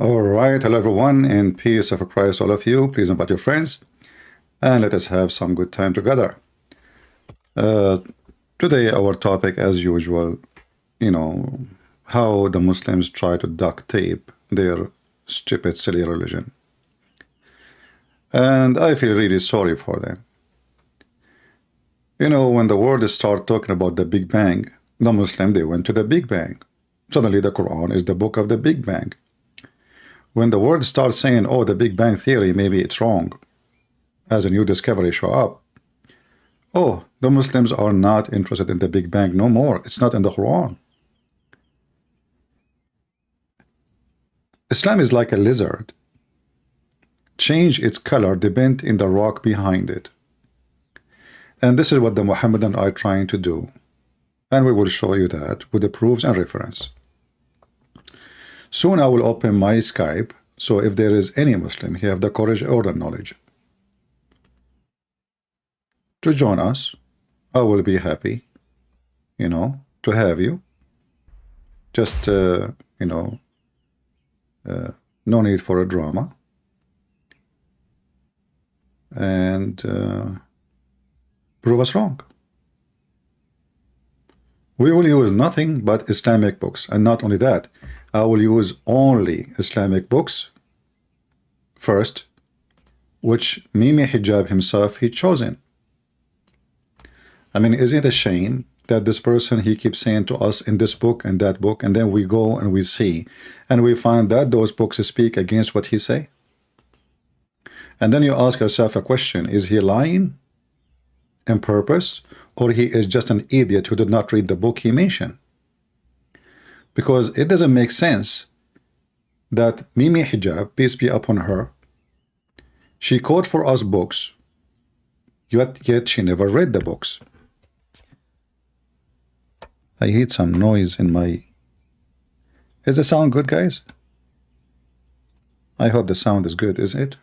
All right, hello everyone, and peace of Christ, all of you. Please invite your friends, and let us have some good time together. Uh, Today, our topic, as usual, you know, how the Muslims try to duct tape their stupid, silly religion. And I feel really sorry for them. When the world start talking about the Big Bang, the Muslim, they went to the Big Bang. Suddenly, the Quran is the book of the Big Bang. When the world starts saying, oh, the Big Bang Theory, maybe it's wrong, as a new discovery show up, oh, the Muslims are not interested in the Big Bang no more. It's not in the Quran. Islam is like a lizard. Change its color depend in the rock behind it. And this is what the Mohammedan are trying to do. And we will show you that with the proofs and reference. Soon I will open my Skype, so if there is any Muslim, he have the courage or the knowledge to join us, I will be happy, to have you. Just, no need for a drama. And prove us wrong. We will use nothing but Islamic books. And not only that, I will use only Islamic books first, which Mimi Hijab himself, he chosen. I mean, isn't it a shame that this person, he keeps saying to us in this book and that book, and then we go and we see, and we find that those books speak against what he say? And then you ask yourself a question, is he lying on purpose, or he is just an idiot who did not read the book he mentioned? Because it doesn't make sense that Mimi Hijab, peace be upon her, she quote for us books, yet she never read the books. I heard some noise in my... Is the sound good, guys? I hope the sound is good, is it?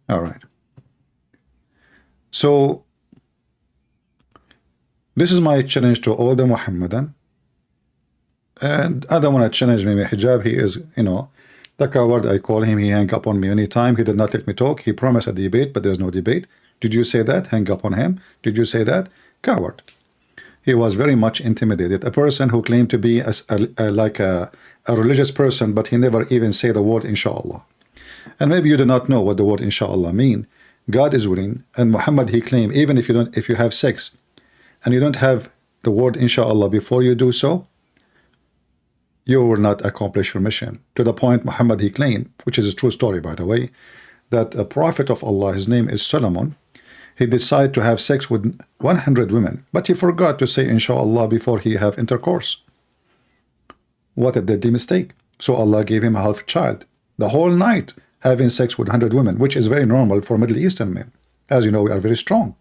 All right. So, this is my challenge to all the Muhammadan. And I don't want to challenge Mimi Hijab. He is, the coward. I call him. He hang up on me anytime. He did not let me talk. He promised a debate, but there's no debate. Did you say that? Hang up on him. Did you say that? Coward. He was very much intimidated. A person who claimed to be like a religious person, but he never even say the word inshallah. And maybe you do not know what the word inshallah mean. God is willing, and Muhammad, he claimed, even if you have sex and you don't have the word inshallah before you do so, you will not accomplish your mission. To the point Muhammad, he claimed, which is a true story by the way, that a prophet of Allah, his name is Solomon, he decided to have sex with 100 women, but he forgot to say inshallah before he have intercourse. What a deadly mistake. So Allah gave him a half child, the whole night having sex with 100 women, which is very normal for Middle Eastern men. As you know, we are very strong.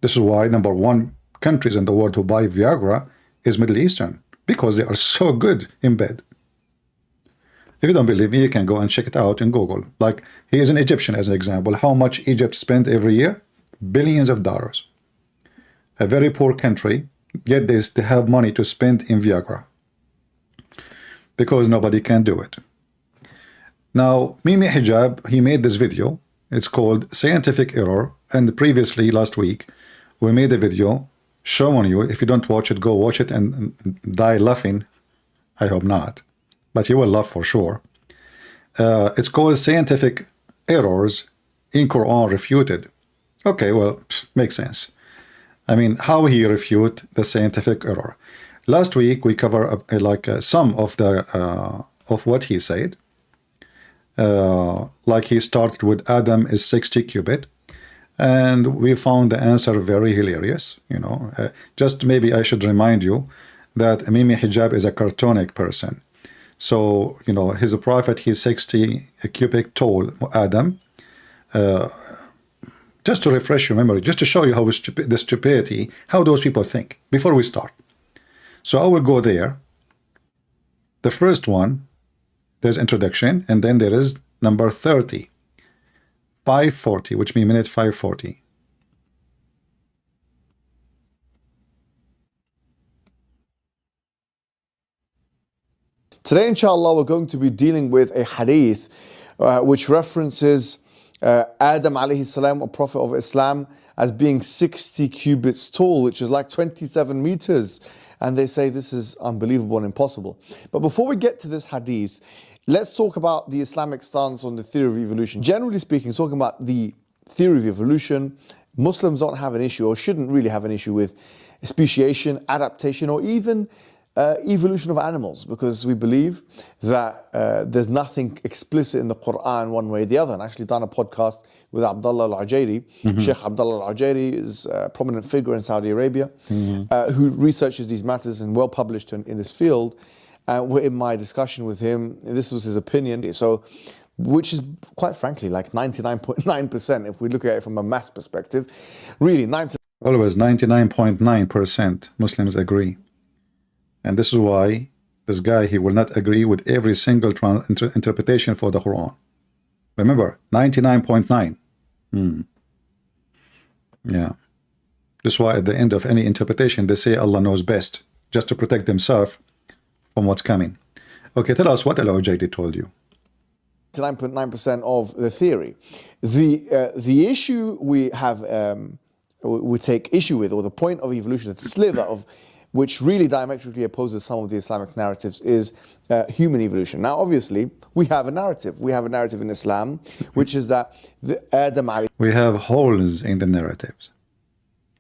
This is why #1 countries in the world who buy Viagra is Middle Eastern, because they are so good in bed. If you don't believe me, you can go and check it out in Google. Like, he is an Egyptian as an example. How much Egypt spent every year? Billions of dollars. A very poor country, yet they have money to spend in Viagra, because nobody can do it. Now, Mimi Hijab, he made this video. It's called Scientific Error. And previously, last week, we made a video showing you. If you don't watch it, go watch it and die laughing. I hope not, but you will laugh for sure. It's called Scientific Errors in Quran Refuted. Okay, well, makes sense. I mean, how he refute the scientific error. Last week we cover some of the of what he said. Like he started with Adam is 60 cubit, and we found the answer very hilarious. Just maybe I should remind you that Mimi Hijab is a cartonic person. So, his prophet, he's 60 cubic tall, Adam. Just to refresh your memory, just to show you how the stupidity, how those people think, before we start. So I will go there. The first one, there's introduction, and then there is number 30. 540, which means minute 540. Today, inshallah, we're going to be dealing with a hadith which references Adam alayhi salam, a prophet of Islam, as being 60 cubits tall, which is like 27 meters. And they say this is unbelievable and impossible. But before we get to this hadith, let's talk about the Islamic stance on the theory of evolution. Generally speaking, talking about the theory of evolution, Muslims don't have an issue, or shouldn't really have an issue, with speciation, adaptation, or even evolution of animals, because we believe that there's nothing explicit in the Quran one way or the other. And I actually done a podcast with Abdullah al-Ujairi. Sheikh Abdullah al-Ujairi is a prominent figure in Saudi Arabia who researches these matters and well published in this field. In my discussion with him, this was his opinion. So, which is quite frankly like 99.9% if we look at it from a mass perspective. Really, 90%. Always 99.9% Muslims agree. And this is why this guy, he will not agree with every single interpretation for the Quran. Remember, 99.9. Yeah. This is why at the end of any interpretation, they say Allah knows best, just to protect themselves from what's coming. Okay, tell us what Al-Ujairi told you. 99.9% of the theory. The issue we have, we take issue with, or the point of evolution, the slither of which really diametrically opposes some of the Islamic narratives, is human evolution. Now, obviously, we have a narrative. We have a narrative in Islam, which is that Adam. We have holes in the narratives.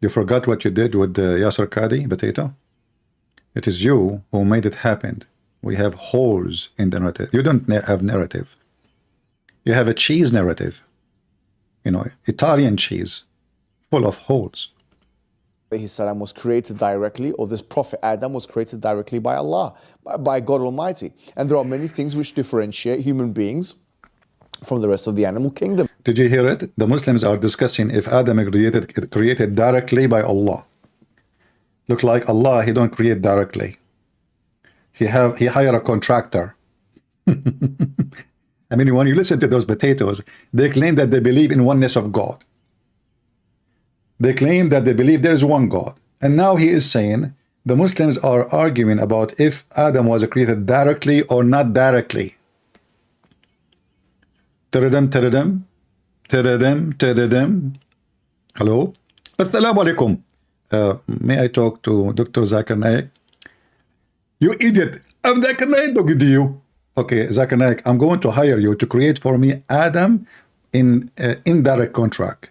You forgot what you did with the Yasser Qadi potato? It is you who made it happen. We have holes in the narrative. You don't have narrative. You have a cheese narrative. You know, Italian cheese, full of holes. Salam was created directly, or this prophet Adam was created directly by Allah, by God Almighty. And there are many things which differentiate human beings from the rest of the animal kingdom. Did you hear it? The Muslims are discussing if Adam created directly by Allah. Look like Allah, he don't create directly. He hire a contractor. I mean, when you listen to those potatoes, they claim that they believe in oneness of God. They claim that they believe there is one God. And now he is saying the Muslims are arguing about if Adam was created directly or not directly. Teredem, teredem, teredem, teredem. Hello? Assalamu alaikum. May I talk to Dr. Zakir Naik? You idiot. I'm Zakir Naik talking to you. Okay, Zakir Naik, I'm going to hire you to create for me Adam in indirect contract.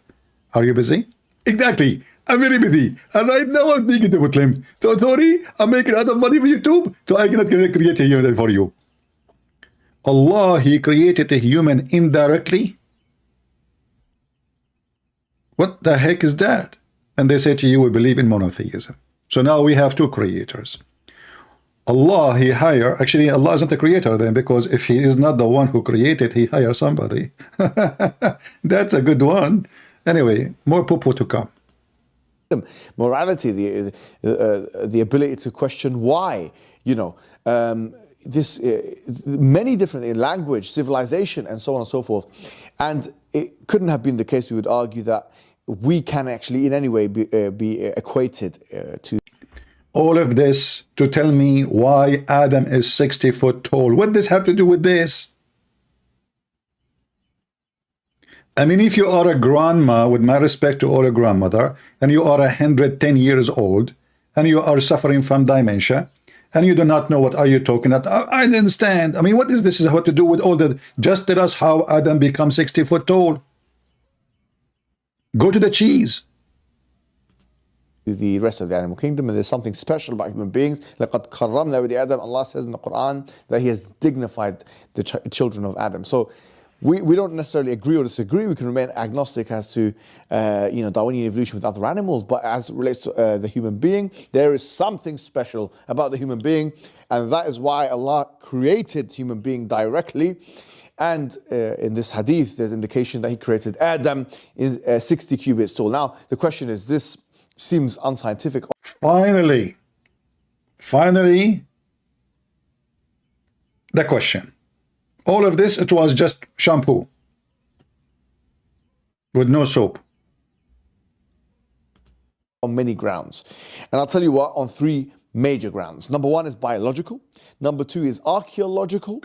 Are you busy? Exactly. I'm very busy. And right now I'm speaking to Muslims. So sorry, I'm making a lot of money for YouTube, so I cannot create a human for you. Allah, he created a human indirectly? What the heck is that? And they say to you, we believe in monotheism. So now we have two creators. Allah, he hire, actually Allah isn't the creator then, because if he is not the one who created, he hire somebody. That's a good one. Anyway, more poo-poo to come. Morality, the ability to question why, you know, this many different language, civilization, and so on and so forth. And it couldn't have been the case, we would argue, that we can actually in any way be equated to all of this to tell me why Adam is 60 foot tall. What does this have to do with this? I mean, if you are a grandma, with my respect to all a grandmother, and you are 110 years old, and you are suffering from dementia, and you do not know what are you talking about, I understand. I mean, what is this have to do with all that? Just tell us how Adam becomes 60 foot tall. Go to the cheese. The rest of the animal kingdom, and there's something special about human beings. لَقَدْ كَرَّمْنَا بَنِي آدَمَ. Allah says in the Quran that He has dignified the children of Adam. So we don't necessarily agree or disagree. We can remain agnostic as to Darwinian evolution with other animals, but as it relates to the human being, there is something special about the human being, and that is why Allah created human being directly. And in this hadith, there's indication that He created Adam in 60 cubits tall. Now, the question is, this seems unscientific. Finally, the question. All of this, it was just shampoo with no soap. On many grounds. And I'll tell you what, on three major grounds. Number one is biological. Number two is archaeological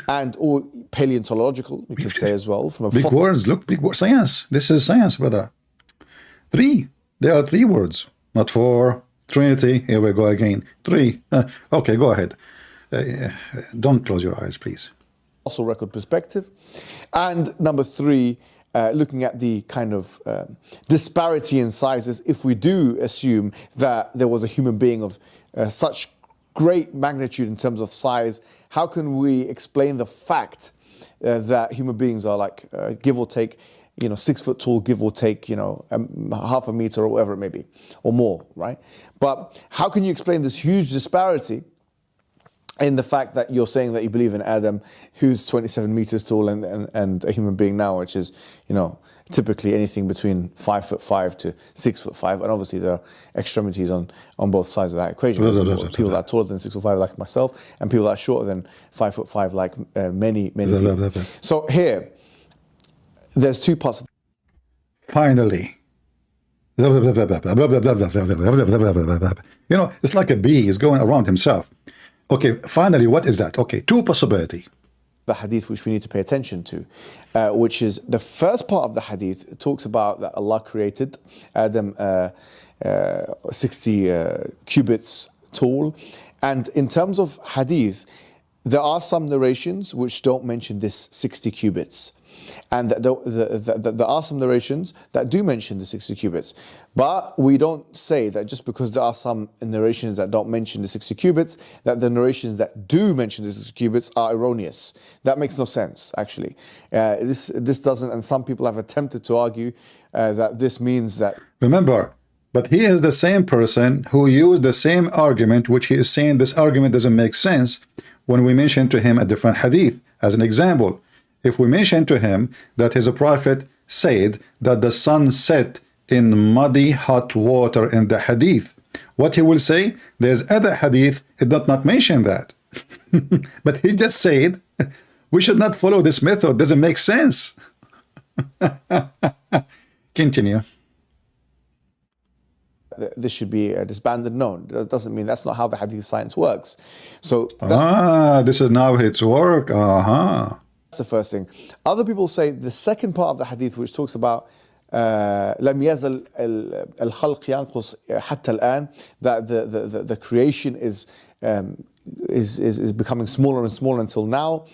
and or paleontological, we could say as well. From a Big words, look, big words. Science. This is science, brother. Three. There are three words, not four. Trinity. Here we go again. Three. Okay, go ahead. Don't close your eyes, please. Fossil record perspective. And number three, looking at the kind of disparity in sizes, if we do assume that there was a human being of such great magnitude in terms of size, how can we explain the fact that human beings are like, give or take, 6 foot tall, give or take, half a meter or whatever it may be, or more, right? But how can you explain this huge disparity in the fact that you're saying that you believe in Adam, who's 27 meters tall, and a human being now, which is, typically anything between 5'5" to 6'5", and obviously there are extremities on both sides of that equation. People that are taller than 6'5", like myself, and people that are shorter than 5'5", like many people. So here, there's two parts. Finally. It's like a bee is going around himself. Okay, finally, what is that? Okay, two possibility. The hadith which we need to pay attention to, which is the first part of the hadith talks about that Allah created Adam 60 cubits tall. And in terms of hadith, there are some narrations which don't mention this 60 cubits. And there are some narrations that do mention the 60 cubits. But we don't say that just because there are some narrations that don't mention the 60 cubits, that the narrations that do mention the 60 cubits are erroneous. That makes no sense, actually. This doesn't, and some people have attempted to argue that this means that... Remember, but he is the same person who used the same argument, which he is saying this argument doesn't make sense when we mention to him a different hadith. As an example, if we mention to him that his prophet said that the sun set in muddy hot water in the hadith, what he will say, there's other hadith, it does not mention that. But he just said, we should not follow this method, doesn't make sense. Continue. This should be disbanded. No, that doesn't mean that's not how the hadith science works. So this is now its work. That's the first thing. Other people say the second part of the hadith, which talks about لم يزل الخلق ينقص حتى الآن, that the creation is becoming smaller and smaller until now.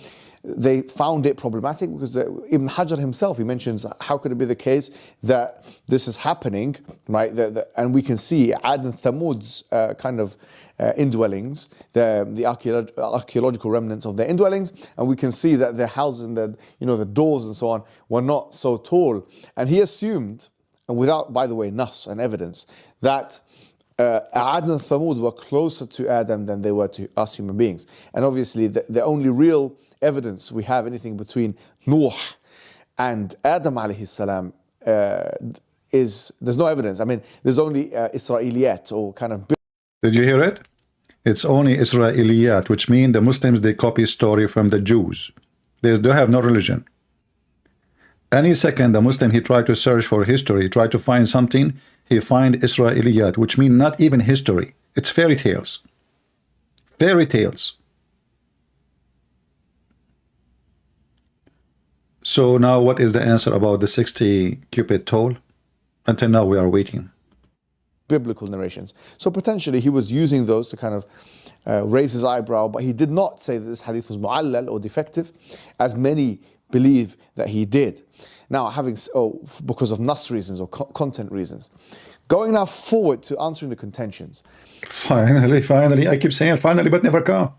They found it problematic because Ibn Hajar himself, he mentions, how could it be the case that this is happening, right? And we can see Ad and Thamud's kind of indwellings, the archaeological remnants of their indwellings, and we can see that their houses and the doors and so on were not so tall. And he assumed, and without, by the way, nas and evidence, that Ad and Thamud were closer to Adam than they were to us human beings. And obviously the only real evidence we have anything between Nuh and Adam alayhi salam there's no evidence. I mean, there's only Israeliyat or kind of... Did you hear it? It's only Israeliyat, which means the Muslims, they copy story from the Jews. They have no religion. Any second the Muslim, he tried to search for history, try to find something, he find Israeliyat, which mean not even history. It's fairy tales. Fairy tales. So now what is the answer about the 60 cubit tall? Until now we are waiting. Biblical narrations. So potentially he was using those to kind of raise his eyebrow, but he did not say that this hadith was mu'allal or defective, as many believe that he did. Now, because of nas reasons or content reasons. Going now forward to answering the contentions. Finally, I keep saying finally, but never come.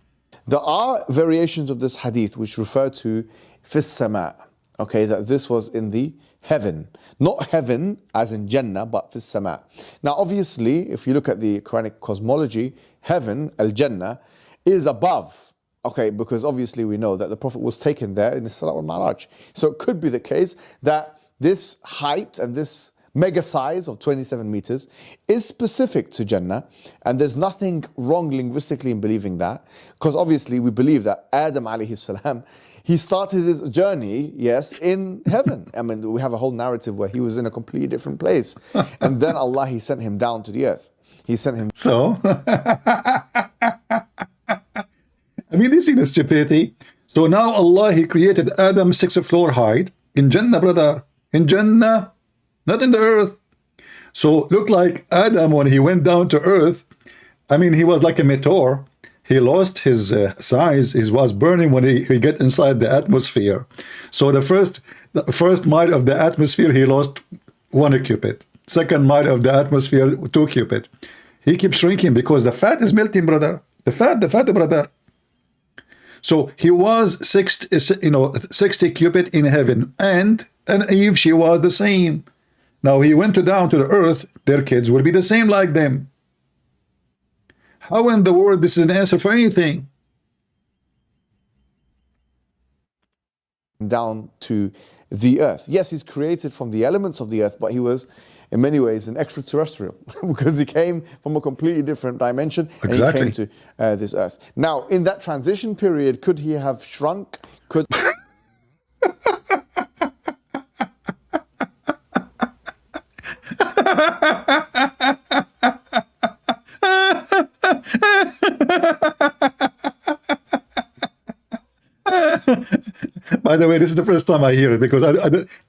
There are variations of this hadith which refer to fis sama, okay, that this was in the heaven. Not heaven as in Jannah, but fis sama. Now, obviously, if you look at the Quranic cosmology, heaven, al-Jannah, is above. Okay, because obviously we know that the Prophet was taken there in the Isra wal Mi'raj. So it could be the case that this height and this mega size of 27 meters is specific to Jannah, and there's nothing wrong linguistically in believing that, because obviously we believe that Adam alayhi salam, he started his journey, yes, in heaven. I mean, we have a whole narrative where he was in a completely different place, and then Allah, he sent him down to the earth. He sent him So, I mean, this is the stupidity. So now Allah, He created Adam 6th floor height in Jannah, brother. In Jannah, not in the earth. So look like Adam, when he went down to earth, I mean, he was like a meteor. He lost his size. He was burning when he get inside the atmosphere. So the first mile of the atmosphere, he lost 1 cubit. Second mile of the atmosphere, 2 cubit. He keeps shrinking because the fat is melting, brother. The fat, brother. So he was 60 cubit in heaven, and Eve, she was the same. Now he went down to the earth, their kids will be the same like them. How in the world this is an answer for anything? down to the earth. Yes, he's created from the elements of the earth, but he was in many ways an extraterrestrial because he came from a completely different dimension and he came to this earth. Now, in that transition period, could he have shrunk? Could By the way, this is the first time I hear it because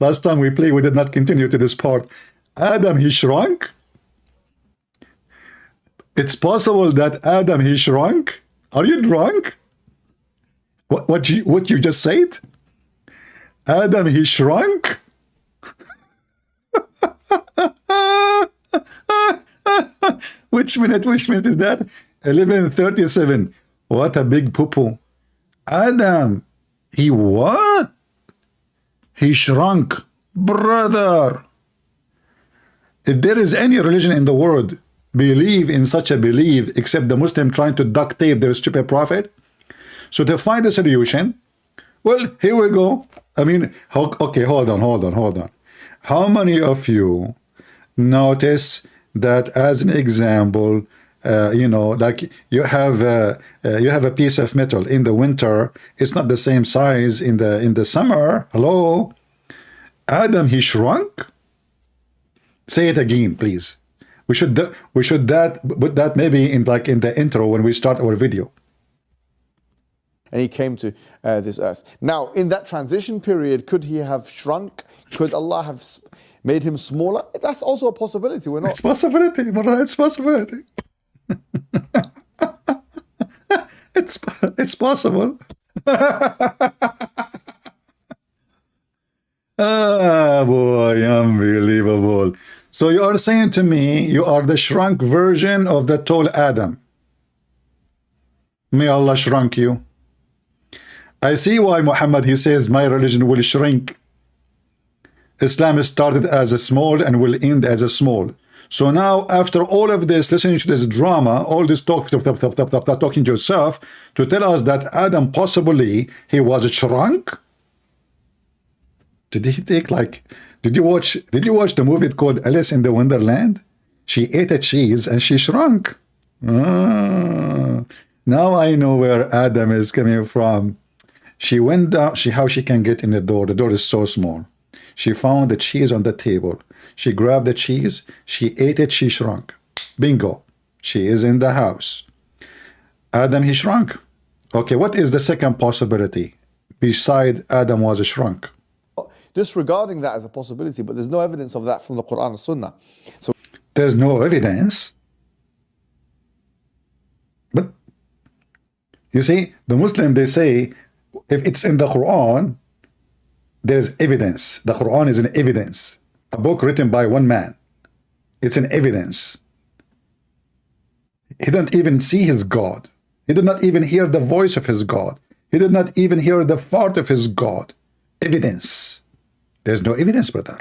last time we played, we did not continue to this part. Adam, he shrunk? It's possible that Adam, he shrunk? Are you drunk? What you just said? Adam, he shrunk? Which minute is that? 11:37. What a big poo-poo. Adam, he what? He shrunk. Brother, if there is any religion in the world believe in such a belief except the Muslim trying to duct tape their stupid prophet, so to find a solution, well, here we go. I mean, okay, hold on. How many of you notice that as an example, like you have a piece of metal in the winter, it's not the same size in the summer. Hello, Adam, he shrunk. Say it again, please. We should put that maybe in the intro when we start our video. and he came to this earth. Now, in that transition period, could he have shrunk? Could Allah have made him smaller? That's also a possibility. We're not. It's possibility, brother. It's possibility. it's possible. Ah, boy, unbelievable. So you are saying to me you are the shrunk version of the tall Adam. May Allah shrunk you. I see why Muhammad, he says my religion will shrink. Islam started as a small and will end as a small. So now, after all of this, listening to this drama, all this talking to yourself, to tell us that Adam possibly he was shrunk. Did he take did you watch the movie called Alice in the Wonderland? She ate a cheese and she shrunk. Now I know where Adam is coming from. She went down, how she can get in the door. The door is so small. She found the cheese on the table. She grabbed the cheese, she ate it, she shrunk. Bingo. She is in the house. Adam, he shrunk. Okay, what is the second possibility beside Adam was shrunk? Disregarding that as a possibility, but there's no evidence of that from the Quran and Sunnah. So there's no evidence. But you see, the Muslim, they say, if it's in the Quran, there's evidence. The Quran is an evidence. A book written by one man. It's an evidence. He didn't even see his God. He did not even hear the voice of his God. He did not even hear the fart of his God. Evidence. There's no evidence, brother.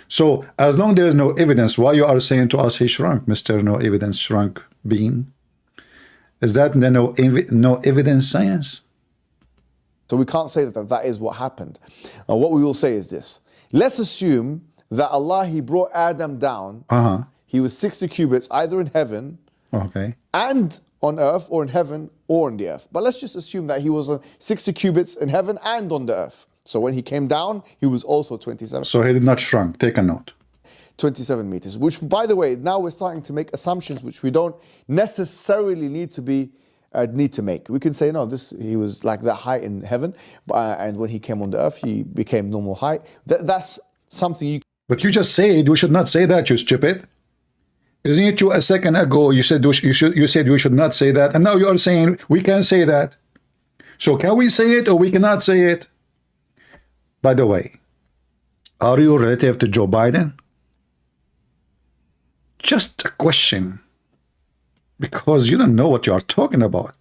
So as long as there is no evidence, why you are saying to us he shrunk, Mr. No Evidence Shrunk Bean? Is that no evidence science? So we can't say that that is what happened. What we will say is this. Let's assume that Allah, he brought Adam down. He was 60 cubits either in heaven and on earth, or in heaven or on the earth. But let's just assume that he was 60 cubits in heaven and on the earth. So when he came down, he was also 27. So he did not shrunk. Take a note. 27 meters, which, by the way, now we're starting to make assumptions which we don't necessarily need to make. We can say, no, he was like that height in heaven, and when he came on the earth, he became normal height. That's something you... But you just said we should not say that, you stupid. Isn't it you a second ago you said you said we should not say that, and now you are saying we can say that. So can we say it or we cannot say it? By the way, are you relative to Joe Biden? Just a question, because you don't know what you are talking about.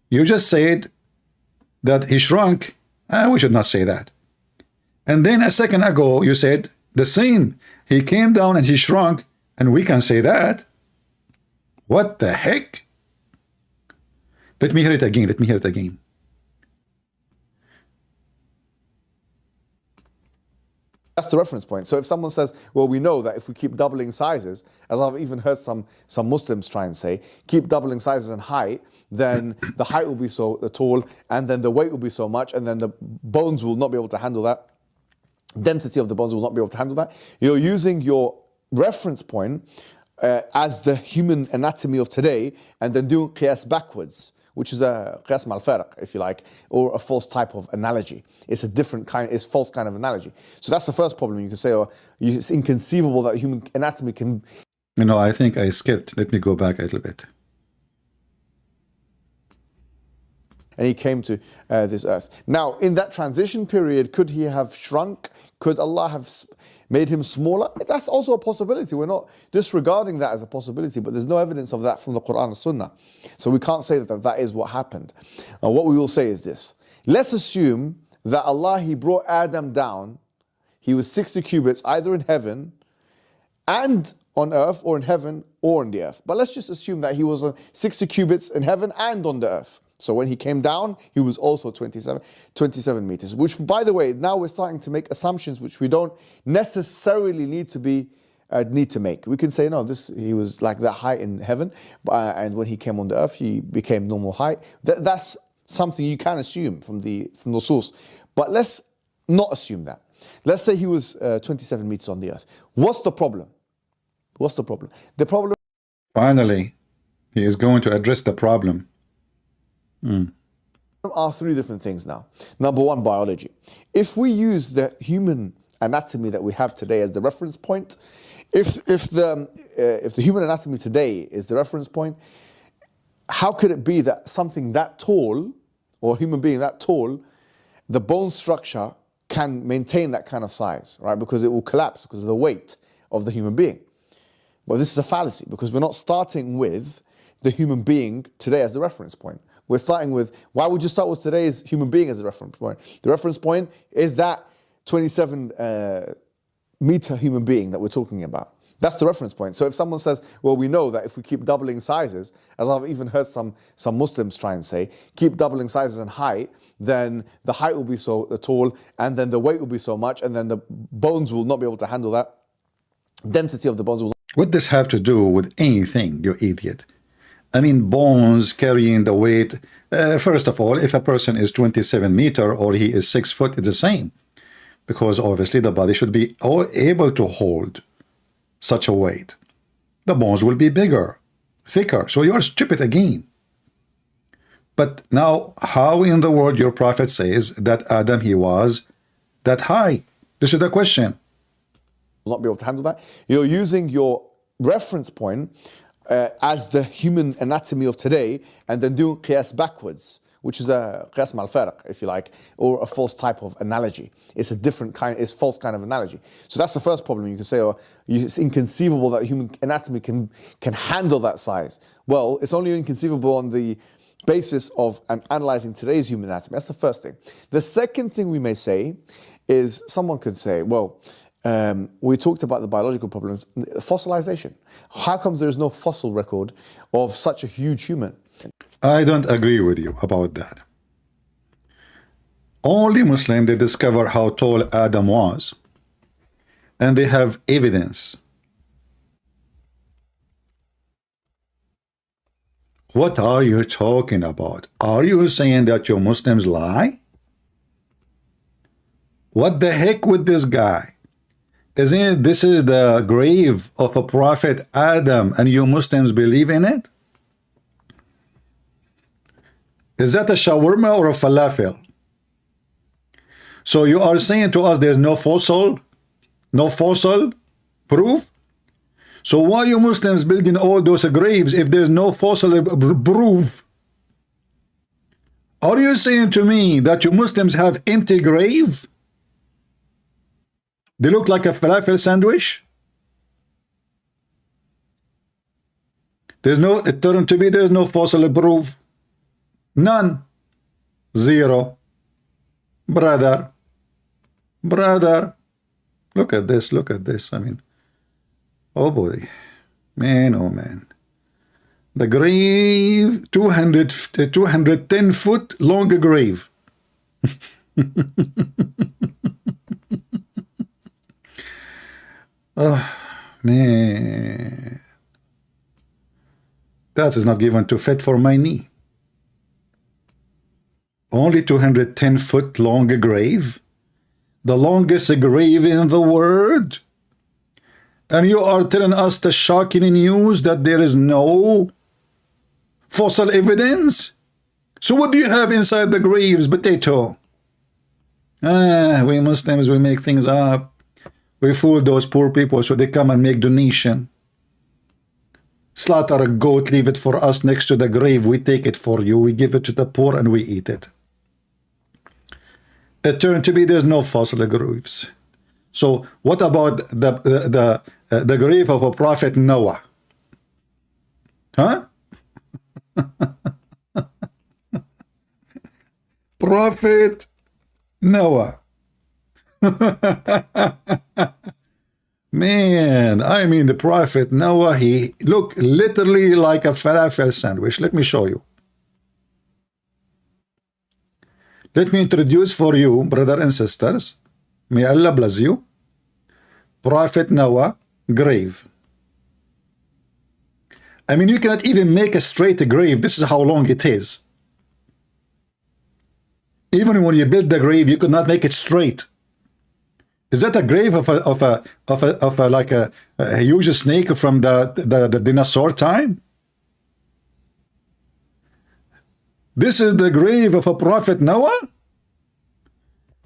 You just said that he shrunk, and we should not say that. And then a second ago you said the same. He came down and he shrunk, and we can say that. What the heck? Let me hear it again. Let me hear it again. That's the reference point. So if someone says, well, we know that if we keep doubling sizes, as I've even heard some Muslims try and say, keep doubling sizes in height, then the height will be so tall, and then the weight will be so much, and then the bones will not be able to handle that. Density of the bones will not be able to handle that. You're using your reference point as the human anatomy of today, and then doing qiyas backwards, which is a qiyas mal farq, if you like, or a false type of analogy. It's a different kind, it's false kind of analogy. So that's the first problem you can say, or it's inconceivable that human anatomy can... You know, I think I skipped. Let me go back a little bit. And he came to this earth. Now, in that transition period, could he have shrunk? Could Allah have made him smaller? That's also a possibility. We're not disregarding that as a possibility, but there's no evidence of that from the Quran and Sunnah. So we can't say that that is what happened. What we will say is this. Let's assume that Allah, He brought Adam down. He was 60 cubits, either in heaven and on earth, or in heaven or on the earth. But let's just assume that he was 60 cubits in heaven and on the earth. So when he came down, he was also 27 meters, which, by the way, now we're starting to make assumptions which we don't necessarily need to make. We can say, no, he was like that height in heaven, and when he came on the earth, he became normal height. That's something you can assume from the source. But let's not assume that. Let's say he was 27 meters on the earth. What's the problem? What's the problem? The problem... Finally, he is going to address the problem. Are three different things now. Number one, biology. If we use the human anatomy that we have today as the reference point, if the human anatomy today is the reference point, how could it be that something that tall, or a human being that tall, the bone structure can maintain that kind of size, right? Because it will collapse because of the weight of the human being. Well, this is a fallacy, because we're not starting with the human being today as the reference point. We're starting with, why would you start with today's human being as a reference point? The reference point is that 27 meter human being that we're talking about. That's the reference point. So if someone says, well, we know that if we keep doubling sizes, as I've even heard some Muslims try and say, keep doubling sizes in height, then the height will be so tall, and then the weight will be so much, and then the bones will not be able to handle that. Density of the bones will not... What does this have to do with anything, you idiot? I mean, bones carrying the weight. First of all, if a person is 27 meter or he is 6 foot, it's the same. Because obviously the body should be able to hold such a weight. The bones will be bigger, thicker. So you're stupid again. But now, how in the world your prophet says that Adam, he was that high? This is the question. Will not be able to handle that. You're using your reference point as the human anatomy of today, and then doing qiyas backwards, which is a qiyas mal farq, if you like, or a false type of analogy. It's a different kind, it's false kind of analogy. So that's the first problem you can say, or it's inconceivable that human anatomy can handle that size. Well, it's only inconceivable on the basis of analyzing today's human anatomy. That's the first thing. The second thing we may say is, someone could say, well, we talked about the biological problems, fossilization. How comes there is no fossil record of such a huge human? I don't agree with you about that. Only Muslims, they discover how tall Adam was, and they have evidence. What are you talking about? Are you saying that you Muslims lie? What the heck with this guy? Isn't it, this is the grave of a prophet Adam, and you Muslims believe in it? Is that a shawarma or a falafel? So you are saying to us there's no fossil proof? So why you Muslims building all those graves if there's no fossil proof? Are you saying to me that you Muslims have empty grave? They look like a falafel sandwich? There's no fossil proof. None. Zero. Brother. Look at this. I mean, oh boy. Man, oh man. The grave, 210 foot long grave. Oh, man. That is not given to fit for my knee. Only 210 foot long grave. The longest grave in the world. And you are telling us the shocking news that there is no fossil evidence? So what do you have inside the graves? Potato. We Muslims, we make things up. We fool those poor people so they come and make donation. Slaughter a goat, leave it for us next to the grave. We take it for you. We give it to the poor and we eat it. It turned to be there's no fossil graves. So what about the grave of a prophet Noah? Huh? Prophet Noah. Man, I mean the prophet Noah, he looked literally like a falafel sandwich. Let me show you. Let me introduce for you, brother and sisters, may Allah bless you, Prophet Noah grave. I mean, you cannot even make a straight grave. This is how long it is. Even when you build the grave, you could not make it straight. Is that a grave of a like a huge snake from the dinosaur time? This is the grave of a prophet Noah?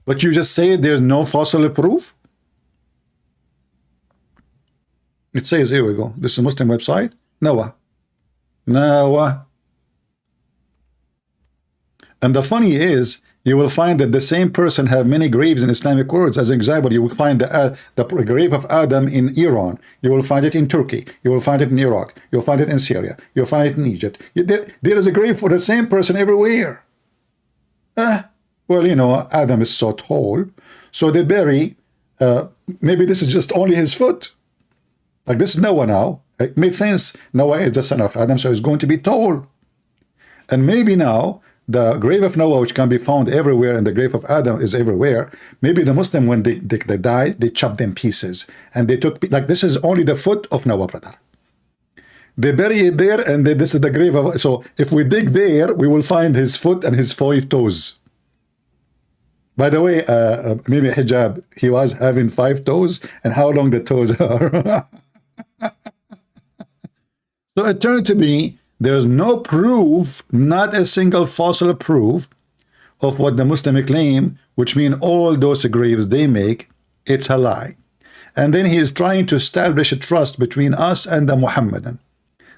But you just say there's no fossil proof? It says, here we go. This is a Muslim website. Noah. And the funny is, you will find that the same person have many graves in Islamic words. As an example, you will find the grave of Adam in Iran. You will find it in Turkey. You will find it in Iraq. You'll find it in Syria. You'll find it in Egypt. There is a grave for the same person everywhere. Well, you know, Adam is so tall, so they bury, maybe this is just only his foot. Like this is Noah now. It made sense. Noah is the son of Adam, so he's going to be tall. And maybe now, the grave of Noah, which can be found everywhere, and the grave of Adam is everywhere. Maybe the Muslim, when they die, they chop them pieces. And they took, like this is only the foot of Noah, brother. They bury it there, and this is the grave of, so if we dig there, we will find his foot and his 5 toes. By the way, maybe Hijab, he was having 5 toes, and how long the toes are. So it turned to be, there's no proof, not a single fossil proof of what the Muslim claim, which mean all those graves they make, it's a lie. And then he is trying to establish a trust between us and the Muhammadan.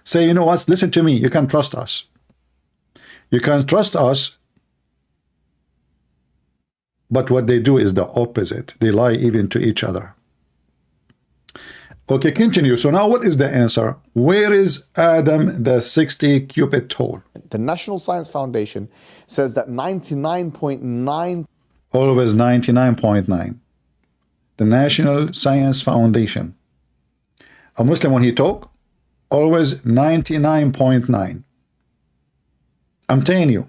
Say, you know what, listen to me, you can trust us. You can trust us, but what they do is the opposite. They lie even to each other. Okay, continue. So now what is the answer? Where is Adam the 60 cubit tall? The National Science Foundation says that 99.9... Always 99.9. The National Science Foundation. A Muslim, when he talk, always 99.9. I'm telling you.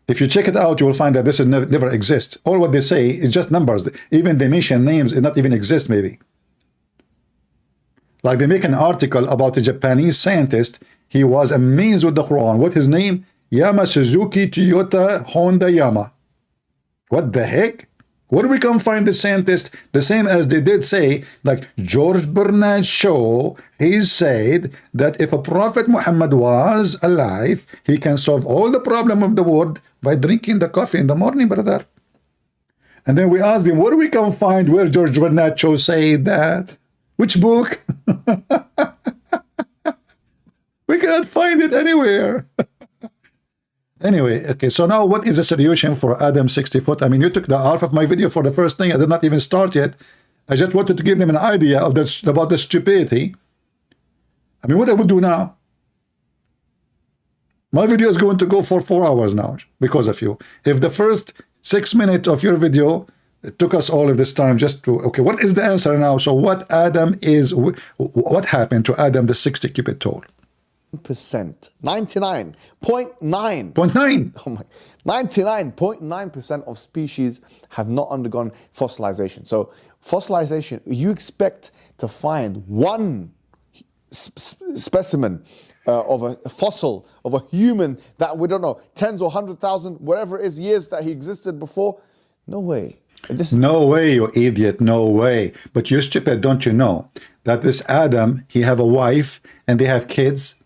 If you check it out, you will find that this is never exist. All what they say is just numbers. Even they mention names, it not even exist maybe. Like they make an article about a Japanese scientist. He was amazed with the Quran. What his name? Yama Suzuki Toyota Honda Yama. What the heck? Where we can find the scientists, the same as they did say, like George Bernard Shaw, he said that if a Prophet Muhammad was alive, he can solve all the problem of the world by drinking the coffee in the morning, brother. And then we asked him, where we can find where George Bernard Shaw said that? Which book? We cannot find it anywhere. Anyway, okay, so now what is the solution for Adam 60 foot? I mean, you took the half of my video for the first thing. I did not even start yet. I just wanted to give them an idea of this, about the stupidity. I mean, what I would do now? My video is going to go for 4 hours now because of you. If the first 6 minutes of your video, it took us all of this time just to, okay, what is the answer now? So what Adam is, what happened to Adam the 60 cubit tall? 99.9. 0.9. Oh my, 99.9% of species have not undergone fossilization. So fossilization, you expect to find one specimen of a fossil of a human that we don't know, tens or 100,000, whatever it is, years that he existed before. No way. No way, you idiot, no way. But you stupid, don't you know that this Adam, he have a wife and they have kids,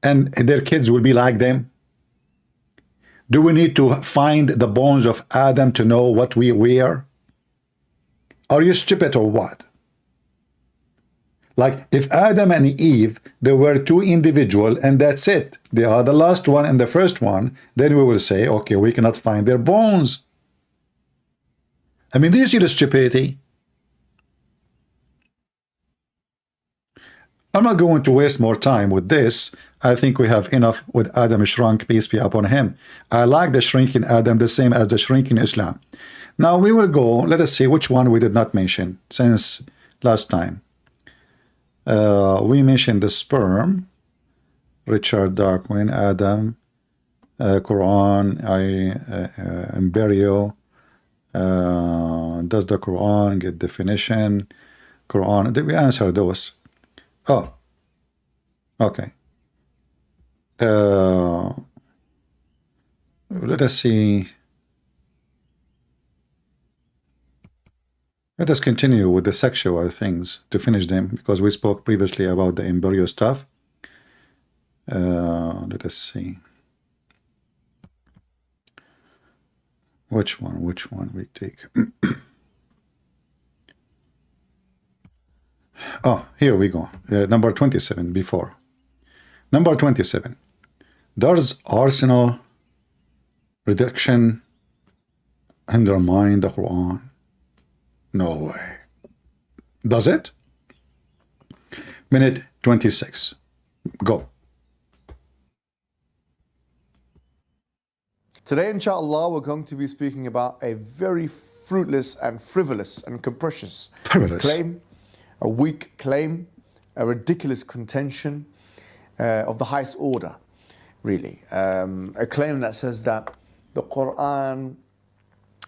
and their kids will be like them? Do we need to find the bones of Adam to know what we wear? Are you stupid or what? Like, if Adam and Eve, they were two individuals and that's it, they are the last one and the first one, then we will say, okay, we cannot find their bones. I mean, do you see the stupidity? I'm not going to waste more time with this. I think we have enough with Adam shrunk, peace be upon him. I like the shrinking Adam the same as the shrinking Islam. Now we will go, let us see which one we did not mention since last time. We mentioned the sperm, Richard Darwin, Adam, Quran, embryo. Does the Quran get definition? Quran, did we answer those? Oh, okay. Let us see. Let us continue with the sexual things to finish them, because we spoke previously about the embryo stuff. Let us see. Which one we take? Oh, here we go. Number 27 before. Number 27. Does arsenal reduction undermine the Quran? No way. Does it? Minute 26. Go. Today, inshallah, we're going to be speaking about a very fruitless and frivolous and capricious claim, a weak claim, a ridiculous contention of the highest order, really. A claim that says that the Quran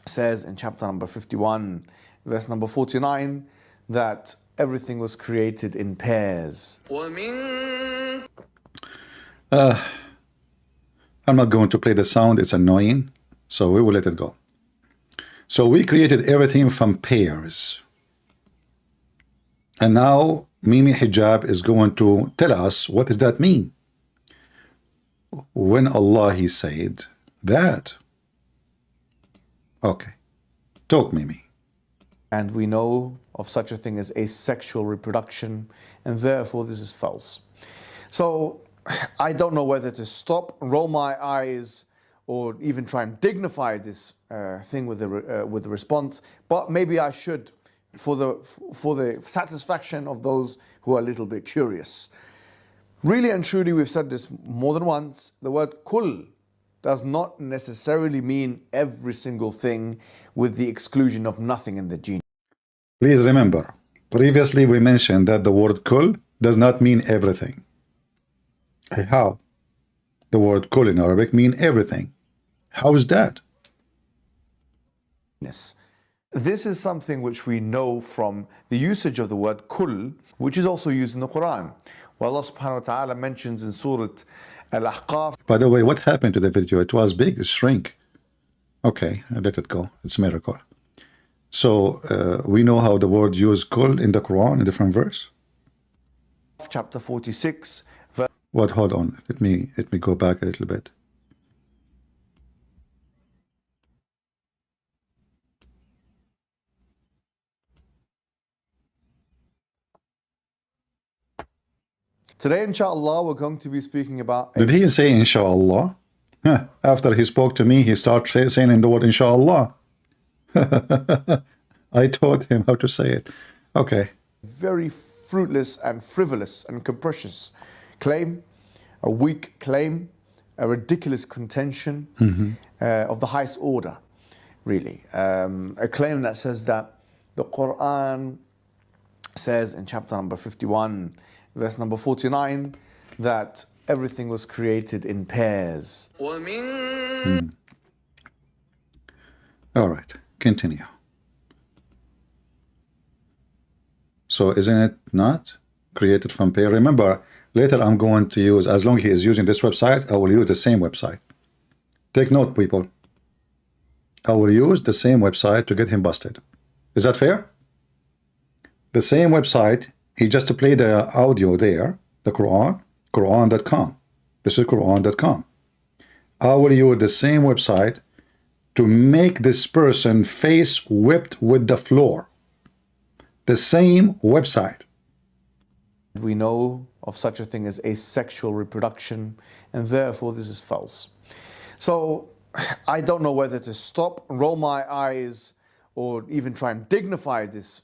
says in chapter number 51, verse number 49, that everything was created in pairs. I'm not going to play the sound, it's annoying, so we will let it go. So we created everything from pairs. And now Mimi Hijab is going to tell us, what does that mean? When Allah, he said that. Okay. Talk, Mimi. And we know of such a thing as asexual reproduction, and therefore this is false. So I don't know whether to stop, roll my eyes, or even try and dignify this thing with the response, but maybe I should, for the satisfaction of those who are a little bit curious. Really and truly, we've said this more than once, the word kul does not necessarily mean every single thing, with the exclusion of nothing in the gene. Please remember, previously we mentioned that the word kul does not mean everything. How? The word kul in Arabic means everything. How is that? Yes. This is something which we know from the usage of the word kul, which is also used in the Quran. Well, Allah subhanahu wa ta'ala mentions in Surah Al-Ahqaf. By the way, what happened to the video? It was big, it shrank. Okay, I let it go. It's a miracle. So we know how the word used kul in the Quran, in different verse. Chapter 46. What? Hold on. Let me go back a little bit. Today, inshallah, we're going to be speaking about... Did he say inshallah? After he spoke to me, he started saying the word inshallah. I taught him how to say it. Okay. Very fruitless and frivolous and capricious claim, a weak claim, a ridiculous contention of the highest order, really. A claim that says that the Quran says in chapter number 51, verse number 49, that everything was created in pairs. All right, continue. So isn't it not created from pair? Remember, later I'm going to use, as long as he is using this website, I will use the same website. Take note, people. I will use the same website to get him busted. Is that fair? The same website, he just played the audio there, the Quran, Quran.com. This is Quran.com. I will use the same website to make this person face whipped with the floor. The same website. We know of such a thing as asexual reproduction, and therefore this is false. So I don't know whether to stop, roll my eyes, or even try and dignify this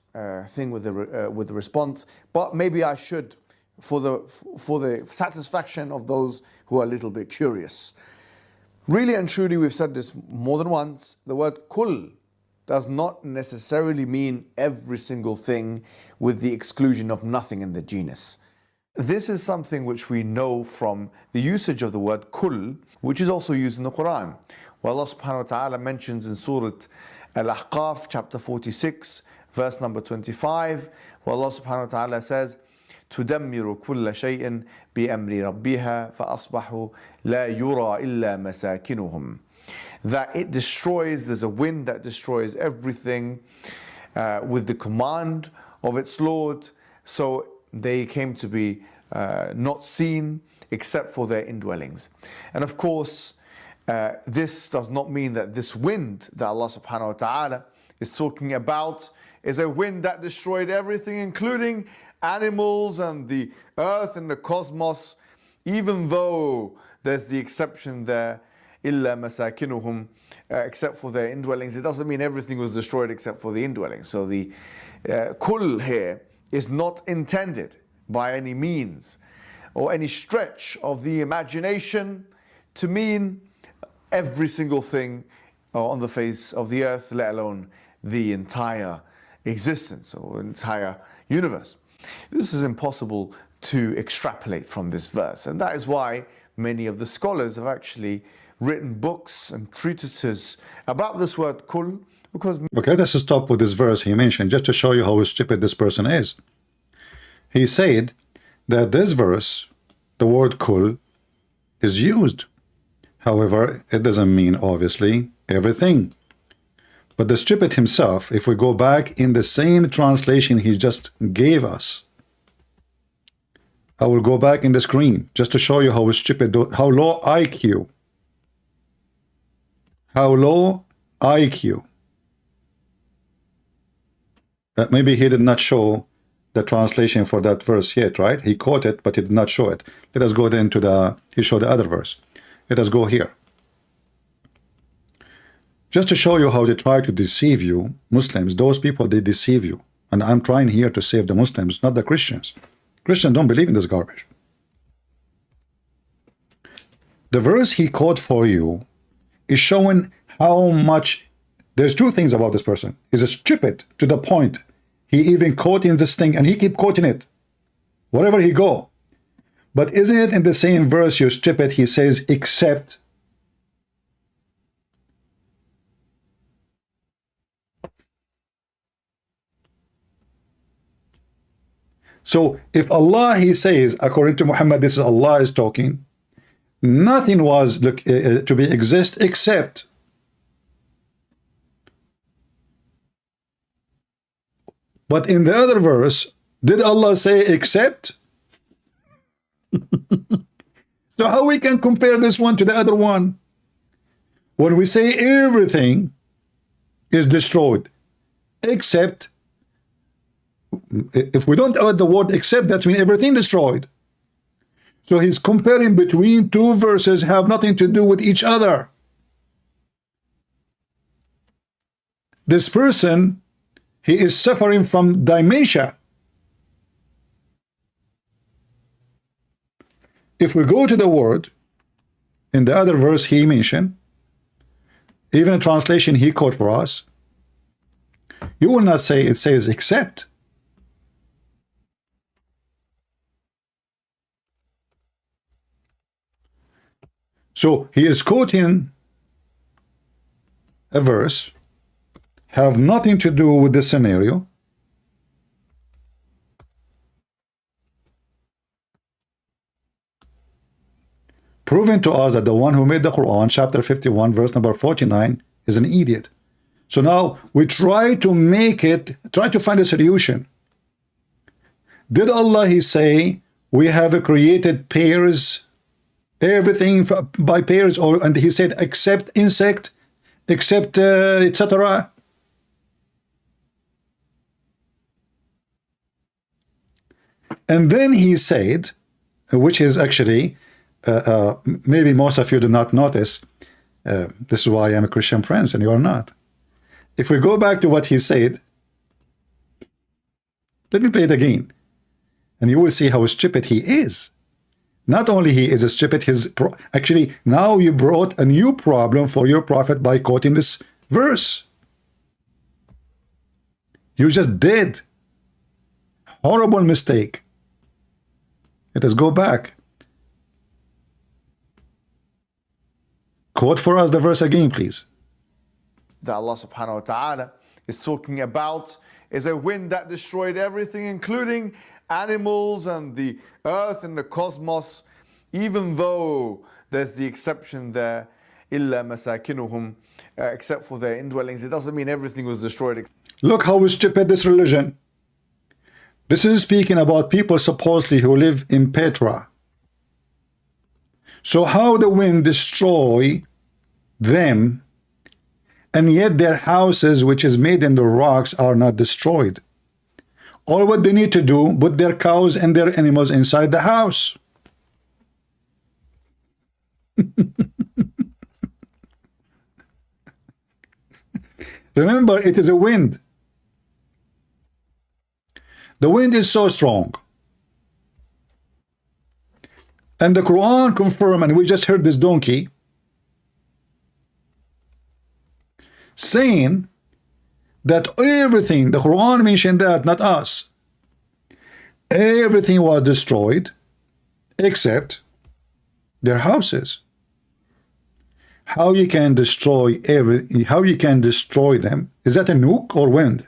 thing with the response, but maybe I should, for the satisfaction of those who are a little bit curious. Really and truly, we've said this more than once, the word kul does not necessarily mean every single thing with the exclusion of nothing in the genus. This is something which we know from the usage of the word kul, which is also used in the Quran. Where Allah subhanahu wa ta'ala mentions in Surah Al-Ahqaf, chapter 46, verse number 25, where Allah subhanahu wa ta'ala says, تدمر كل شيء بأمر ربها فأصبحوا لا يرى إلا مساكنهم. That it destroys, there's a wind that destroys everything with the command of its Lord, so they came to be not seen except for their indwellings. And of course, this does not mean that this wind that Allah subhanahu wa ta'ala is talking about is a wind that destroyed everything, including animals and the earth and the cosmos, even though there's the exception there, إِلَّا مَسَاكِنُهُمْ, except for their indwellings. It doesn't mean everything was destroyed except for the indwellings. So the kul here is not intended by any means or any stretch of the imagination to mean every single thing on the face of the earth, let alone the entire existence or entire universe. This is impossible to extrapolate from this verse, and that is why many of the scholars have actually written books and treatises about this word kul, because... Okay, let's stop with this verse he mentioned, just to show you how stupid this person is. He said that this verse, the word kul, is used. However, it doesn't mean, obviously, everything. But the stupid himself, if we go back in the same translation he just gave us, I will go back in the screen just to show you how stupid, how low IQ. How low IQ. Maybe he did not show the translation for that verse yet, right? He quoted it, but he did not show it. Let us go then to the, he showed the other verse. Let us go here. Just to show you how they try to deceive you, Muslims, those people, they deceive you. And I'm trying here to save the Muslims, not the Christians. Christians don't believe in this garbage. The verse he quoted for you is showing how much... There's two things about this person. He's stupid to the point. He even quoting this thing and he keep quoting it. Wherever he go. But isn't it in the same verse, you're stupid, he says, except... So if Allah, he says, according to Muhammad, this is Allah is talking, nothing was to be exist except But in the other verse, did Allah say except? So how we can compare this one to the other one? When we say everything is destroyed, except, if we don't add the word except, that means everything destroyed. So he's comparing between two verses have nothing to do with each other. This person, he is suffering from dementia. If we go to the word, in the other verse he mentioned, even a translation he quote for us, you will not say it says except. So he is quoting a verse, have nothing to do with the scenario, proving to us that the one who made the Quran, chapter 51, verse number 49, is an idiot. So now we try to make it, try to find a solution. Did Allah, he say, we have created pairs, everything by pairs, or and he said except insect, except etc. And then he said, which is actually, maybe most of you do not notice, this is why I'm a Christian prince and you are not. If we go back to what he said, let me play it again, and you will see how stupid he is. Not only he is stupid, actually now you brought a new problem for your prophet by quoting this verse. You just did. Horrible mistake. Let us go back. Quote for us the verse again, please. That Allah subhanahu wa ta'ala is talking about is a wind that destroyed everything, including animals and the earth and the cosmos, even though there's the exception there, illa masakinuhum, except for their indwellings. It doesn't mean everything was destroyed. Look how stupid this religion. This is speaking about people supposedly who live in Petra. So how the wind destroy them, and yet their houses, which is made in the rocks, are not destroyed. All what they need to do, put their cows and their animals inside the house. Remember, it is a wind. The wind is so strong. And the Quran confirmed, and we just heard this donkey saying that everything, the Quran mentioned that, not us, everything was destroyed except their houses. How you can destroy how you can destroy them? Is that a nuke or wind?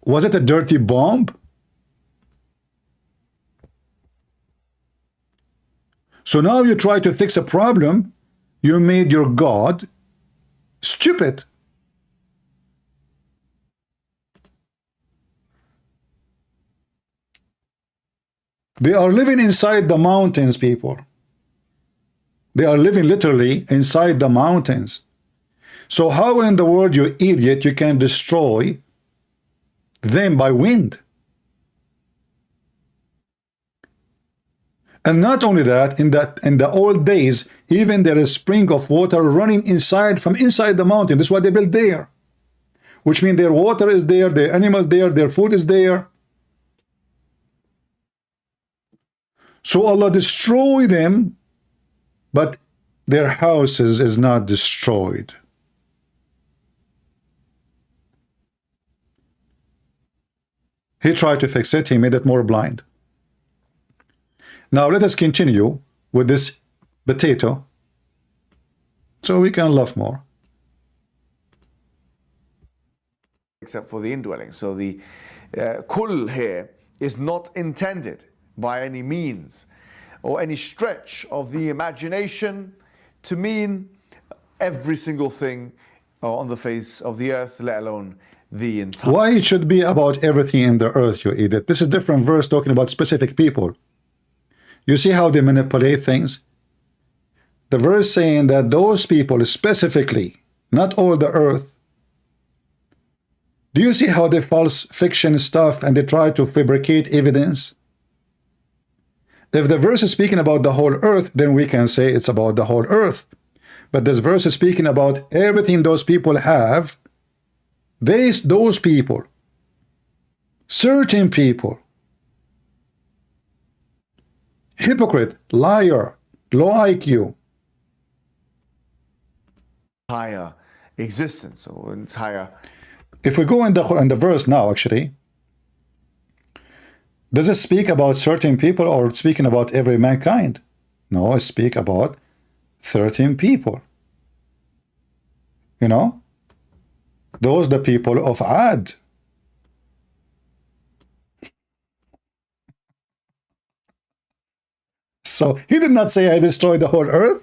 Was it a dirty bomb? So now you try to fix a problem, you made your God stupid. They are living inside the mountains, people. They are living literally inside the mountains. So how in the world, you idiot, you can destroy them by wind? And not only that, in the old days, even there is spring of water running from inside the mountain. This is what they built there, which means their water is there, their animals there, their food is there. So Allah destroyed them, but their houses is not destroyed. He tried to fix it, he made it more blind. Now let us continue with this potato so we can love more. Except for the indwelling. So the kul here is not intended by any means or any stretch of the imagination to mean every single thing on the face of the earth, let alone the entire. Why it should be about everything in the earth, you idiot? This is different verse talking about specific people. You see how they manipulate things? The verse saying that those people specifically, not all the earth. Do you see how they false fiction stuff and they try to fabricate evidence? If the verse is speaking about the whole earth, then we can say it's about the whole earth. But this verse is speaking about everything those people have. Those people, certain people, hypocrite, liar, low IQ. Entire existence or entire. If we go in the verse now, actually, does it speak about certain people or speaking about every mankind? No, it speaks about 13 people. You know, those the people of Ad. So he did not say I destroyed the whole earth.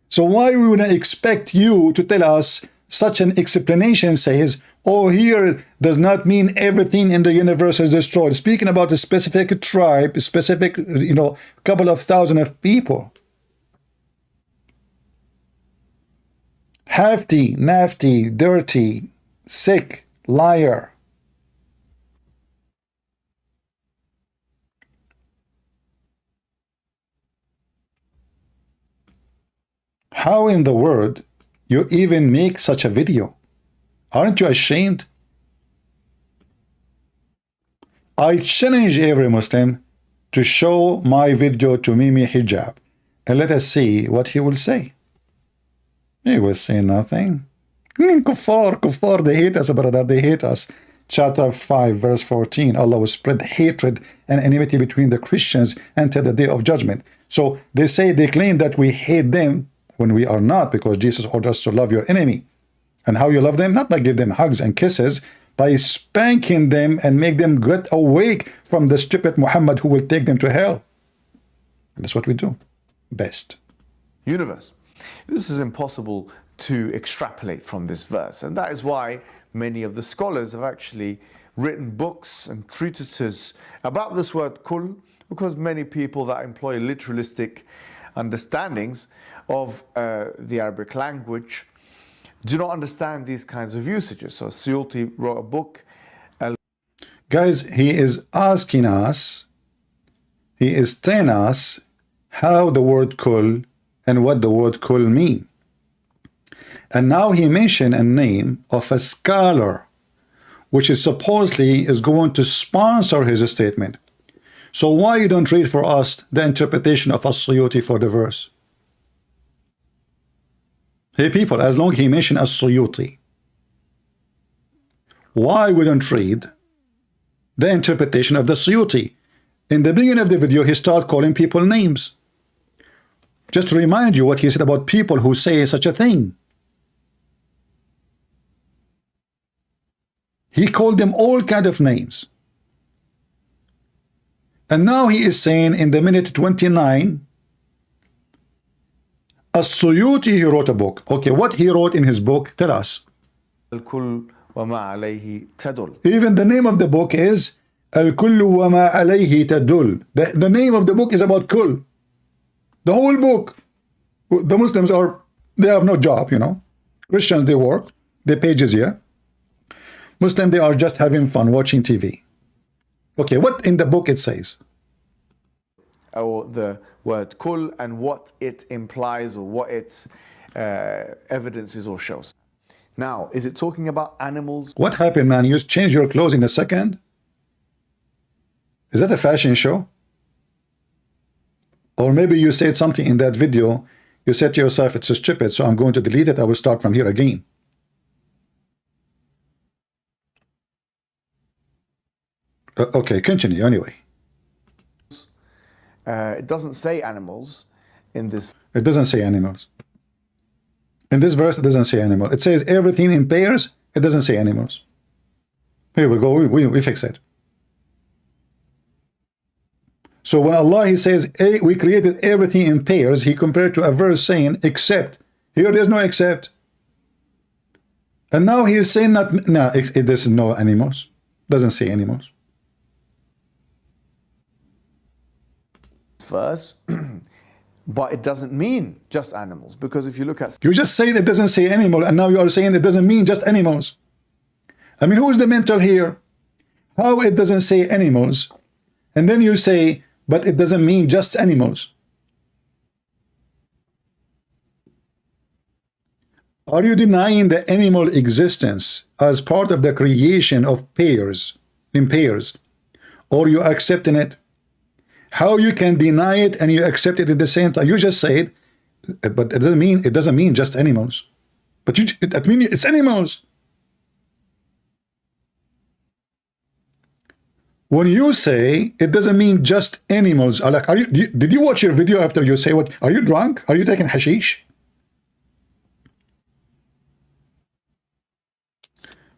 So why we would expect you to tell us such an explanation says, oh, here does not mean everything in the universe is destroyed. Speaking about a specific tribe, a specific, couple of thousand of people. Hefty, nasty, dirty, sick, liar. How in the world you even make such a video? Aren't you ashamed? I challenge every Muslim to show my video to Mimi Hijab and let us see what he will say. He will say nothing. Kuffar, they hate us, brother, they hate us. Chapter 5, verse 14, Allah will spread hatred and enmity between the Christians until the day of judgment. So they claim that we hate them when we are not, because Jesus ordered us to love your enemy. And how you love them? Not by give them hugs and kisses, by spanking them and make them get awake from the stupid Muhammad who will take them to hell. And that's what we do best. Universe. This is impossible to extrapolate from this verse, and that is why many of the scholars have actually written books and treatises about this word kul, because many people that employ literalistic understandings of the Arabic language do not understand these kinds of usages. So Suyuti wrote a book. Guys, he is asking us, he is telling us how the word kul and what the word kul mean. And now he mentioned a name of a scholar, which is supposedly is going to sponsor his statement. So why you don't read for us the interpretation of As-Suyuti for the verse? Hey people, as long as he mentioned As-Suyuti, why we don't read the interpretation of the Suyuti? In the beginning of the video, he started calling people names. Just to remind you what he said about people who say such a thing. He called them all kind of names. And now he is saying in the minute 29, As-Suyuti, he wrote a book. Okay, what he wrote in his book, tell us. Even the name of the book is Al-Kullu wa ma alayhi tadul. The name of the book is about kul. The whole book. The Muslims they have no job, Christians, they work, they pay jizya. Muslims, they are just having fun watching TV. Okay, what in the book it says? Or the word kul and what it implies or what its evidences or shows. Now, is it talking about animals? What happened, man? You change your clothes in a second? Is that a fashion show? Or maybe you said something in that video, you said to yourself, it's stupid, so I'm going to delete it, I will start from here again. Okay, continue anyway. It doesn't say animals in this. It doesn't say animals. In this verse, it doesn't say animal. It says everything in pairs. It doesn't say animals. Here we go. We fix it. So when Allah, he says, hey, we created everything in pairs, he compared to a verse saying, except. Here there's no except. And now he is saying not, no, it doesn't know animals. Doesn't say animals. Verse, but it doesn't mean just animals, because if you look at You just say it doesn't say animal, and now you are saying it doesn't mean just animals. I mean, who is the mentor here? How it doesn't say animals, and then you say, but it doesn't mean just animals. Are you denying the animal existence as part of the creation of pairs, in pairs, or you accepting it? How you can deny it and you accept it at the same time? You just say it, but it doesn't mean just animals. But that means it's animals. When you say it doesn't mean just animals, like, did you watch your video after you say what? Are you drunk? Are you taking hashish?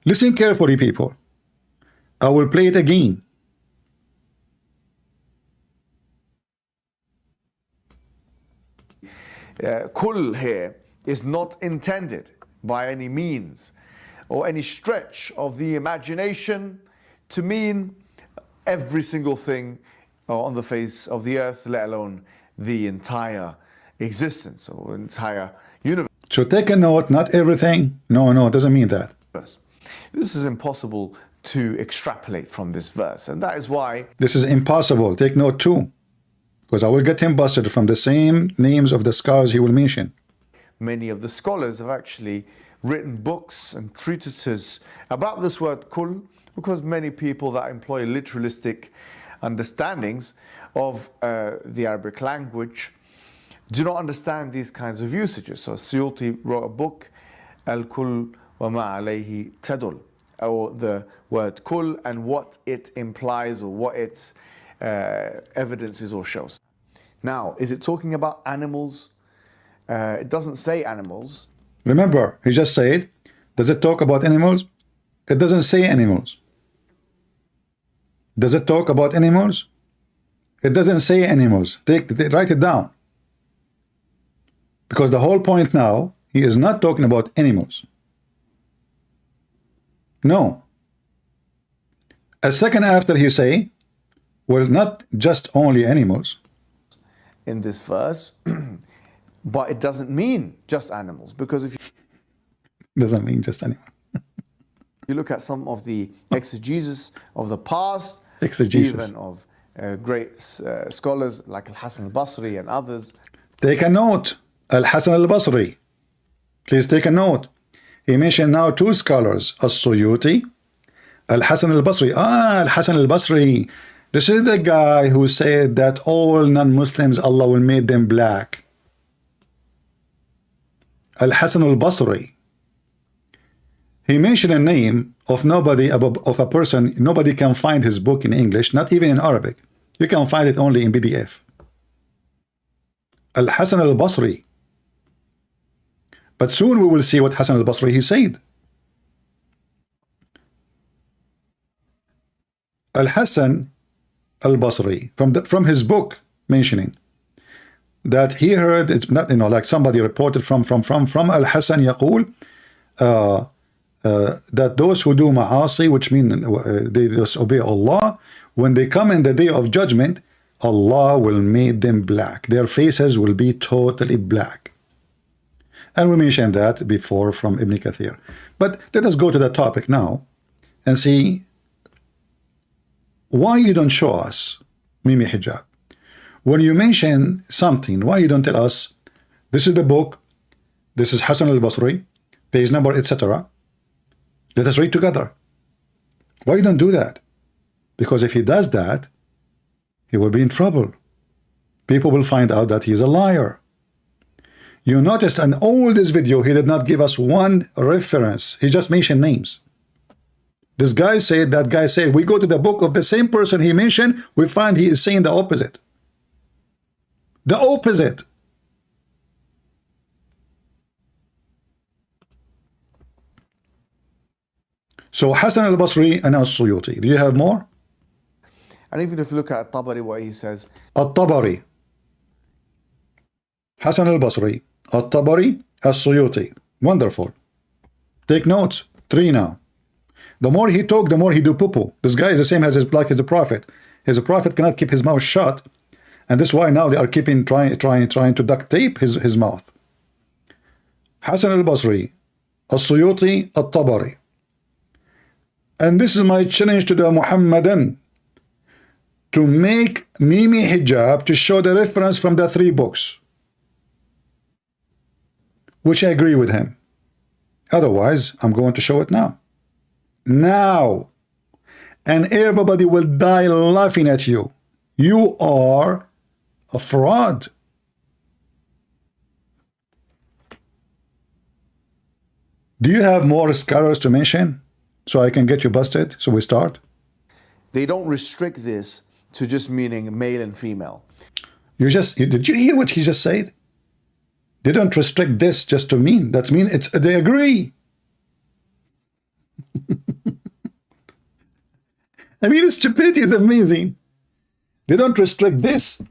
Listen carefully, people. I will play it again. Kul here is not intended by any means or any stretch of the imagination to mean every single thing on the face of the earth, let alone the entire existence or entire universe. So take a note, not everything. No, it doesn't mean that. This is impossible to extrapolate from this verse, and that is why this is impossible. Take note too, because I will get him busted from the same names of the scholars he will mention. Many of the scholars have actually written books and treatises about this word kul, because many people that employ literalistic understandings of the Arabic language do not understand these kinds of usages. So Suyuti wrote a book, Al-Kul wa ma alayhi tadul, or the word kul and what it implies or what its evidences or shows. Now, is it talking about animals? It doesn't say animals. Remember, he just said, does it talk about animals? It doesn't say animals. Does it talk about animals? It doesn't say animals. Write it down. Because the whole point now, he is not talking about animals. No. A second after he say, well, not just only animals. In this verse, but it doesn't mean just animals, because if you Doesn't mean just animals. you look at some of the exegesis of the past, Exegesis. even of great scholars like Al-Hasan al-Basri and others. Take a note. Al-Hasan al-Basri. Please take a note. He mentioned now two scholars, As-Suyuti, Al-Hasan al-Basri. Al-Hasan al-Basri. This is the guy who said that all non-Muslims, Allah will make them black. Al-Hasan al-Basri. He mentioned a name of nobody, of a person, nobody can find his book in English, not even in Arabic. You can find it only in PDF. Al-Hasan al-Basri. But soon we will see what Hasan al-Basri he said. Al-Hasan al-Basri, from his book, mentioning that he heard, it's not, like somebody reported from Al-Hasan يقول that those who do ma'asi, which mean they disobey Allah, when they come in the day of judgment, Allah will make them black. Their faces will be totally black. And we mentioned that before from Ibn Kathir. But let us go to the topic now and see why you don't show us Mimi Hijab. When you mention something, why you don't tell us this is the book, this is Hasan al-Basri, page number, etc. Let us read together. Why you don't do that? Because if he does that, he will be in trouble. People will find out that he is a liar. You noticed in all this video, he did not give us one reference. He just mentioned names. This guy said, that guy said, we go to the book of the same person he mentioned, we find he is saying the opposite. The opposite. So Hasan al-Basri and As-Suyuti. Do you have more? And even if you look at Tabari, what he says, At-Tabari, Hasan al-Basri, At-Tabari, As-Suyuti. Wonderful. Take notes. 3 now. The more he talk, the more he do poo-poo. This guy is the same as his like as the prophet. His prophet cannot keep his mouth shut, and this is why now they are keeping trying to duct tape his mouth. Hassan al-Basri, al-Suyuti, al-Tabari. And this is my challenge to the Muhammadan, to make Mimi Hijab to show the reference from the 3 books, which I agree with him. Otherwise, I'm going to show it now. Now. And everybody will die laughing at you. You are a fraud. Do you have more scholars to mention so I can get you busted? So we start. They don't restrict this to just meaning male and female. Did you hear what he just said? They don't restrict this just to mean. That's mean they agree. I mean, the stupidity is amazing. They don't restrict this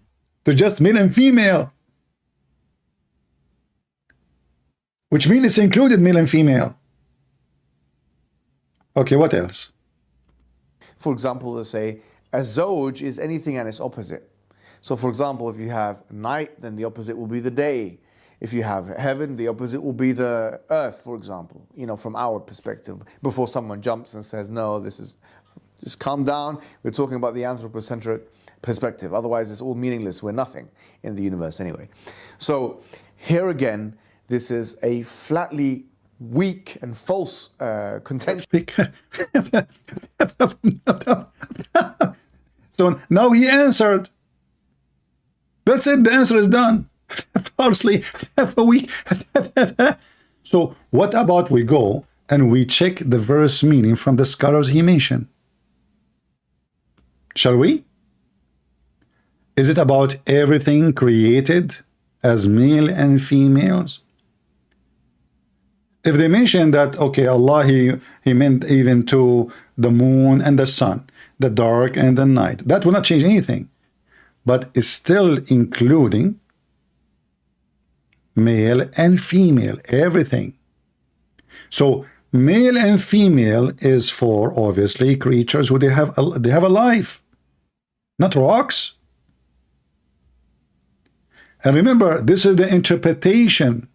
to just male and female, which means it's included male and female. Okay, what else? For example, they say a zawj is anything and its opposite. So for example, if you have night, then the opposite will be the day. If you have heaven, the opposite will be the earth, for example, you know, from our perspective, before someone jumps and says, no, this is, just calm down. We're talking about the anthropocentric perspective. Otherwise, it's all meaningless. We're nothing in the universe anyway. So here again, this is a flatly weak and false contention. So now he answered. That's it. The answer is done. Falsely weak. So what about we go and we check the verse meaning from the scholars he mentioned? Shall we? Is it about everything created as male and females? If they mention that, okay, Allah, he meant even to the moon and the sun, the dark and the night, that will not change anything, but it's still including male and female, everything. So male and female is for obviously creatures who they have a life, not rocks. And remember, this is the interpretation.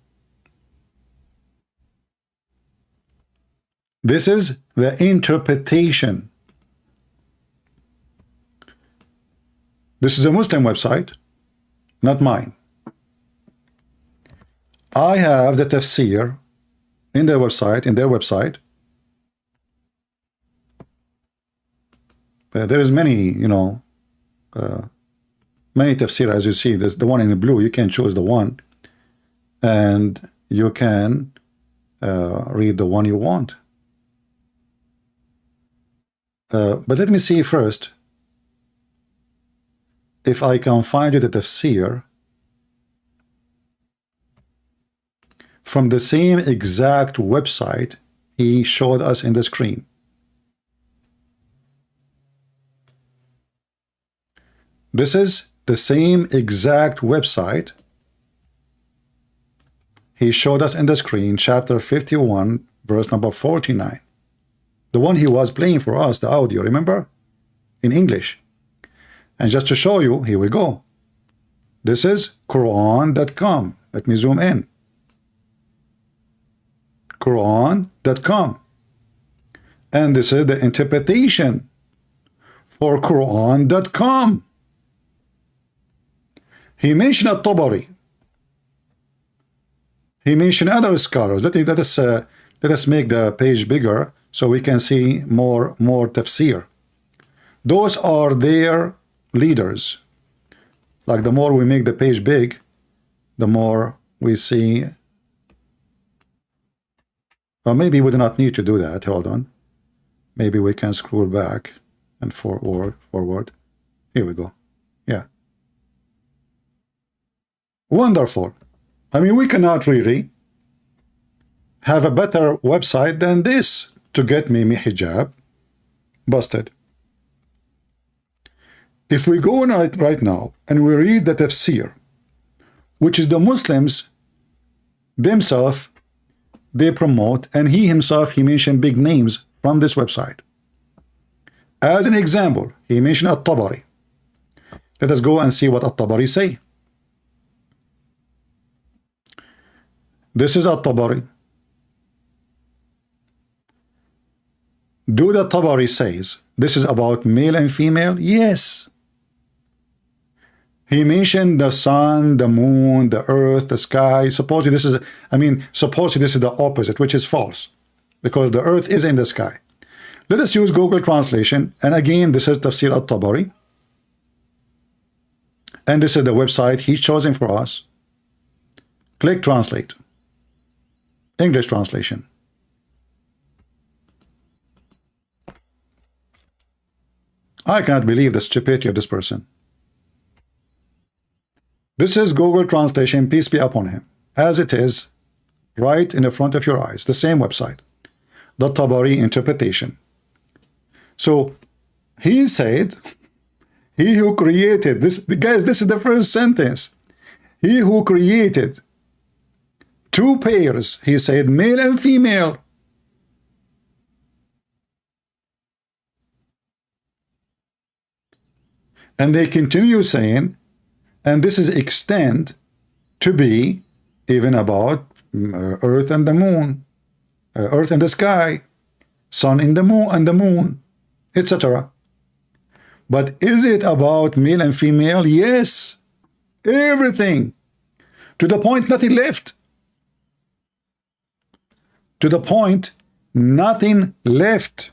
This is the interpretation. This is a Muslim website, not mine. I have the tafsir in their website. There is many, you know, many tafsir, as you see. There's the one in the blue. You can choose the one, and you can read the one you want. But let me see first if I can find you the tafsir from the same exact website he showed us in the screen. This is the same exact website he showed us in the screen, chapter 51, verse number 49. The one he was playing for us, the audio, remember? In English. And just to show you, here we go. This is Quran.com. Let me zoom in. Quran.com. And this is the interpretation for Quran.com. He mentioned At-Tabari. He mentioned other scholars. Let us make the page bigger so we can see more tafsir. Those are their leaders. Like the more we make the page big, the more we see. Well, maybe we do not need to do that. Hold on. Maybe we can scroll back and forward. Here we go. Yeah. Wonderful. I mean, we cannot really have a better website than this to get Mimi Hijab busted. If we go on it right now and we read the tafsir, which is the Muslims themselves they promote, and he himself, he mentioned big names from this website. As an example, he mentioned At-Tabari. Let us go and see what At-Tabari say. This is At-Tabari. Do the Tabari says this is about male and female? Yes. He mentioned the sun, the moon, the earth, the sky. Supposedly this is, supposedly this is the opposite, which is false, because the earth is in the sky. Let us use Google translation, and again, this is Tafsir At-Tabari, and this is the website he's chosen for us. Click translate. English translation. I cannot believe the stupidity of this person. This is Google translation, peace be upon him, as it is right in the front of your eyes, the same website, the Tabari interpretation. So he said, he who created this, guys, this is the first sentence. He who created two pairs, he said, male and female. And they continue saying, and this is extend to be even about earth and the moon, earth and the sky, sun in the moon, etc. But is it about male and female? Yes, everything, to the point nothing left. To the point nothing left.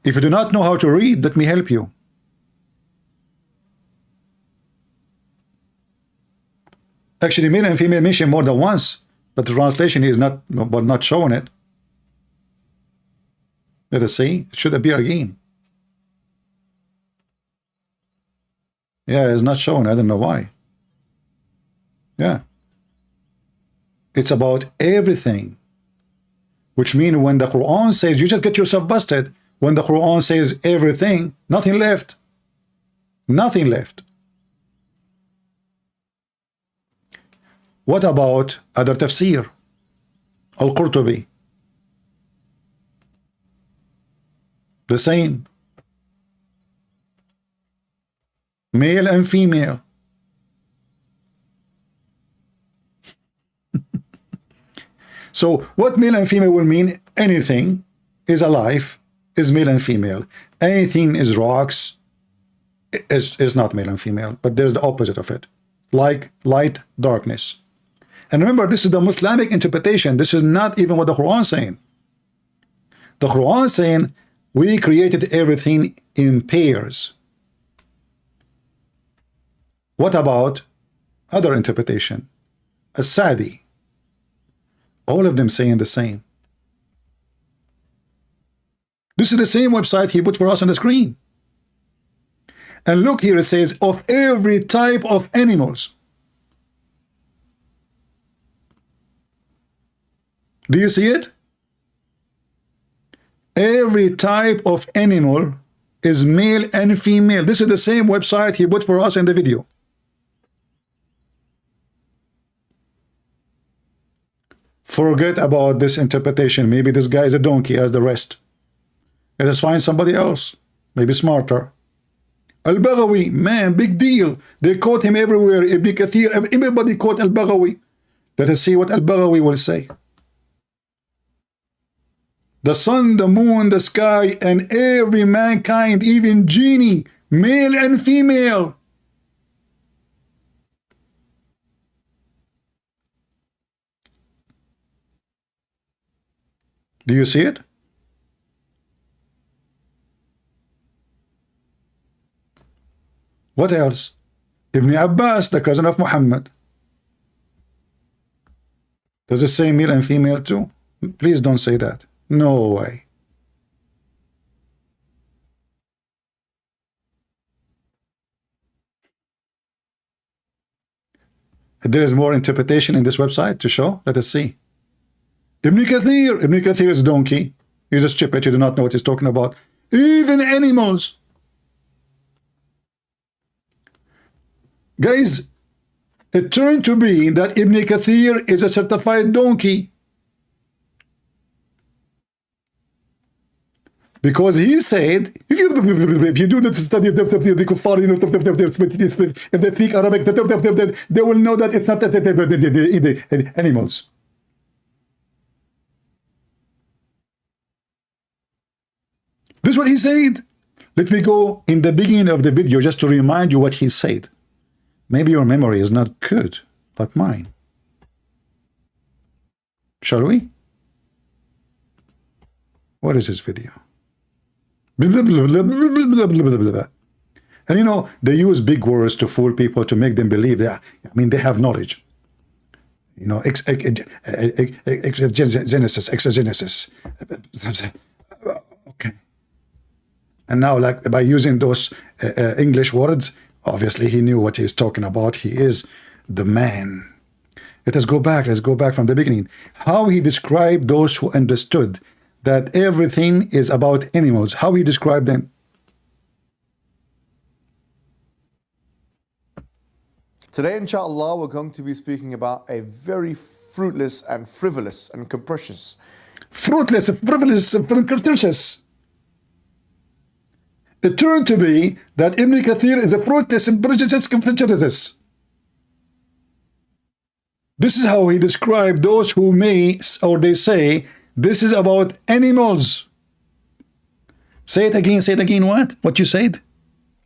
If you do not know how to read, let me help you. Actually, male and female mentioned more than once, but the translation is not showing it. Let us see. It should appear again. Yeah, it's not showing. I don't know why. Yeah. It's about everything. Which means when the Quran says, you just get yourself busted. When the Quran says everything, nothing left. Nothing left. What about other tafsir? Al-Qurtubi. The same. Male and female. So what male and female will mean? Anything is alive is male and female. Anything is rocks is not male and female, but there's the opposite of it, like light, darkness. And remember, this is the Muslimic interpretation. This is not even what the Quran is saying. The Quran is saying we created everything in pairs. What about other interpretation? As-Sadi. All of them saying the same. This is the same website he put for us on the screen. And look here, it says of every type of animals. Do you see it? Every type of animal is male and female. This is the same website he put for us in the video. Forget about this interpretation. Maybe this guy is a donkey as the rest. Let us find somebody else, maybe smarter. Al-Baghawi, man, big deal. They quote him everywhere. Ibn Kathir, everybody quote Al-Baghawi. Let us see what Al-Baghawi will say. The sun, the moon, the sky, and every mankind, even genie, male and female. Do you see it? What else? Ibn Abbas, the cousin of Muhammad. Does it say male and female too? Please don't say that. No way. There is more interpretation in this website to show. Let us see. Ibn Kathir is a donkey. He's a stupid. You do not know what he's talking about. Even animals. Guys, it turned to be that Ibn Kathir is a certified donkey. Because he said, if you do the study of the kuffar, if they speak Arabic, they will know that it's not the animals. This is what he said. Let me go in the beginning of the video just to remind you what he said. Maybe your memory is not good, like mine. Shall we? What is this video? And you know, they use big words to fool people, to make them believe that, I mean, they have knowledge. You know, exegesis. Okay. And now, like, by using those English words, obviously he knew what he's talking about. He is the man. Let us go back. Let's go back from the beginning. How he described those who understood that everything is about animals. How he described them. Today, inshallah, we're going to be speaking about a very fruitless and frivolous and capricious. Fruitless, frivolous, and capricious. It turned to be that Ibn Kathir is a fruitless and capricious. This is how he described those who may, or they say, this is about animals. Say it again, what? What you said?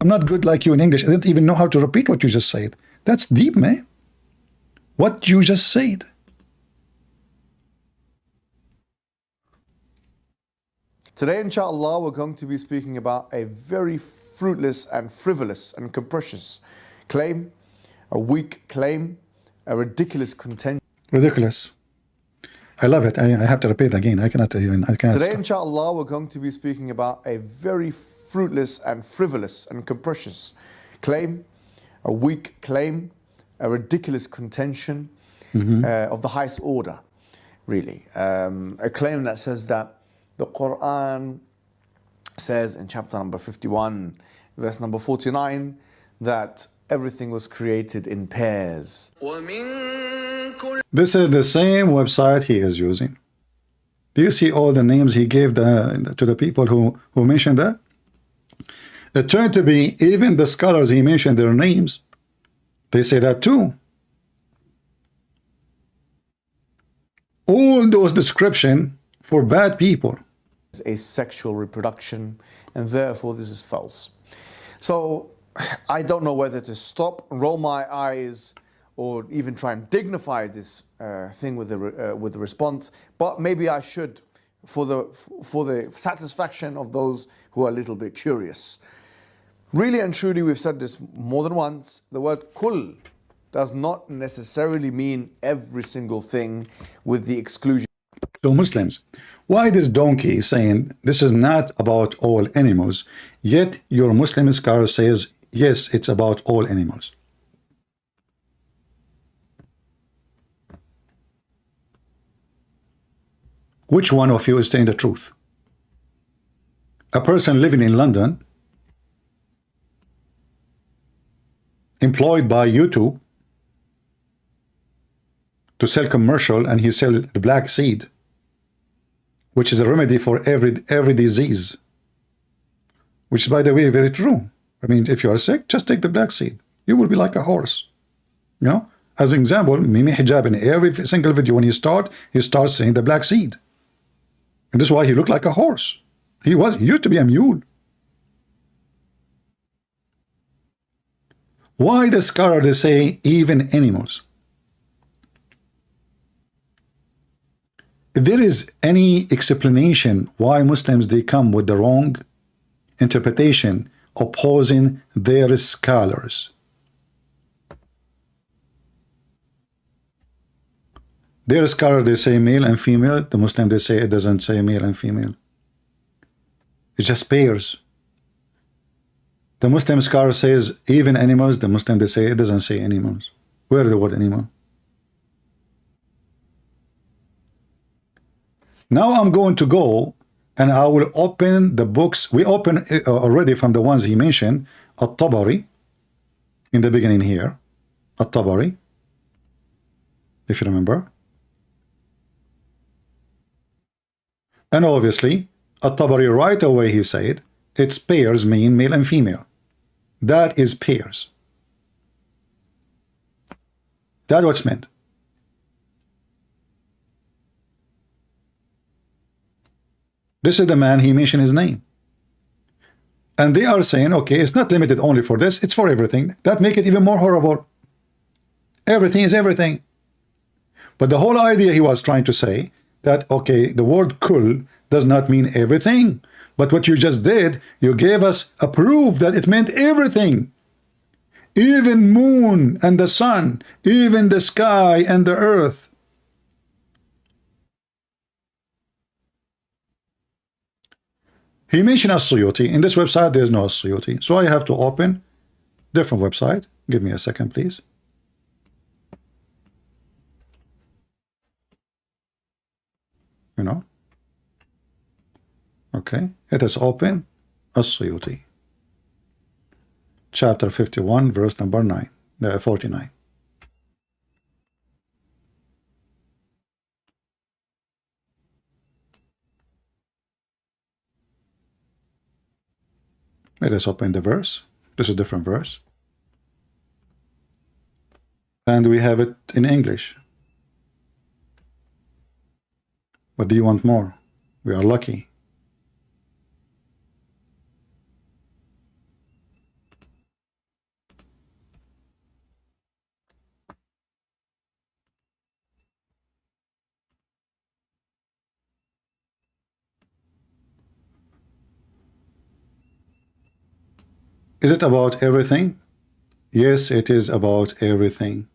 I'm not good like you in English. I didn't even know how to repeat what you just said. That's deep, man. What you just said. Today, inshallah, we're going to be speaking about a very fruitless and frivolous and capricious claim, a weak claim, a ridiculous contention. Ridiculous. I love it. I have to repeat again. I cannot. Today, stop. inshallah, we're going to be speaking about a very fruitless and frivolous and capricious claim, a weak claim, a ridiculous contention of the highest order, really. A claim that says that the Quran says in chapter number 51, verse number 49, that everything was created in pairs. This is the same website he is using. Do you see all the names he gave to the people who mentioned that? It turned to be even the scholars he mentioned their names. They say that too. All those descriptions for bad people. Asexual reproduction, and therefore this is false. So I don't know whether to stop, roll my eyes, or even try and dignify this thing with the response, but maybe I should, for the satisfaction of those who are a little bit curious. Really and truly, we've said this more than once, the word kul does not necessarily mean every single thing, with the exclusion. So Muslims, why this donkey is saying this is not about all animals, yet your Muslim scholar says, yes, it's about all animals? Which one of you is saying the truth? A person living in London, employed by YouTube to sell commercial, and he sell the black seed, which is a remedy for every disease, which is, by the way, very true. I mean, if you are sick, just take the black seed. You will be like a horse. You know, as an example, Mimi Hijab, in every single video when he starts saying the black seed. And this is why he looked like a horse. He used to be a mule. Why the scholar they say even animals? If there is any explanation why Muslims they come with the wrong interpretation opposing their scholars. Their scholar they say male and female, the Muslim they say it doesn't say male and female. It's just pairs. The Muslim scholar says even animals, the Muslim they say it doesn't say animals. Where is the word animal? Now I'm going to go and I will open the books. We open already from the ones he mentioned, At-Tabari, in the beginning here, At-Tabari, if you remember. And obviously, At-Tabari right away he said, its pairs mean male and female. That is pairs. That's what's meant. This is the man, he mentioned his name. And they are saying, okay, it's not limited only for this, it's for everything. That make it even more horrible. Everything is everything. But the whole idea he was trying to say that, okay, the word kul does not mean everything. But what you just did, you gave us a proof that it meant everything. Even moon and the sun, even the sky and the earth. He mentioned As-Suyuti. In this website, there's no As-Suyuti. So I have to open different website. Give me a second, please. You know. Okay. It is open. As-Suyuti. Chapter 51, verse number 49. Let us open the verse. This is a different verse. And we have it in English. What do you want more? We are lucky. Is it about everything? Yes, it is about everything.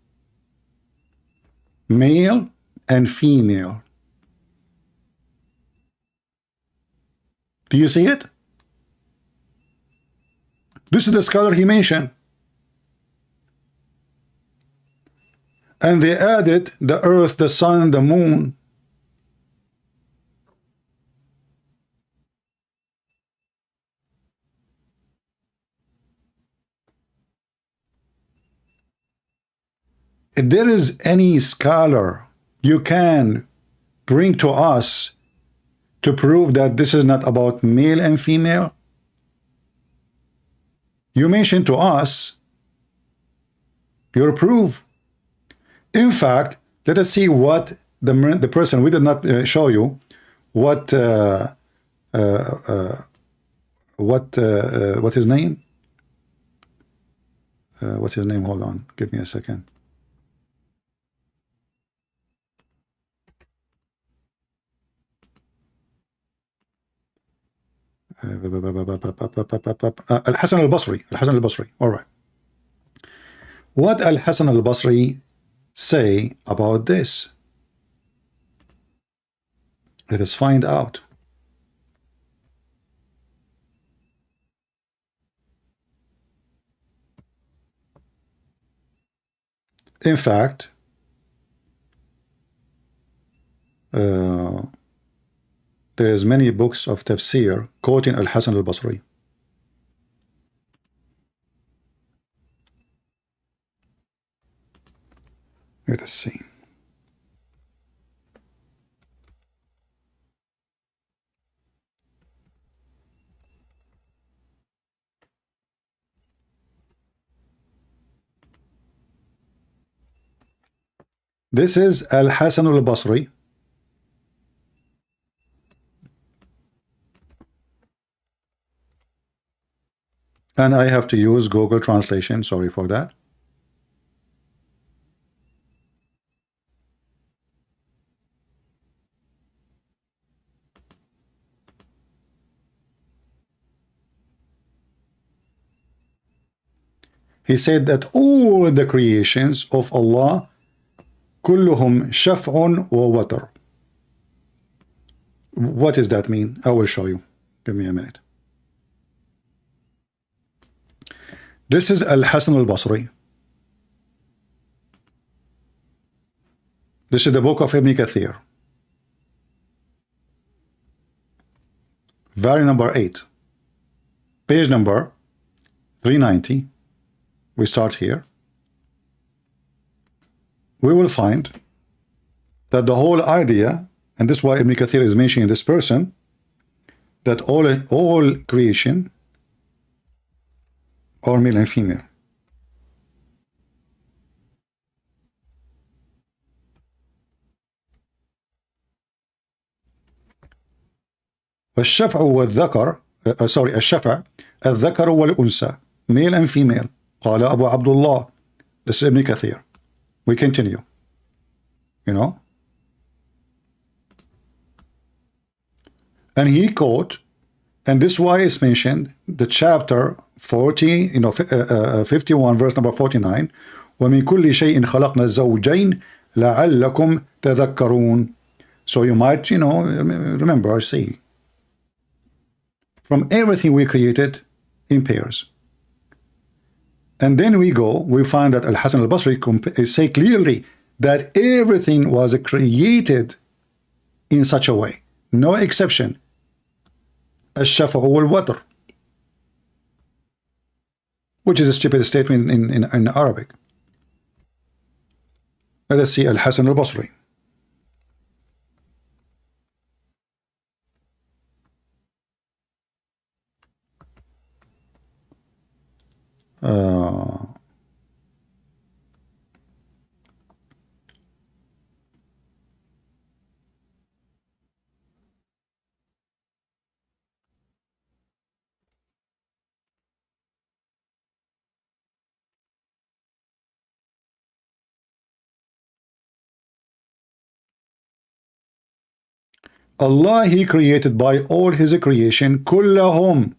Male and female. Do you see it? This is the scholar he mentioned. And they added the earth, the sun, the moon. If there is any scholar you can bring to us to prove that this is not about male and female, you mention to us your proof. In fact, let us see what the person, we did not show you what his name? What's his name? Hold on, give me a second. Al-Hasan al-Basri. Al-Hasan al-Basri. All right. What Al-Hasan al-Basri say about this? Let us find out. In fact, there's many books of tafsir quoting Al-Hasan al-Basri. Let us see. This is Al-Hasan al-Basri. And I have to use Google Translation. Sorry for that. He said that all the creations of Allah كلهم شفع ووتر. What does that mean? I will show you. Give me a minute. This is Al-Hasan al-Basri. This is the book of Ibn Kathir. Volume number 8. Page number 390. we start here, we will find that the whole idea, and this is why Ibn Kathir is mentioning this person, that all creation are male and female. الشفع والذكر الشفع الذكر والأنثى, male and female. قال أبو عبد الله. This is Ibn Kathir. We continue. You know, and he quote, and this why is mentioned the chapter 40, 51 verse number 49. ومن كل شيء خلقنا الزوجين لعلكم تذكرون. So you might, remember, see, from everything we created in pairs. And then we find that Al-Hasan al-Basri say clearly that everything was created in such a way, no exception. الشفع والوتر, which is a stupid statement in Arabic. Let us see Al-Hasan al-Basri. Allah, He created by all His creation كلهم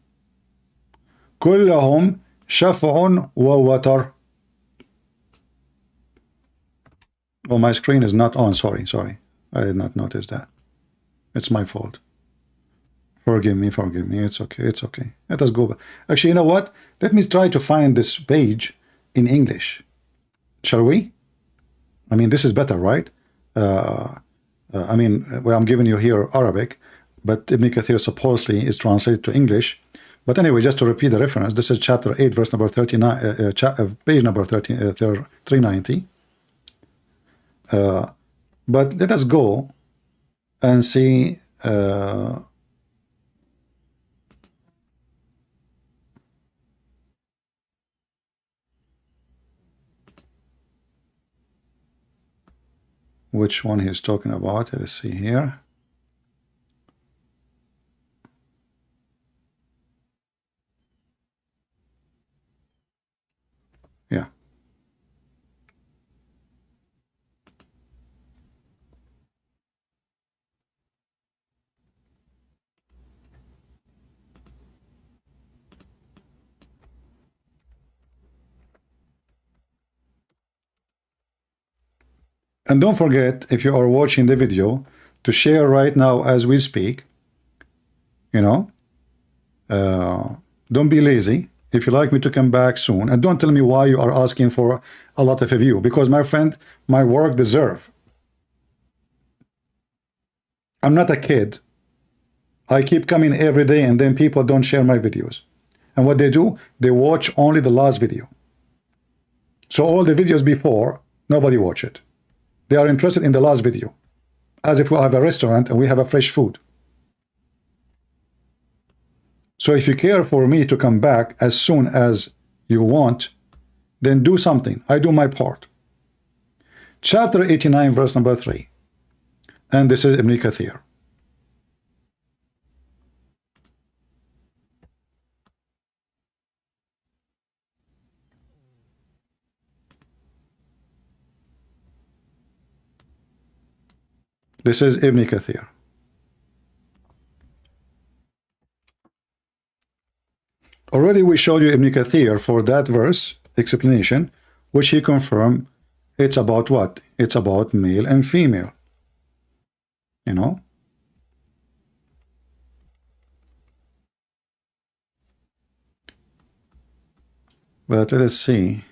شفع ووتر. Oh, my screen is not on. Sorry. I did not notice that. It's my fault. Forgive me. It's okay. Let us go back. Actually, you know what? Let me try to find this page in English. Shall we? I mean, this is better, right? Well, I'm giving you here Arabic, but Ibn Kathir supposedly is translated to English. But anyway, just to repeat the reference, this is chapter 8, verse number 39, page number 390. But let us go and see which one he's talking about. Let's see here. Yeah. And don't forget, if you are watching the video, to share right now as we speak. Don't be lazy. If you like me to come back soon, and don't tell me why you are asking for a lot of view, because my friend, my work deserve. I'm not a kid. I keep coming every day, and then people don't share my videos. And what they do, they watch only the last video. So all the videos before, nobody watch it. They are interested in the last video, as if we have a restaurant and we have a fresh food. So if you care for me to come back as soon as you want, then do something. I do my part. Chapter 89, verse number 3. And this is Ibn Kathir. This is Ibn Kathir. Already we showed you Ibn Kathir for that verse explanation, which he confirmed it's about what? It's about male and female. But let us see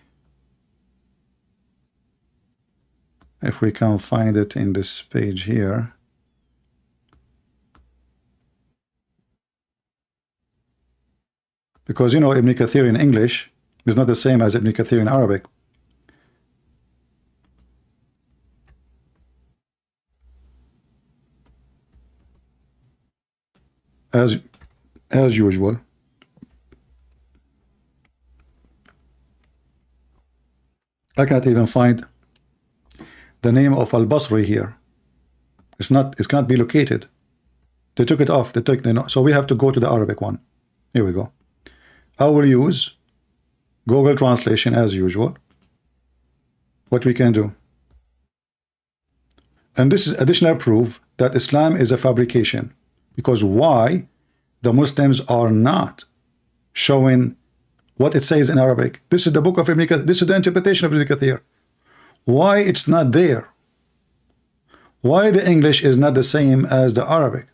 if we can find it in this page here. Because Ibn Kathir in English, It's not the same as Ibn Kathir in Arabic. As usual. I can't even find the name of Al-Basri here. It cannot be located. They took it off. So we have to go to the Arabic one. Here we go. I will use Google Translation as usual. What we can do. And this is additional proof that Islam is a fabrication. Because why the Muslims are not showing what it says in Arabic. This is the book of Ibn Kathir. This is the interpretation of Ibn Kathir. Why it's not there? Why the English is not the same as the Arabic?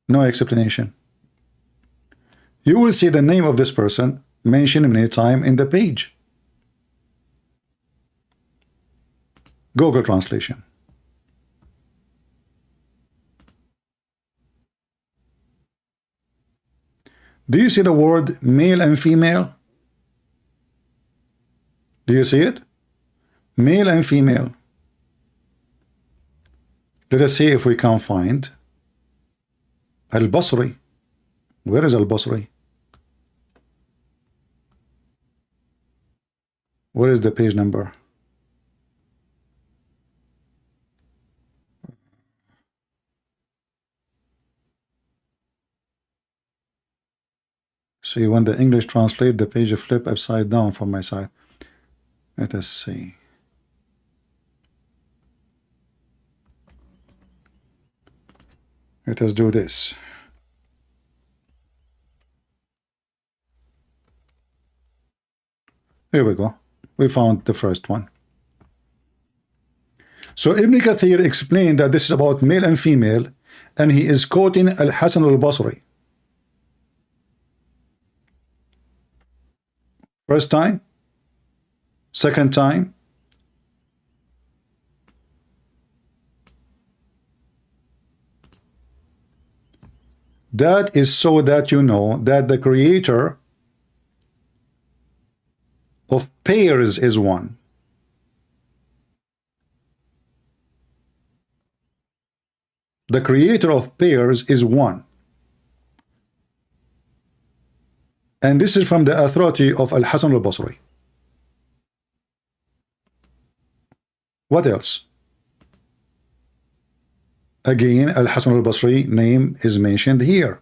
No explanation. You will see the name of this person mentioned many times in the page. Google Translation. Do you see the word male and female? Do you see it? Male and female. Let us see if we can find Al-Basri. Where is Al-Basri? Where is the page number? See, when the English translate, the page flip upside down from my side. Let us see. Let us do this. Here we go. We found the first one. So Ibn Kathir explained that this is about male and female, and he is quoting Al-Hasan al-Basri. First time, second time, that is so that you know that the creator of pairs is one. The creator of pairs is one. And this is from the authority of Al-Hasan al-Basri. What else? Again, Al-Hasan al-Basri name is mentioned here.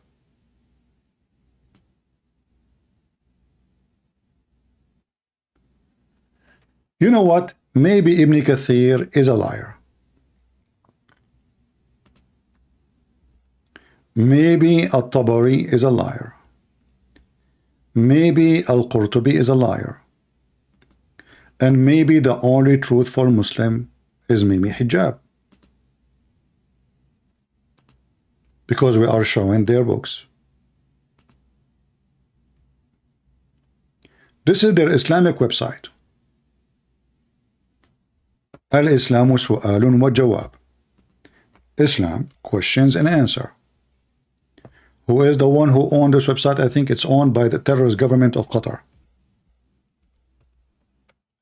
You know what? Maybe Ibn Kathir is a liar. Maybe Al-Tabari is a liar. Maybe Al-Qurtubi is a liar. And maybe the only truthful Muslim is Mimi Hijab. Because we are showing their books. This is their Islamic website. Al-Islamu su'alun wa jawab. Islam, questions and answer. Who is the one who owned this website? I think it's owned by the terrorist government of Qatar.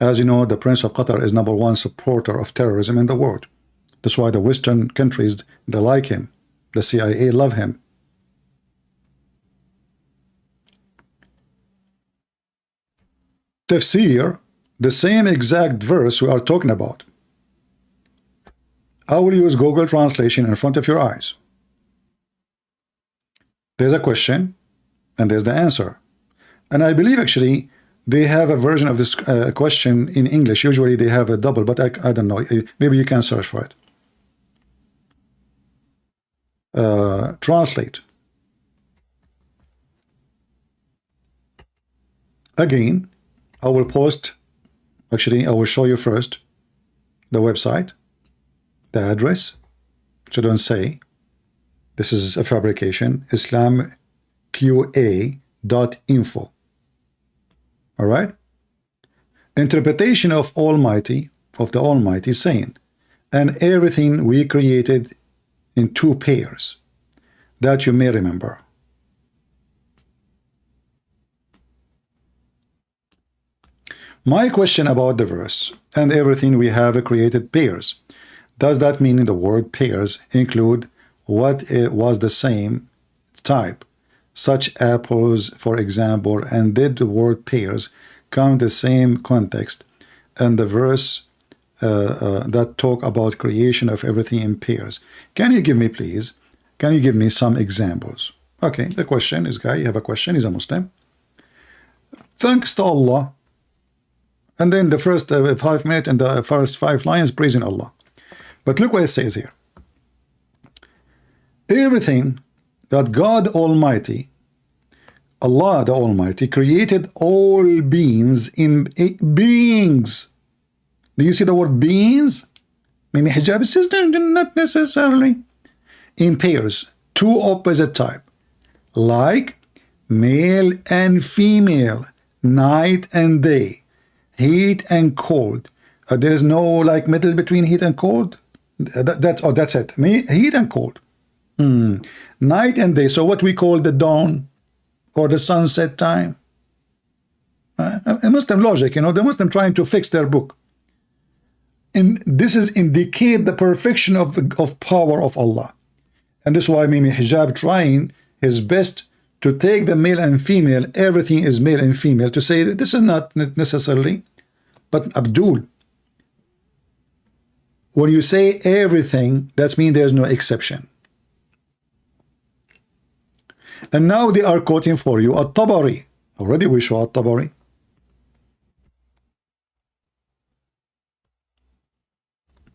As you know, the Prince of Qatar is #1 supporter of terrorism in the world. That's why the Western countries, they like him. The CIA love him. Tafsir, the same exact verse we are talking about. I will use Google Translation in front of your eyes. There's a question, and there's the answer. And I believe actually they have a version of this question in English. Usually they have a double, but I don't know. Maybe you can search for it. Translate. Again, I will post, actually I will show you first the website, the address, shouldn't say. This is a fabrication, islamqa.info. All right? Interpretation of Almighty, of the Almighty saying, and everything we created in 2 pairs, that you may remember. My question about the verse and everything we have created pairs. Does that mean the word pairs include what it was the same type, such apples, for example, and did the word pairs come the same context and the verse that talk about creation of everything in pairs? Can you give me, please, can you give me some examples? Okay, the question is, guy, you have a question, he's a Muslim. Thanks to Allah. And then the first 5 minutes and the first 5 lines praising Allah. But look what it says here. Everything that God Almighty, Allah the Almighty, created all beings in beings. Do you see the word beings? Maybe hijab says not necessarily. In pairs, two opposite type, like male and female, night and day, heat and cold. There is no like middle between heat and cold. That's it. Heat and cold. Night and day. So what we call the dawn or the sunset time. A Muslim logic, you know, the Muslim trying to fix their book. And this is indicate the perfection of power of Allah. And this is why Mimi Hijab trying his best to take the male and female, everything is male and female, to say that this is not necessarily, but Abdul. When you say everything, that means there's no exception. And now they are quoting for you At-Tabari. Already we show At-Tabari.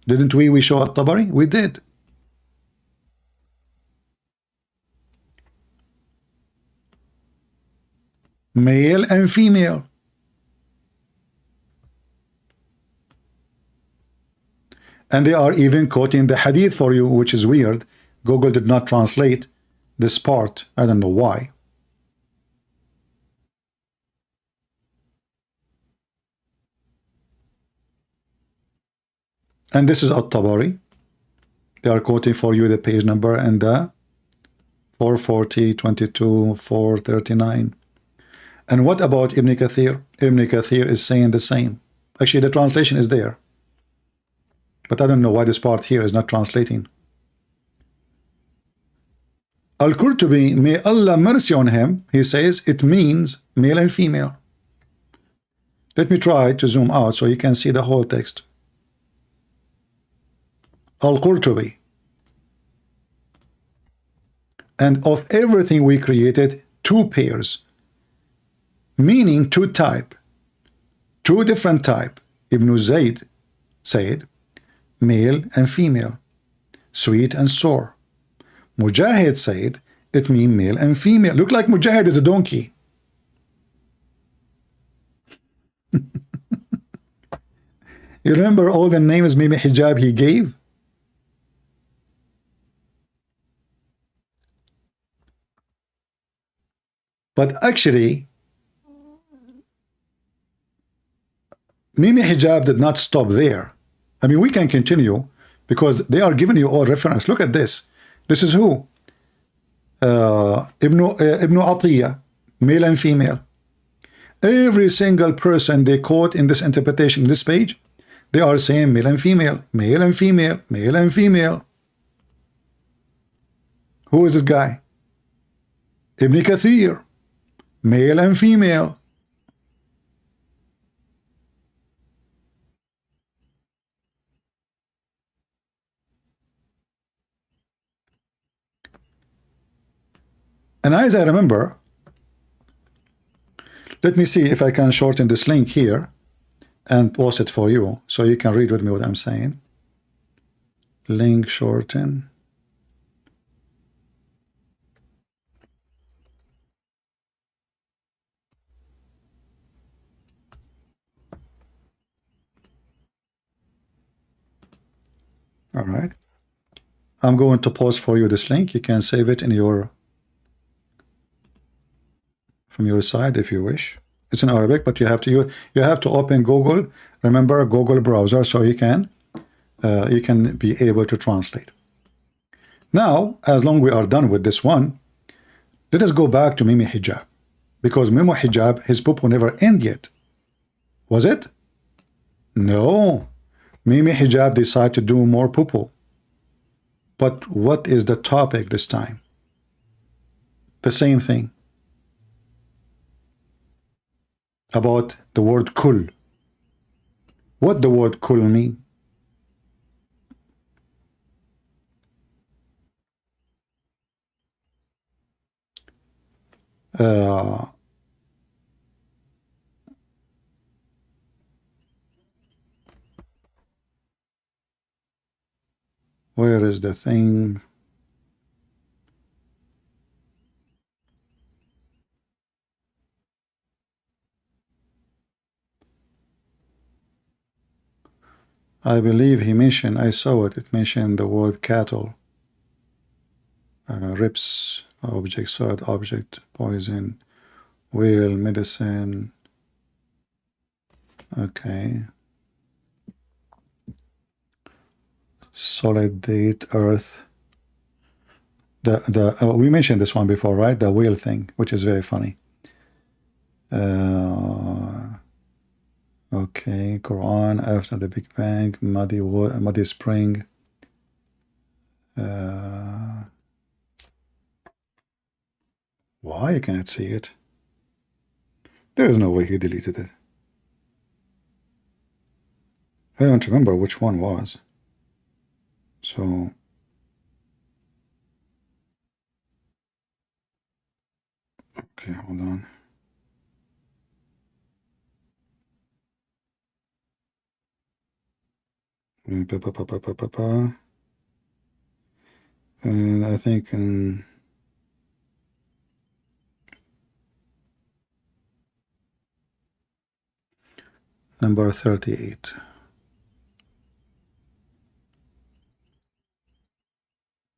Didn't we show At-Tabari? We did. Male and female. And they are even quoting the hadith for you, which is weird. Google did not translate this part. I don't know why. And this is At-Tabari. They are quoting for you the page number and the 440, 22, 439. And what about Ibn Kathir? Ibn Kathir is saying the same. Actually, the translation is there. But I don't know why this part here is not translating. Al-Qurtubi, may Allah mercy on him, he says it means male and female. Let me try to zoom out so you can see the whole text. Al-Qurtubi. And of everything we created, two pairs, meaning two type, two different type. Ibn Zayd said, male and female, sweet and sour. Mujahid said, it means male and female. Look like Mujahid is a donkey. You remember all the names maybe hijab he gave? But actually, Mimi Hijab did not stop there. I mean, we can continue because they are giving you all reference. Look at this. This is who? Ibn Atiyah, male and female. Every single person they quote in this interpretation, this page, they are saying male and female, male and female, male and female. Who is this guy? Ibn Kathir, male and female. And as I remember, let me see if I can shorten this link here and post it for you so you can read with me what I'm saying. Link shorten. All right. I'm going to post for you this link. You can save it in your from your side if you wish. It's in Arabic, but you have to open Google. Remember Google browser, so you can be able to translate. Now, as long we are done with this one, let us go back to Mimi Hijab, because Mimi Hijab, his poop will never end yet. Was it? No. Maybe hijab decide to do more poo-poo. But what is the topic this time? The same thing. About the word kul. What the word kul mean? Where is the thing? I believe he mentioned, I saw it, it mentioned the word cattle, rips, object, solid object, poison, whale, medicine. Okay. Solid date, earth. We mentioned this one before, right? The whale thing, which is very funny. Okay, Quran after the Big Bang, muddy spring. Why I cannot see it? There is no way he deleted it. I don't remember which one was. So okay, hold on. And I think number 38.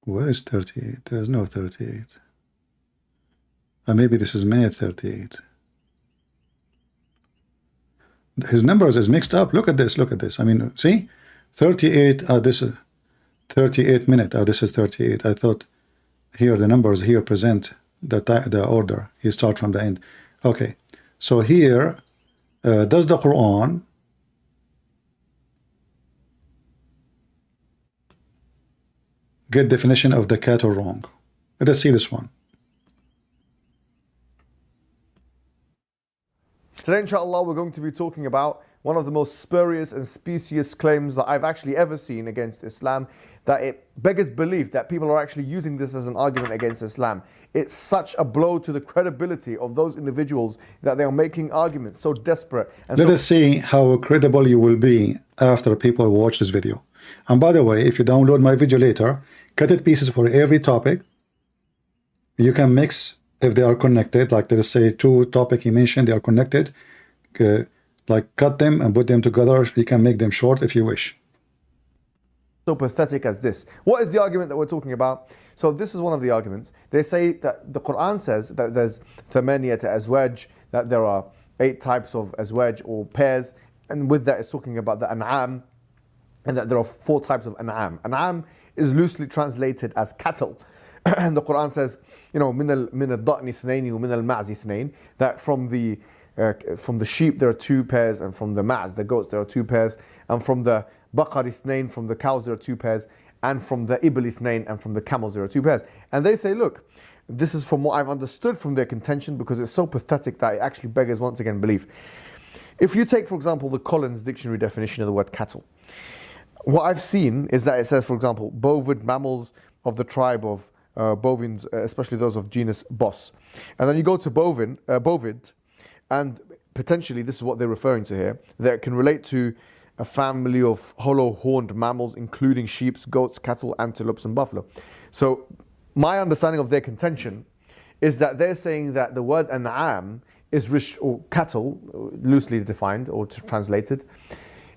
Where is 38? There's no 38. Maybe this is minute 38. His numbers is mixed up. Look at this. Look at this. I mean, see, 38. This is 38 minute. This is 38. I thought here the numbers here present the order. You start from the end. Okay. So here, does the Quran get definition of the cattle wrong? Let us see this one. Today, inshallah, we're going to be talking about one of the most spurious and specious claims that I've actually ever seen against Islam, that it beggars belief that people are actually using this as an argument against Islam. It's such a blow to the credibility of those individuals that they are making arguments so desperate. And let us see how credible you will be after people watch this video. And by the way, if you download my video later, cut it pieces for every topic. You can mix if they are connected, like let's say two topics he mentioned, they are connected, like cut them and put them together. You can make them short if you wish. So pathetic as this. What is the argument that we're talking about? So this is one of the arguments. They say that the Quran says that there's thamaniyat azwaj, that there are 8 types of azwaj or pairs, and with that it's talking about the an'am, and that there are 4 types of an'am. An'am is loosely translated as cattle. And the Quran says, you know, min al-da'ni ithnaini wa min al-ma'zi ithnain, that from the sheep there are 2 pairs, and from the ma'z, the goats, there are 2 pairs, and from the baqar ithnain, from the cows there are 2 pairs, and from the ibl ithnain, and from the camels there are 2 pairs. And they say, look, this is from what I've understood from their contention, because it's so pathetic that it actually beggars once again belief. If you take, for example, the Collins Dictionary definition of the word cattle, what I've seen is that it says, for example, bovid mammals of the tribe of bovines, especially those of genus Bos. And then you go to bovid, and potentially this is what they're referring to here, that it can relate to a family of hollow-horned mammals, including sheep, goats, cattle, antelopes, and buffalo. So my understanding of their contention is that they're saying that the word an'am is or cattle, loosely defined or translated,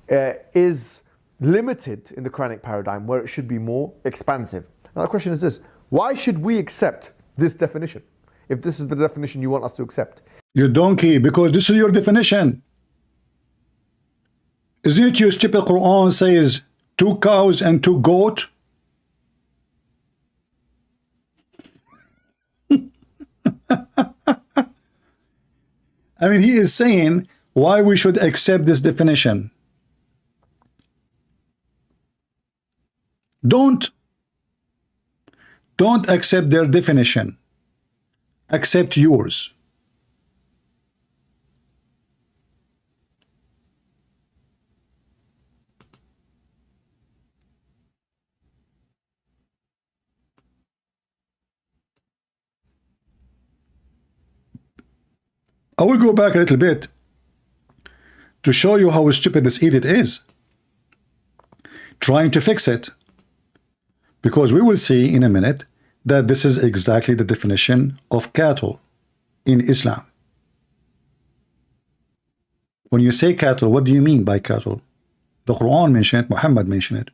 is limited in the Quranic paradigm, where it should be more expansive. Now the question is this: why should we accept this definition if this is the definition you want us to accept? You donkey, because this is your definition. Isn't it your stupid Quran says 2 cows and 2 goats? I mean, he is saying why we should accept this definition. Don't accept their definition. Accept yours. I will go back a little bit to show you how stupid this idiot is, trying to fix it, because we will see in a minute that this is exactly the definition of cattle in Islam. When you say cattle, what do you mean by cattle? The Quran mentioned it, Muhammad mentioned it.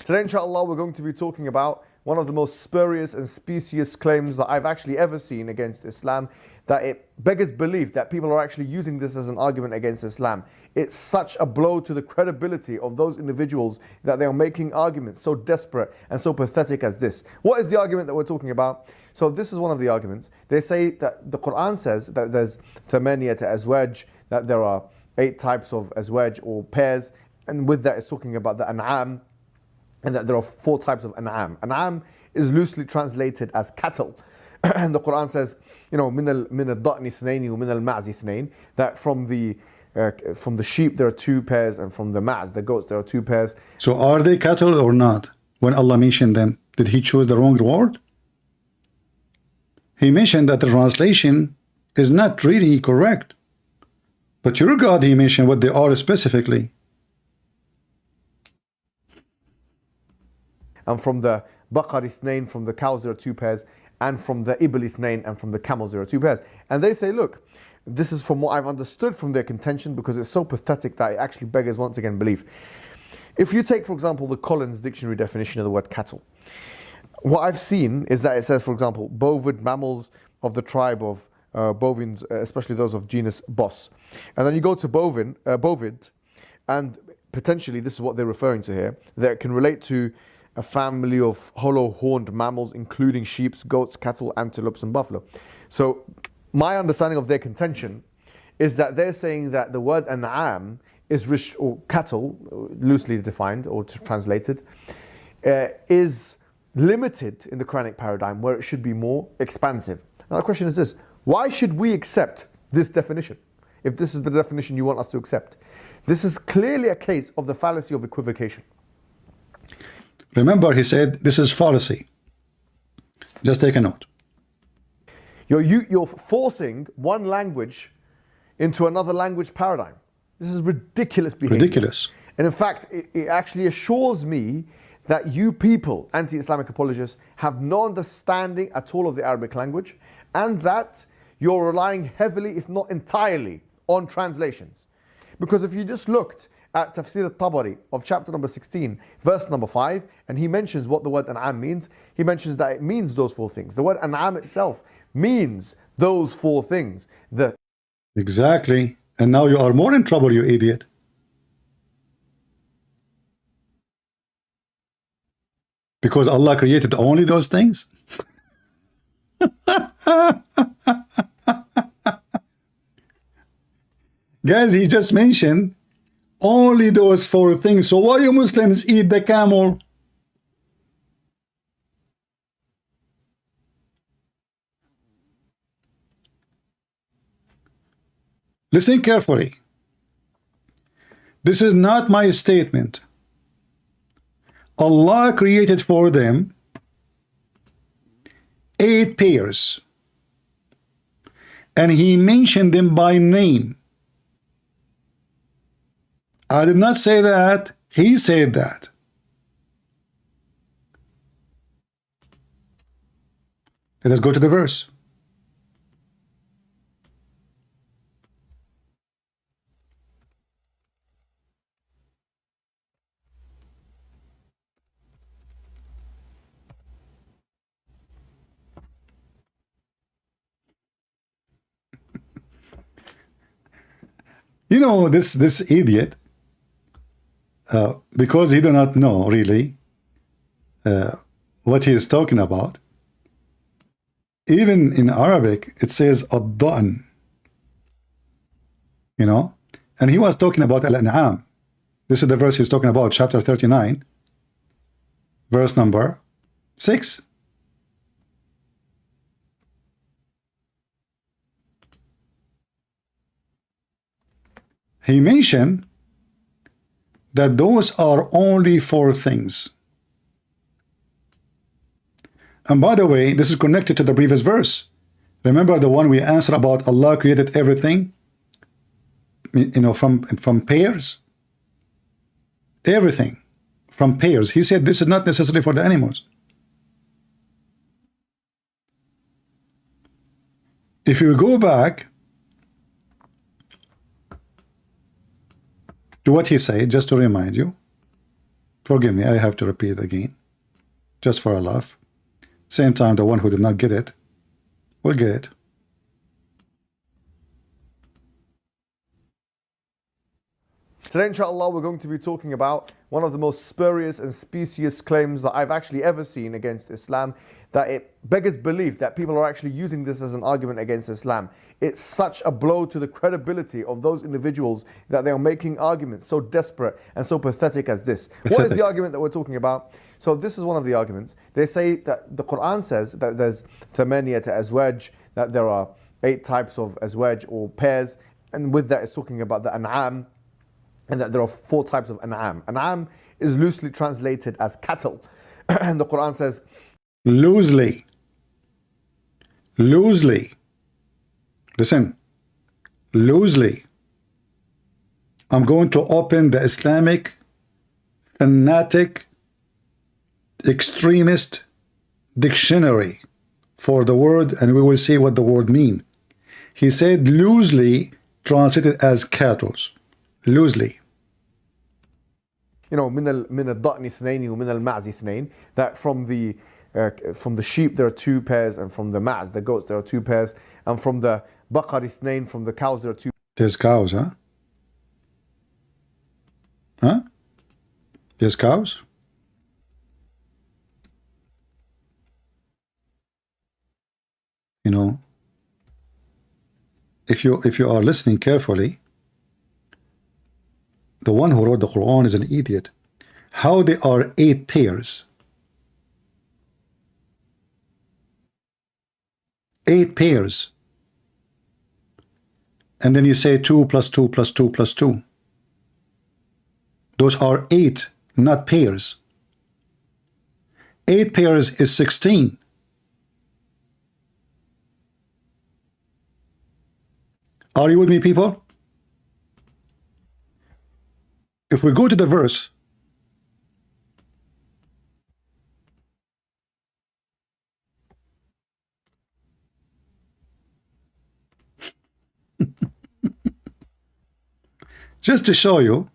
Today, inshallah, we're going to be talking about one of the most spurious and specious claims that I've actually ever seen against Islam, that it beggars belief that people are actually using this as an argument against Islam. It's such a blow to the credibility of those individuals that they are making arguments so desperate and so pathetic as this. What is the argument that we're talking about? So this is one of the arguments. They say that the Quran says that there's thamaniyat azwaj, that there are 8 types of azwaj or pairs, and with that it's talking about the an'am, and that there are 4 types of an'am. An'am is loosely translated as cattle. And the Quran says, you know, min al-da'ni ithnaini wa min al-ma'zi ithnain, that from the sheep there are 2 pairs, and from the ma'z, the goats, there are 2 pairs. So are they cattle or not? When Allah mentioned them, did he choose the wrong word? He mentioned that the translation is not really correct. But your God, he mentioned what they are specifically. And from the baqar ithnain, from the cows there are 2 pairs, and from the ibl ithnain, and from the camels there are 2 pairs. And they say, look, this is from what I've understood from their contention, because it's so pathetic that it actually beggars once again belief. If you take, for example, the Collins dictionary definition of the word cattle, what I've seen is that it says, for example, bovid mammals of the tribe of bovines, especially those of genus Bos. And then you go to bovid, and potentially this is what they're referring to here, that it can relate to a family of hollow-horned mammals, including sheep, goats, cattle, antelopes, and buffalo. So my understanding of their contention is that they're saying that the word an'am is or cattle, loosely defined or translated, is limited in the Quranic paradigm, where it should be more expansive. Now the question is this: why should we accept this definition if this is the definition you want us to accept? This is clearly a case of the fallacy of equivocation. Remember, he said this is fallacy. Just take a note. You're forcing one language into another language paradigm. This is ridiculous behavior. Ridiculous. And in fact, it actually assures me that you people, anti-Islamic apologists, have no understanding at all of the Arabic language, and that you're relying heavily, if not entirely, on translations. Because if you just looked at Tafsir al-Tabari of chapter number 16, verse number 5, and he mentions what the word an'am means. He mentions that it means those 4 things. The word an'am itself means those 4 things. Exactly. And now you are more in trouble, you idiot. Because Allah created only those things? Guys, he just mentioned only those 4 things. So why you Muslims eat the camel? Listen carefully. This is not my statement. Allah created for them 8 pairs, and he mentioned them by name. I did not say that. He said that. Let us go to the verse. You know, this idiot, because he do not know really what he is talking about, Even in Arabic, it says ad-da'n, you know, and he was talking about al-an'am. This is the verse he's talking about, chapter 39, verse number 6. He mentioned that those are only 4 things. And by the way, this is connected to the previous verse. Remember the one we answered about Allah created everything, you know, from pairs? Everything from pairs. He said this is not necessary for the animals. If you go back to what he said, just to remind you, forgive me, I have to repeat it again, just for a laugh. Same time, the one who did not get it will get it. Today, inshallah, we're going to be talking about one of the most spurious and specious claims that I've actually ever seen against Islam, that it beggars belief that people are actually using this as an argument against Islam. It's such a blow to the credibility of those individuals that they are making arguments so desperate and so pathetic as this. What is the argument that we're talking about? So this is one of the arguments. They say that the Quran says that there's thamaniyat azwaj, that there are 8 types of azwaj or pairs, and with that it's talking about the an'am, and that there are 4 types of an'am. An'am is loosely translated as cattle. And the Quran says, loosely. Listen, loosely. I'm going to open the Islamic fanatic extremist dictionary for the word, and we will see what the word means. He said loosely translated as cattle. Loosely. You know, من الضأن اثنين ومن المعز اثنين, that from the sheep there are 2 pairs, and from the ma'z, the goats, there are 2 pairs, and from the baqar اثنين, from the cows there are 2. There's cows, huh? Huh? There's cows? You know, if you are listening carefully, the one who wrote the Quran is an idiot. How there are 8 pairs? 8 pairs. And then you say 2 plus 2 plus 2 plus 2. Those are 8, not pairs. 8 pairs is 16. Are you with me, people? If we go to the verse, just to show you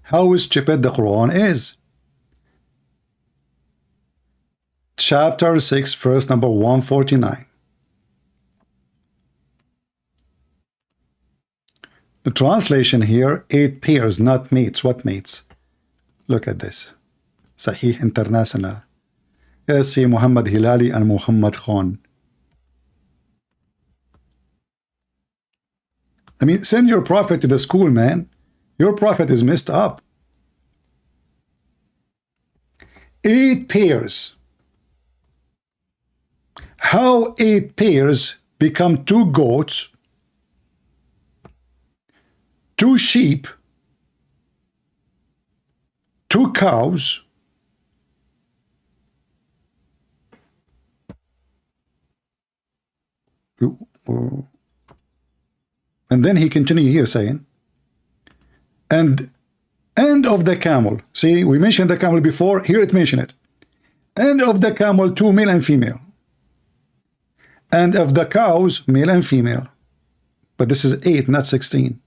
how stupid the Quran is. Chapter 6, verse number 149. The translation here, 8 pairs, not mates. What mates? Look at this. Sahih International. Yes, see Muhammad Hilali and Muhammad Khan. I mean, send your prophet to the school, man. Your prophet is messed up. 8 pairs. How 8 pairs become 2 goats, 2 sheep, 2 cows, and then he continued here saying, and end of the camel. See, we mentioned the camel before, here it mentioned it. End of the camel, 2 male and female. And of the cows, male and female. But this is 8, not 16.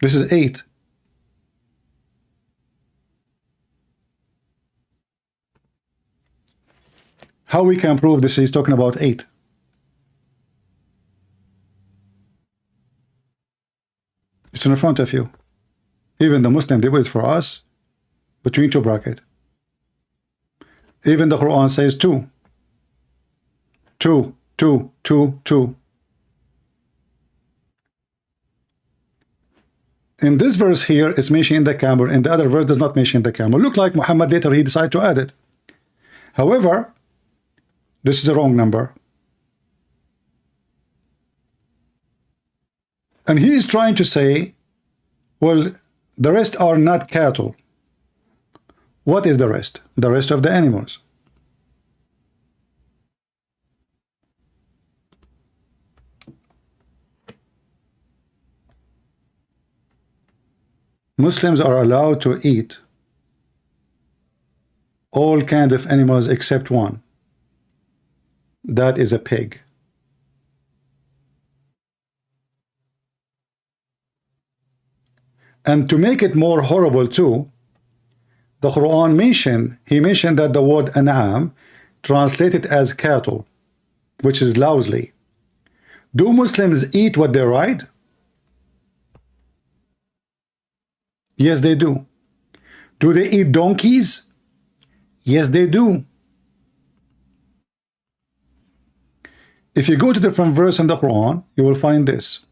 This is 8. How we can prove this is talking about 8? It's in front of you. Even the Muslim, they wait for us. between two brackets. Even the Quran says two. Two, two, two, two. In this verse here, it's mentioning the camel. In the other verse, does not mention the camel. Look like Muhammad later he decided to add it. However, this is a wrong number. And he is trying to say, well, the rest are not cattle. What is the rest? The rest of the animals. Muslims are allowed to eat all kinds of animals except one. That is a pig. And to make it more horrible too, the Quran mentioned that the word an'am translated as cattle, which is lousy. Do Muslims eat what they ride? Yes, they do. Do they eat donkeys? Yes, they do. If you go to different verse in the Quran, you will find this.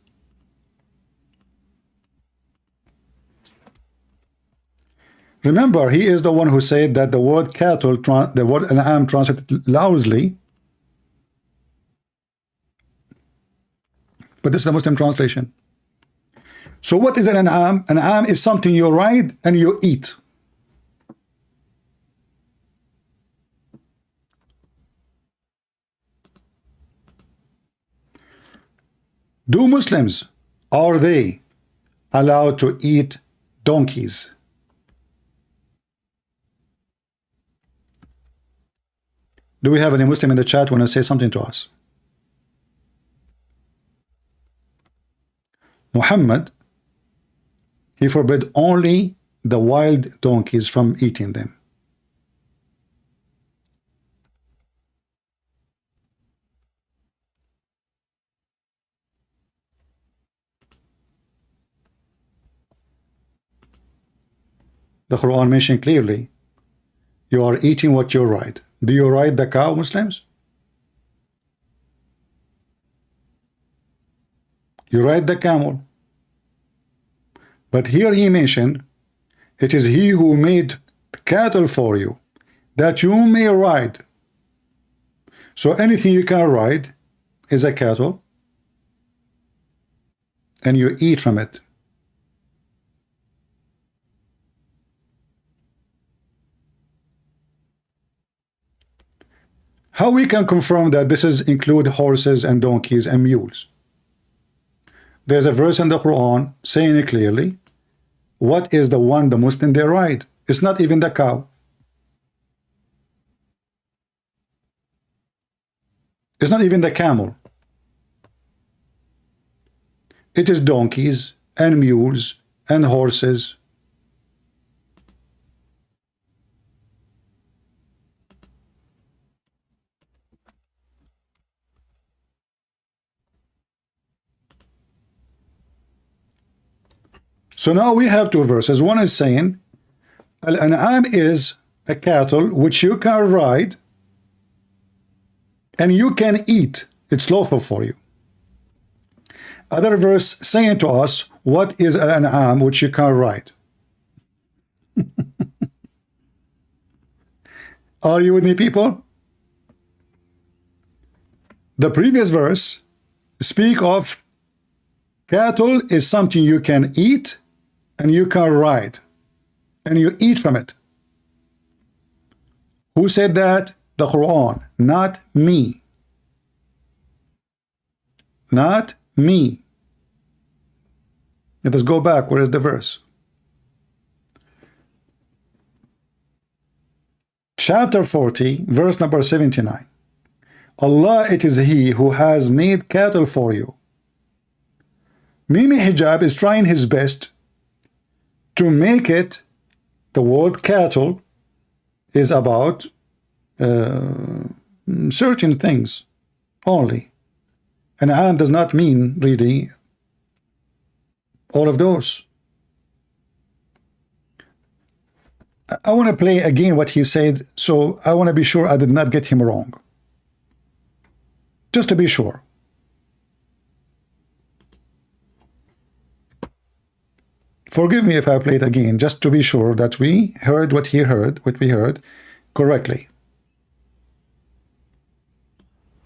Remember, he is the one who said that the word cattle, the word an'am translated lousy, but this is the Muslim translation. So what is an an'am? An an'am is something you ride and you eat. Do Muslims, are they allowed to eat donkeys? Do we have any Muslim in the chat want to say something to us? Muhammad, he forbid only the wild donkeys from eating them. The Quran mentioned clearly, you are eating what you ride. Do you ride the cow, Muslims? You ride the camel. But here he mentioned, it is he who made cattle for you, that you may ride. So anything you can ride is a cattle, and you eat from it. How we can confirm that this is include horses and donkeys and mules? There's a verse in the Quran saying it clearly. What is the one the Muslim they ride? It's not even the cow. It's not even the camel. It is donkeys and mules and horses. So now we have two verses. One is saying, Al-An'am is a cattle which you can ride and you can eat. It's lawful for you. Other verse saying to us, what is Al-An'am which you can ride? Are you with me, people? The previous verse speak of cattle is something you can eat and you can ride, and you eat from it. Who said that? The Quran, not me. Not me. Let us go back. Where is the verse? Chapter 40, verse number 79. Allah, it is He who has made cattle for you. Mimi Hijab is trying his best to make it, the word cattle is about certain things only. And An'am does not mean really all of those. I want to play again what he said, so I want to be sure I did not get him wrong. Just to be sure. Forgive me if I play it again, just to be sure that we heard what he heard, what we heard correctly.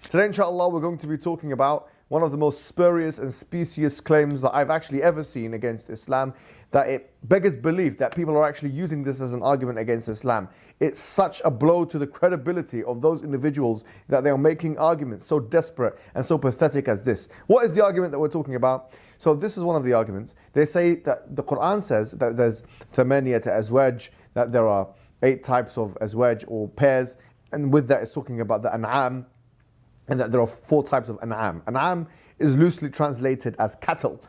Today, inshallah, we're going to be talking about one of the most spurious and specious claims that I've actually ever seen against Islam, that it beggars belief that people are actually using this as an argument against Islam. It's such a blow to the credibility of those individuals that they are making arguments so desperate and so pathetic as this. What is the argument that we're talking about? So this is one of the arguments. They say that the Quran says that there's thamaniyat azwaj, that there are 8 types of azwaj or pairs, and with that it's talking about the an'am, and that there are 4 types of an'am. An'am is loosely translated as cattle.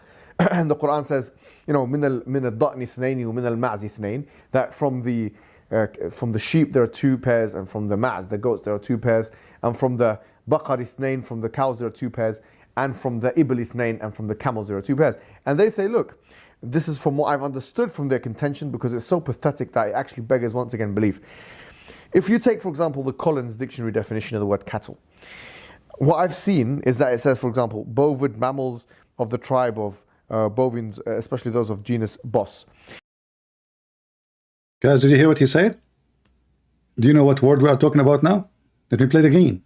And the Quran says, you know, min al-da'ni ithnayn wa min al-ma'zi ithnayn, that from the sheep there are 2 pairs, and from the ma'z, the goats, there are 2 pairs, and from the baqar ithnayn, from the cows there are 2 pairs, and from the ibl ithnayn, and from the camels there are 2 pairs. And they say, look, this is from what I've understood from their contention, because it's so pathetic that it actually beggars once again belief. If you take, for example, the Collins Dictionary definition of the word cattle, what I've seen is that it says, for example, bovid mammals of the tribe of bovines, especially those of genus Bos. Guys, did you hear what he said? Do you know what word we are talking about now? Let me play the game.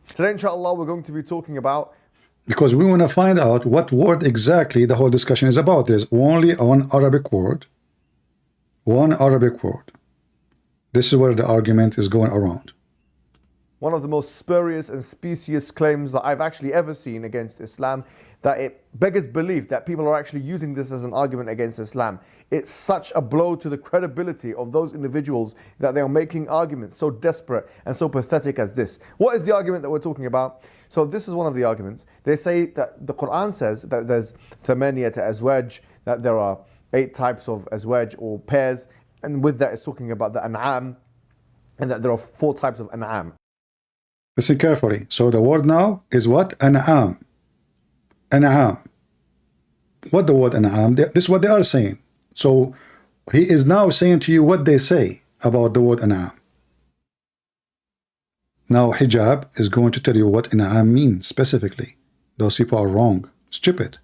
Today, inshallah, we're going to be talking about, because we want to find out what word exactly the whole discussion is about. There's only one Arabic word. One Arabic word. This is where the argument is going around. one of the most spurious and specious claims that I've actually ever seen against Islam, that it beggars belief that people are actually using this as an argument against Islam. It's such a blow to the credibility of those individuals that they are making arguments so desperate and so pathetic as this. What is the argument that we're talking about? So this is one of the arguments. They say that the Quran says that there's thamaniyat azwaj, that there are 8 types of azwaj or pairs, and with that it's talking about the an'am, and that there are 4 types of an'am. Listen carefully. So the word now is what? An'am. An'am. What the word an'am? This is what they are saying. So he is now saying to you what they say about the word an'am. Now hijab is going to tell you what an'am means specifically. Those people are wrong. Stupid.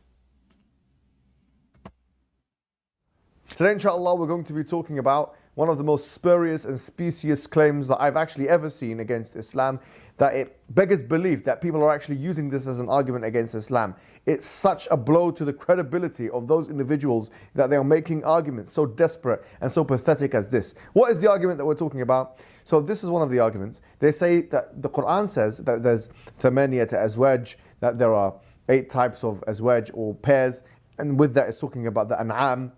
Today, inshallah, we're going to be talking about one of the most spurious and specious claims that I've actually ever seen against Islam, that it beggars belief that people are actually using this as an argument against Islam. It's such a blow to the credibility of those individuals that they are making arguments so desperate and so pathetic as this. What is the argument that we're talking about? So this is one of the arguments. They say that the Quran says that there's thamaniyat azwaj, that there are 8 types of azwaj or pairs, and with that it's talking about the an'am,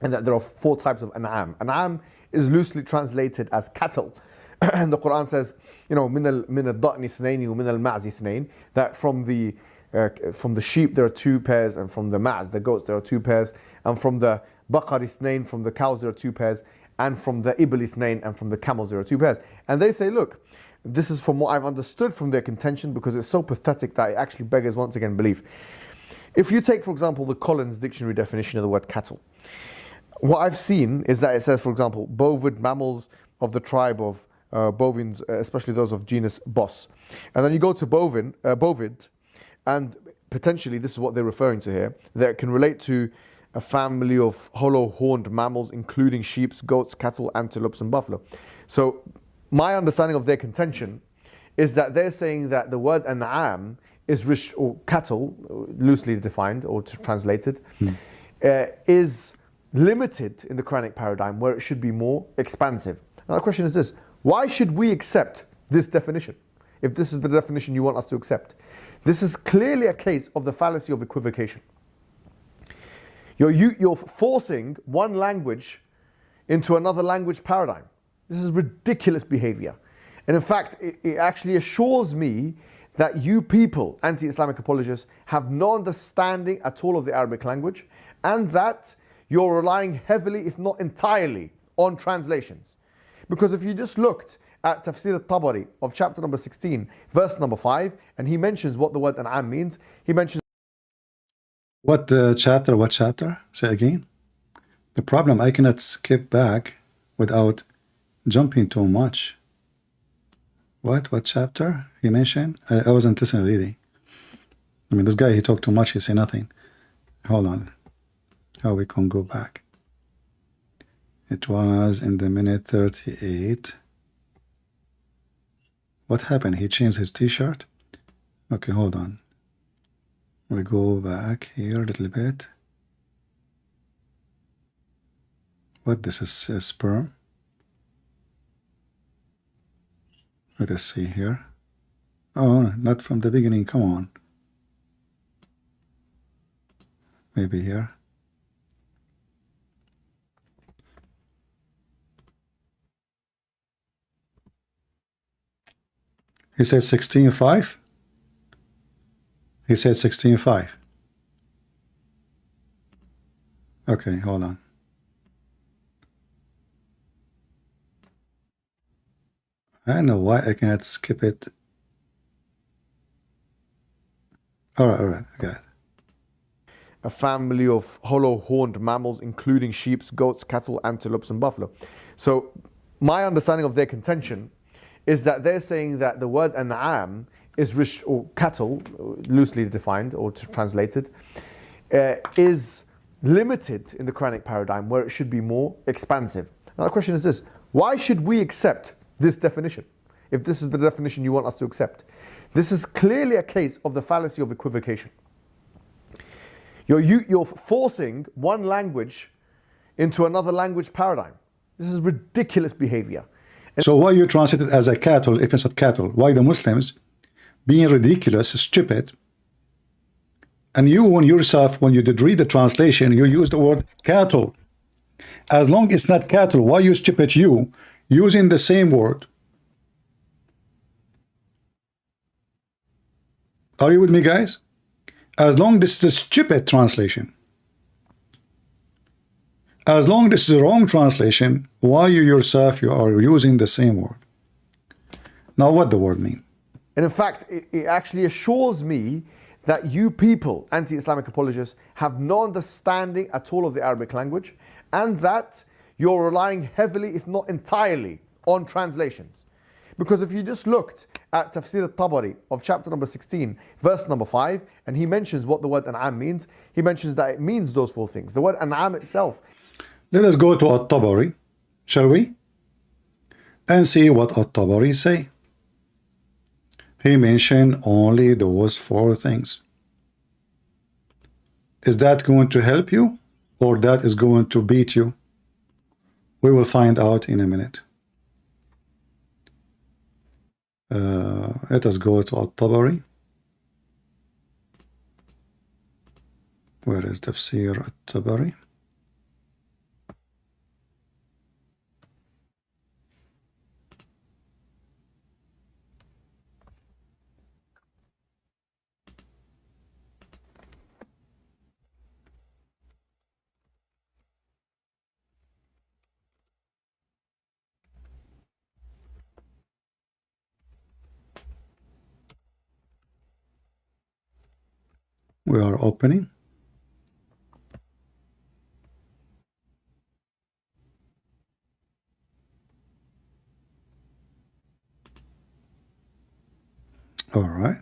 and that there are 4 types of an'am. An'am is loosely translated as cattle. And the Quran says, you know, min al-da'ni ithnayn wa min al-ma'zi ithnayn, that from the sheep there are 2 pairs, and from the ma'z, the goats, there are 2 pairs, and from the baqar ithnayn, from the cows there are 2 pairs, and from the ibl ithnayn, and from the camels there are 2 pairs. And they say, look, this is from what I've understood from their contention, because it's so pathetic that it actually beggars once again belief. If you take, for example, the Collins Dictionary definition of the word cattle, what I've seen is that it says, for example, bovid mammals of the tribe of bovines, especially those of genus Bos. And then you go to bovid, and potentially this is what they're referring to here, that it can relate to a family of hollow-horned mammals, including sheep, goats, cattle, antelopes, and buffalo. So my understanding of their contention is that they're saying that the word an'am is rich, or cattle, loosely defined or translated, is limited in the Quranic paradigm, where it should be more expansive. Now the question is this: why should we accept this definition if this is the definition you want us to accept? This is clearly a case of the fallacy of equivocation. You're forcing one language into another language paradigm. This is ridiculous behavior. And in fact, it actually assures me that you people, anti-Islamic apologists, have no understanding at all of the Arabic language, and that you're relying heavily, if not entirely, on translations. Because if you just looked at Tafsir al-Tabari of chapter number 16, verse number 5, and he mentions what the word an'am means, he mentions... What chapter? What chapter? Say again. The problem, I cannot skip back without jumping too much. What chapter he mentioned? I wasn't listening really. I mean, this guy, he talked too much, he say nothing. Hold on. How we can go back? It was in the minute 38. What happened? He changed his t-shirt? Okay, hold on. We go back here a little bit. What, this is sperm? Let us see here. Oh, not from the beginning, come on. Maybe here. He said 16.5. He said 16.5. Okay, hold on. I don't know why I cannot skip it. All right, I got it. A family of hollow-horned mammals, including sheep, goats, cattle, antelopes, and buffalo. So my understanding of their contention is that they're saying that the word an'am is or cattle, loosely defined or translated, is limited in the Quranic paradigm where it should be more expansive. Now the question is this: why should we accept this definition if this is the definition you want us to accept? This is clearly a case of the fallacy of equivocation. You're forcing one language into another language paradigm. This is ridiculous behavior. So why you translate it as a cattle if it's not cattle? Why the Muslims being ridiculous, stupid, and you on yourself, when you did read the translation, you use the word cattle. As long as it's not cattle, why you stupid you using the same word? Are you with me, guys? As long as this is a stupid translation, as long as this is a wrong translation, why you yourself you are using the same word? Now what the word mean? And in fact, it actually assures me that you people, anti-Islamic apologists, have no understanding at all of the Arabic language, and that you're relying heavily, if not entirely, on translations. Because if you just looked at Tafsir al-Tabari of chapter number 16, verse number 5, and he mentions what the word an'am means, he mentions that it means those four things. The word an'am itself. Let us go to al-Tabari, shall we? And see what al-Tabari say. He mentioned only those four things. Is that going to help you, or that is going to beat you? We will find out in a minute. Let us go to al-Tabari. Where is Tafsir al-Tabari? We are opening. All right.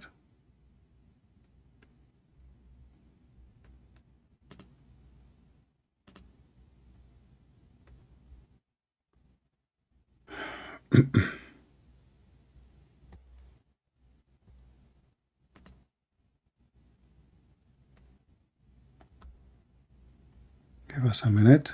Give us a minute.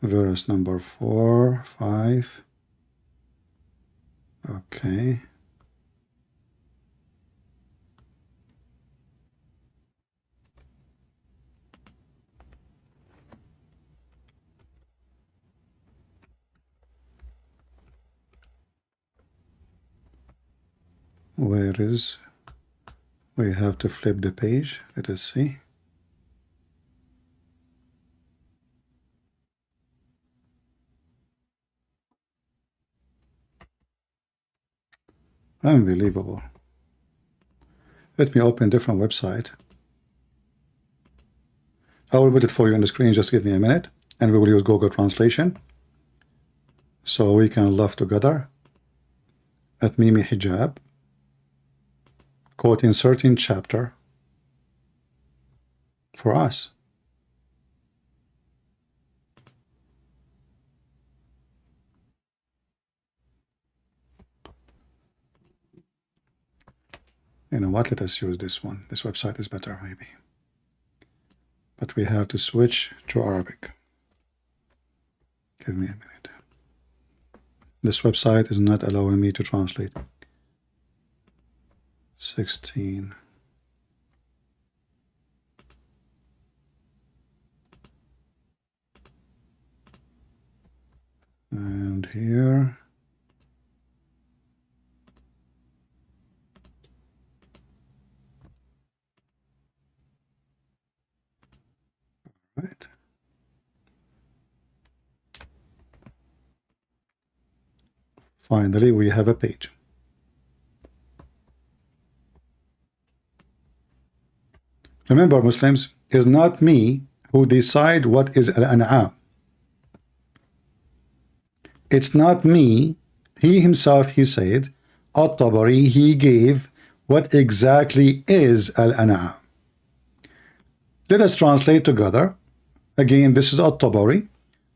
Verse number 4, 5. Okay. Where is? We have to flip the page. Let us see. Unbelievable. Let me open different website. I will put it for you on the screen. Just give me a minute, and we will use Google Translation so we can laugh together at Mimi Hijab, quoting certain chapter for us. You know what? Let us use this one. This website is better, maybe. But we have to switch to Arabic. Give me a minute. This website is not allowing me to translate. 16. And here. Right. Finally, we have a page. Remember, Muslims, it's not me who decide what is al-an'am. It's not me. He himself, he said, At-Tabari, he gave what exactly is al-an'am. Let us translate together. Again, this is At-Tabari.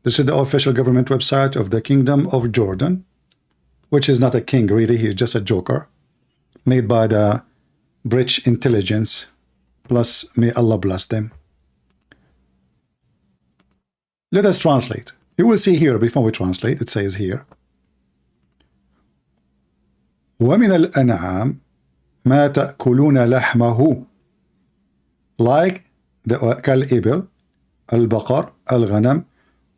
This is the official government website of the Kingdom of Jordan, which is not a king, really. He's just a joker made by the British intelligence. Plus, may Allah bless them. Let us translate. You will see here, before we translate, it says here, وَمِنَ الْأَنْعَامِ مَا تَأْكُلُونَ لَحْمَهُ, like the كالإبل, البقر, الغنم,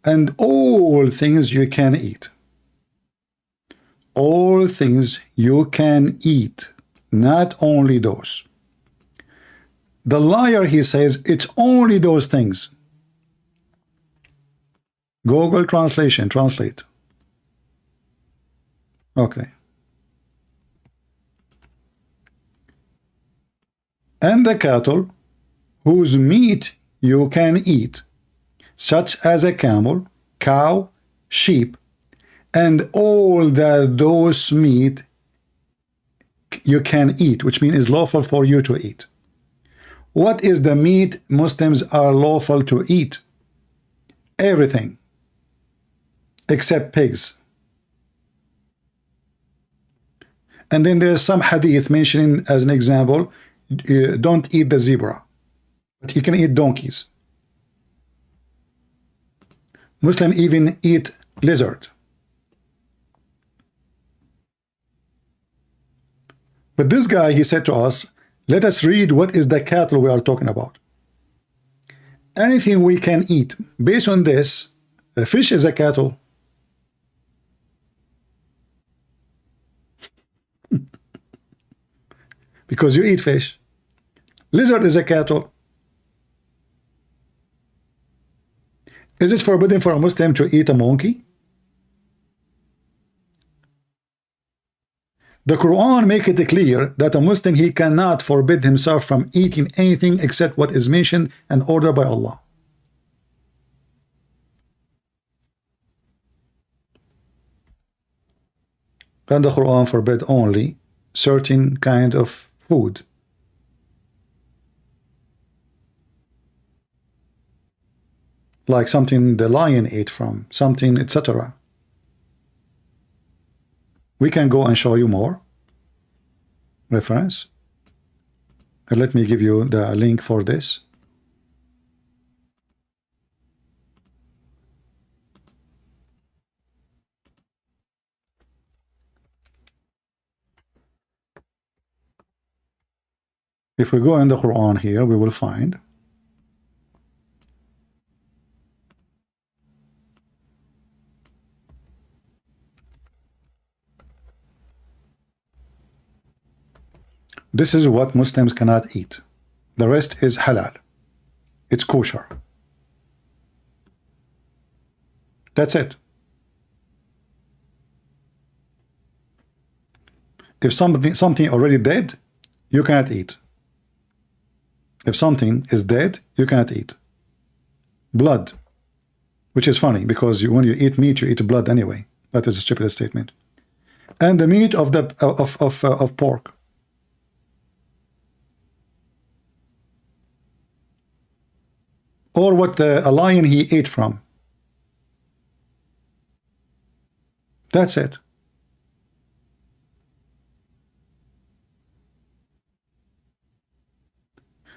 and all things you can eat. All things you can eat, not only those. The liar, he says, it's only those things. Google Translation, translate. Okay. And the cattle whose meat you can eat, such as a camel, cow, sheep, and all that those meat you can eat, which means is lawful for you to eat. What is the meat Muslims are lawful to eat? Everything except pigs. And then there's some hadith mentioning as an example, don't eat the zebra, but you can eat donkeys. Muslim even eat lizard. But this guy, he said to us, let us read what is the cattle we are talking about. Anything we can eat. Based on this, a fish is a cattle. Because you eat fish. Lizard is a cattle. Is it forbidden for a Muslim to eat a monkey? The Quran makes it clear that a Muslim, he cannot forbid himself from eating anything except what is mentioned and ordered by Allah. And the Quran forbid only certain kind of food. Like something the lion ate from, something, etc. We can go and show you more reference. And let me give you the link for this. If we go in the Quran here, we will find this is what Muslims cannot eat. The rest is halal. It's kosher. That's it. If something already dead, you cannot eat. If something is dead, you cannot eat. Blood, which is funny because when you eat meat, you eat blood anyway. That is a stupid statement. And the meat of the of pork. Or what a lion he ate from. That's it.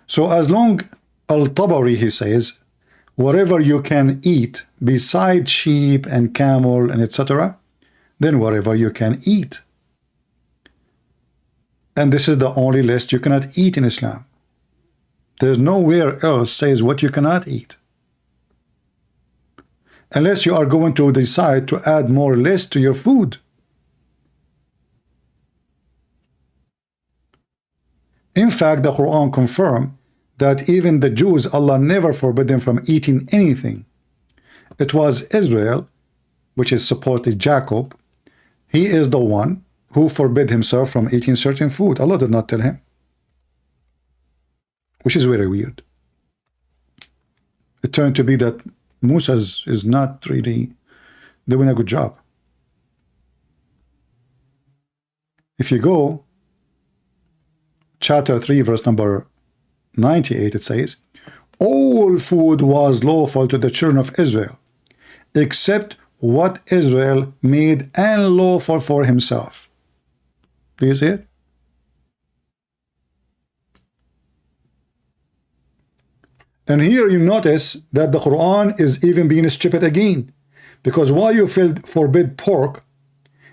So as long, Al-Tabari, he says, whatever you can eat beside sheep and camel and etc., then whatever you can eat. And this is the only list you cannot eat in Islam. There's nowhere else says what you cannot eat. Unless you are going to decide to add more lists to your food. In fact, the Quran confirms that even the Jews, Allah never forbid them from eating anything. It was Israel, which is supposedly Jacob. He is the one who forbid himself from eating certain food. Allah did not tell him. Which is very weird. It turned to be that Musa is not really doing a good job. If you go chapter 3 verse number 98, it says, all food was lawful to the children of Israel except what Israel made unlawful for himself. Do you see it? And here you notice that the Quran is even being stupid again. Because why you forbid pork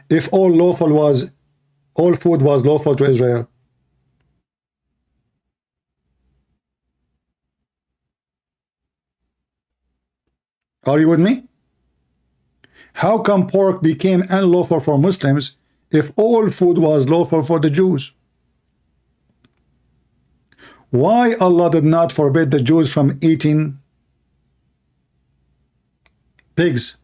if all food was lawful to Israel? Are you with me? How come pork became unlawful for Muslims if all food was lawful for the Jews? Why Allah did not forbid the Jews from eating pigs?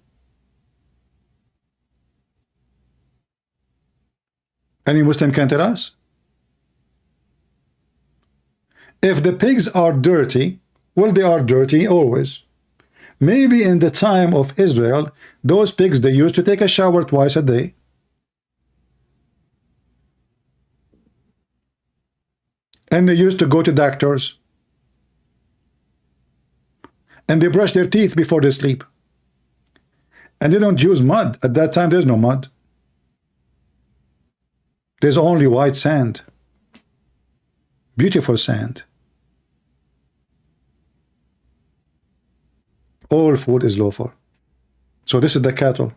Any Muslim can tell us? If the pigs are dirty, well, they are dirty always. Maybe in the time of Israel, those pigs, they used to take a shower twice a day. And they used to go to doctors. And they brush their teeth before they sleep. And they don't use mud. At that time, there's no mud. There's only white sand. Beautiful sand. All food is lawful. So this is the cattle.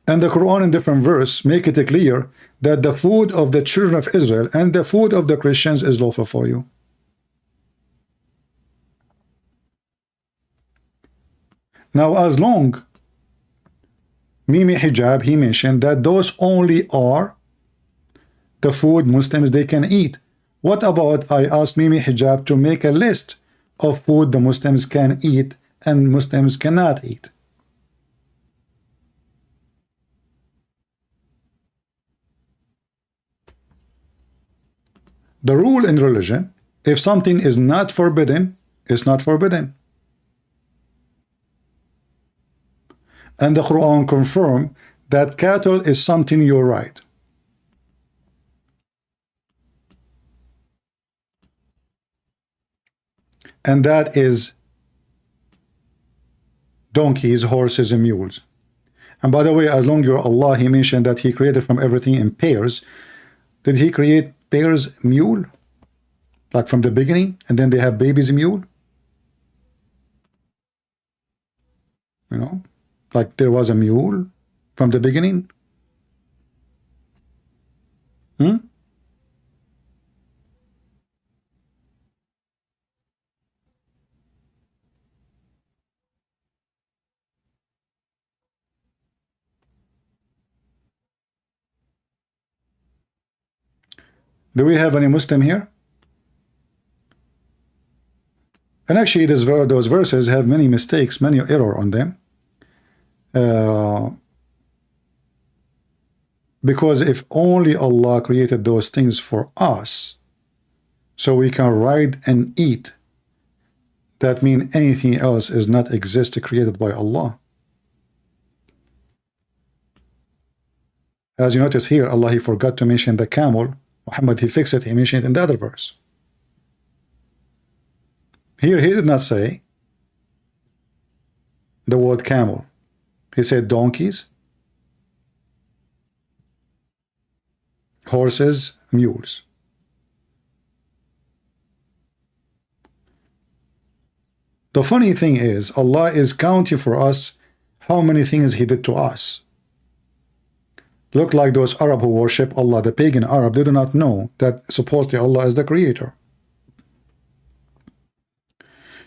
And the Quran in different verse make it clear that the food of the children of Israel and the food of the Christians is lawful for you. Now, as long Mimi Hijab, he mentioned that those only are the food Muslims they can eat. What about I asked Mimi Hijab to make a list of food the Muslims can eat and Muslims cannot eat? The rule in religion, if something is not forbidden, it's not forbidden. And the Quran confirms that cattle is something you're right. And that is donkeys, horses, and mules. And by the way, as long as you're Allah, he mentioned that he created from everything in pairs. Did he create pairs mule? Like from the beginning, and then they have babies mule? You know? Like there was a mule from the beginning? Hmm? Do we have any Muslim here? And actually, those verses have many mistakes, many error on them. Because if only Allah created those things for us, so we can ride and eat, that means anything else is not exist created by Allah. As you notice here, Allah, he forgot to mention the camel. Muhammad, he fixed it, he mentioned it in the other verse. Here, he did not say the word camel. He said donkeys, horses, mules. The funny thing is, Allah is counting for us how many things He did to us. Look like those Arab who worship Allah, the pagan Arab, they do not know that supposedly Allah is the creator.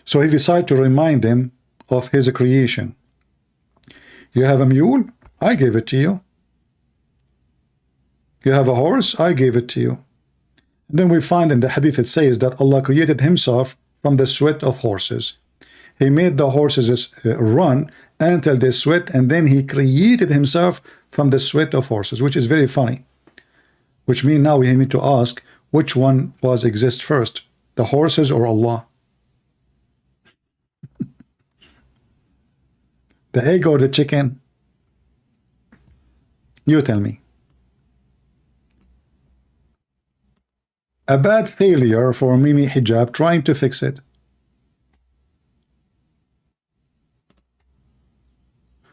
So He decided to remind them of His creation. You have a mule? I gave it to you. You have a horse? I gave it to you. And then we find in the hadith it says that Allah created Himself from the sweat of horses. He made the horses run until they sweat, and then He created Himself from the sweat of horses, which is very funny. Which means now we need to ask, which one was exist first, the horses or Allah? The egg or the chicken? You tell me. A bad failure for Mimi Hijab trying to fix it.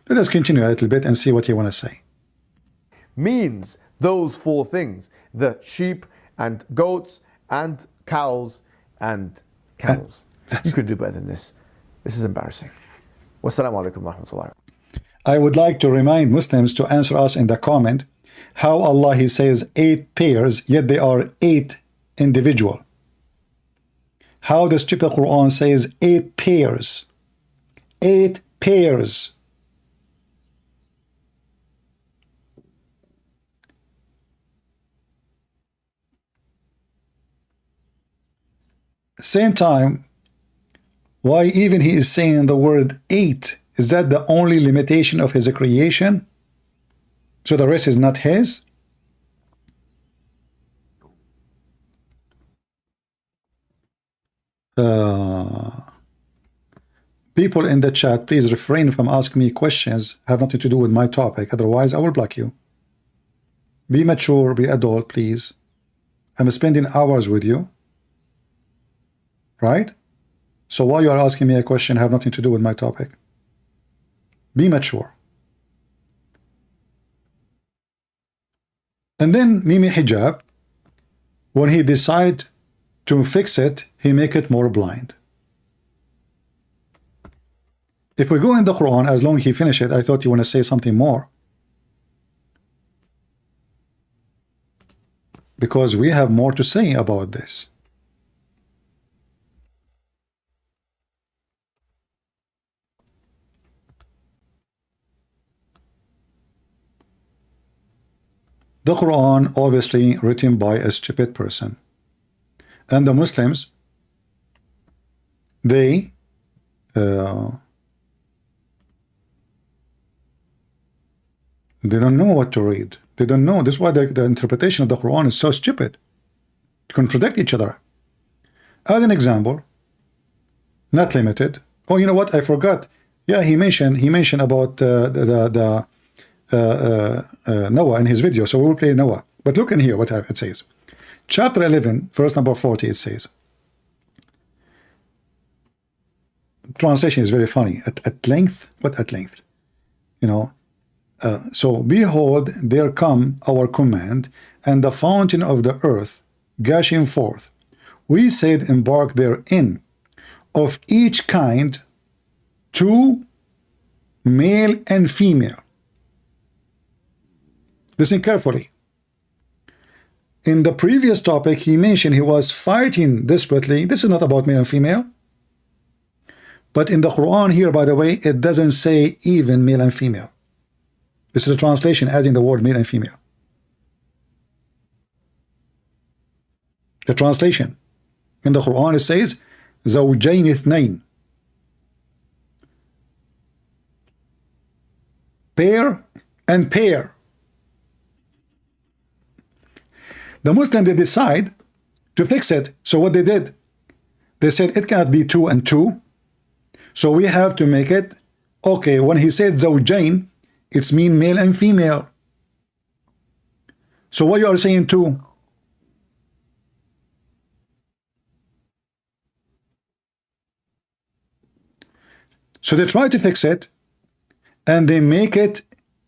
Let us continue a little bit and see what you want to say. Means those four things: the sheep and goats and cows and camels. You could do better than this. This is embarrassing. Wassalamu alaikum wa rahmatullah. I would like to remind Muslims to answer us in the comment how Allah, He says 8 pairs, yet they are 8 individual. How the stupid Quran says 8 pairs. 8 pairs. Same time, why even He is saying the word 8? Is that the only limitation of His creation? So the rest is not His? People in the chat, please refrain from asking me questions have nothing to do with my topic. Otherwise, I will block you. Be mature, be adult, please. I'm spending hours with you. Right? So why you are asking me a question have nothing to do with my topic? Be mature. And then Mimi Hijab, when he decide to fix it, he make it more blind. If we go in the Quran, as long as he finish it, I thought you want to say something more. Because we have more to say about this. The Quran, obviously written by a stupid person. And the Muslims, they don't know what to read. They don't know. That's why the interpretation of the Quran is so stupid. Contradict each other. As an example, not limited. Oh, you know what? I forgot. Yeah, he mentioned about Noah in his video, so we will play Noah. But look in here what it says. Chapter 11, verse number 40, it says. Translation is very funny. At length? What at length? You know. So, behold, there come our command, and the fountain of the earth gushing forth. We said, embark therein, of each kind, 2, male and female. Listen carefully. In the previous topic, he mentioned he was fighting desperately. This is not about male and female. But in the Quran here, by the way, it doesn't say even male and female. This is a translation adding the word male and female. The translation. In the Quran it says, زوجين اثنين. Pair and pair. The Muslim, they decide to fix it. So what they did, they said it cannot be 2 and 2. So we have to make it, okay, when he said zawjain, it's mean male and female. So what you are saying 2? So they try to fix it, and they make it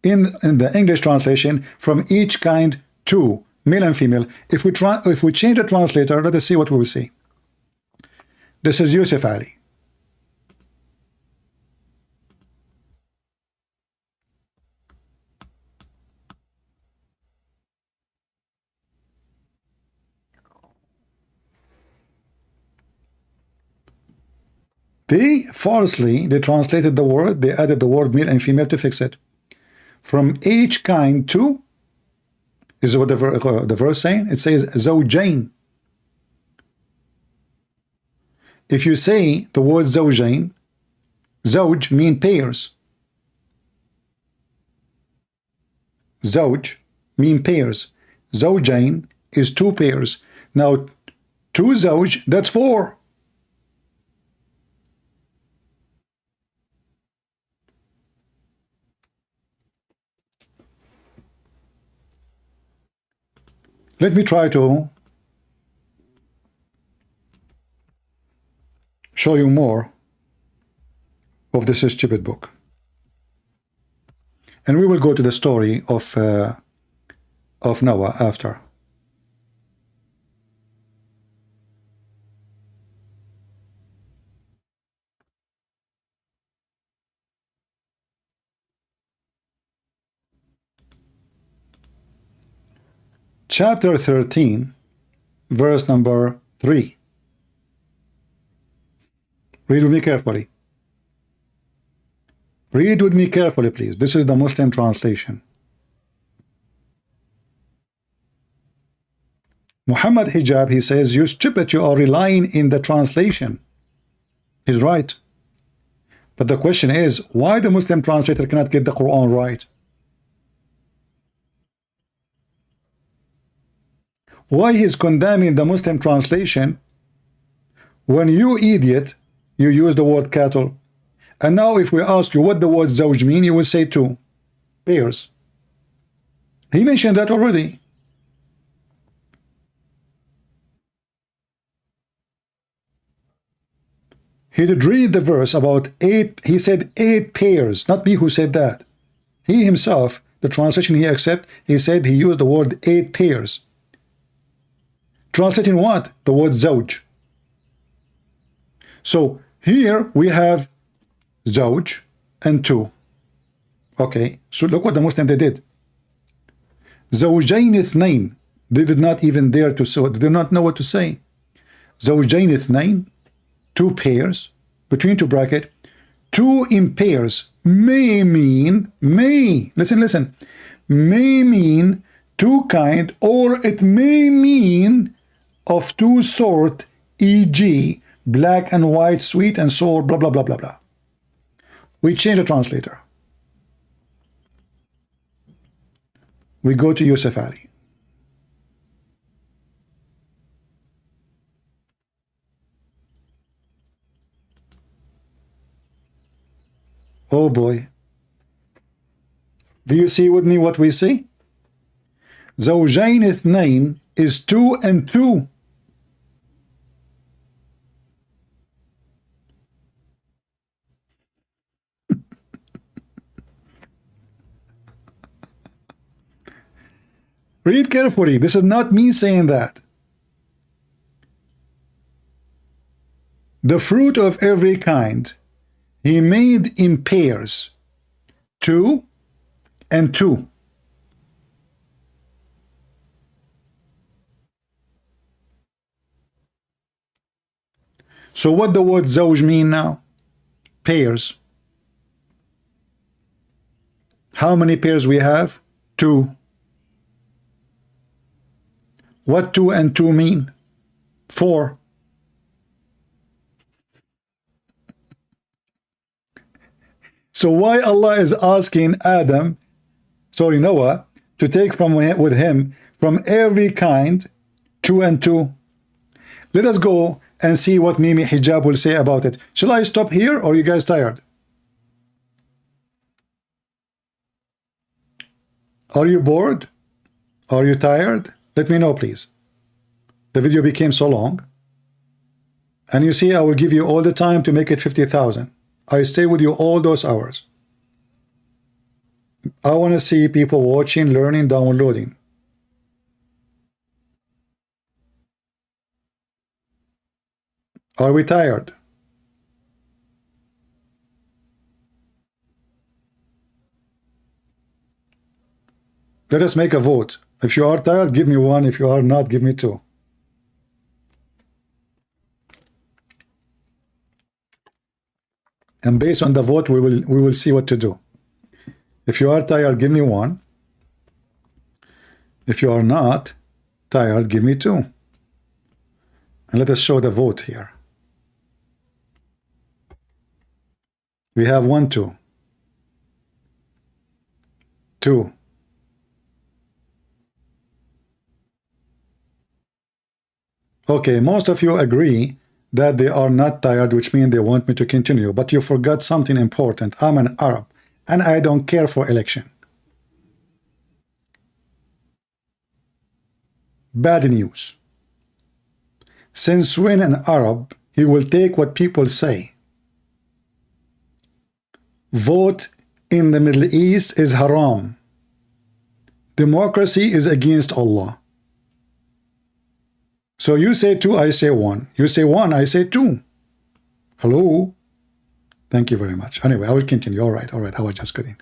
in the English translation from each kind 2, male and female. If we change the translator, let us see what we will see. This is Yusuf Ali. They translated the word, they added the word male and female to fix it. From each kind 2 is what the verse saying. It says zawjain. If you say the word zawjain, zawj mean pairs. Zawj mean pairs. Zawjain is 2 pairs. Now 2 zawj, that's 4. Let me try to show you more of this stupid book. And we will go to the story of Noah after. Chapter 13, verse number 3. Read with me carefully. Read with me carefully, please. This is the Muslim translation. Muhammad Hijab, he says, you stupid, you are relying in the translation. He's right. But the question is, why the Muslim translator cannot get the Quran right? Why he's condemning the Muslim translation when you idiot, you use the word cattle. And now if we ask you what the word zawj mean, you will say 2 pairs. He mentioned that already. He did read the verse about 8, he said 8 pairs, not me who said that. He himself, the translation he accept, he said he used the word 8 pairs. Translating what? The word zawj. So here we have zawj and 2. Okay, so look what the Muslim they did. Zawjain ithnain. They did not even dare to say, they did not know what to say. Zawjain ithnain, 2 pairs, between 2 bracket, 2 in pairs may mean, listen, may mean 2 kind, or it may mean of 2 sort, e.g., black and white, sweet and sour, blah, blah, blah, blah, blah. We change the translator. We go to Yusuf Ali. Oh boy. Do you see with me what we see? Zawjain ithnain is 2 and 2. Read carefully. This is not me saying that. The fruit of every kind he made in pairs, 2 and 2. So what the word zawj mean now? Pairs. How many pairs we have? 2. What 2 and 2 mean? 4. So why Allah is asking Noah, to take from with him from every kind, 2 and 2. Let us go and see what Mimi Hijab will say about it. Shall I stop here, or are you guys tired? Are you bored? Are you tired? Let me know, please. The video became so long. And you see, I will give you all the time to make it 50,000. I stay with you all those hours. I want to see people watching, learning, downloading. Are we tired? Let us make a vote. If you are tired, give me 1. If you are not, give me 2. And based on the vote, we will see what to do. If you are tired, give me 1. If you are not tired, give me 2. And let us show the vote here. We have 1, 2. 2. Okay, most of you agree that they are not tired, which means they want me to continue. But you forgot something important. I'm an Arab, and I don't care for election. Bad news. Since when an Arab, he will take what people say. Vote in the Middle East is haram. Democracy is against Allah. So you say 2, I say 1. You say 1, I say 2. Hello? Thank you very much. Anyway, I will continue. All right. I was just kidding.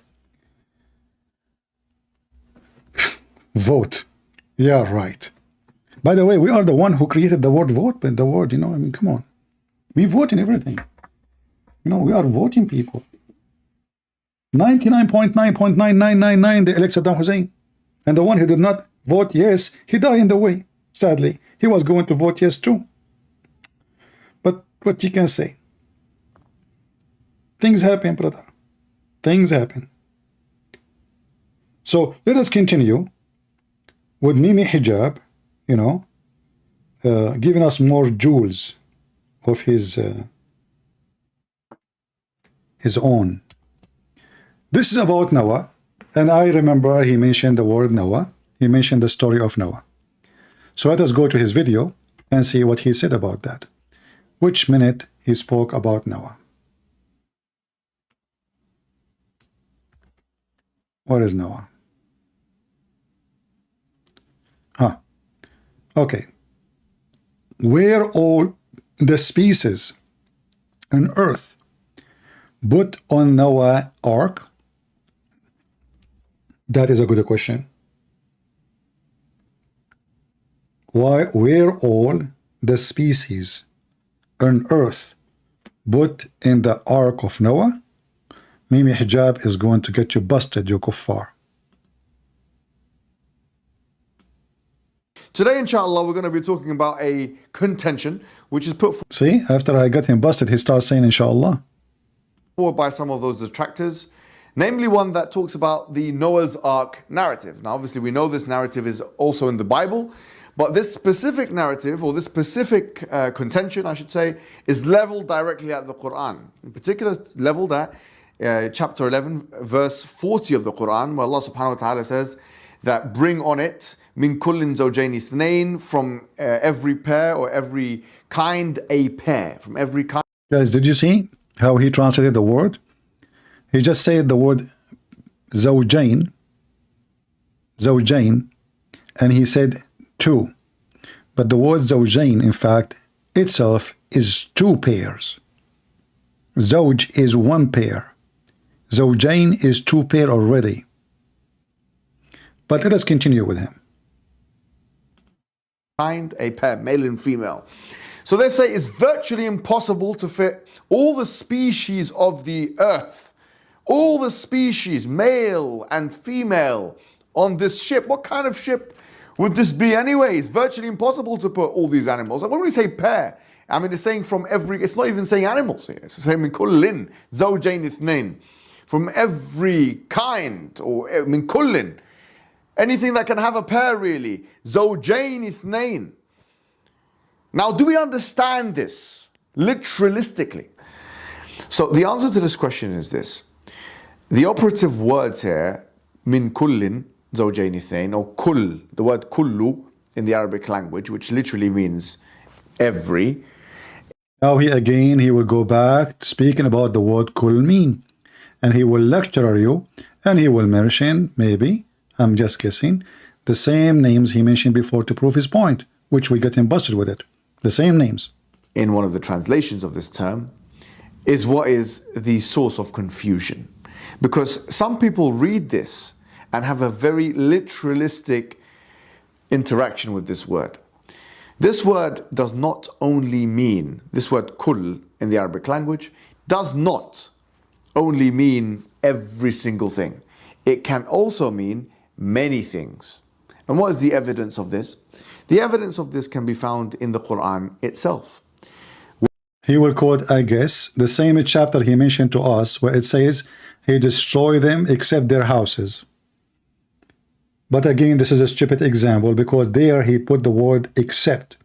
Vote. Yeah, right. By the way, we are the one who created the word vote, but the word, I mean, come on. We vote in everything. We are voting people. 99.99999 they elect Saddam Hussein. And the one who did not vote yes, he died in the way, sadly. He was going to vote yes too. But what you can say? Things happen, brother. Things happen. So let us continue with Mimi Hijab, giving us more jewels of his own. This is about Noah, and I remember he mentioned the word Noah. He mentioned the story of Noah. So let us go to his video and see what he said about that. Which minute he spoke about Noah. What is Noah? Okay. Were all the species on earth put on Noah's ark? That is a good question. Why were all the species on earth put in the ark of Noah? Mimi Hijab is going to get you busted, you kuffar. Today, inshallah, we're going to be talking about a contention which is put See, after I got him busted, he starts saying inshallah. forward by some of those detractors, namely one that talks about the Noah's Ark narrative. Now, obviously, we know this narrative is also in the Bible, but this specific narrative, or this specific contention, I should say, is leveled directly at the Quran. In particular, leveled at chapter 11, verse 40 of the Quran, where Allah subhanahu wa ta'ala says that bring on it min kullin zawjayn ithnayn, from every pair or every kind a pair, from every kind. Guys, did you see how he translated the word? He just said the word zawjayn, and he said 2. But the word zawjayn, in fact, itself is 2 pairs. Zawj is 1 pair. Zawjayn is 2 pair already. But let us continue with him. Kind a pair, male and female. So they say it's virtually impossible to fit all the species of the earth, all the species, male and female, on this ship. What kind of ship would this be anyway? It's virtually impossible to put all these animals. And when we say pair, I mean, it's saying from every, it's not even saying animals here. It's saying min kullin zawjayn ithnayn, from every kind, or min kullin. Anything that can have a pair, really. زوجين اثنين. Now, do we understand this literalistically? So the answer to this question is this. The operative words here, min kullin زوجين اثنين, or kull, the word kullu in the Arabic language, which literally means every. Now he will go back speaking about the word kull mean, and he will lecture you, and he will mention, maybe, I'm just guessing, the same names he mentioned before to prove his point, which we get him busted with it. The same names. In one of the translations of this term is what is the source of confusion. Because some people read this and have a very literalistic interaction with this word. This word does not only mean, this word kull in the Arabic language, does not only mean every single thing. It can also mean many things. And what is the evidence of this? The evidence of this can be found in the Quran itself. He will quote, I guess, the same chapter he mentioned to us where it says, he destroyed them except their houses. But again, this is a stupid example because there he put the word except.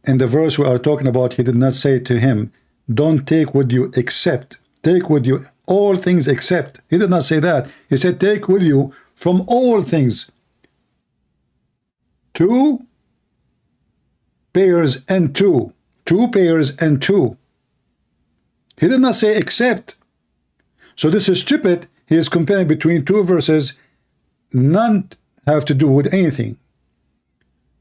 In the verse we are talking about, he did not say to him, don't take with you except. Take with you all things except. He did not say that. He said, take with you from all things. 2 pairs and 2. 2 pairs and 2. He did not say except. So this is stupid. He is comparing between 2 verses. None have to do with anything.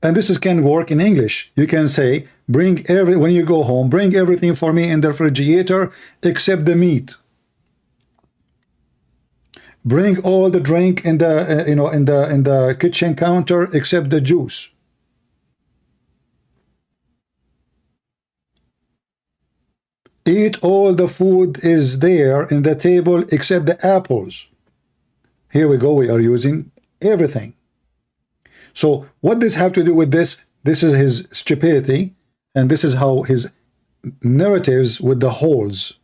And this can work in English. You can say, when you go home, bring everything for me in the refrigerator except the meat. Bring all the drink in the in the kitchen counter except the juice. Eat all the food is there in the table except the apples. Here we go, we are using everything. So what does have to do with this? This is his stupidity, and this is how his narratives with the holes.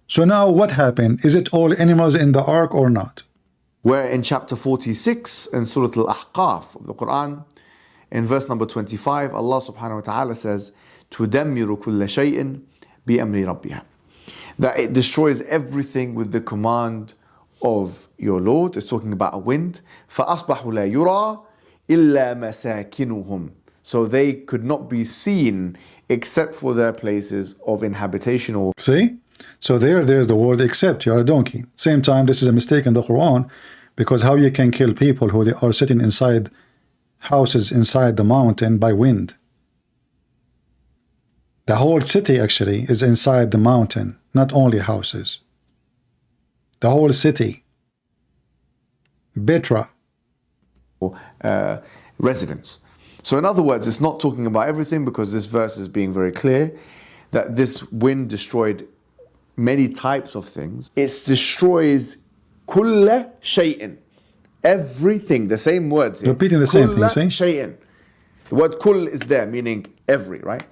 So now what happened? Is it all animals in the ark or not? Where in chapter 46 in Surah Al-Ahqaf of the Quran, in verse number 25, Allah subhanahu wa ta'ala says, تُدَمِّرُ كُلَّ شَيْءٍ بِأَمْرِ رَبِّهَا. That it destroys everything with the command of your Lord. It's talking about a wind. فَأَصْبَحُوا لَا يُرَى إِلَّا مَسَاكِنُهُمْ. So they could not be seen except for their places of inhabitation. Or see? So there's the word except. You're a donkey. Same time, this is a mistake in the Quran, because how you can kill people who they are sitting inside houses inside the mountain by wind? The whole city actually is inside the mountain, not only houses. The whole city. Betra. Residents. So in other words, it's not talking about everything, because this verse is being very clear that this wind destroyed many types of things. It destroys kulla shay'in, everything. The same words here. Repeating the same thing, Kulla see? shay'in. The word kull is there, meaning every, right?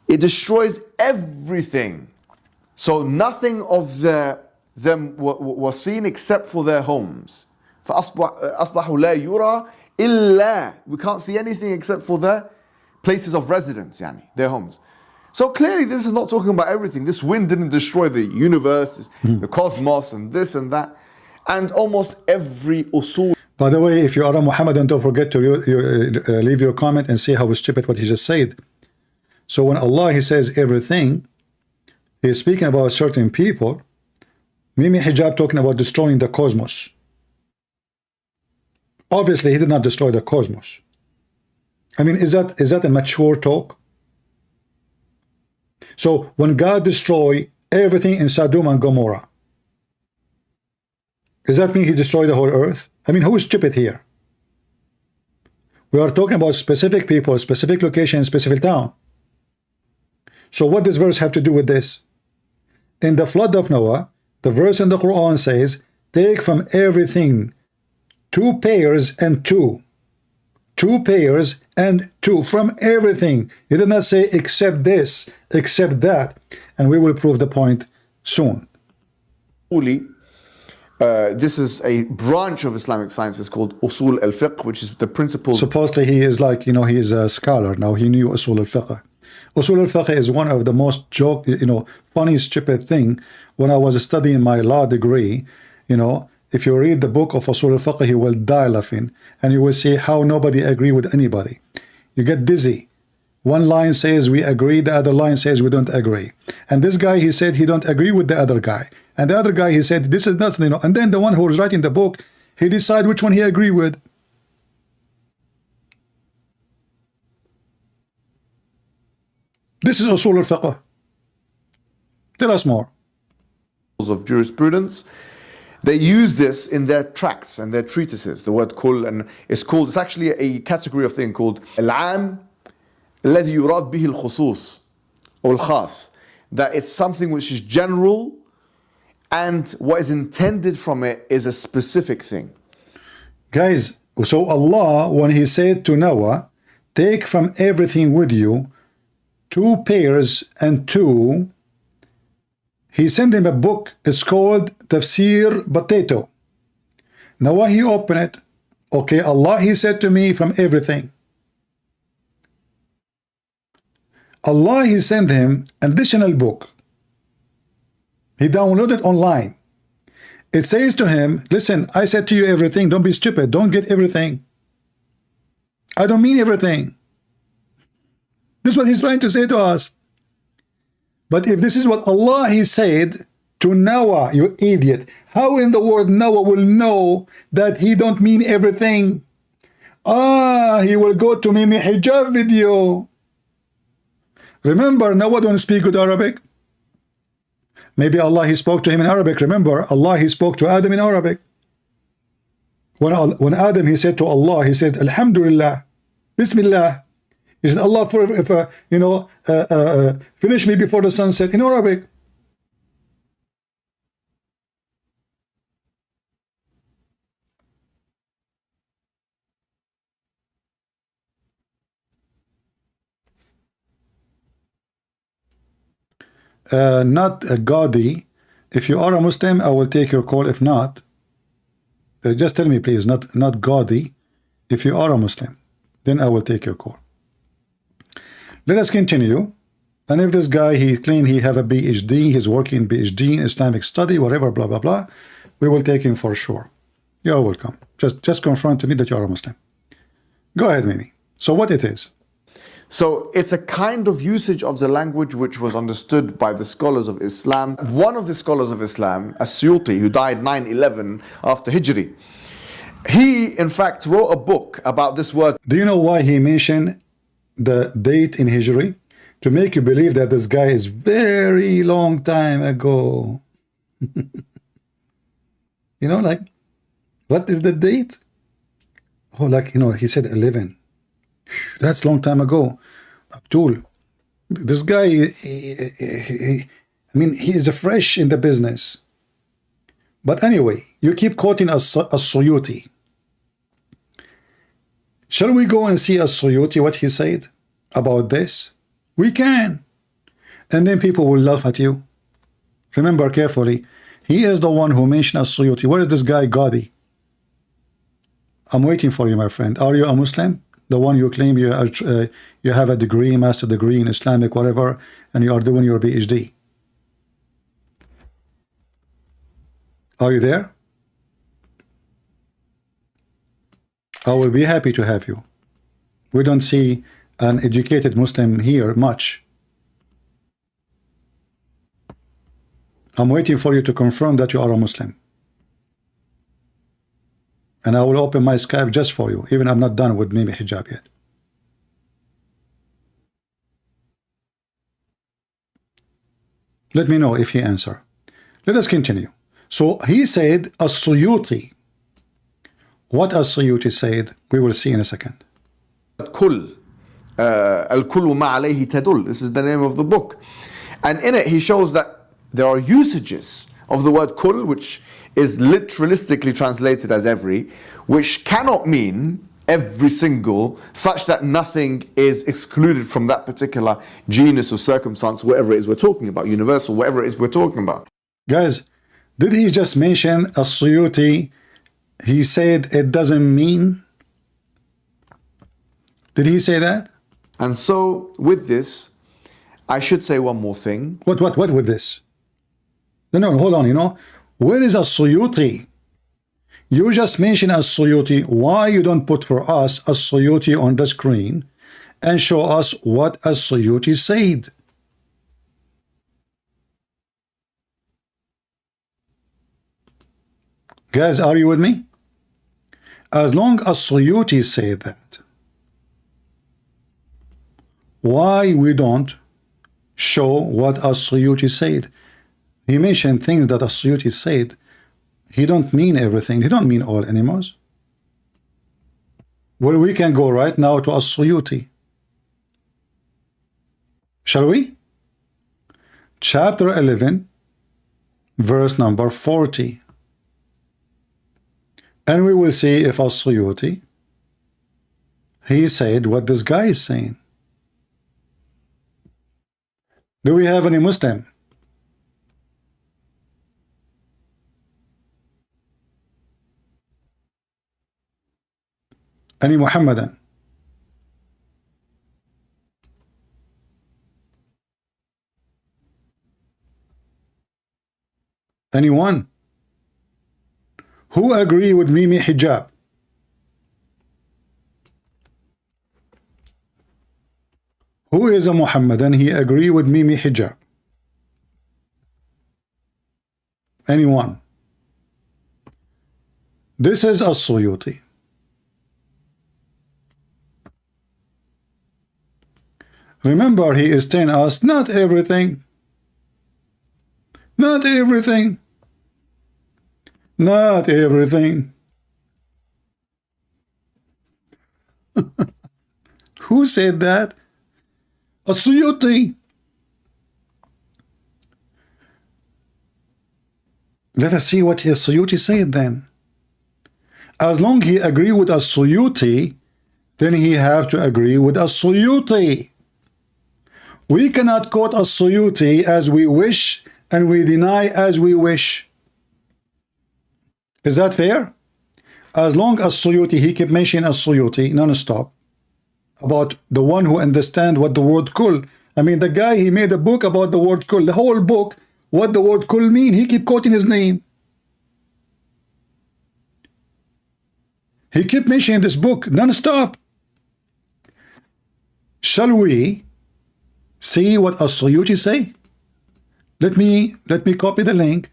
It destroys everything. So nothing of them was seen except for their homes. فَأَصْبَحُوا لَا يُرَى إِلَّا. We can't see anything except for their places of residence, their homes. So clearly this is not talking about everything. This wind didn't destroy the universe, the cosmos, and this and that. And almost every usul. By the way, if you are a Muhammadan, don't forget to leave your comment and see how stupid what he just said. So when Allah, he says everything, he's speaking about certain people. Mimi Hijab talking about destroying the cosmos. Obviously, he did not destroy the cosmos. I mean, is that a mature talk? So when God destroyed everything in Sodom and Gomorrah, does that mean he destroyed the whole earth? I mean, who is stupid here? We are talking about specific people, specific location, specific town. So what does verse have to do with this? In the flood of Noah, the verse in the Quran says, take from everything 2 pairs and 2. 2 pairs and 2 from everything. He did not say except this, except that. And we will prove the point soon. This is a branch of Islamic science. It's called Usul al-Fiqh, which is the principles. Supposedly he is like, he is a scholar now. He knew Usul al-Fiqh. Usul al-Fiqh is one of the most funny, stupid thing. When I was studying my law degree, if you read the book of Usul al-Fiqh, you will die laughing, and you will see how nobody agree with anybody. You get dizzy. One line says we agree, the other line says we don't agree. And this guy, he said he don't agree with the other guy. And the other guy, he said this is not, and then the one who was writing the book, he decide which one he agree with. This is Usul al-Fiqh. Tell us more. Of jurisprudence. They use this in their tracts and their treatises, the word kull, and it's actually a category of thing called al-am الذي يراد به الخصوص or al-khas, that it's something which is general and what is intended from it is a specific thing. Guys, so Allah, when he said to Noah, take from everything with you 2 pairs and 2, he sent him a book. It's called Tafsir Potato. Now when he opened it, okay, Allah, he said to me from everything. Allah, he sent him an additional book. He downloaded online. It says to him, listen, I said to you everything. Don't be stupid. Don't get everything. I don't mean everything. This is what he's trying to say to us. But if this is what Allah, he said to Noah, you idiot, how in the world Noah will know that he don't mean everything? He will go to Mimi Hijab video. Remember, Noah don't speak good Arabic. Maybe Allah, he spoke to him in Arabic. Remember, Allah, he spoke to Adam in Arabic. When Adam, he said to Allah, he said, Alhamdulillah, Bismillah. He said, Allah, finish me before the sunset in Arabic. Not a gaudy. If you are a Muslim, I will take your call. If not, just tell me, please, not gaudy. If you are a Muslim, then I will take your call. Let us continue. And if this guy, he claimed he have a PhD, he's working PhD in Islamic study, whatever, blah, blah, blah, we will take him for sure. You're welcome. Just confirm to me that you are a Muslim. Go ahead, Mimi. So what it is? So it's a kind of usage of the language which was understood by the scholars of Islam. One of the scholars of Islam, As-Suyuti, who died 911 after Hijri, he in fact wrote a book about this word. Do you know why he mentioned the date in Hijri? To make you believe that this guy is very long time ago. Like, what is the date? Oh, like, he said 11. That's long time ago. Abdul, this guy, he is fresh in the business. But anyway, you keep quoting As-Suyuti. Shall we go and see As-Suyuti, what he said about this? We can. And then people will laugh at you. Remember carefully, he is the one who mentioned As-Suyuti. Where is this guy, Gadi? I'm waiting for you, my friend. Are you a Muslim? The one you claim you have a degree, master degree in Islamic, whatever, and you are doing your PhD. Are you there? I will be happy to have you. We don't see an educated Muslim here much. I'm waiting for you to confirm that you are a Muslim. And I will open my Skype just for you, even I'm not done with Mimi Hijab yet. Let me know if he answer. Let us continue. So he said As-Suyuti. What As-Suyuti said, we will see in a second. Kull. Al-Kullu ma alayhi tadul. This is the name of the book. And in it he shows that there are usages of the word kull, which is literalistically translated as every, which cannot mean every single, such that nothing is excluded from that particular genus or circumstance, whatever it is we're talking about, universal, whatever it is we're talking about. Guys, Did he just mention as-Suyuti? He said it doesn't mean. Did he say that? And so with this, I should say one more thing. What with this? No, hold on, where is as-Suyuti? You just mentioned as-Suyuti. Why you don't put for us as-Suyuti on the screen and show us what as-Suyuti said? Guys, are you with me? As long as Suyuti said that, why we don't show what as-Suyuti said? He mentioned things that as-Suyuti said. He don't mean everything. He don't mean all animals. Well, we can go right now to as-Suyuti. Shall we? Chapter 11, verse number 40. And we will see if as-Suyuti, he said what this guy is saying. Do we have any Muslim? Any Muhammadan? Anyone? Who agree with Mimi Hijab? Who is a Muhammadan? He agree with Mimi Hijab? Anyone? This is as-Suyuti. Remember, he is telling us not everything. Not everything. Not everything. Who said that? As-Suyuti. Let us see what as-Suyuti said then. As long he agree with as-Suyuti, then he have to agree with as-Suyuti. We cannot quote as-Suyuti as we wish and we deny as we wish. Is that fair? As long as Suyuti, he kept mentioning as-Suyuti non-stop about the one who understand what the word kul. I mean, the guy, he made a book about the word kul. The whole book, what the word kul mean. He keep quoting his name. He kept mentioning this book non-stop. Shall we see what as-Suyuti say? Let me copy the link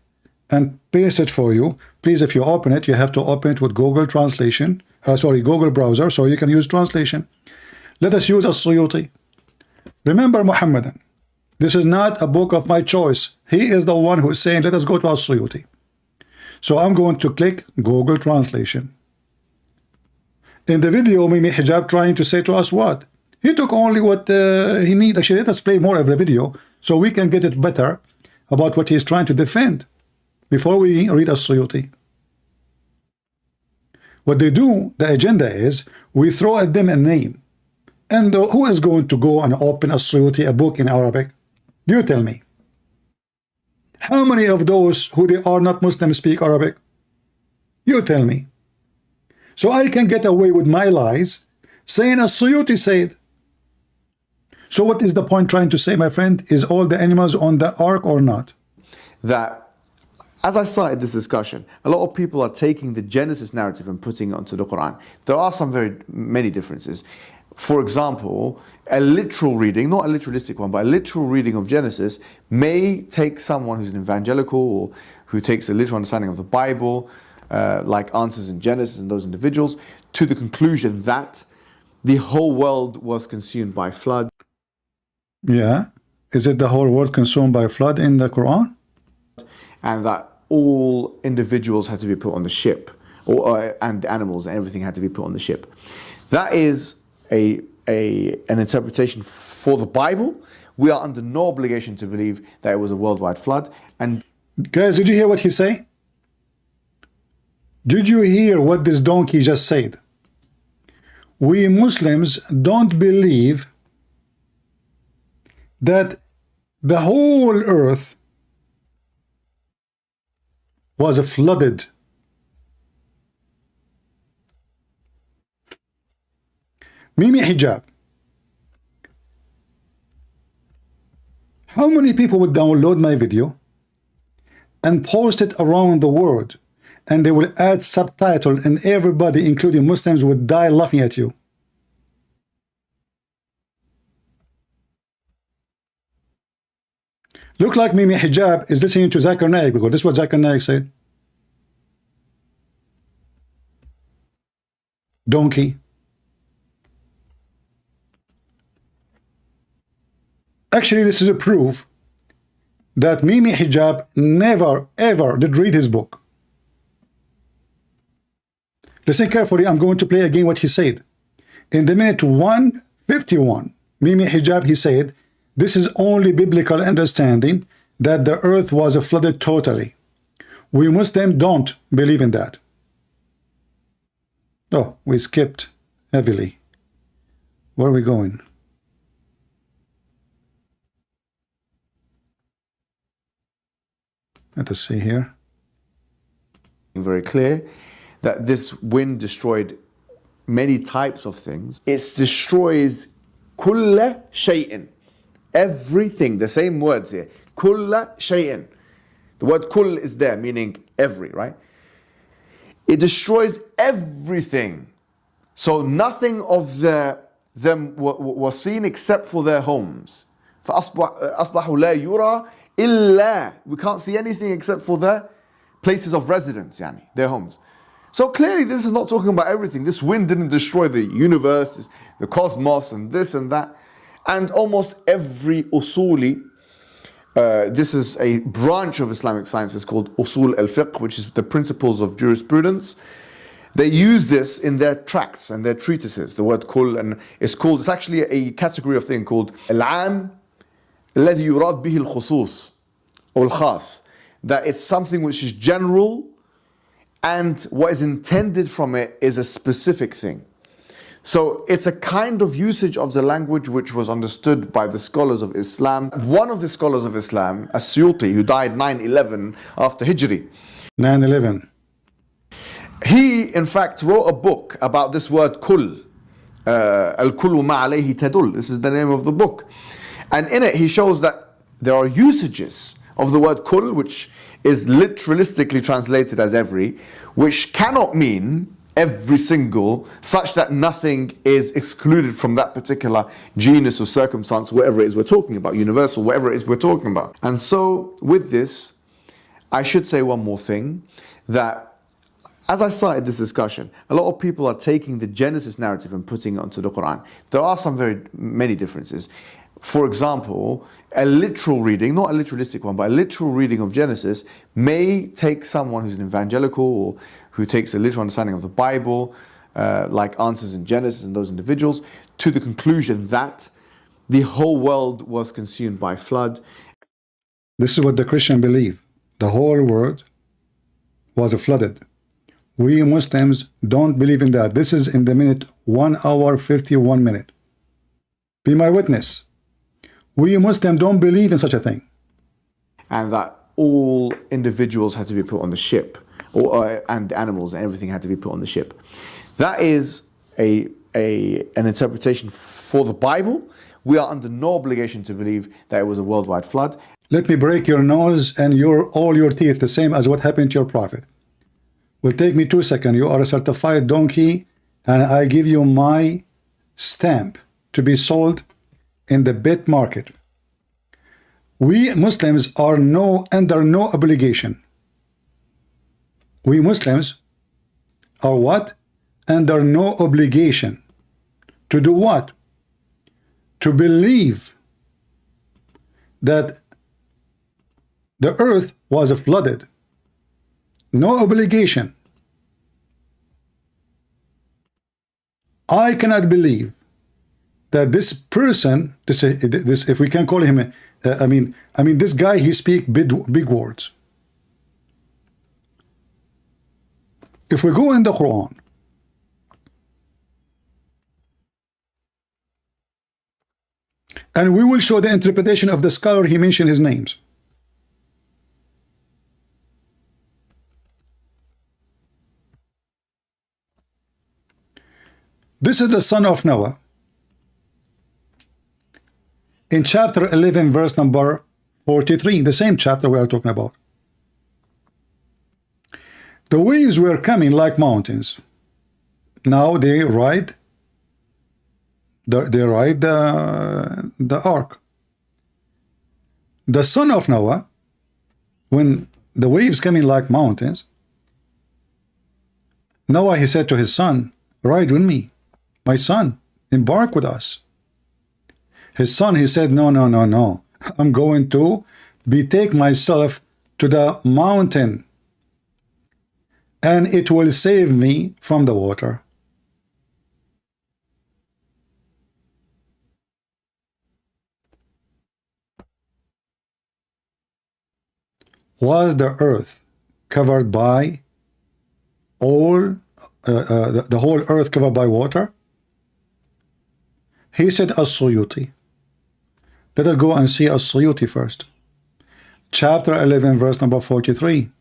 and paste it for you. Please, if you open it, you have to open it with Google Translation. Google browser, so you can use translation. Let us use as-Suyuti. Remember, Muhammadan, this is not a book of my choice. He is the one who is saying, let us go to as-Suyuti. So I'm going to click Google Translation. In the video, Mimi Hijab trying to say to us what? He took only what he need. Actually, let us play more of the video so we can get it better about what he's trying to defend before we read as-Suyuti. What they do, the agenda is, we throw at them a name. And who is going to go and open as-Suyuti, a book in Arabic? You tell me. How many of those who they are not Muslim speak Arabic? You tell me. So I can get away with my lies saying as-Suyuti said. So what is the point trying to say, my friend? Is all the animals on the ark or not? That, as I started this discussion, a lot of people are taking the Genesis narrative and putting it onto the Quran. There are many differences. For example, a literal reading, not a literalistic one, but a literal reading of Genesis may take someone who's an evangelical or who takes a literal understanding of the Bible, like answers in Genesis and those individuals, to the conclusion that the whole world was consumed by flood. Yeah. Is it the whole world consumed by flood in the Quran? And that all individuals had to be put on the ship, and animals and everything had to be put on the ship. That is an interpretation for the Bible. We are under no obligation to believe that it was a worldwide flood. And guys, did you hear what he say? Did you hear what this donkey just said? We Muslims don't believe that the whole earth was flooded. Mimi Hijab. How many people would download my video and post it around the world, and they will add subtitles, and everybody, including Muslims, would die laughing at you? Look like Mimi Hijab is listening to Zakir Naik, because this is what Zakir Naik said. Donkey. Actually, this is a proof that Mimi Hijab never ever did read his book. Listen carefully, I'm going to play again what he said. In the minute 151, Mimi Hijab, he said, this is only biblical understanding that the earth was flooded totally. We Muslims don't believe in that. Oh, we skipped heavily. Where are we going? Let us see here. Very clear that this wind destroyed many types of things. It destroys kulla shay'in, everything. The same words here, kulla shay'in. The word kull is there, meaning every, right? It destroys everything. So nothing of them was seen except for their homes. فَأَصْبَحُوا لَا يُرَى إِلَّا. We can't see anything except for their places of residence, their homes. So clearly this is not talking about everything. This wind didn't destroy the universe, the cosmos, and this and that. And almost every usuli, this is a branch of Islamic science, it's called usul al-fiqh, which is the principles of jurisprudence. They use this in their tracts and their treatises, the word kull, and it's actually a category of thing called al-am الذي يراد به الخصوص or al-khas, that it's something which is general and what is intended from it is a specific thing. So it's a kind of usage of the language which was understood by the scholars of Islam. One of the scholars of Islam, As-Suyuti, who died 911 after Hijri. 9/11. He, in fact, wrote a book about this word kull. Al-kullu ma alayhi tadul. This is the name of the book. And in it, he shows that there are usages of the word kull, which is literalistically translated as every, which cannot mean every single, such that nothing is excluded from that particular genus or circumstance, whatever it is we're talking about, universal, whatever it is we're talking about. And so with this, I should say one more thing, that as I started this discussion, a lot of people are taking the Genesis narrative and putting it onto the Quran. There are many differences. For example, a literal reading, not a literalistic one, but a literal reading of Genesis may take someone who's an evangelical or who takes a literal understanding of the Bible, like answers in Genesis and those individuals, to the conclusion that the whole world was consumed by flood. This is what the Christian believe. The whole world was flooded. We Muslims don't believe in that. This is in the minute 1 hour 51 minutes. Be my witness. We Muslims don't believe in such a thing. And that all individuals had to be put on the ship, and animals and everything had to be put on the ship. That is an interpretation for the Bible. We are under no obligation to believe that it was a worldwide flood. Let me break your nose and all your teeth, the same as what happened to your prophet. Will take me 2 seconds. You are a certified donkey, and I give you my stamp to be sold in the bit market. We Muslims are under no obligation. We Muslims are what? Under no obligation. To do what? To believe that the earth was flooded. No obligation. I cannot believe that this person, this if we can call him, I mean, this guy, he speak big words. If we go in the Quran, and we will show the interpretation of the scholar, he mentioned his names. This is the son of Noah. In chapter 11, verse number 43, the same chapter we are talking about. The waves were coming like mountains. Now they ride the ark. The son of Noah, when the waves coming like mountains, Noah, he said to his son, ride with me, my son, embark with us. His son, he said, no, no, no, no. I'm going to betake myself to the mountain, and it will save me from the water. Was the earth covered by all, the whole earth covered by water? He said As-Suyuti. Let us go and see As-Suyuti first. Chapter 11, verse number 43.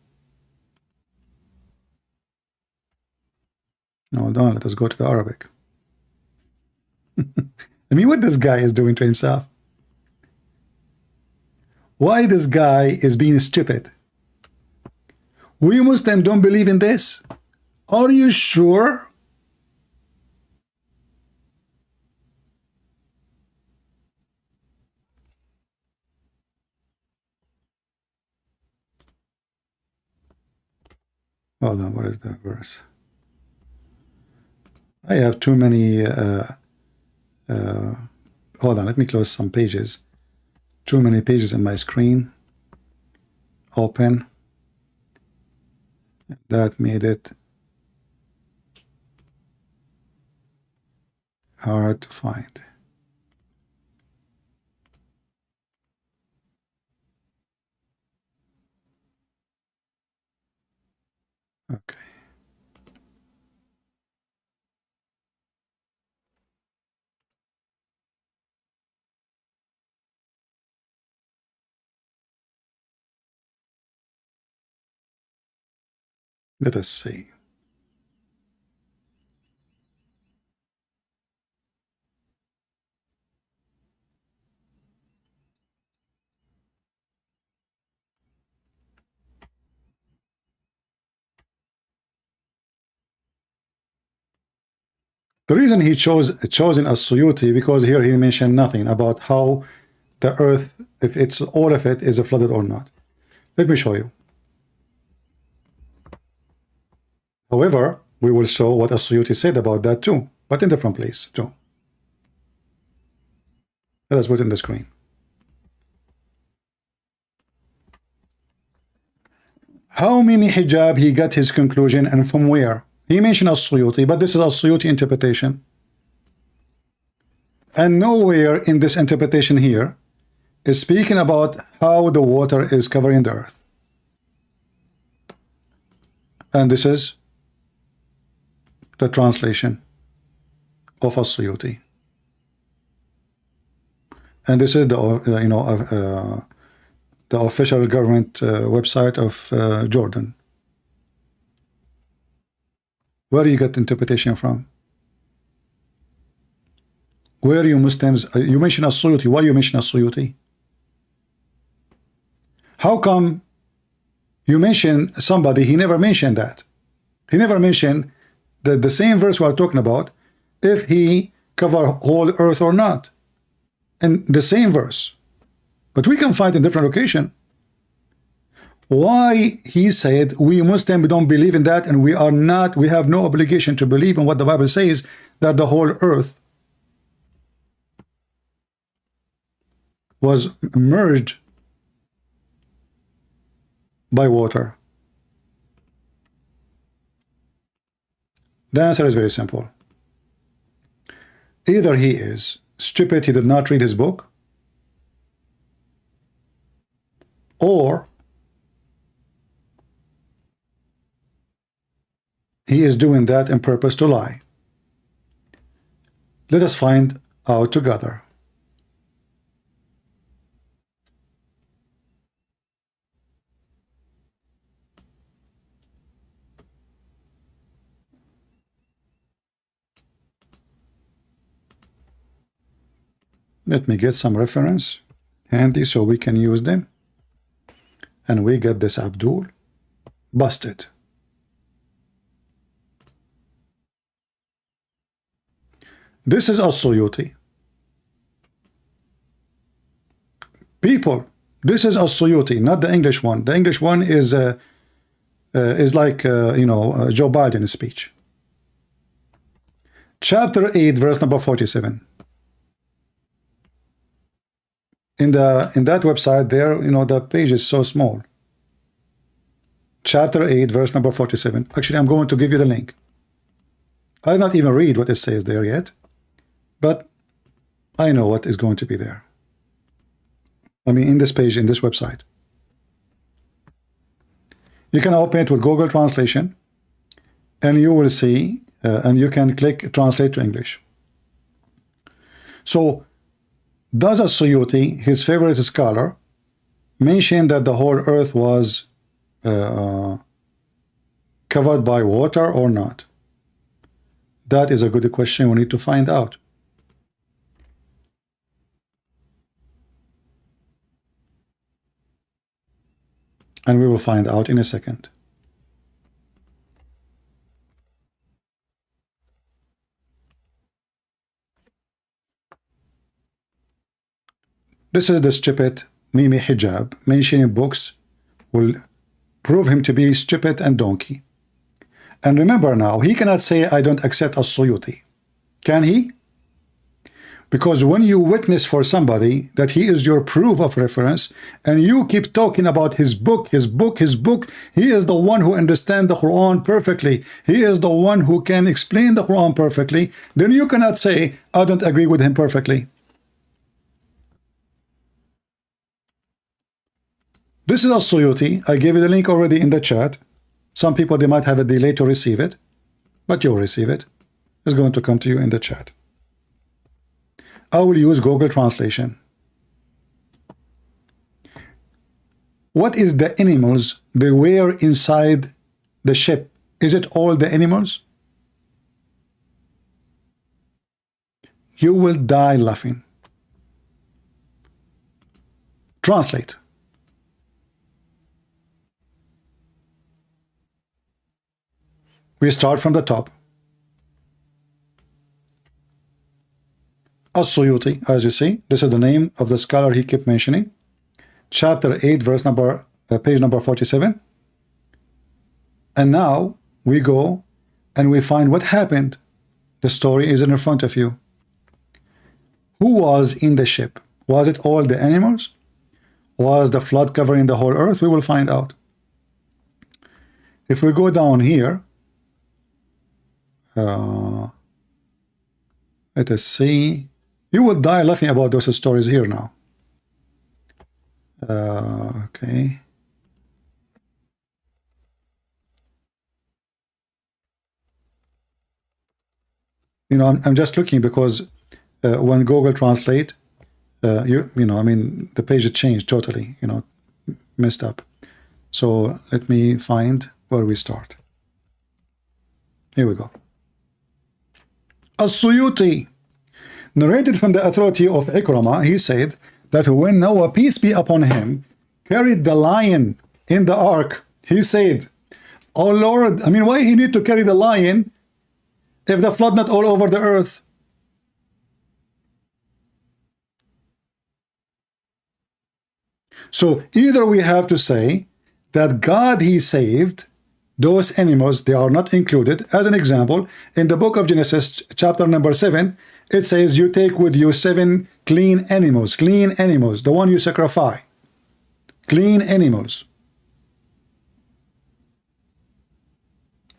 No, don't let us go to the Arabic. I mean, what this guy is doing to himself? Why this guy is being stupid? We Muslims don't believe in this. Are you sure? Hold on, what is that verse? I have too many. Hold on, let me close some pages. Too many pages on my screen. Open. That made it hard to find. Okay. Let us see. The reason he chosen As-Suyuti, because here he mentioned nothing about how the earth, if it's all of it, is flooded or not. Let me show you. However, we will show what As-Suyuti said about that too, but in different place too. Let us put it in the screen. How many hijab he got his conclusion and from where? He mentioned As-Suyuti, but this is As-Suyuti interpretation. And nowhere in this interpretation here is speaking about how the water is covering the earth. And this is the translation of As-Suyuti. And this is the the official government website of Jordan. Where do you get the interpretation from? Where you Muslims, you mention As-Suyuti. Why you mention As-Suyuti? How come you mention somebody, he never mentioned that? He never mentioned the same verse we are talking about, if he cover whole earth or not. And the same verse. But we can find in different location. Why he said we Muslims don't believe in that, and we have no obligation to believe in what the Bible says, that the whole earth was merged by water. The answer is very simple. Either he is stupid, he did not read his book, or he is doing that in purpose to lie. Let us find out together. Let me get some reference handy so we can use them. And we get this Abdul busted. This is As-Suyuti. People, this is As-Suyuti, not the English one. The English one is like, Joe Biden's speech. Chapter 8, verse number 47. In that website there, the page is so small. Chapter 8, verse number 47. Actually, I'm going to give you the link. I'll not even read what it says there yet, but I know what is going to be there. I mean, in this page, in this website. You can open it with Google Translation, and you will see, and you can click Translate to English. So, does As-Suyuti, his favorite scholar, mention that the whole earth was covered by water or not? That is a good question. We need to find out. And we will find out in a second. This is the stupid Mimi Hijab. Mentioning books will prove him to be stupid and donkey. And remember now, he cannot say, I don't accept As-Suyuti. Can he? Because when you witness for somebody that he is your proof of reference, and you keep talking about his book, he is the one who understands the Quran perfectly. He is the one who can explain the Quran perfectly. Then you cannot say, I don't agree with him perfectly. This is As-Suyuti. I gave you the link already in the chat. Some people, they might have a delay to receive it, but you'll receive it. It's going to come to you in the chat. I will use Google Translation. What is the animals they were inside the ship? Is it all the animals? You will die laughing. Translate. We start from the top. As-Suyuti, as you see, this is the name of the scholar he kept mentioning. Chapter 8, verse number, page number 47. And now we go and we find what happened. The story is in front of you. Who was in the ship? Was it all the animals? Was the flood covering the whole earth? We will find out. If we go down here, let us see. You will die laughing about those stories here now. Okay. I'm just looking because when Google Translate, I mean, the page changed totally, messed up. So let me find where we start. Here we go. As-Suyuti, narrated from the authority of Ikramah, he said that when Noah, peace be upon him, carried the lion in the ark, he said, oh Lord, I mean, why he need to carry the lion if the flood not all over the earth? So either we have to say that God, he saved those animals, they are not included. As an example, in the book of Genesis, chapter number 7, it says you take with you 7 clean animals, the one you sacrifice. Clean animals.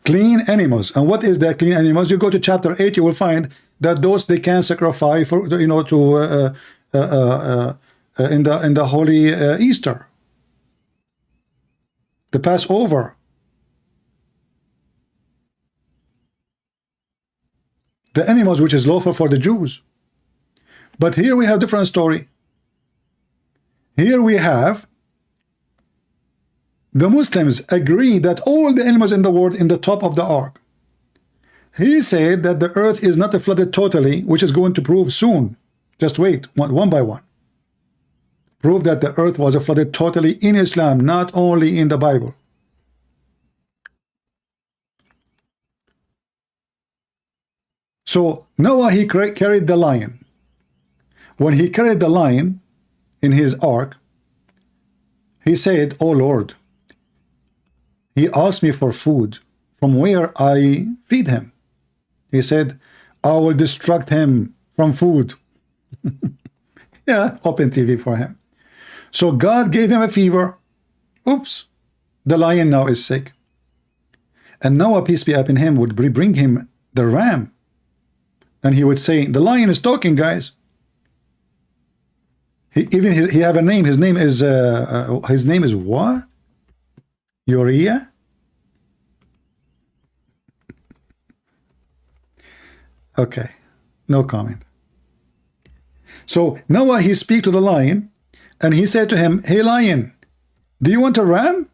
Clean animals. And what is the clean animals? You go to chapter 8, you will find that those they can sacrifice for, in the holy Easter, the Passover. The animals which is lawful for the Jews. But here we have different story. Here we have the Muslims agree that all the animals in the world in the top of the ark. He said that the earth is not flooded totally, which is going to prove soon. Just wait, one by one. Prove that the earth was flooded totally in Islam, not only in the Bible. So Noah, he carried the lion. When he carried the lion in his ark, he said, "Oh Lord, he asked me for food. From where I feed him?" He said, "I will distract him from food." Yeah, open TV for him. So God gave him a fever. Oops, the lion now is sick. And Noah, peace be upon him, would bring him the ram. And he would say, "The lion is talking, guys." He have a name. His name is what? Uriah? Okay, no comment. So Noah, he speak to the lion, and he said to him, "Hey lion, do you want a ram?"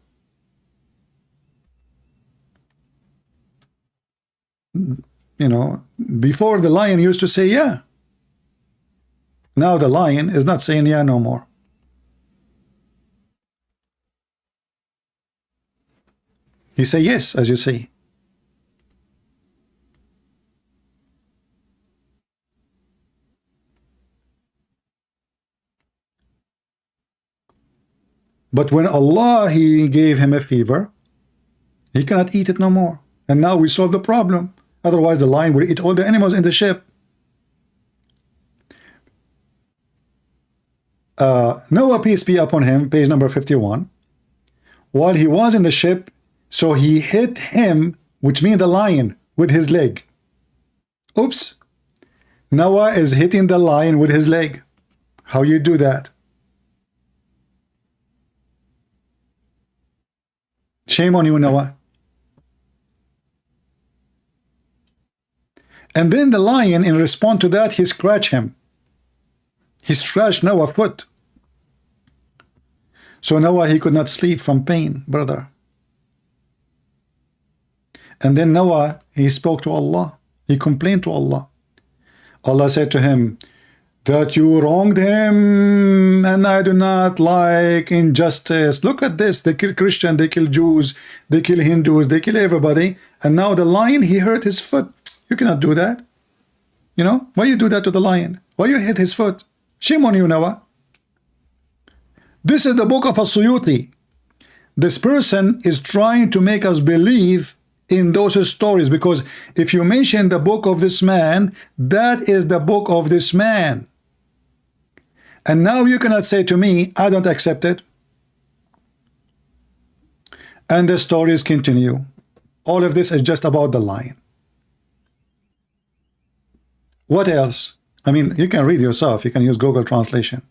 You know, before the lion used to say yeah. Now the lion is not saying yeah no more. He say yes, as you see. But when Allah, he gave him a fever, he cannot eat it no more. And now we solve the problem. Otherwise the lion will eat all the animals in the ship. Noah, peace be upon him, page number 51. While he was in the ship, so he hit him, which means the lion, with his leg. Oops. Noah is hitting the lion with his leg. How you do that? Shame on you, Noah. And then the lion, in response to that, he scratched him. He scratched Noah's foot. So Noah, he could not sleep from pain, brother. And then Noah, he spoke to Allah. He complained to Allah. Allah said to him, "That you wronged him, and I do not like injustice. Look at this. They kill Christians, they kill Jews, they kill Hindus, they kill everybody. And now the lion, he hurt his foot. You cannot do that. You know, why you do that to the lion? Why you hit his foot? Shame on you, Noah." This is the book of As-Suyuti. This person is trying to make us believe in those stories, because if you mention the book of this man, that is the book of this man. And now you cannot say to me, "I don't accept it." And the stories continue. All of this is just about the lion. What else? I mean, you can read yourself. You can use Google Translation.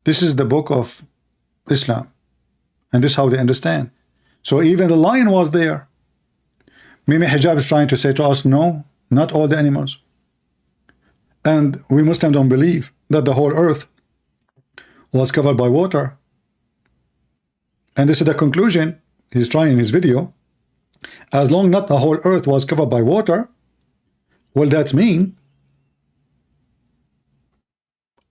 This is the book of Islam. And this is how they understand. So even the lion was there. Maybe Hijab is trying to say to us, no, not all the animals. And we Muslims don't believe that the whole earth was covered by water. And this is the conclusion he's trying in his video. As long not the whole earth was covered by water, well, that mean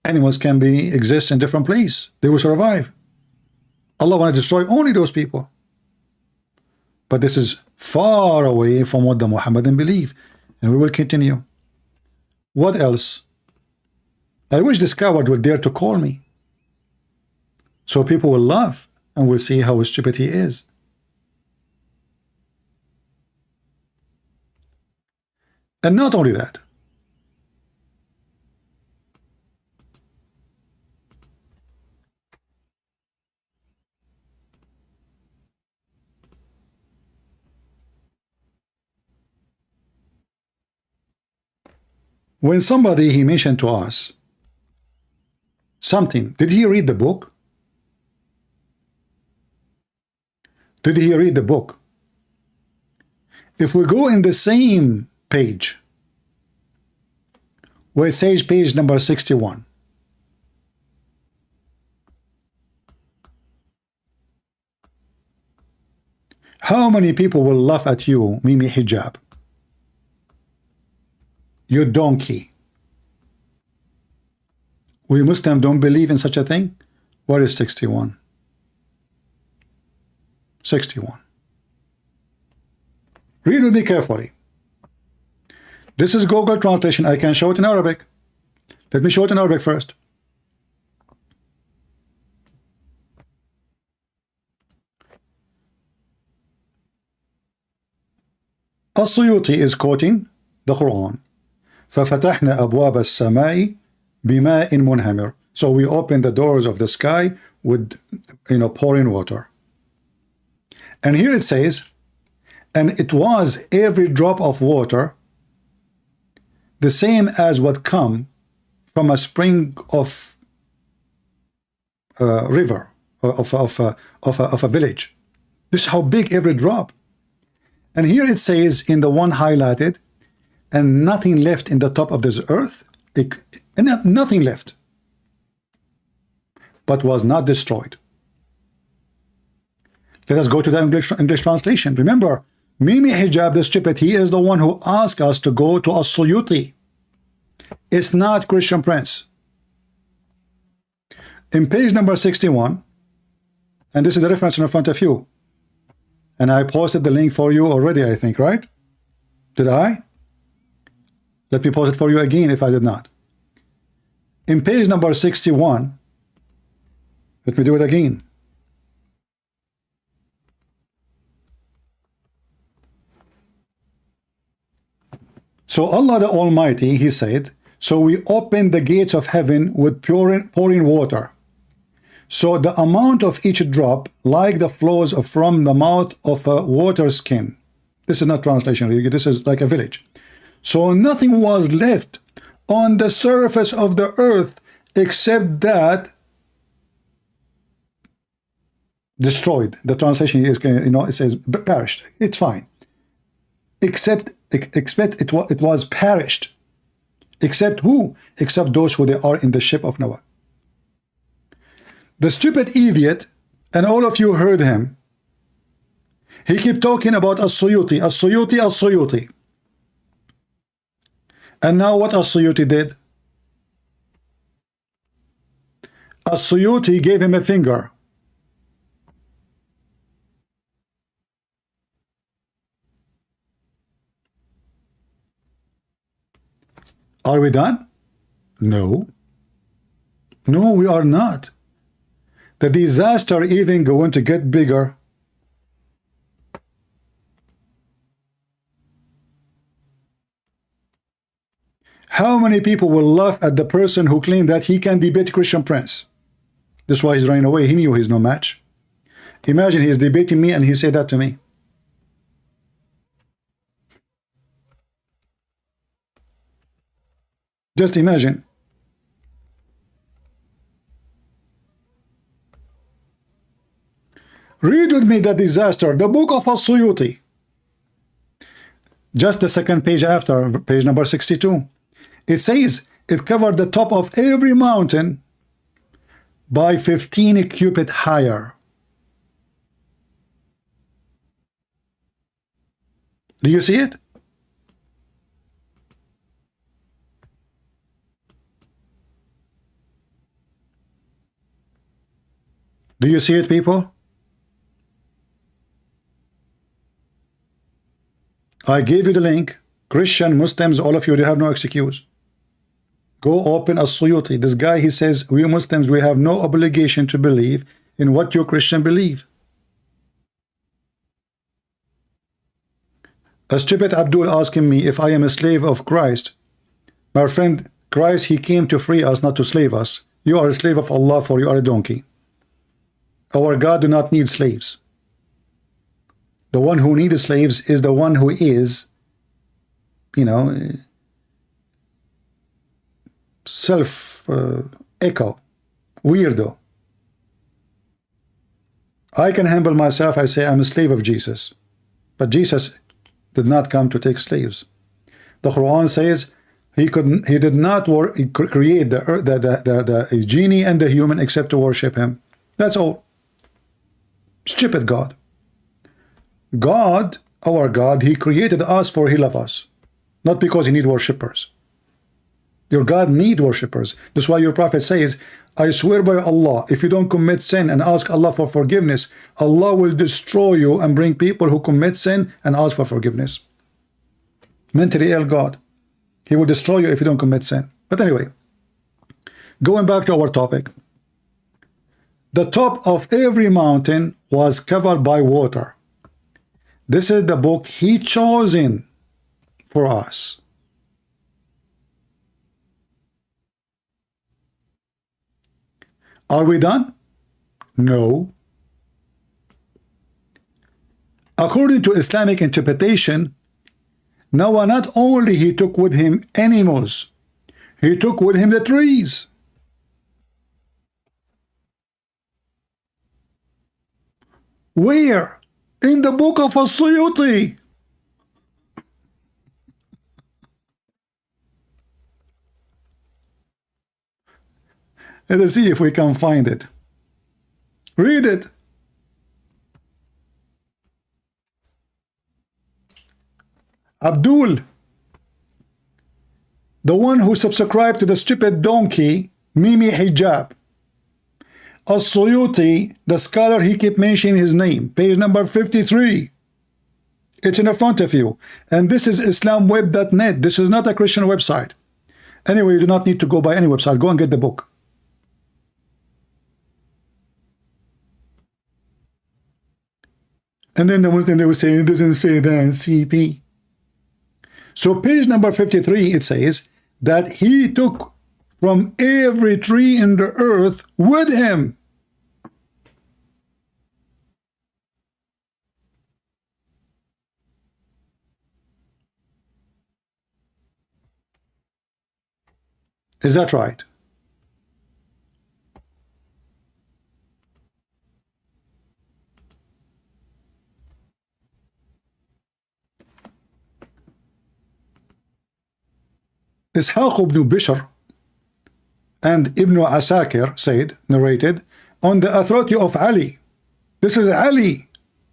animals can exist in different places. They will survive. Allah want to destroy only those people. But this is far away from what the Muhammadan believe. And we will continue. What else? I wish this coward would dare to call me, so people will laugh and will see how stupid he is. And not only that, when somebody he mentioned to us something, did he read the book? Did he read the book? If we go in the same page where it says page number 61, How many people will laugh at you, Mimi Hijab? You donkey. We Muslims don't believe in such a thing? What is 61? 61. Read with me carefully. This is Google translation. I can show it in Arabic. Let me show it in Arabic first. السيوطي is quoting the Quran. ففتحنا أبواب السماء بماء منهمر. So we open the doors of the sky with, pouring water. And here it says, and it was every drop of water the same as what come from a spring of a river, of a village. This is how big every drop. And here it says in the one highlighted, and nothing left in the top of this earth, nothing left, but was not destroyed. Let us go to the English translation. Remember, Mimi Hijab, the stupid, he is the one who asked us to go to As-Suyuti. It's not Christian Prince. In page number 61, and this is the reference in front of you, and I posted the link for you already, I think, right? Did I? Let me post it for you again if I did not. In page number 61, let me do it again. So Allah the Almighty, he said, so we opened the gates of heaven with pouring water. So the amount of each drop, like the flows from the mouth of a water skin. This is not translation, really. This is like a village. So nothing was left on the surface of the earth except that destroyed. The translation is, it says perished. It's fine. Except it was perished. Except who? Except those who they are in the ship of Noah. The stupid idiot, and all of you heard him, he kept talking about As-Suyuti, As-Suyuti, As-Suyuti. And now what As-Suyuti did? As-Suyuti gave him a finger. Are we done? No. No, we are not. The disaster even going to get bigger. How many people will laugh at the person who claimed that he can debate Christian Prince? That's why he's running away. He knew he's no match. Imagine he's debating me and he said that to me. Just imagine. Read with me the disaster, the book of As-Suyuti. Just the second page after, page number 62. It says it covered the top of every mountain by 15 cubits higher. Do you see it? Do you see it, people? I gave you the link. Christian, Muslims, all of you, they have no excuse. Go open As-Suyuti. This guy, he says, we Muslims, we have no obligation to believe in what you Christian believe. A stupid Abdul asking me if I am a slave of Christ. My friend, Christ, he came to free us, not to slave us. You are a slave of Allah, for you are a donkey. Our God do not need slaves. The one who needs slaves is the one who is, self-echo, weirdo. I can humble myself. I say I'm a slave of Jesus. But Jesus did not come to take slaves. The Quran says he did not create the genie and the human except to worship him. That's all. Stupid God. God, our God, he created us for he loves us, not because he need worshippers. Your God need worshippers. That's why your prophet says, I swear by Allah, if you don't commit sin and ask Allah for forgiveness, Allah will destroy you and bring people who commit sin and ask for forgiveness. Mentally ill God. He will destroy you if you don't commit sin. But anyway, going back to our topic. The top of every mountain was covered by water. This is the book he chosen for us. Are we done? No. According to Islamic interpretation, Noah not only he took with him animals, he took with him the trees. Where? In the book of As-Suyuti. Let's see if we can find it. Read it. Abdul, the one who subscribed to the stupid donkey, Mimi Hijab. As-Suyuti, the scholar, he keep mentioning his name, page number 53. It's in the front of you. And this is islamweb.net. This is not a Christian website. Anyway, you do not need to go by any website. Go and get the book. And then the Muslim, they will say, it doesn't say that in CP. So page number 53, it says that he took from every tree in the earth with him. Is that right? Ishaq ibn Bishr and Ibn Asakir said, narrated, on the authority of Ali. This is Ali,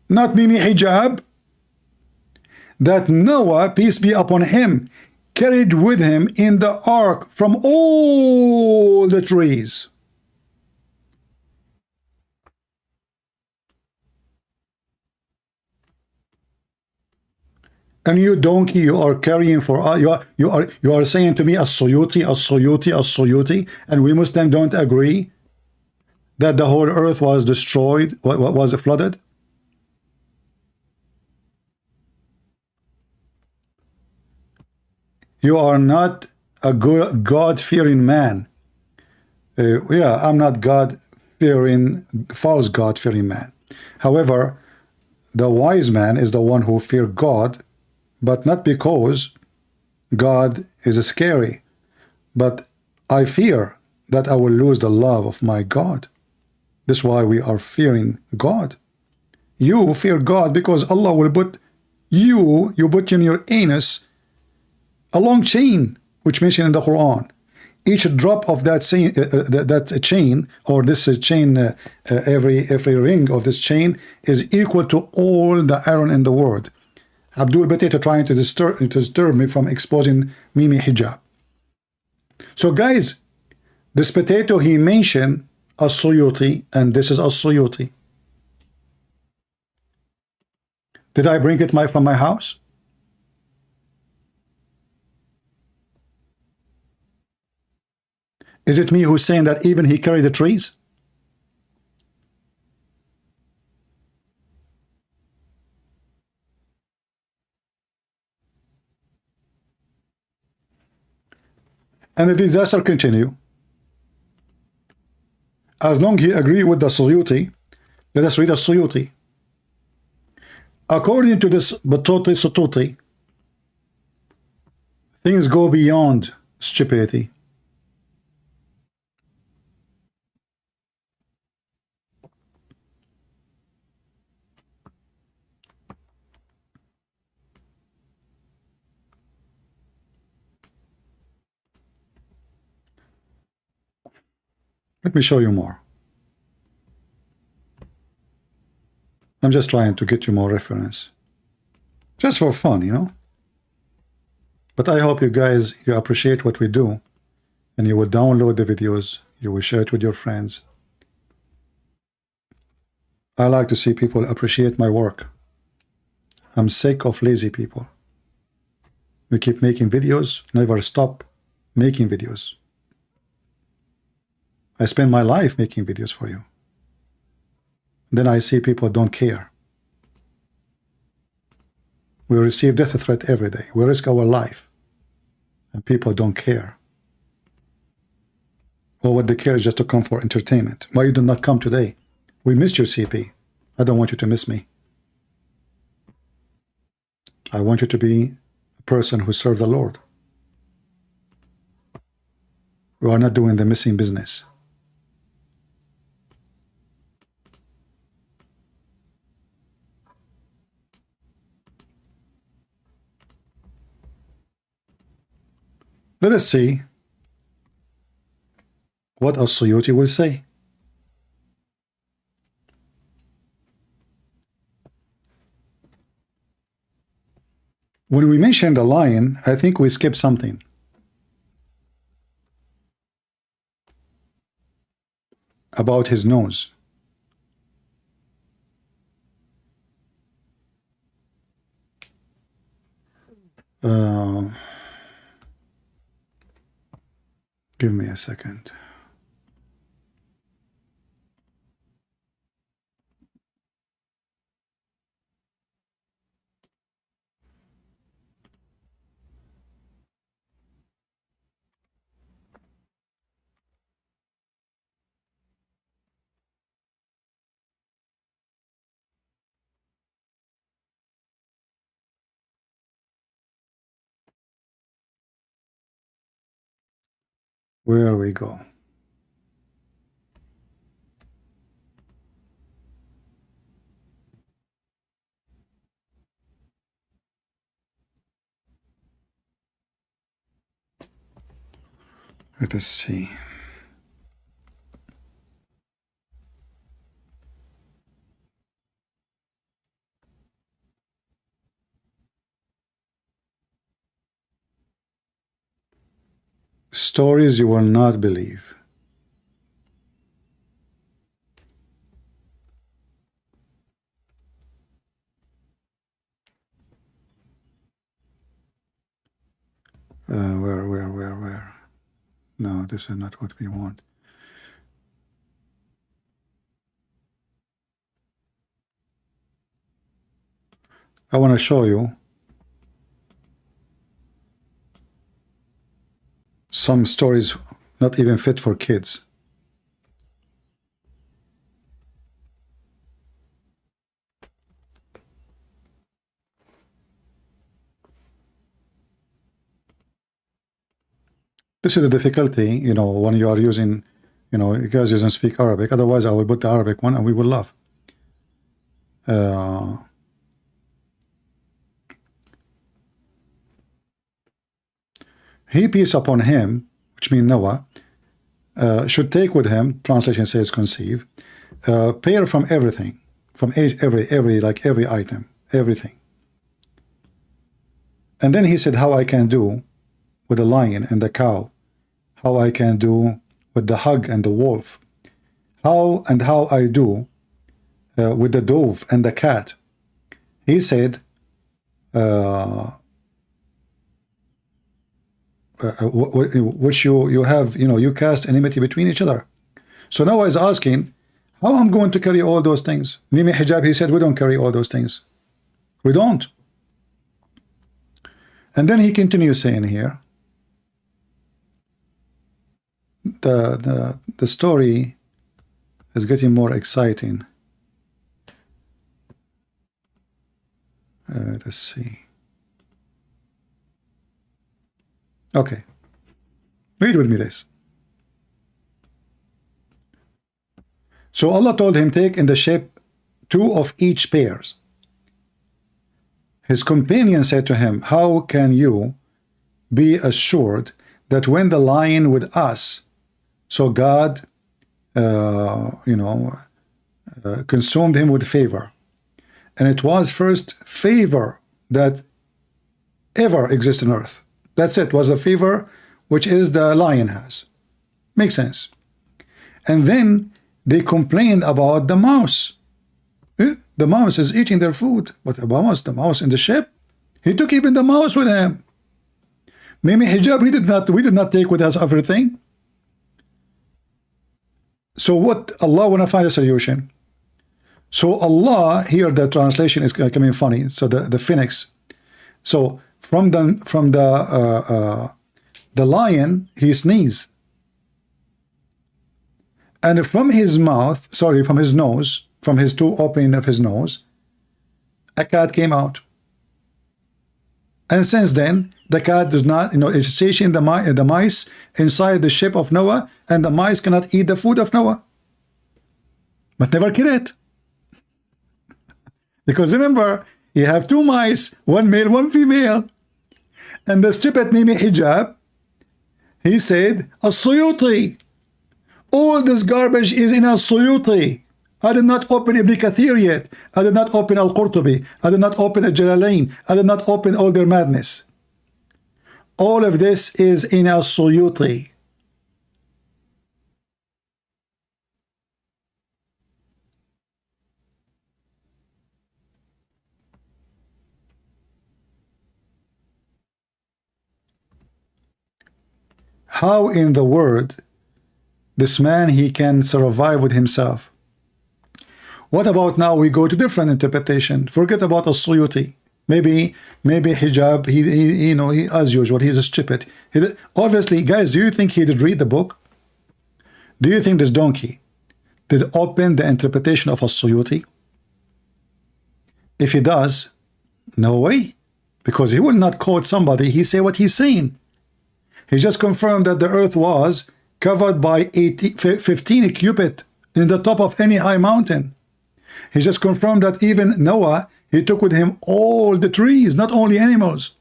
not Mimi Hijab. That Noah, peace be upon him, carried with him in the ark from all the trees. And you donkey, you are carrying for you are saying to me As-Suyuti, As-Suyuti, As-Suyuti, and we Muslims don't agree that the whole earth was destroyed, was flooded. You are not a God-fearing man. Yeah, I'm not God-fearing, false God-fearing man. However, the wise man is the one who fears God, but not because God is scary, but I fear that I will lose the love of my God. That's why we are fearing God. You fear God because Allah will put you put in your anus a long chain, which mentioned in the Quran. Each drop of that chain, or this chain, every ring of this chain is equal to all the iron in the world. Abdul Bateta trying to disturb me from exposing Mimi Hijab. So guys, this potato he mentioned As-Suyuti, and this is As-Suyuti. Did I bring it from my house? Is it me who's saying that even he carried the trees? And the disaster continue. As long as he agree with the Suyuti, let us read the Suyuti. According to this Batuti Sututi, things go beyond stupidity. Let me show you more. I'm just trying to get you more reference. Just for fun, you know. But I hope you guys, you appreciate what we do, and you will download the videos, you will share it with your friends. I like to see people appreciate my work. I'm sick of lazy people. We keep making videos, never stop making videos. I spend my life making videos for you. Then I see people don't care. We receive death threat every day. We risk our life. And people don't care. Or what they care is just to come for entertainment. Why you do not come today? We missed your CP. I don't want you to miss me. I want you to be a person who serves the Lord. We are not doing the missing business. Let us see what As-Suyuti will say. When we mention the lion, I think we skip something. About his nose. Give me a second. Where we go? Let us see. Stories you will not believe. Where? No, this is not what we want. I want to show you some stories not even fit for kids. This is the difficulty, you know, when you are using, you know, you guys doesn't speak Arabic. Otherwise, I will put the Arabic one and we will laugh. He, peace upon him, which means Noah, should take with him, translation says conceive, pair from everything, from every item, everything. And then he said, how I can do with the lion and the cow, how I can do with the hog and the wolf, how I do with the dove and the cat. He said, which you have, you know, you cast enmity between each other. So now he's asking, how I'm going to carry all those things? Mimi Hijab, he said, we don't carry all those things. We don't. And then he continues saying here, the story is getting more exciting. Let's see. Okay, read with me this. So Allah told him, take in the shape 2 of each pairs. His companion said to him, how can you be assured that when the lion with us, so God, consumed him with favor. and it was first favor that ever exists on earth. That's it, was a favor which is the lion has. Makes sense. And then they complained about the mouse. The mouse is eating their food. But the mouse in the ship, he took even the mouse with him. Maybe hijab we did not take with us everything. So what Allah wanna find a solution? So Allah, here the translation is coming funny. So the phoenix. So from the lion, he sneezed. And from his mouth, sorry, from his nose, from his two opening of his nose, a cat came out. And since then, the cat does not, it's chasing the mice inside the ship of Noah, and the mice cannot eat the food of Noah. But never kill it. Because remember, you have two mice, one male, one female. And the stupid Mimi Hijab, he said, As-Suyuti. All this garbage is in As-Suyuti. I did not open Ibn Kathir yet. I did not open Al-Qurtubi. I did not open Al-Jalalain. I did not open all their madness. All of this is in As-Suyuti. How in the world this man he can survive with himself? What about now we go to different interpretation? Forget about As-Suyuti. Maybe hijab, he as usual, he's stupid. Obviously, guys, do you think he did read the book? Do you think this donkey did open the interpretation of As-Suyuti? If he does, no way. Because he will not quote somebody, he say what he's saying. He just confirmed that the earth was covered by 15 cubit in the top of any high mountain. He just confirmed that even Noah, he took with him all the trees, not only animals.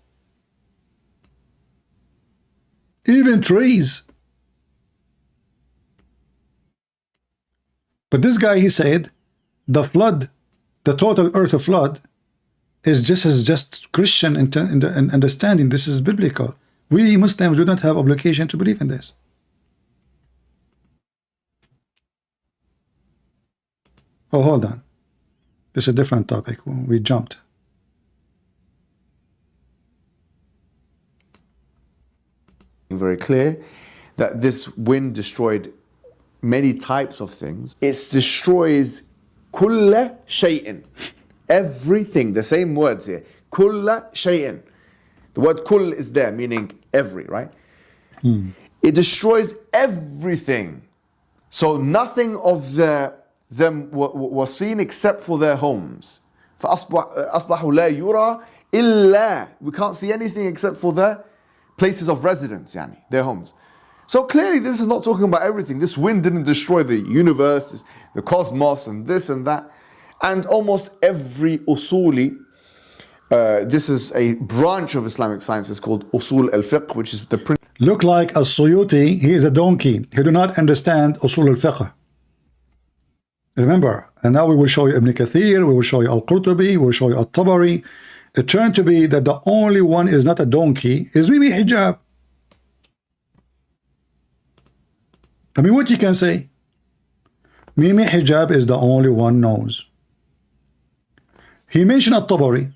Even trees. But this guy, he said, the flood, the total earth flood, is just Christian in understanding. This is biblical. We Muslims do not have obligation to believe in this. Oh, hold on. This is a different topic. We jumped. Very clear that this wind destroyed many types of things. It destroys kulla shay'in. Everything. The same words here. Kulla shay'in. The word kull is there, meaning every, right? It destroys everything. So nothing of them was seen except for their homes. فَأَصْبَحُوا لَا يُرَى إِلَّا. We can't see anything except for their places of residence, their homes. So clearly this is not talking about everything. This wind didn't destroy the universe, the cosmos, and this and that. And almost every usuli, this is a branch of Islamic science, it's called Usul al-Fiqh, which is the principle. Look like As-Suyuti, he is a donkey. He do not understand Usul al-Fiqh. Remember, and now we will show you Ibn Kathir, we will show you Al-Qurtubi, we will show you Al-Tabari. It turned to be that the only one is not a donkey, is Mimi Hijab. I mean, what you can say? Mimi Hijab is the only one knows. He mentioned Al-Tabari.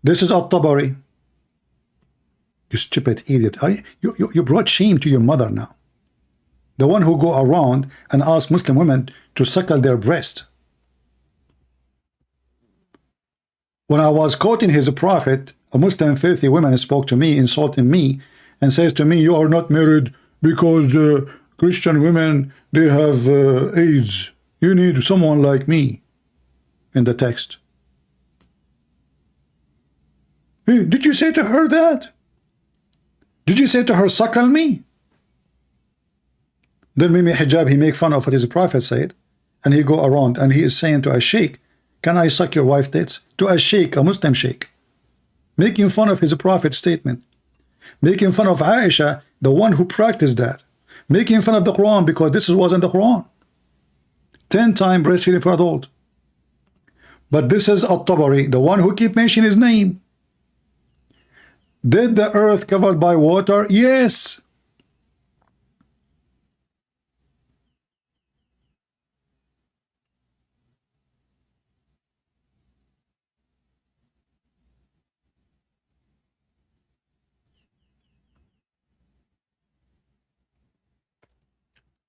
This is Al-Tabari. You stupid idiot. You brought shame to your mother now. The one who go around and ask Muslim women to suckle their breast. When I was quoting his prophet, a Muslim filthy woman spoke to me, insulting me, and says to me, you are not married because Christian women, they have AIDS. You need someone like me. In the text. Hey, did you say to her that? Did you say to her, suckle me? Then Mimi Hijab, he make fun of what his prophet said, and he go around and he is saying to a sheikh, can I suck your wife tits? To a sheikh, a Muslim sheikh. Making fun of his prophet's statement. Making fun of Aisha, the one who practiced that. Making fun of the Quran because this wasn't the Quran. 10 times breastfeeding for adult. But this is At-Tabari, the one who keep mentioning his name. Did the earth covered by water? Yes.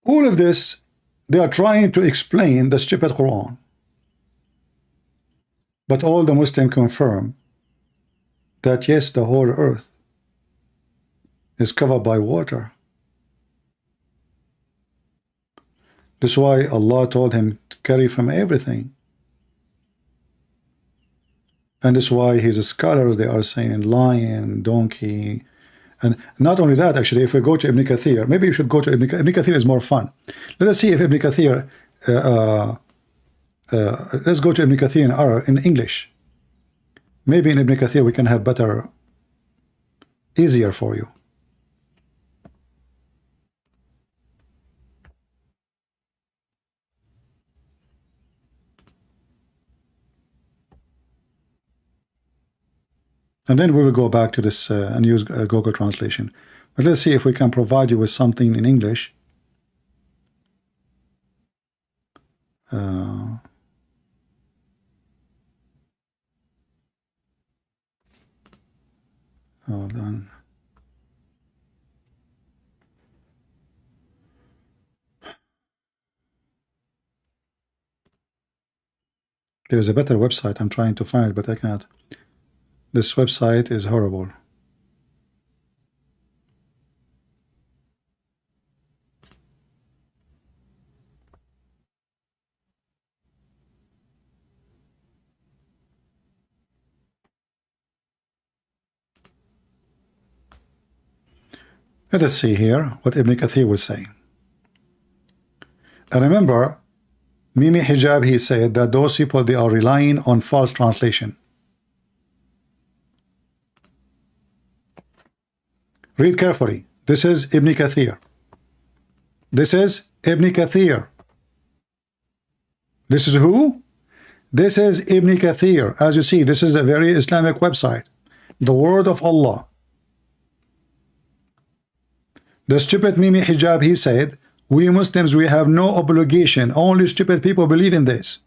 All of this, they are trying to explain the stupid Quran. But all the Muslims confirm that yes, the whole earth is covered by water. That's why Allah told him to carry from everything. And that's why his scholars, they are saying lion, donkey. And not only that, actually, if we go to Ibn Kathir, maybe you should go to Ibn Kathir. Ibn Kathir is more fun. Let us see if Ibn Kathir, let's go to Ibn Kathir in English. Maybe in Ibn Kathir we can have better, easier for you. And then we will go back to this and use Google Translation. But let's see if we can provide you with something in English. Hold on. There is a better website. I'm trying to find it, but I cannot. This website is horrible. Let us see here what Ibn Kathir will say. And remember, Mimi Hijab, he said that those people, they are relying on false translation. Read carefully. This is Ibn Kathir. This is Ibn Kathir. This is who? This is Ibn Kathir. As you see, this is a very Islamic website. The word of Allah. The stupid Mimi Hijab, he said, we Muslims, we have no obligation. Only stupid people believe in this.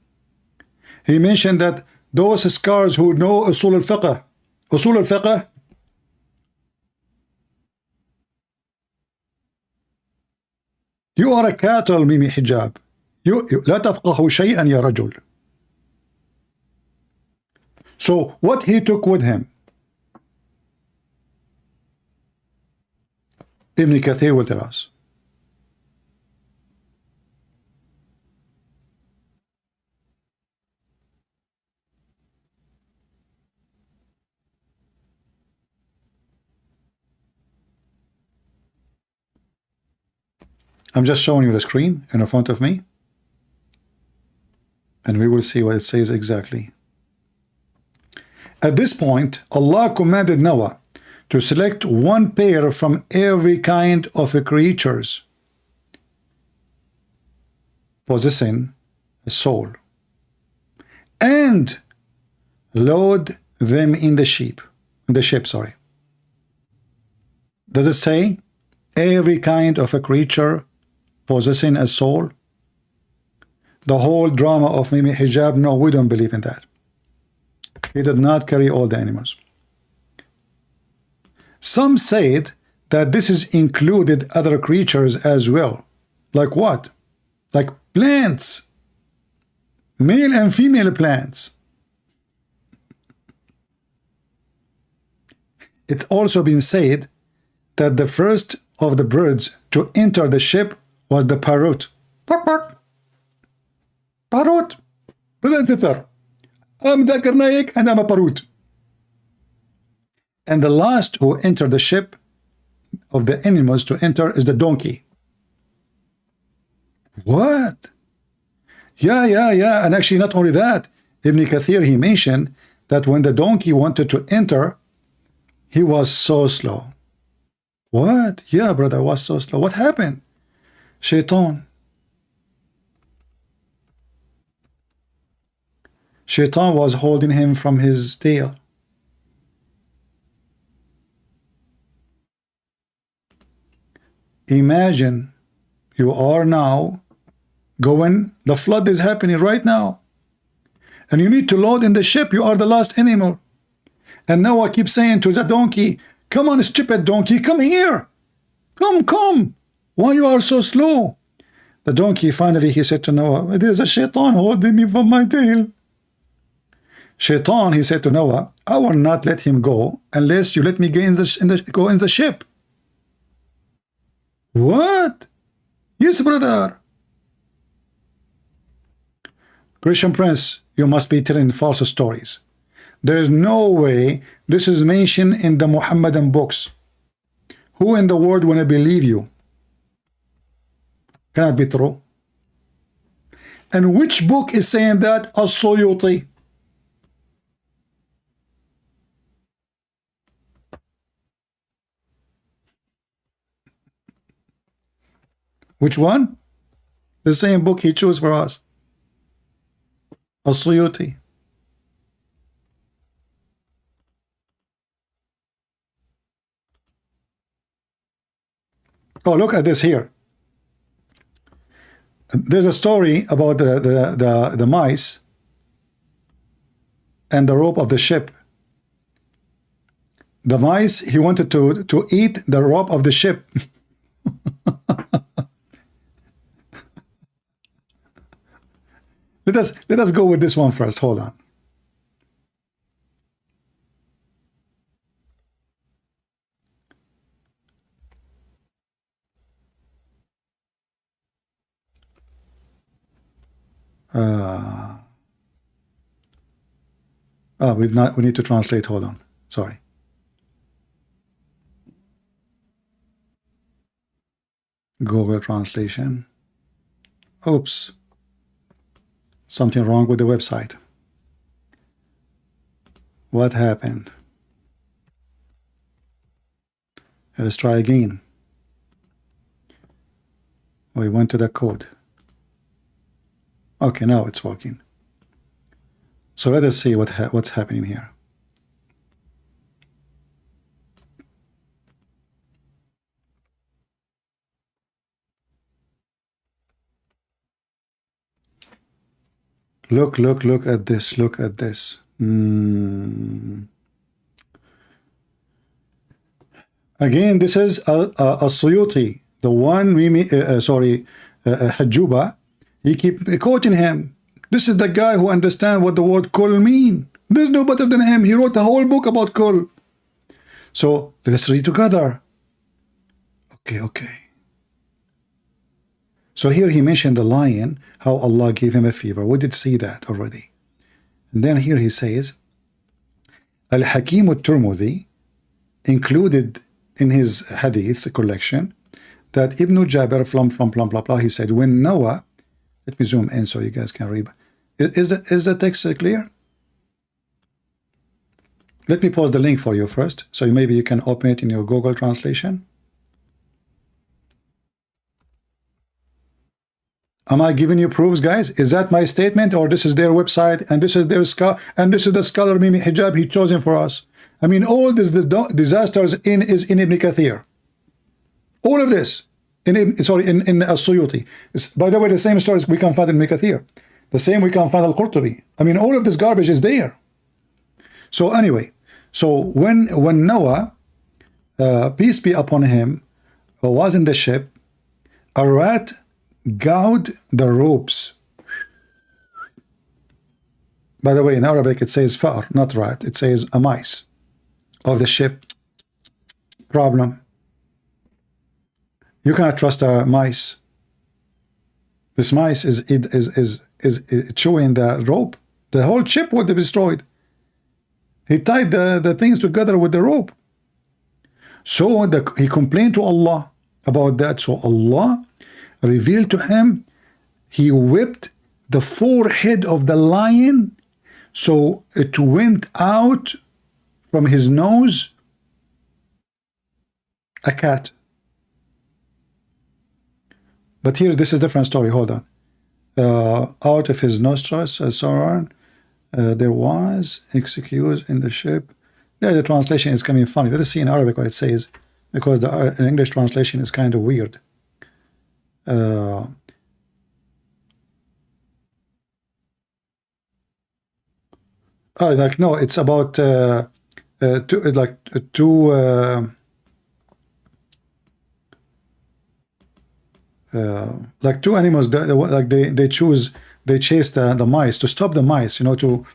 He mentioned that those scholars who know Usul al-Fiqh, Usul al-Fiqh, you are a cattle, Mimi Hijab. لا تفقه شيئا يا رجل. So what he took with him? Ibn Kathir will tell us. I'm just showing you the screen in front of me, and we will see what it says exactly. At this point, Allah commanded Noah to select one pair from every kind of creatures possessing a soul, and load them in the ship. Does it say every kind of a creature possessing a soul? The whole drama of Mimi Hijab, no, we don't believe in that. He did not carry all the animals. Some said that this is included other creatures as well. Like what? Like plants. Male and female plants. It's also been said that the first of the birds to enter the ship was the parrot. Bark, bark. Parrot. Brother Peter. I'm Dakar Naik and I'm a parrot. And the last who entered the ship of the animals to enter is the donkey. What? Yeah. And actually, not only that, Ibn Kathir, he mentioned that when the donkey wanted to enter, he was so slow. What? Yeah, brother, was so slow. What happened? Shaitan. Shaitan was holding him from his tail. Imagine you are now going, the flood is happening right now, and you need to load in the ship. You are the last animal. And Noah keeps saying to the donkey, come on, stupid donkey, come here. Come. Why you are so slow? The donkey, finally, he said to Noah, there is a shaitan holding me from my tail. Shaitan, he said to Noah, I will not let him go unless you let me go in the ship. What? Yes, brother. Christian Prince, you must be telling false stories. There is no way this is mentioned in the Muhammadan books. Who in the world will believe you? Cannot be true. And which book is saying that? As-Suyuti. Which one? The same book he chose for us. As-Suyuti. Oh, look at this here. There's a story about the mice and the rope of the ship. The mice, he wanted to eat the rope of the ship. Let us go with this one first. Hold on. We need to translate. Hold on. Sorry. Google translation. Oops. Something wrong with the website. What happened? Let's try again. We went to the code. Okay, now it's working. So let us see what's happening here. Look at this. Look at this. Again, this is As-Suyuti, the one Hajuba. He keep quoting him. This is the guy who understands what the word kul mean. There's no better than him. He wrote the whole book about kul. So let's read together. Okay. So here he mentioned the lion, how Allah gave him a fever. We did see that already. And then here he says, Al-Hakim al-Turmudi included in his hadith collection that Ibn Jabir from blah blah blah, he said, when Noah, let me zoom in so you guys can read. Is the text clear? Let me post the link for you first, so maybe you can open it in your Google translation. Am I giving you proofs, guys? Is that my statement, or this is their website, and this is their and this is the scholar Mimi Hijab he chosen for us? I mean, all this disasters is in Ibn Kathir. All of this in As-Suyuti. By the way, the same stories we can find in Ibn Kathir. The same we can find Al-Qurtubi. I mean, all of this garbage is there. So anyway, so when Noah, peace be upon him, was in the ship, a rat gouged the ropes. By the way, in Arabic it says far, not rat. It says a mice of the ship. Problem. You cannot trust a mice. This mice is chewing the rope. The whole ship would be destroyed. He tied the things together with the rope. So he complained to Allah about that. So Allah revealed to him, he whipped the forehead of the lion, so it went out from his nose a cat. But here, this is a different story. Hold on. Out of his nostrils, so on. There was excuse in the ship. Yeah, the translation is coming funny. Let us see in Arabic what it says, because the English translation is kind of weird. Like no, it's about two, like two animals that, like they chase the mice to stop the mice, you know, to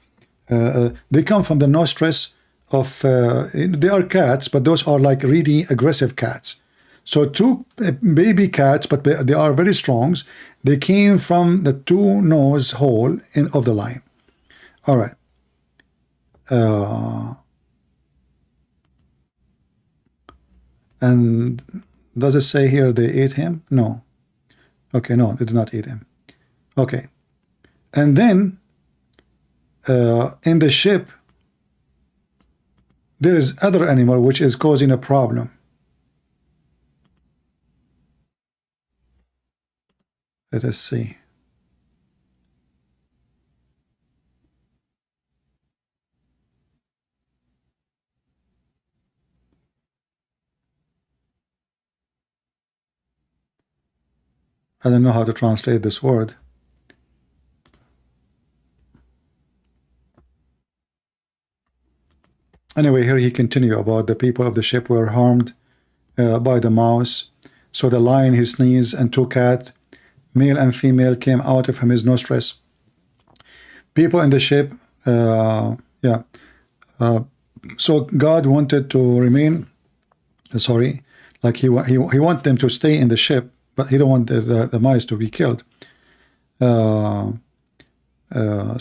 they come from the nostrils of they are cats, but those are like really aggressive cats. So two baby cats, but they are very strong. They came from the two nose hole of the lion. All right. And does it say here they ate him? No. Okay, no, they did not eat him. Okay. And then in the ship, there is other animal which is causing a problem. Let us see. I don't know how to translate this word. Anyway, here he continue about the people of the ship were harmed by the mouse. So the lion, he sneezed, and two cats, male and female, came out of his nostrils. People in the ship, so God wanted to remain, like he want them to stay in the ship, but he don't want the mice to be killed. So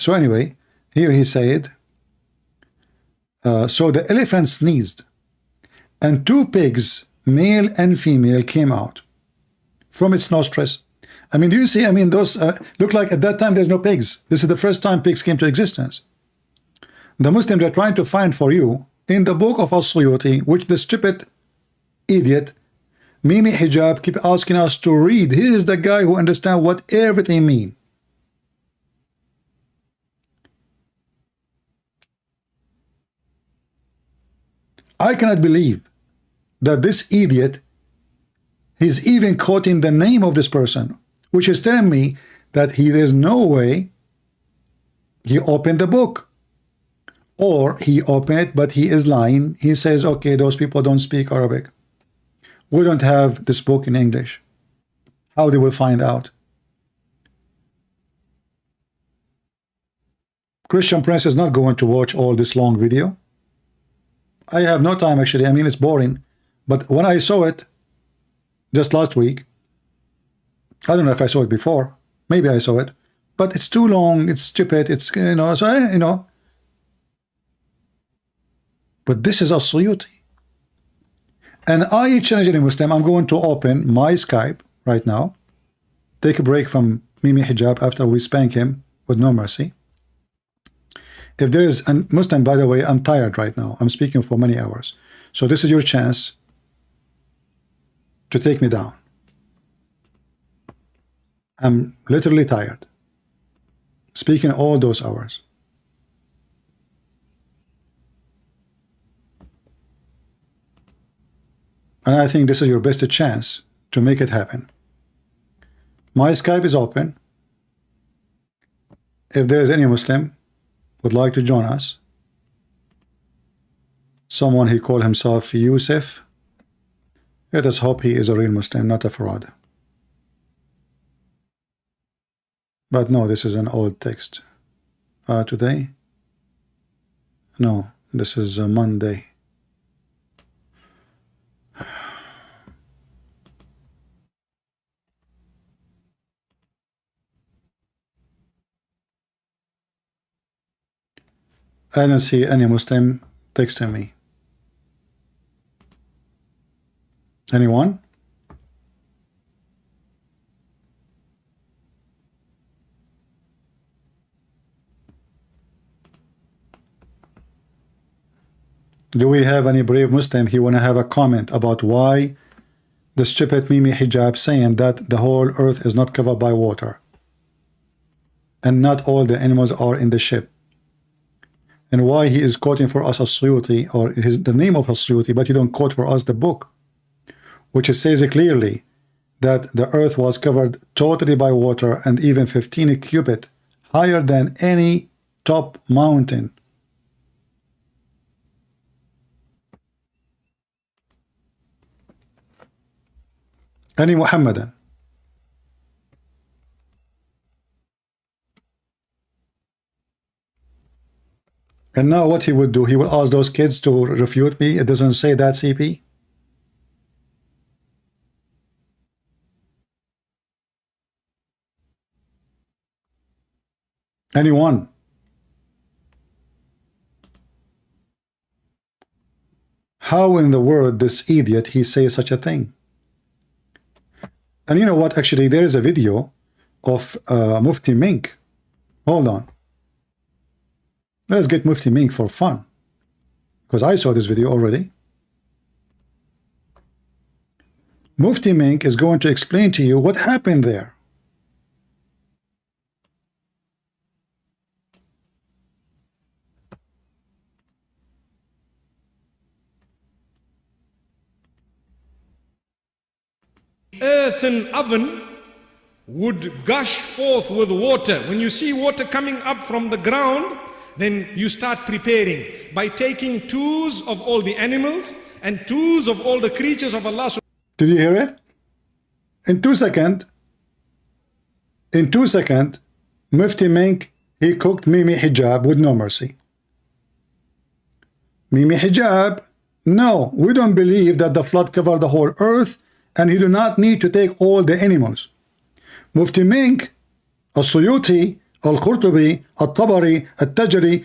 anyway, here he said, so the elephant sneezed, and two pigs, male and female, came out from its nostrils. I mean, do you see? I mean, those look like at that time there's no pigs. This is the first time pigs came to existence. The Muslims are trying to find for you in the book of As-Suyuti, which the stupid idiot Mimi Hijab keep asking us to read. He is the guy who understands what everything means. I cannot believe that this idiot is even quoting the name of this person, which is telling me that there's no way he opened the book, or he opened it but he is lying. He says, okay, those people don't speak Arabic, we don't have this book in English. How they will find out? Christian Prince is not going to watch all this long video. I have no time, actually. I mean, it's boring. But when I saw it just last week, I don't know if I saw it before. Maybe I saw it. But it's too long. It's stupid. It's, you know, so you know. But this is As-Suyuti. And I challenge any Muslim. I'm going to open my Skype right now. Take a break from Mimi Hijab after we spank him with no mercy. If there is a Muslim, by the way, I'm tired right now. I'm speaking for many hours. So this is your chance to take me down. I'm literally tired. Speaking all those hours. And I think this is your best chance to make it happen. My Skype is open. If there is any Muslim would like to join us, someone he called himself Yusuf, let us hope he is a real Muslim, not a fraud. But no, this is an old text. Today? No, this is a Monday. I don't see any Muslim texting me. Anyone? Do we have any brave Muslim? He want to have a comment about why the stupid Mimi Hijab saying that the whole earth is not covered by water and not all the animals are in the ship. and why he is quoting for us As-Suyuti, or the name of As-Suyuti, but you don't quote for us the book, which says clearly that the earth was covered totally by water and even 15 cubit higher than any top mountain. Any Muhammadan. And now what he would do, he will ask those kids to refute me. It doesn't say that, CP. Anyone? How in the world this idiot he says such a thing? And you know what? Actually, there is a video of Mufti Menk. Hold on. Let's get Mufti Menk for fun, because I saw this video already. Mufti Menk is going to explain to you what happened there. Earthen oven would gush forth with water. When you see water coming up from the ground, then you start preparing by taking twos of all the animals and twos of all the creatures of Allah. Did you hear it? In 2 seconds, Mufti Menk, he cooked Mimi Hijab with no mercy. Mimi Hijab, no, we don't believe that the flood covered the whole earth, and you do not need to take all the animals. Mufti Menk, As-Suyuti, Al-Qurtubi, Al-Tabari, Al-Tajri,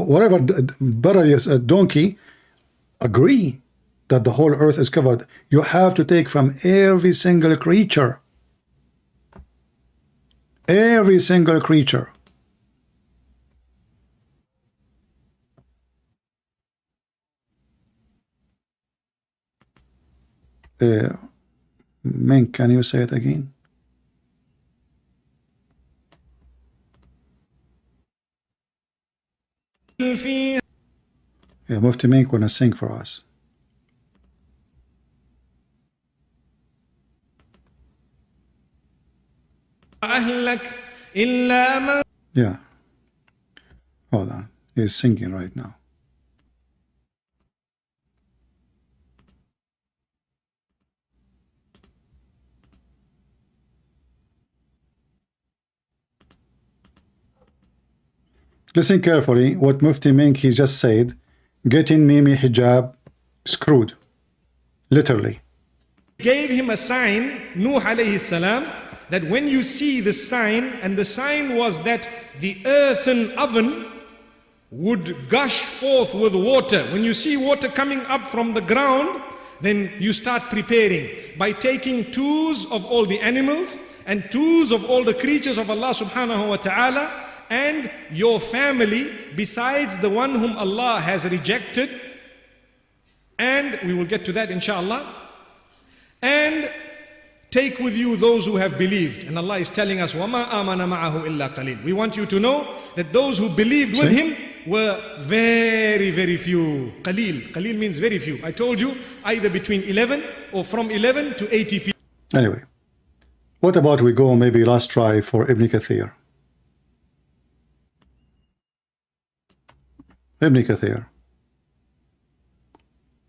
whatever, donkey, agree that the whole earth is covered. You have to take from every single creature. Every single creature. Menk, can you say it again? Yeah, Mufti Menk wanna sing for us. Yeah. Hold on. He's singing right now. Listen carefully what Mufti Menk he just said. Getting Mimi Hijab screwed. Literally. Gave him a sign, Nuh alayhi salam, that when you see the sign, and the sign was that the earthen oven would gush forth with water. When you see water coming up from the ground, then you start preparing by taking twos of all the animals and twos of all the creatures of Allah subhanahu wa ta'ala, and your family besides the one whom Allah has rejected, and we will get to that inshallah, and take with you those who have believed. And Allah is telling us, وَمَا آمَنَ مَعَهُ إِلَّا قَلِيلٌ. We want you to know that those who believed with him were very, very few. Qalil. Qalil means very few. I told you, either between 11 or from 11 to 80 people. Anyway, what about we go maybe last try for Ibn Kathir? Ibn Kathir,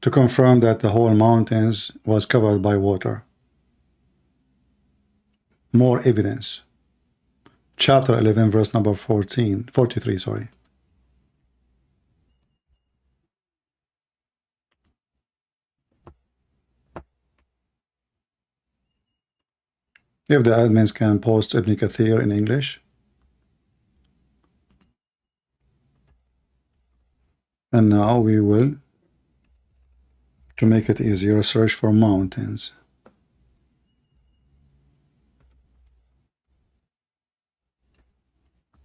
to confirm that the whole mountains was covered by water. More evidence. Chapter 11, verse number 43, sorry. If the admins can post Ibn Kathir in English. And now we will, to make it easier, search for mountains.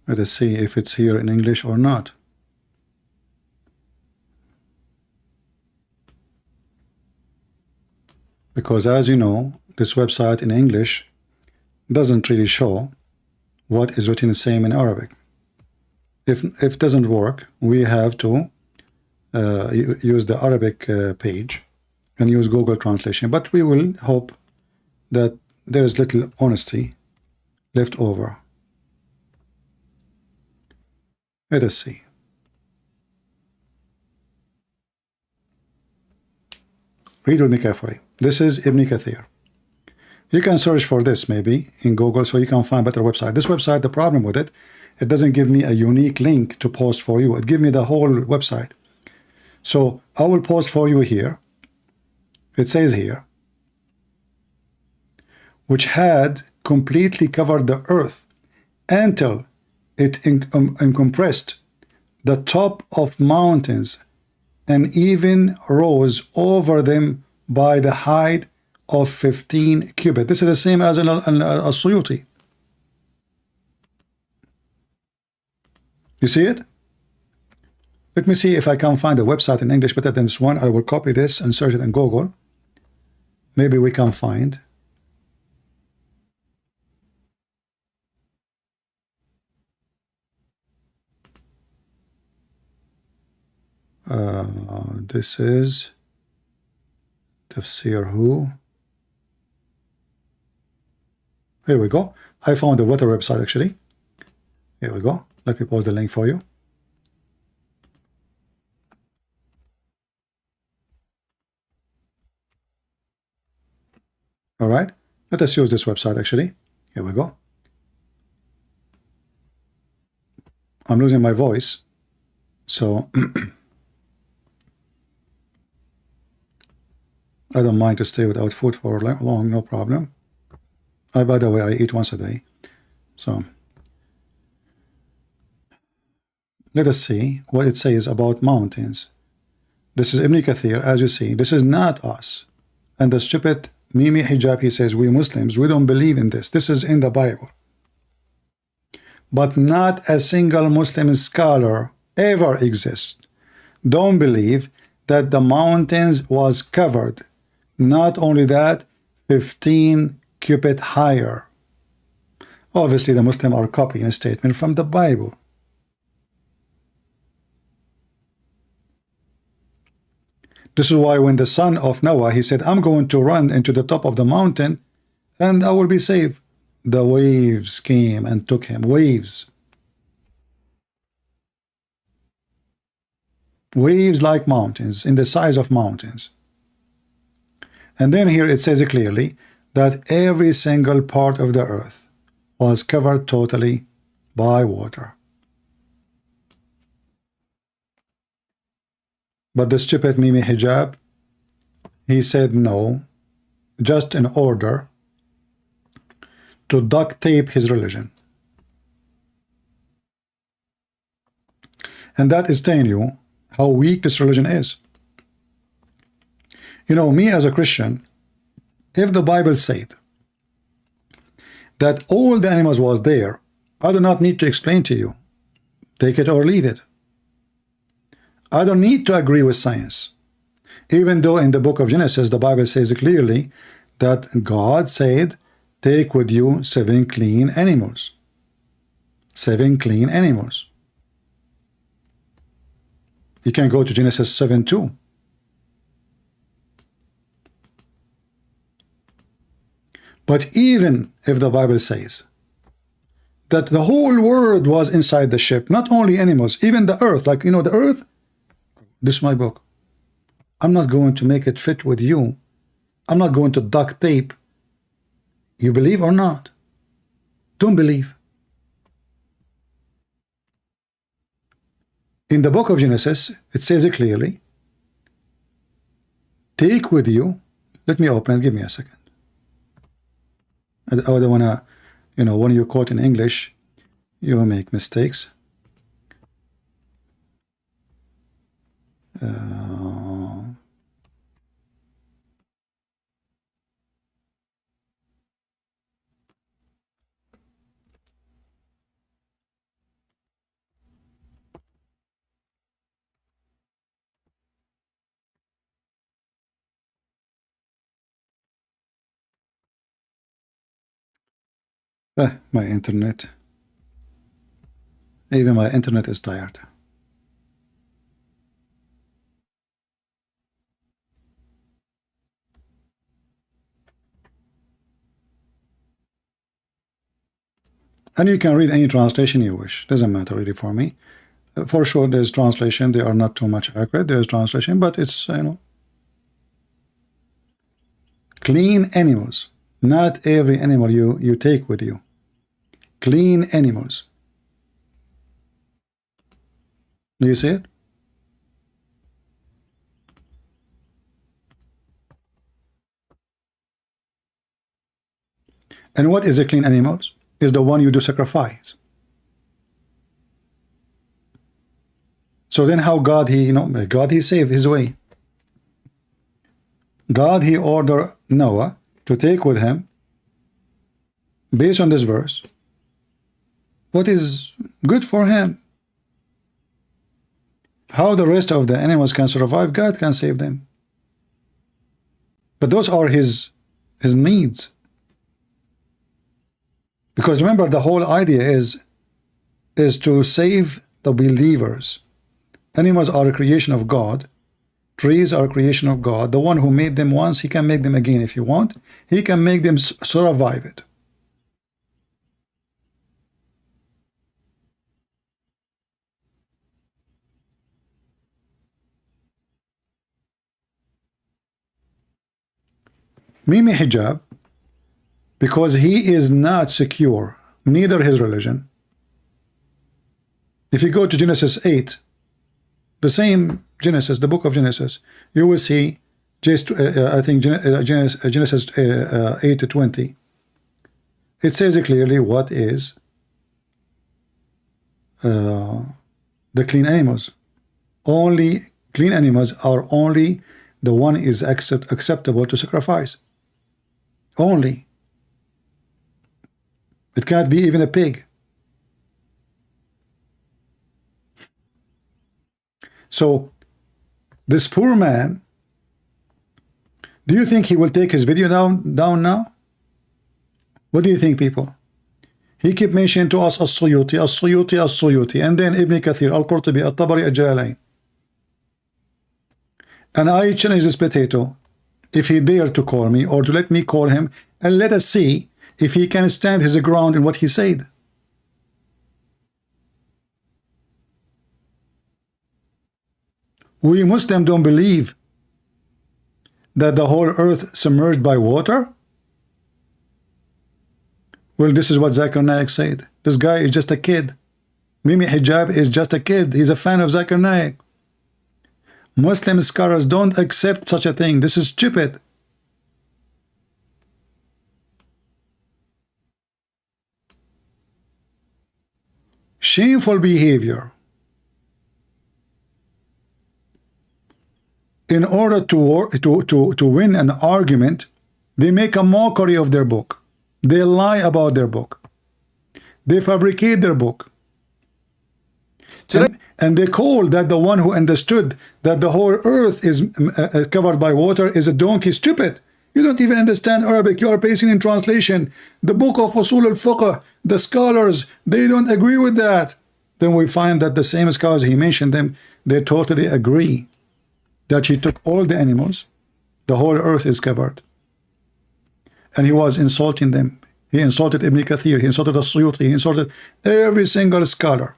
Let us see if it's here in English or not. Because as you know, this website in English doesn't really show what is written the same in Arabic. If it doesn't work, we have to use the Arabic page and use Google translation. But we will hope that there is little honesty left over. Let us see. Read with me carefully. This is Ibn Kathir. You can search for this maybe in Google so you can find better website. This website, the problem with it, it doesn't give me a unique link to post for you. It gives me the whole website. So I will post for you here. It says here, which had completely covered the earth until it encompassed the top of mountains and even rose over them by the height of 15 cubits. This is the same as a Suyuti. You see it? Let me see if I can find a website in English better than this one. I will copy this and search it in Google. Maybe we can find. This is Tafsir who? Here we go. I found the water website actually. Here we go. Let me post the link for you. All right. Let us use this website actually. Here we go. I'm losing my voice. So I don't mind to stay without food for long, no problem. By the way, I eat once a day. So let us see what it says about mountains. This is Ibn Kathir, as you see. This is not us. And the stupid Mimi Hijab, he says, we Muslims, we don't believe in this. This is in the Bible. But not a single Muslim scholar ever exists. Don't believe that the mountains was covered. Not only that, 15 cubits higher. Obviously, the Muslims are copying a statement from the Bible. This is why when the son of Noah, he said, I'm going to run into the top of the mountain and I will be saved. The waves came and took him. Waves. Waves like mountains, in the size of mountains. And then here it says clearly that every single part of the earth was covered totally by water. But the stupid Mimi Hijab, he said no, just in order to duct tape his religion. And that is telling you how weak this religion is. You know, me as a Christian, if the Bible said that all the animals was there, I do not need to explain to you. Take it or leave it. I don't need to agree with science. Even though in the book of Genesis, the Bible says clearly that God said, take with you 7 clean animals. 7 clean animals. You can go to Genesis 7:2. But even if the Bible says that the whole world was inside the ship, not only animals, even the earth, like, you know, the earth, this is my book. I'm not going to make it fit with you. I'm not going to duct tape. You believe or not? Don't believe. In the book of Genesis, it says it clearly, take with you, let me open it, give me a second. I don't want to, you know, when you quote in English, you will make mistakes. My internet. Even my internet is tired. And you can read any translation you wish. Doesn't matter really for me. For sure, there's translation. They are not too much accurate. There's translation, but it's, you know, clean animals. Not every animal you take with you. Clean animals. Do you see it? And what is a clean animals? Is the one you do sacrifice. So then how God he, you know, God he saved his way. God he ordered Noah to take with him, based on this verse, what is good for him. How the rest of the animals can survive, God can save them. But those are his needs. Because remember, the whole idea is to save the believers. Animals are a creation of God. Trees are a creation of God. The one who made them once, he can make them again if you want. He can make them survive it. Mimi Hijab, because he is not secure, neither his religion. If you go to Genesis 8, the same Genesis, the book of Genesis, you will see, just I think Genesis 8 to 20. It says clearly what is the clean animals. Only clean animals are only the one is acceptable to sacrifice. Only. It can't be even a pig. So this poor man, do you think he will take his video down now? What do you think, people? He kept mentioning to us As-Suyuti, As-Suyuti, As-Suyuti, and then Ibn Kathir, Al-Qurtubi, Al-Tabari, Al-Jalalain. And I challenge this potato, if he dare to call me, or to let me call him, and let us see if he can stand his ground in what he said. We Muslims don't believe that the whole earth submerged by water. Well, this is what Zakir Naik said. This guy is just a kid. Mimi Hijab is just a kid. He's a fan of Zakir Naik. Muslim scholars don't accept such a thing. This is stupid. Shameful behavior. In order to win an argument, they make a mockery of their book. They lie about their book. They fabricate their book. And they call that the one who understood that the whole earth is covered by water is a donkey. Stupid. You don't even understand Arabic. You are basing in translation. The book of Usul al-Fiqh, the scholars, they don't agree with that. Then we find that the same scholars, he mentioned them, they totally agree that he took all the animals, the whole earth is covered. And he was insulting them. He insulted Ibn Kathir, he insulted As-Suyuti, he insulted every single scholar.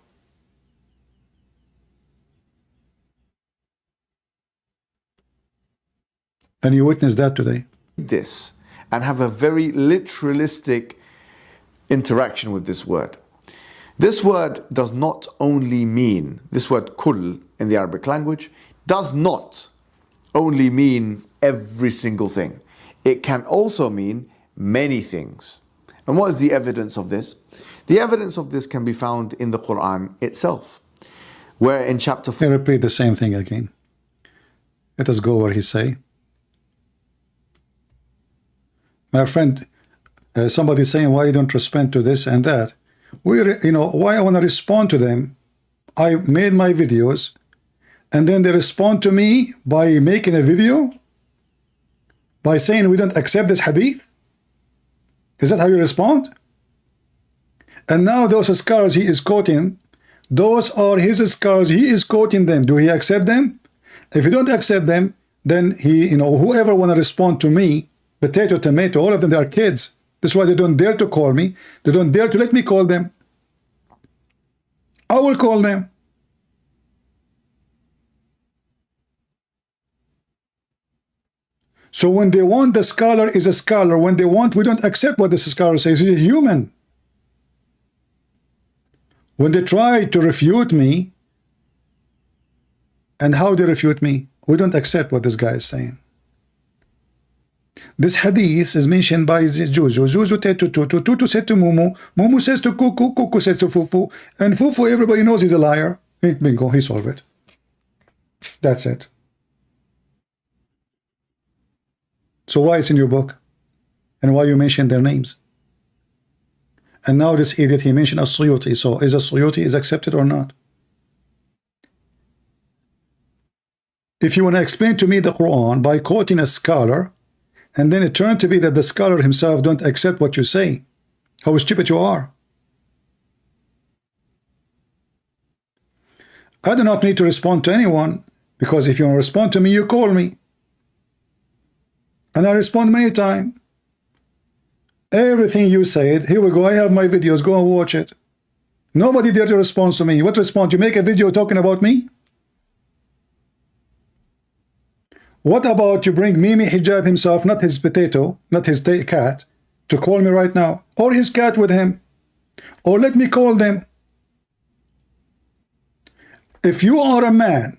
And you witness that today. This and have a very literalistic interaction with this word. This word does not only mean, this word kull in the Arabic language, does not only mean every single thing. It can also mean many things. And what is the evidence of this? The evidence of this can be found in the Quran itself, where in chapter 4... He repeat the same thing again. Let us go where he say. My friend, somebody saying, why you don't respond to this and that? Why I want to respond to them? I made my videos, and then they respond to me by making a video, by saying we don't accept this hadith. Is that how you respond? And now those scholars he is quoting Those are his scholars. He is quoting them. Do he accept them? If you don't accept them, then he, whoever want to respond to me, potato, tomato, all of them, they are kids. That's why they don't dare to call me. They don't dare to let me call them. I will call them. So when they want, the scholar is a scholar. When they want, we don't accept what the scholar says. He's a human. When they try to refute me, and how they refute me, we don't accept what this guy is saying. This hadith is mentioned by Zuzu. Zuzu said to Tutu, Tutu said to Mumu, Mumu says to Kuku, Kuku says to Fufu, and Fufu, everybody knows he's a liar. Bingo, he solved it. That's it. So why it's in your book? And why you mention their names? And now this idiot, he mentioned As-Suyuti. So is As-Suyuti is accepted or not? If you want to explain to me the Quran by quoting a scholar, and then it turned to be that the scholar himself don't accept what you say, how stupid you are. I do not need to respond to anyone, because if you want to respond to me, you call me. And I respond many times. Everything you said, here we go, I have my videos, go and watch it. Nobody dare to respond to me. What response? You make a video talking about me? What about you bring Mimi Hijab himself, not his potato, not his cat, to call me right now, or his cat with him, or let me call them. If you are a man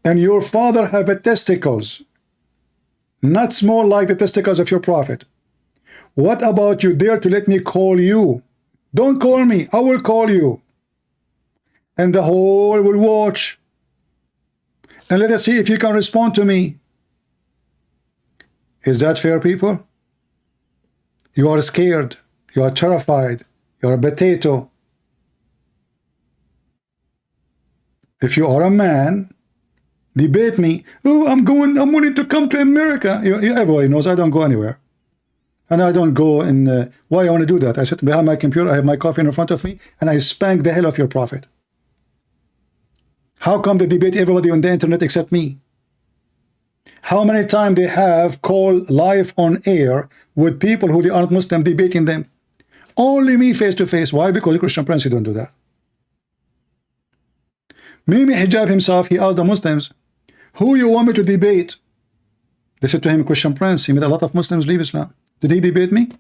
and your father have a testicles, not small like the testicles of your prophet, what about you dare to let me call you? Don't call me, I will call you. And the whole will watch. And let us see if you can respond to me. Is that fair, people? You are scared. You are terrified. You are a potato. If you are a man, debate me. Oh, I'm willing to come to America. Everybody knows I don't go anywhere. And I don't go in. Why I want to do that? I sit behind my computer, I have my coffee in front of me, and I spank the hell of your prophet. How come they debate everybody on the internet except me? How many times they have called live on air with people who they aren't Muslim debating them? Only me face to face. Why? Because the Christian Prince, he don't do that. Mimi Hijab himself, he asked the Muslims, who you want me to debate? They said to him, Christian Prince. He made a lot of Muslims leave Islam. Did he debate me?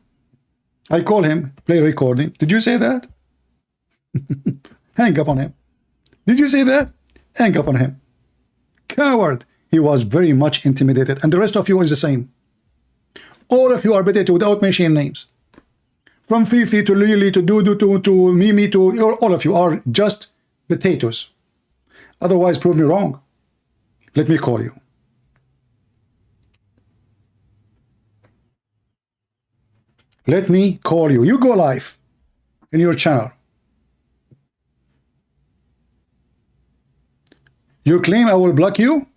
I call him, play recording. Did you say that? Hang up on him. Did you say that? Hang up on him. Coward. He was very much intimidated. And the rest of you is the same. All of you are potato without mentioning names. From Fifi to Lily to Dudu to Mimi to all of you are just potatoes. Otherwise, prove me wrong. Let me call you. Let me call you. You go live in your channel. You claim I will block you?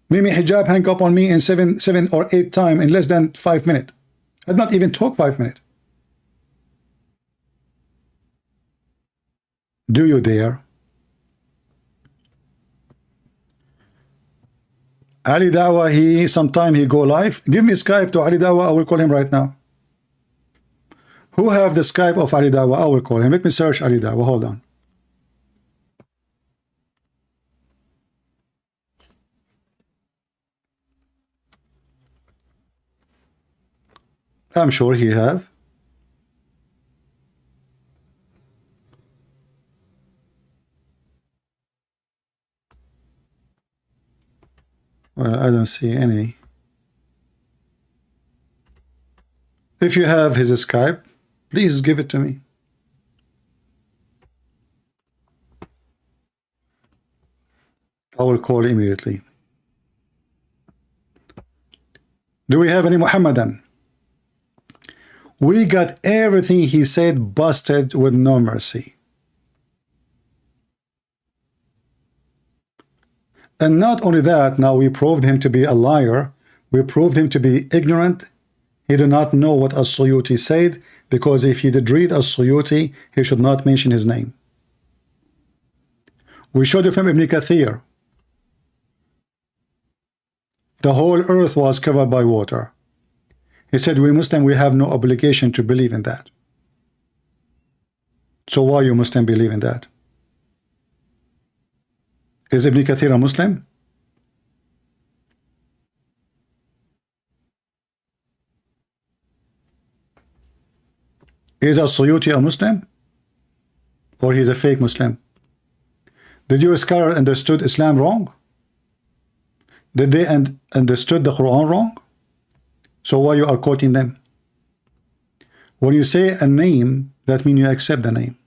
Mimi Hijab hang up on me in seven or eight times in less than 5 minutes. I did not even talk 5 minutes. Do you dare? Ali Dawa, sometime he go live. Give me Skype to Ali Dawa, I will call him right now. Who have the Skype of Ali Dawa? I will call him. Let me search Ali Dawa, hold on. I'm sure he have. Well, I don't see any. If you have his Skype, please give it to me. I will call immediately. Do we have any Muhammadan? We got everything he said busted with no mercy. And not only that, now we proved him to be a liar. We proved him to be ignorant. He did not know what As-Suyuti said, because if he did read As-Suyuti, he should not mention his name. We showed you from Ibn Kathir. The whole earth was covered by water. He said, we Muslim, we have no obligation to believe in that. So why you Muslim believe in that? Is Ibn Kathir a Muslim? Is As-Suyuti a Muslim? Or he's a fake Muslim? Did your scholar understood Islam wrong? Did they understood the Quran wrong? So why you are quoting them? When you say a name, that means you accept the name.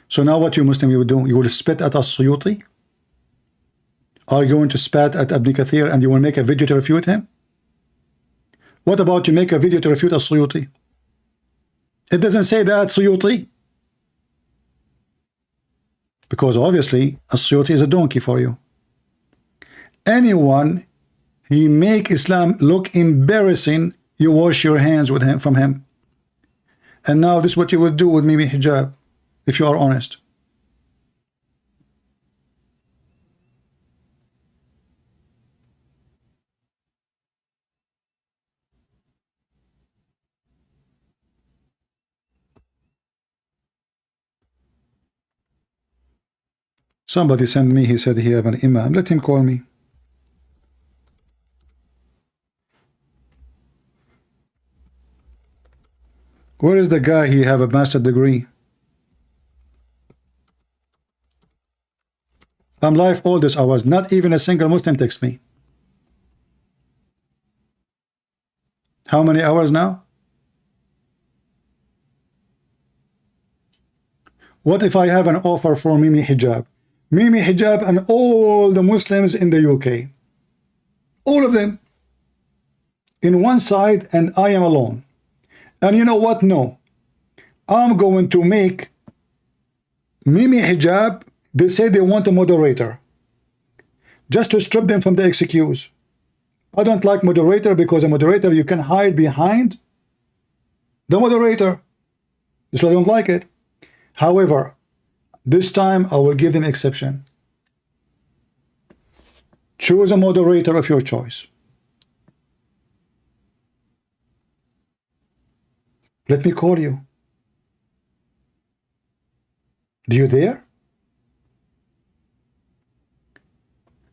So now what you Muslim you will do? You will spit at As-Suyuti? Are you going to spat at Ibn Kathir and you will make a video to refute him? What about you make a video to refute As-Suyuti? It doesn't say that Suyuti. Because obviously As-Suyuti is a donkey for you. Anyone he make Islam look embarrassing, you wash your hands with him from him. And now this is what you will do with Mimi Hijab, if you are honest. Somebody sent me, he said he have an imam. Let him call me. Where is the guy? He have a master degree. I'm live all this hours. Not even a single Muslim text me. How many hours now? What if I have an offer for Mimi Hijab? Mimi Hijab and all the Muslims in the UK. All of them. In one side and I am alone. And you know what? No. I'm going to make Mimi Hijab, they say they want a moderator. Just to strip them from the excuse. I don't like moderator because a moderator you can hide behind the moderator. So I don't like it. However, this time I will give them exception. Choose a moderator of your choice. Let me call you. Do you dare?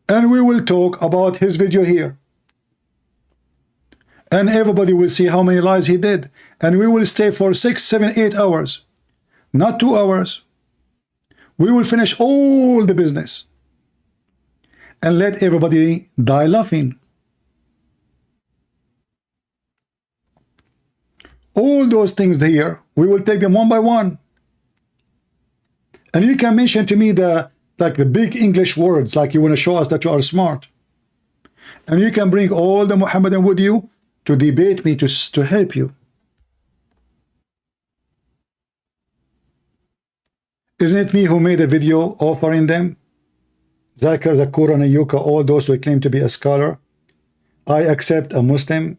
And we will talk about his video here. And everybody will see how many lies he did. And we will stay for 6, 7, 8 hours. Not 2 hours. We will finish all the business. And let everybody die laughing. All those things here, we will take them one by one. And you can mention to me the big English words, like you want to show us that you are smart. And you can bring all the Muhammadan with you to debate me to help you. Isn't it me who made a video offering them? Zakir, Zakur, and Ayuka, all those who claim to be a scholar. I accept a Muslim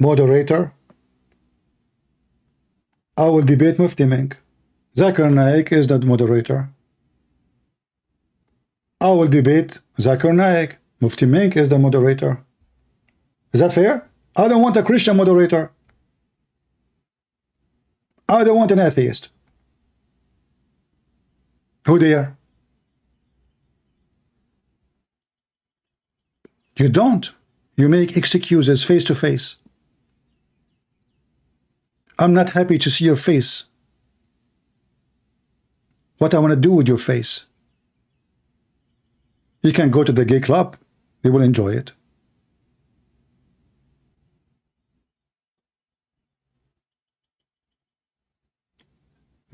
moderator. I will debate Mufti Menk. Zakir Naik is the moderator. I will debate Zakir Naik. Mufti Menk is the moderator. Is that fair? I don't want a Christian moderator. I don't want an atheist. Who dare? You don't. You make excuses face to face. I'm not happy to see your face. What I want to do with your face. You can go to the gay club. They will enjoy it.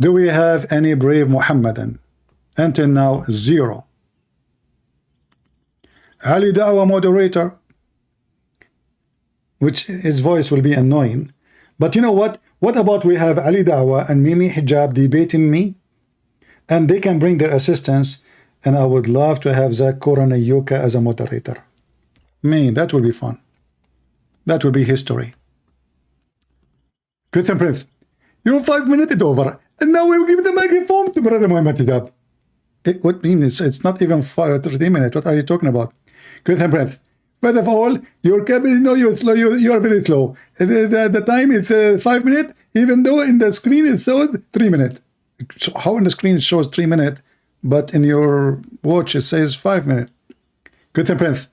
Do we have any brave Muhammadan? Until now, 0. Ali Dawah moderator, which his voice will be annoying. But you know what? What about we have Ali Dawah and Mimi Hijab debating me? And they can bring their assistants. And I would love to have Zakur and Ayuka as a moderator. Man, that will be fun. That will be history. Christian Prince, you're 5 minutes over. And now we're giving the microphone to Brother Muhammad Hijab. What means it's not even 30 minutes. What are you talking about? Christian breath. First of all, your capacity, no, you're slow. You are very slow. The time is 5 minutes, even though in the screen it shows 3 minutes. So how in the screen it shows 3 minutes, but in your watch it says 5 minutes? Christian breath.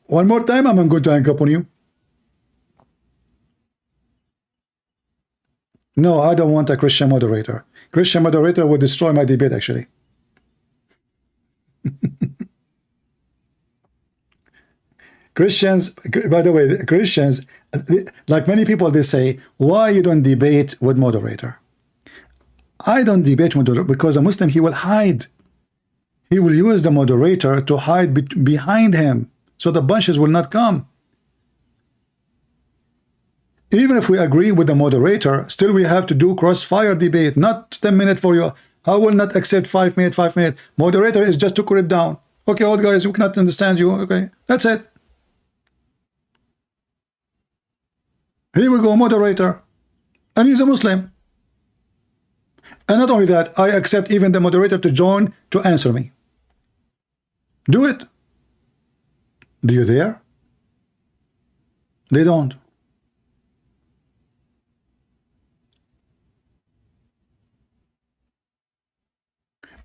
One more time, I'm going to hang up on you. No, I don't want a Christian moderator. Christian moderator would destroy my debate, actually. Christians, by the way, Christians, like many people, they say, why you don't debate with moderator? I don't debate moderator because a Muslim, he will hide. He will use the moderator to hide behind him, so the bunches will not come. Even if we agree with the moderator, still we have to do crossfire debate, not 10 minutes for you. I will not accept 5 minutes, 5 minutes. Moderator is just to cool it down. Okay, old guys, we cannot understand you. Okay, that's it. Here we go, moderator. And he's a Muslim. And not only that, I accept even the moderator to join to answer me. Do it. Do you dare? They don't.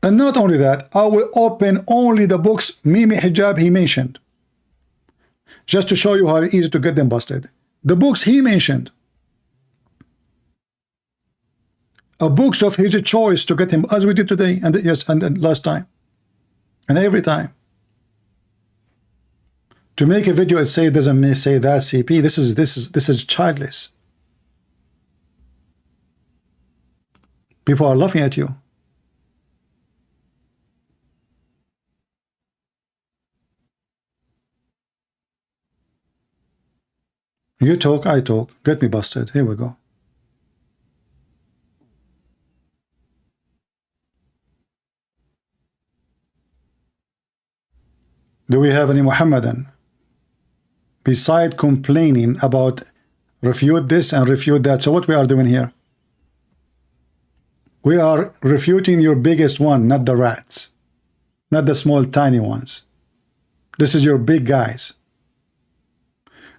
And not only that, I will open only the books Mimi Hijab he mentioned, just to show you how easy to get them busted. The books he mentioned, a books of his choice to get him, as we did today, and yes, and last time, and every time. To make a video and say it doesn't say that CP, this is childless. People are laughing at you. You talk, I talk. Get me busted. Here we go. Do we have any Muhammadan beside complaining about refute this and refute that? So what we are doing here? We are refuting your biggest one, not the rats, not the small tiny ones. This is your big guys.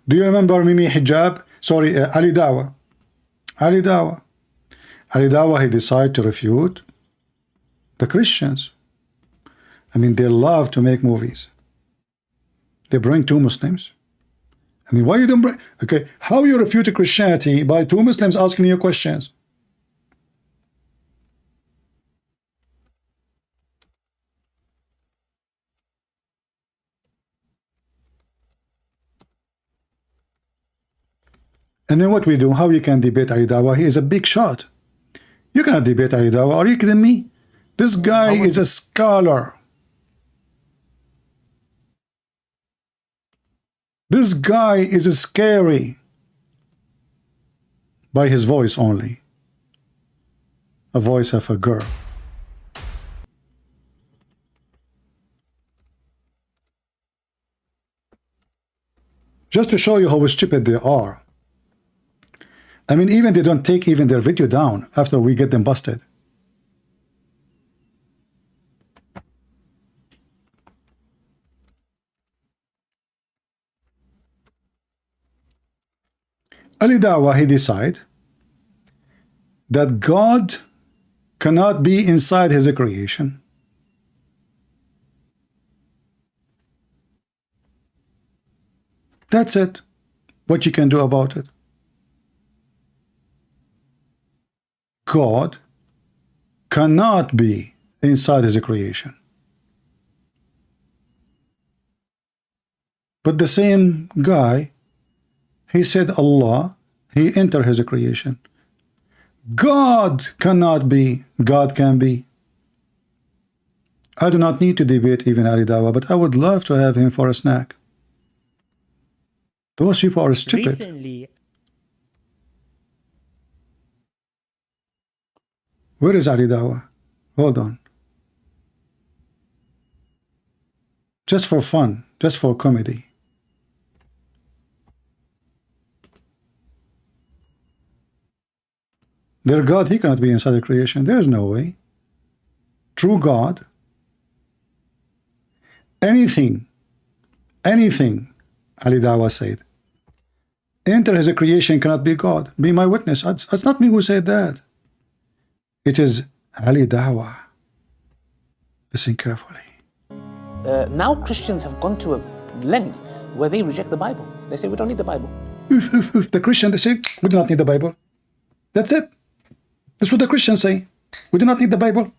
Do you remember Mimi Hijab? Sorry, Ali Dawa. Ali Dawa. Ali Dawa, he decided to refute the Christians. I mean, they love to make movies. They bring 2 Muslims. I mean, why you don't bring... Okay, how you refute Christianity by 2 Muslims asking you questions? And then what we do, how you can debate Ali Dawa? He is a big shot. You cannot debate Ali Dawa. Are you kidding me? This guy is a scholar. This guy is scary by his voice only. A voice of a girl. Just to show you how stupid they are. I mean, even they don't take even their video down after we get them busted. Ali Dawa, he decide that God cannot be inside his creation. That's it. What you can do about it. God cannot be inside his creation. But the same guy, he said Allah, he entered his creation. God cannot be, God can be. I do not need to debate even Ali Dawa, but I would love to have him for a snack. Those people are stupid. Recently, where is Ali Dawa? Hold on. Just for fun, just for comedy. Their God, he cannot be inside the creation. There is no way. True God, anything, Ali Dawah said, enter his creation cannot be God. Be my witness. It's not me who said that. It is Ali Dawah. Listen carefully. Now Christians have gone to a length where they reject the Bible. They say we don't need the Bible. The Christian, they say, we do not need the Bible. That's it. That's what the Christians say. We do not need the Bible.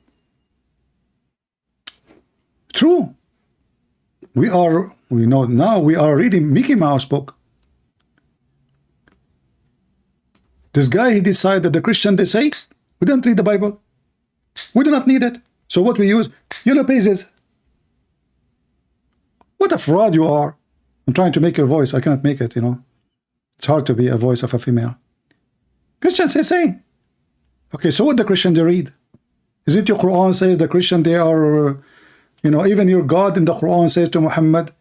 True. We know now we are reading Mickey Mouse book. This guy, he decided that the Christian, they say, we don't read the Bible. We do not need it. So what we use? Yellow pages. What a fraud you are. I'm trying to make your voice. I cannot make it, you know. It's hard to be a voice of a female. Christians, they say. Okay, so what the Christian they read? Isn't your Quran says the Christian they are, you know, even your God in the Quran says to Muhammad,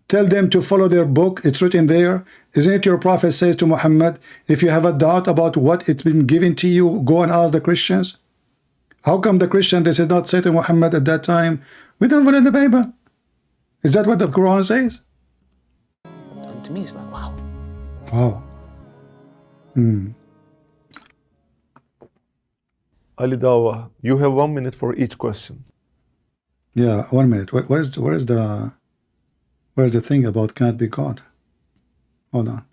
tell them to follow their book. It's written there. Isn't it your prophet says to Muhammad, if you have a doubt about what it's been given to you, go and ask the Christians. How come the Christian, they did not say to Muhammad at that time, we don't follow the Bible? Is that what the Quran says? And to me, it's like, wow. Wow. Ali Dawah, you have 1 minute for each question. Yeah, 1 minute. Where's the thing about can't be God? Hold on.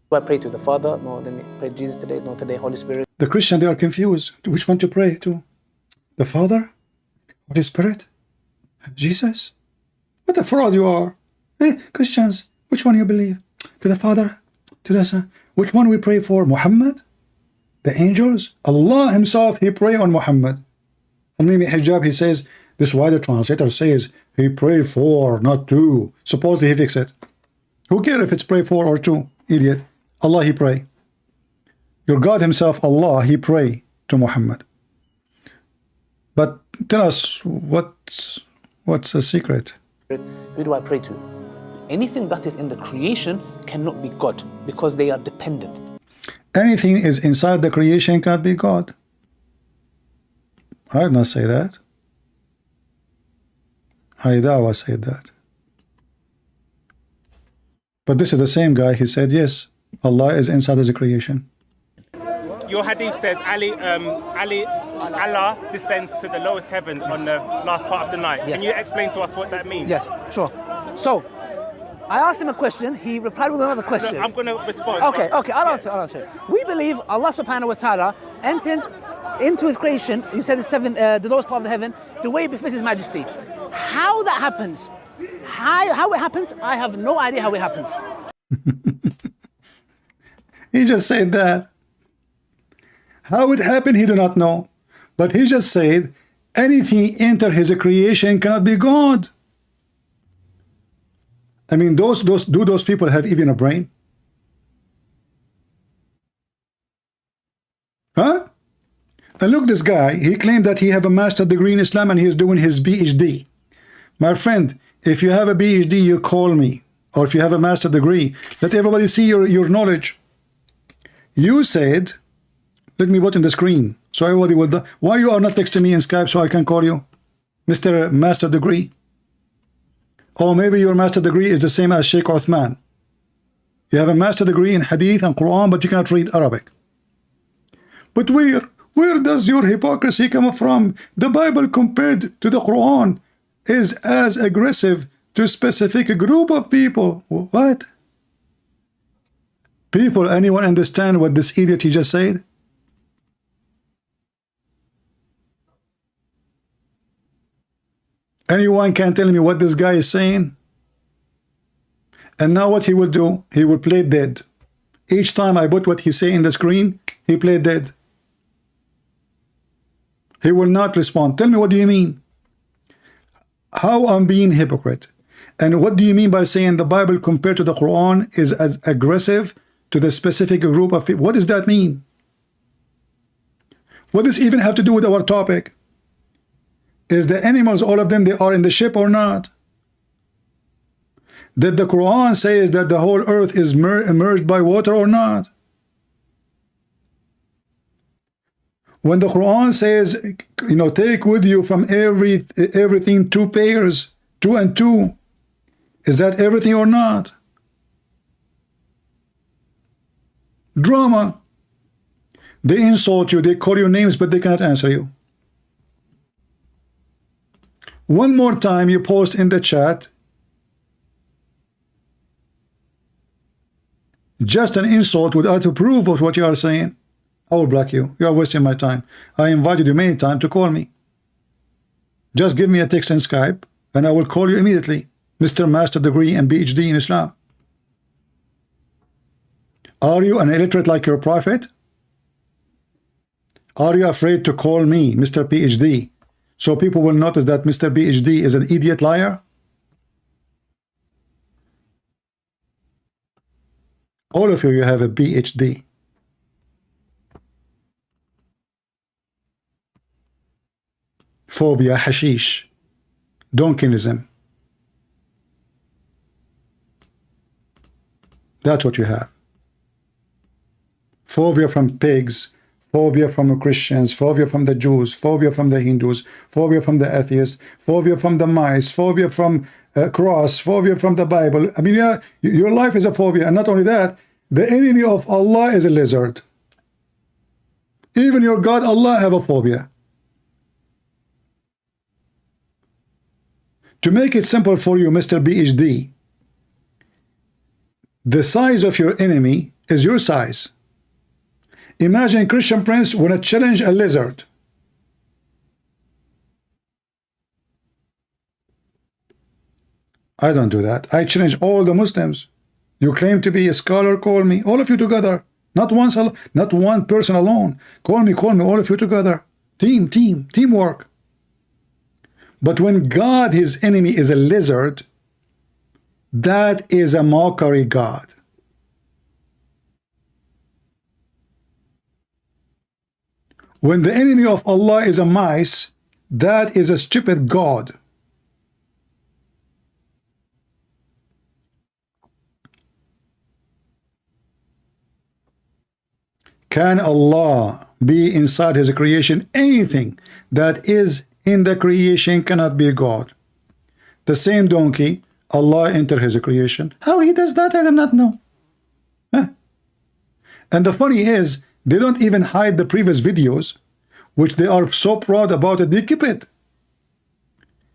Do I pray to the Father? No, let me pray to Jesus today. No, today, Holy Spirit. The Christian, they are confused. Which one to pray to? The Father? Holy Spirit? Jesus? What a fraud you are. Hey, Christians, which one you believe? To the Father? To the Son? Which one we pray for? Muhammad? The angels? Allah himself, he pray on Muhammad. And maybe Hijab, he says, this is why the translator says, he pray for, not to. Supposedly he fix it. Who cares if it's pray for or to? Idiot. Allah, he pray. Your God himself, Allah, he pray to Muhammad. But tell us, what's the secret? Who do I pray to? Anything that is in the creation cannot be God because they are dependent. Anything is inside the creation cannot be God. I did not say that. Ali Dawah said that. But this is the same guy, he said, yes, Allah is inside of the creation. Your hadith says Allah descends to the lowest heaven on the last part of the night. Yes. Can you explain to us what that means? Yes, sure. So, I asked him a question, he replied with another question. No, I'm going to respond. Okay, I'll answer. We believe Allah subhanahu wa ta'ala enters into his creation, you said the lowest part of the heaven, the way it befits his majesty. How that happens, how it happens, I have no idea how it happens. He just said that. How it happened, he do not know. But he just said, anything enter his creation cannot be God. I mean, do those people have even a brain? Huh? And look, this guy, he claimed that he have a master's degree in Islam and he is doing his PhD. My friend, if you have a PhD, you call me. Or if you have a master's degree, let everybody see your knowledge. You said, let me put in the screen, so everybody will. Why you are not texting me in Skype so I can call you, Mr. Master Degree? Or maybe your master degree is the same as Sheikh Uthman. You have a master degree in Hadith and Quran, but you cannot read Arabic. But where does your hypocrisy come from? The Bible compared to the Quran is as aggressive to a specific group of people. What? People, anyone understand what this idiot he just said? Anyone can tell me what this guy is saying? And now what he will do, he will play dead. Each time I put what he say in the screen, he play dead. He will not respond. Tell me, what do you mean? How I'm being hypocrite? And what do you mean by saying the Bible compared to the Quran is as aggressive to the specific group of people? What does that mean? What does it even have to do with our topic? Is the animals, all of them, they are in the ship or not? Did the Quran say that the whole earth is immersed by water or not? When the Quran says, you know, take with you from everything 2 pairs, 2 and 2. Is that everything or not? Drama. They insult you, they call you names, but they cannot answer you. One more time you post in the chat just an insult without a proof of what you are saying, I will block you. You are wasting my time. I invited you many times to call me. Just give me a text in Skype and I will call you immediately. Mr. Master Degree and PhD in Islam. Are you an illiterate like your prophet? Are you afraid to call me Mr. PhD so people will notice that Mr. PhD is an idiot liar? All of you have a PhD. Phobia, hashish, donkinism. That's what you have. Phobia from pigs, phobia from Christians, phobia from the Jews, phobia from the Hindus, phobia from the atheists, phobia from the mice, phobia from cross, phobia from the Bible. I mean, yeah, your life is a phobia. And not only that, the enemy of Allah is a lizard. Even your God, Allah, have a phobia. To make it simple for you, Mr. PhD, the size of your enemy is your size. Imagine Christian Prince want to challenge a lizard. I don't do that. I challenge all the Muslims. You claim to be a scholar, call me. All of you together. Not one person alone. Call me, all of you together. Teamwork. But when God, his enemy, is a lizard, that is a mockery God. When the enemy of Allah is a mice, that is a stupid God. Can Allah be inside his creation? Anything that is in the creation cannot be God. The same donkey, Allah enter his creation. How he does that, I do not know. Huh? And the funny is, they don't even hide the previous videos, which they are so proud about it. They keep it.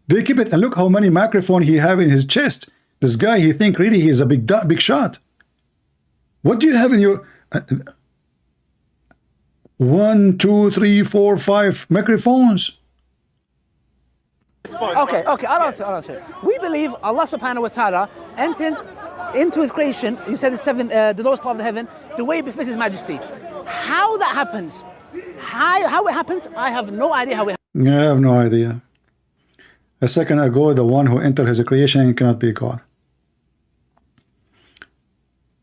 They keep it. And look how many microphones he have in his chest. This guy, he think really he is a big shot. What do you have in your... 1, 2, 3, 4, 5 microphones. Okay, I'll answer. We believe Allah subhanahu wa ta'ala enters into his creation, he said the lowest part of the heaven, the way befits his majesty. How that happens, how it happens, I have no idea how it happens. I have no idea. A second ago, the one who entered his creation cannot be God.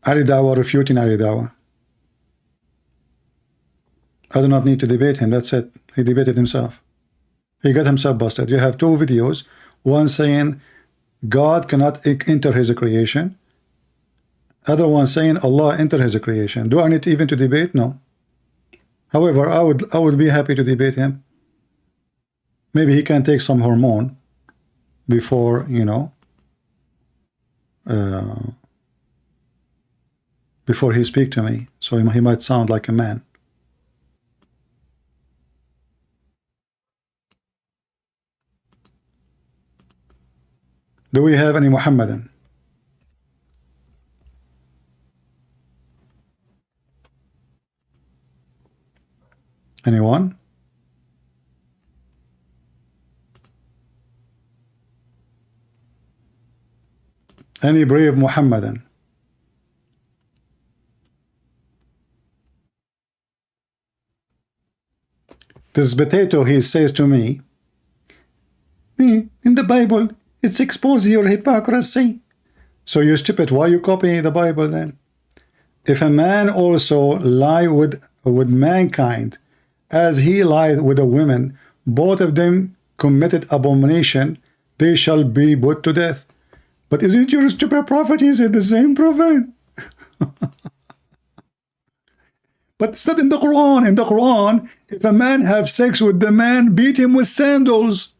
Ali Dawah refuting Ali Dawah. I do not need to debate him, that's it. He debated himself. He got himself busted. You have 2 videos, one saying God cannot enter his creation, other one saying Allah enter his creation. Do I need even to debate? No. However, I would be happy to debate him. Maybe he can take some hormone before, you know, before he speak to me, so he might sound like a man. Do we have any Muhammadan? Anyone? Any brave Muhammadan? This potato, he says to me, in the Bible, it's exposing your hypocrisy. So you stupid, why you copying the Bible then? If a man also lie with mankind, as he lied with a woman, both of them committed abomination, they shall be put to death. But isn't your stupid prophet? He said the same prophet. But it's not in the Quran. In the Quran, if a man have sex with the man, beat him with sandals.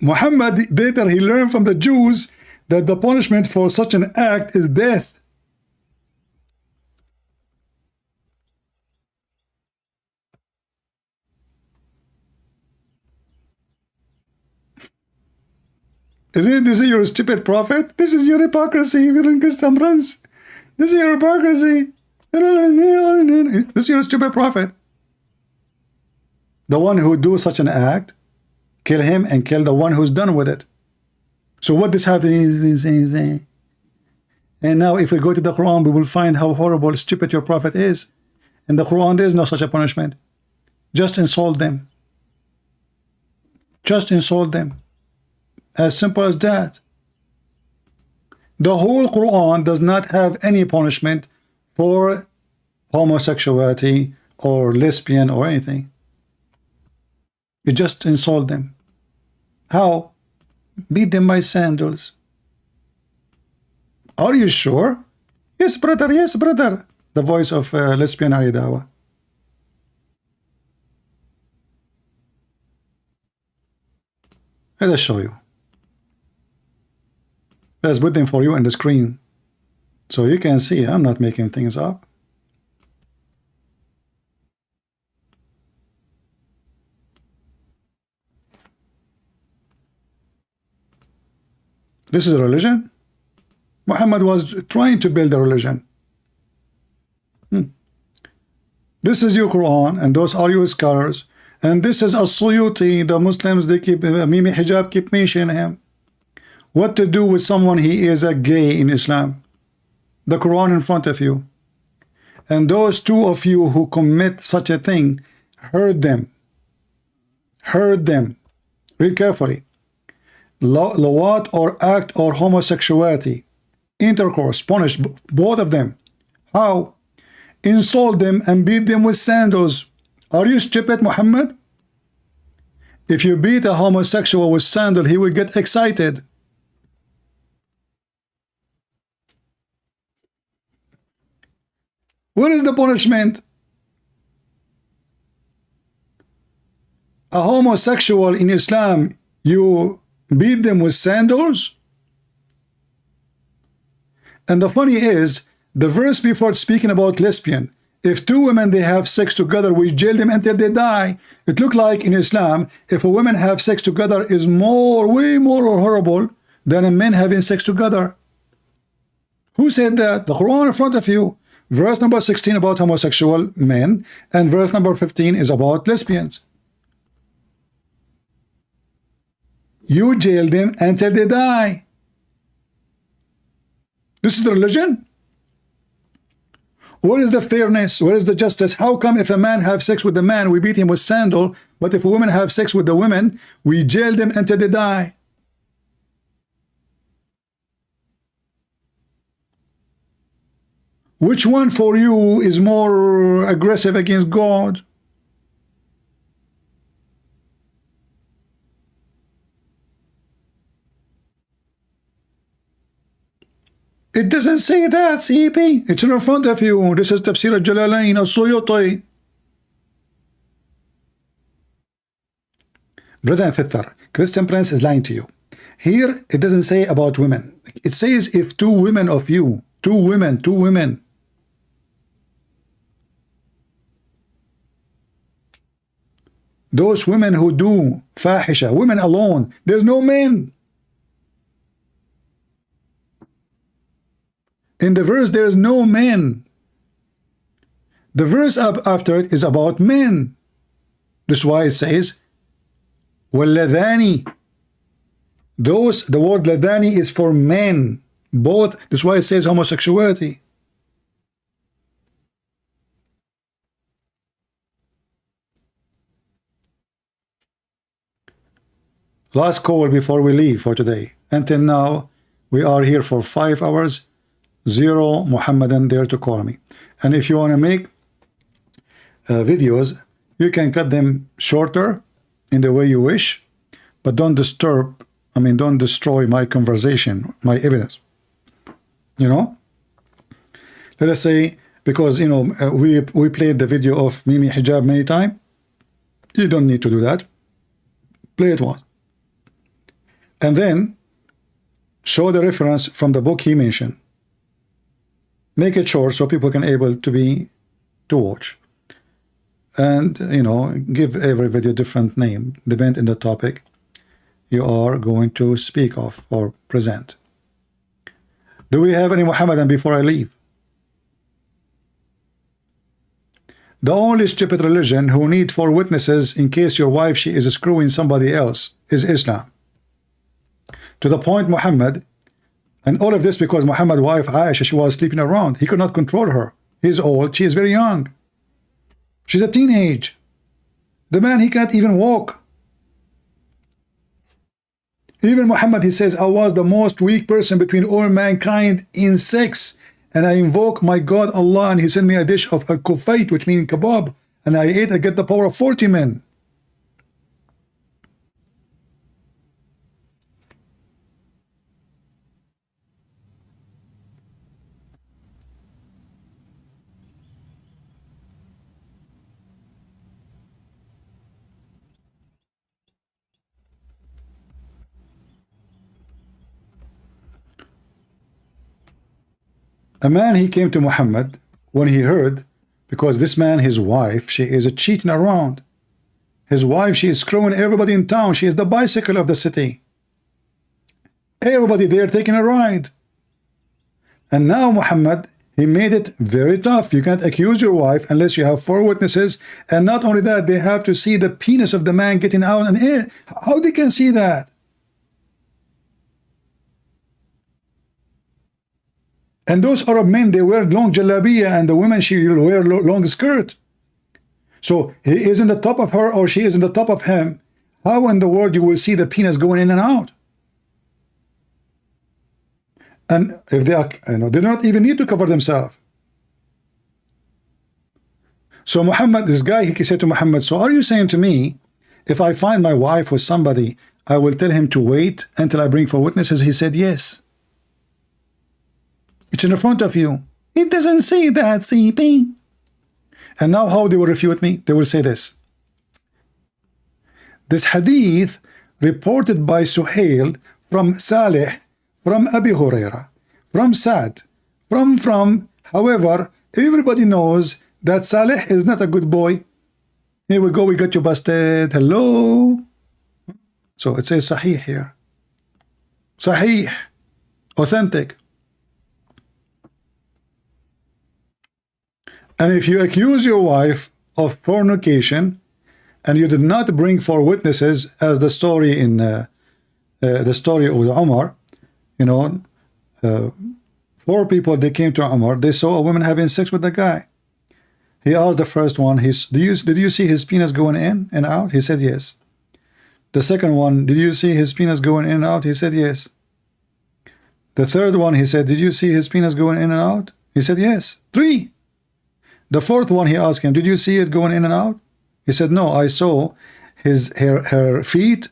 Muhammad later he learned from the Jews that the punishment for such an act is death. Isn't this your stupid prophet? This is your hypocrisy. This is your hypocrisy. This is your stupid prophet. The one who do such an act, kill him and kill the one who's done with it. So what this happens is, and now if we go to the Quran, we will find how horrible, stupid your prophet is. In the Quran, there is no such a punishment. Just insult them. Just insult them. As simple as that. The whole Quran does not have any punishment for homosexuality or lesbian or anything. You just insult them. How? Beat them by sandals. Are you sure? Yes, brother, yes, brother. The voice of lesbian Aridawa. Let us show you. Let's put them for you on the screen so you can see I'm not making things up. This is a religion. Muhammad was trying to build a religion. This is your Quran, and those are your scholars. And this is As-Suyuti. The Muslims, they keep Mimi Hijab, keep mentioning him. What to do with someone he is a gay in Islam? The Quran in front of you. And those two of you who commit such a thing, heard them. Heard them. Read carefully. Lawat or act or homosexuality, intercourse, punish both of them. How? Insult them and beat them with sandals. Are you stupid, Muhammad? If you beat a homosexual with sandal, he will get excited. What is the punishment? A homosexual in Islam, you beat them with sandals? And the funny is, the verse before speaking about lesbian, if two women they have sex together, we jail them until they die. It look like in Islam, if a woman have sex together is way more horrible than a men having sex together. Who said that? The Quran in front of you. Verse number 16 about homosexual men, and verse number 15 is about lesbians. You jail them until they die. This is the religion? Where is the fairness? Where is the justice? How come if a man have sex with a man, we beat him with sandal, but if a woman have sex with the women, we jail them until they die? Which one for you is more aggressive against God? It doesn't say that, CP. It's in front of you. This is Tafsir al-Jalalain, al-Suyuti. Brother and sister, Christian Prince is lying to you. Here, it doesn't say about women. It says if two women of you, two women. Those women who do fahisha, women alone, there's no men. In the verse, there is no men. The verse up after it is about men. That's why it says, وَالَّذَانِ. Those, the word ladani is for men. Both. That's why it says homosexuality. Last call before we leave for today. Until now, we are here for 5 hours. 0 Muhammadan there to call me. And if you want to make videos, you can cut them shorter in the way you wish, but don't don't destroy my conversation, my evidence. You know, let us say, because you know we played the video of Mimi Hijab many times. You don't need to do that. Play it once. and then show the reference from the book he mentioned. Make it short so people can able to watch, and you know, give every video different name depend on the topic you are going to speak of or present. Do we have any Muhammadan before I leave? The only stupid religion who need 4 witnesses in case your wife she is screwing somebody else is Islam. To the point Muhammad, and all of this because Muhammad's wife Aisha, she was sleeping around. He could not control her. He's old, she is very young. She's a teenage. The man, he cannot even walk. Even Muhammad, he says, I was the most weak person between all mankind in sex, and I invoke my God Allah, and he sent me a dish of al-kufayt, which means kebab, and I ate, I get the power of 40 men. A man, he came to Muhammad when he heard, because this man, his wife, she is a cheating around. His wife, she is screwing everybody in town. She is the bicycle of the city. Everybody there taking a ride. And now Muhammad, he made it very tough. You can't accuse your wife unless you have 4 witnesses. And not only that, they have to see the penis of the man getting out and in. How they can see that? And those Arab men, they wear long jalabiya, and the women, she will wear long skirt. So he is in the top of her, or she is in the top of him. How in the world you will see the penis going in and out? And if they are, you know, they do not even need to cover themselves. So Muhammad, this guy, he said to Muhammad, so are you saying to me, if I find my wife with somebody, I will tell him to wait until I bring 4 witnesses? He said, yes. It's in front of you. It doesn't say that, CP. And now how they will refute me? They will say this. This hadith reported by Suhail from Salih, from Abi Huraira, from Sa'd, from. However, everybody knows that Salih is not a good boy. Here we go, we got you busted. Hello. So it says Sahih here. Sahih. Authentic. And if you accuse your wife of fornication and you did not bring 4 witnesses, as the story in the story of Umar, you know, 4 people, they came to Umar, they saw a woman having sex with a guy. He asked the first one, did you see his penis going in and out? He said yes. The second one, did you see his penis going in and out? He said yes. The third one, he said, did you see his penis going in and out? He said yes. 3. The fourth one, he asked him, did you see it going in and out? He said, no, I saw her feet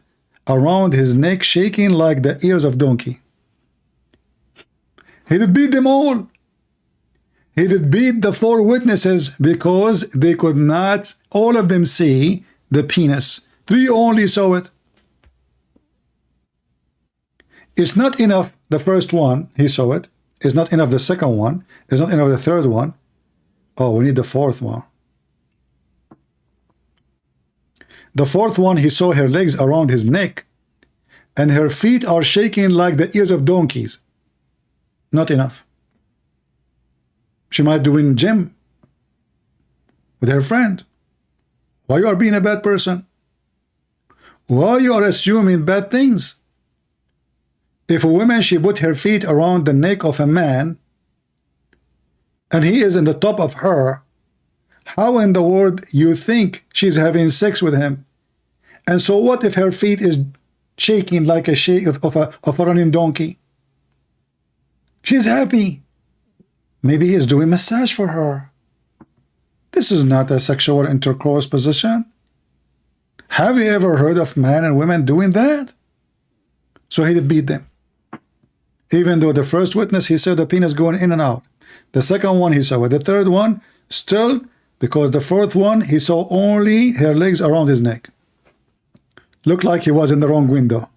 around his neck shaking like the ears of donkey. He did beat them all. He did beat the 4 witnesses because they could not, all of them, see the penis. 3 only saw it. It's not enough the first one, he saw it. It's not enough the second one. It's not enough the third one. Oh, we need the 4th one. The 4th one, he saw her legs around his neck, and her feet are shaking like the ears of donkeys. Not enough. She might do in gym with her friend. Why you are being a bad person? Why you are assuming bad things? If a woman, she put her feet around the neck of a man, and he is in the top of her, how in the world you think she's having sex with him? And so what if her feet is shaking like a shake of a running donkey? She's happy. Maybe he is doing massage for her. This is not a sexual intercourse position. Have you ever heard of men and women doing that? So he did beat them. Even though the first witness, he saw the penis going in and out. The second one, he saw it. The third one, still, because the 4th one, he saw only her legs around his neck. Looked like he was in the wrong window.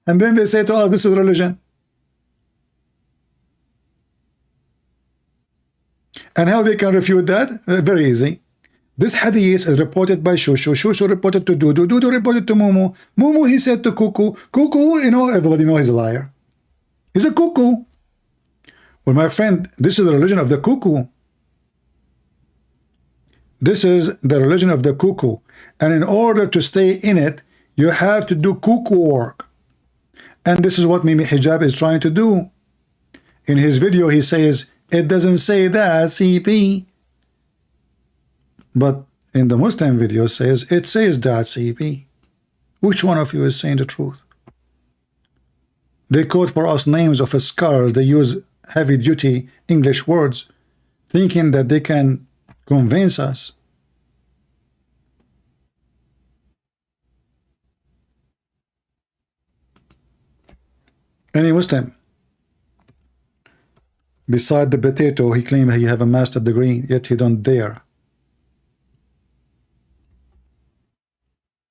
And then they say to us, this is religion. And how they can refute that? Very easy. This hadith is reported by Shushu. Shushu reported to Dudu. Dudu reported to Mumu. Mumu, he said to Kuku. Kuku, you know, everybody knows he's a liar. He's a cuckoo. Well, my friend, this is the religion of the cuckoo. This is the religion of the cuckoo. And in order to stay in it, you have to do cuckoo work. And this is what Mimi Hijab is trying to do. In his video, he says, it doesn't say that, CP. But in the Muslim video says, it says that, CP. Which one of you is saying the truth? They quote for us names of scholars. They use heavy-duty English words, thinking that they can convince us. Any Muslim, beside the potato, he claimed he have a master's degree, yet he don't dare.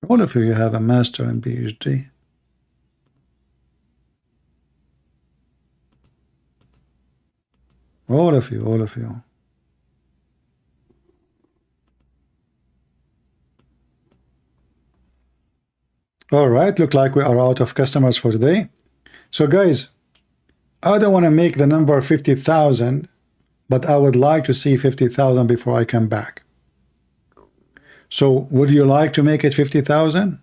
All of you have a master and PhD. All of you, all of you. All right, look like we are out of customers for today. So guys, I don't want to make the number 50,000, but I would like to see 50,000 before I come back. So would you like to make it 50,000?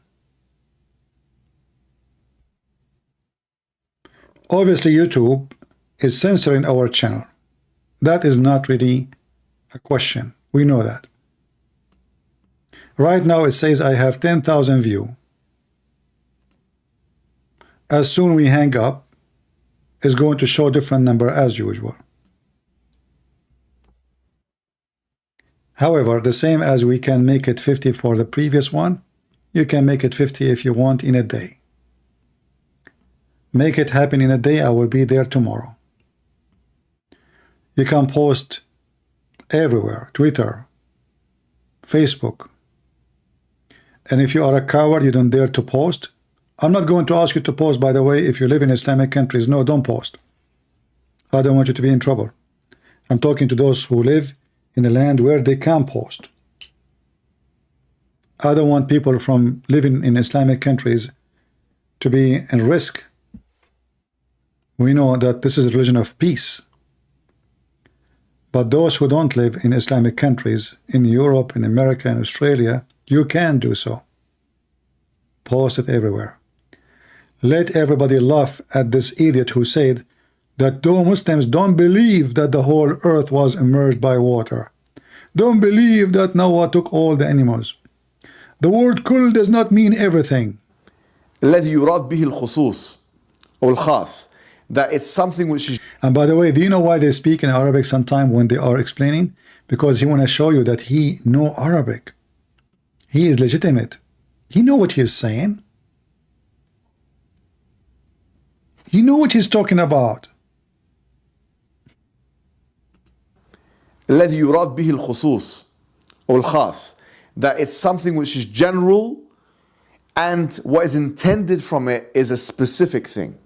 Obviously, YouTube is censoring our channel. That is not really a question. We know that. Right now it says I have 10,000 views. As soon we hang up, it's going to show different number as usual. However, the same as we can make it 50 for the previous one, you can make it 50 if you want in a day. Make it happen in a day. I will be there tomorrow. You can post everywhere, Twitter, Facebook. And if you are a coward, you don't dare to post. I'm not going to ask you to post, by the way, if you live in Islamic countries. No, don't post. I don't want you to be in trouble. I'm talking to those who live in a land where they can post. I don't want people from living in Islamic countries to be in risk. We know that this is a religion of peace. But those who don't live in Islamic countries, in Europe, in America, and Australia, you can do so. Post it everywhere. Let everybody laugh at this idiot who said that though Muslims don't believe that the whole earth was immersed by water, don't believe that Noah took all the animals. The word kul does not mean everything. الذي يراد به الخصوص أو الخاص, that it's something which is. And by the way, do you know why they speak in Arabic sometime when they are explaining? Because he want to show you that he know Arabic. He is legitimate. He know what he is saying. He know what he's talking about. الذي يراد به الخصوص أو الخاص, that it's something which is general and what is intended from it is a specific thing.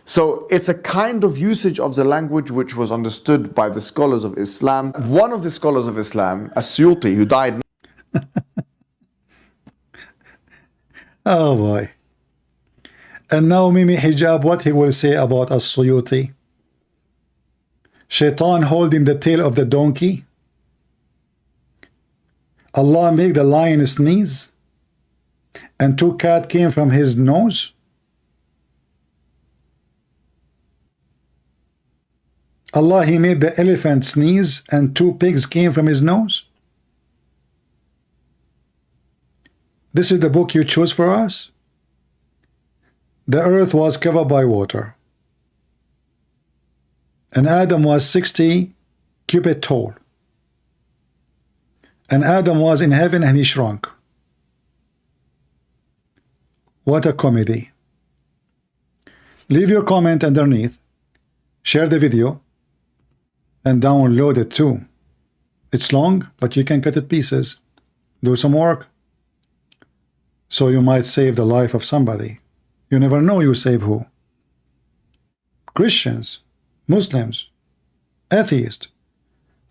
So it's a kind of usage of the language which was understood by the scholars of Islam. One of the scholars of Islam, As-Suyuti, who died. Oh boy. And now Mimi Hijab, what he will say about As-Suyuti? Shaitan holding the tail of the donkey. Allah made the lion sneeze, and 2 cats came from his nose. Allah, he made the elephant sneeze, and 2 pigs came from his nose. This is the book you chose for us? The earth was covered by water, and Adam was 60 cubits tall. And Adam was in heaven and he shrunk. What a comedy. Leave your comment underneath, share the video, and download it too. It's long, but you can cut it pieces. Do some work, so you might save the life of somebody. You never know you save who. Christians, Muslims, atheists.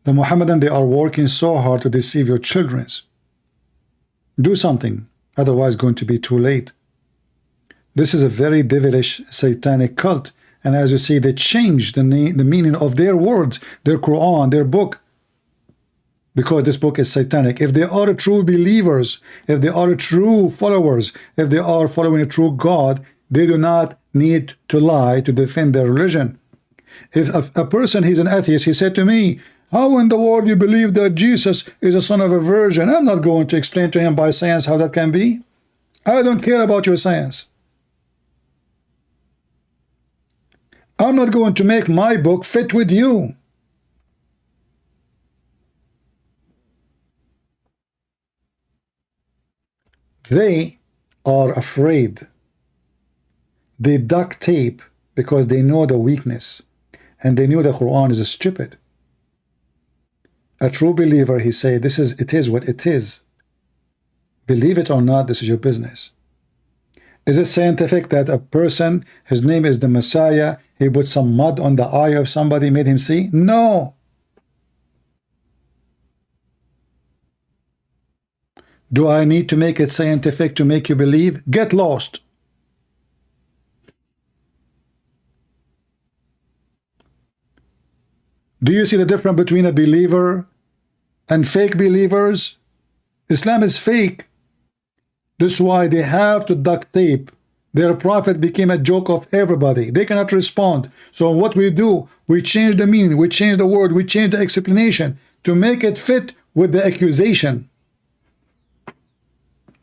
The Muhammadan, they are working so hard to deceive your children. Do something, otherwise going to be too late. This is a very devilish satanic cult, and as you see, they changed the meaning of their words, their Quran, their book, because this book is satanic. If they are true believers, if they are true followers, if they are following a true God, they do not need to lie to defend their religion. If a person, he's an atheist, he said to me, how in the world you believe that Jesus is a son of a virgin? I'm not going to explain to him by science how that can be. I don't care about your science. I'm not going to make my book fit with you. They are afraid. They duct tape because they know the weakness, and they knew the Quran is stupid. A true believer, he said, it is what it is. Believe it or not, this is your business. Is it scientific that a person, his name is the Messiah, he put some mud on the eye of somebody, made him see? No. Do I need to make it scientific to make you believe? Get lost. Do you see the difference between a believer and fake believers? Islam is fake. This is why they have to duct tape. Their prophet became a joke of everybody. They cannot respond. So what we do, we change the meaning, we change the word, we change the explanation to make it fit with the accusation,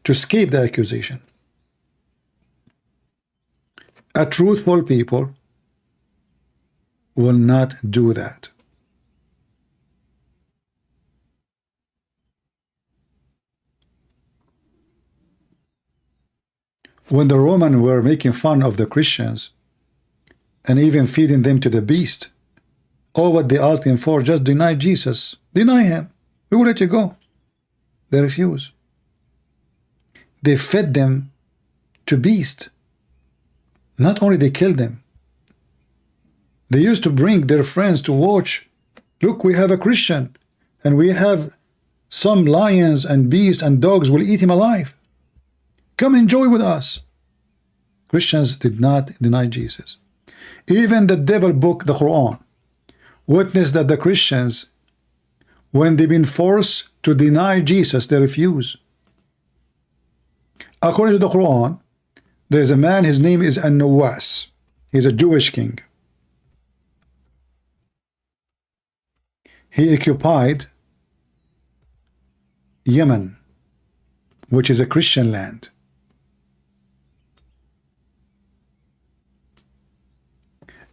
to escape the accusation. A truthful people will not do that. When the Romans were making fun of the Christians and even feeding them to the beast, all what they asked him for, just deny Jesus. Deny him. We will let you go. They refuse. They fed them to beast. Not only they killed them, they used to bring their friends to watch. Look, we have a Christian, and we have some lions and beasts and dogs will eat him alive. Come enjoy with us. Christians did not deny Jesus. Even the devil book, the Quran, witnessed that the Christians, when they've been forced to deny Jesus, they refuse. According to the Quran, there is a man, his name is An-Nawas. He's a Jewish king. He occupied Yemen, which is a Christian land.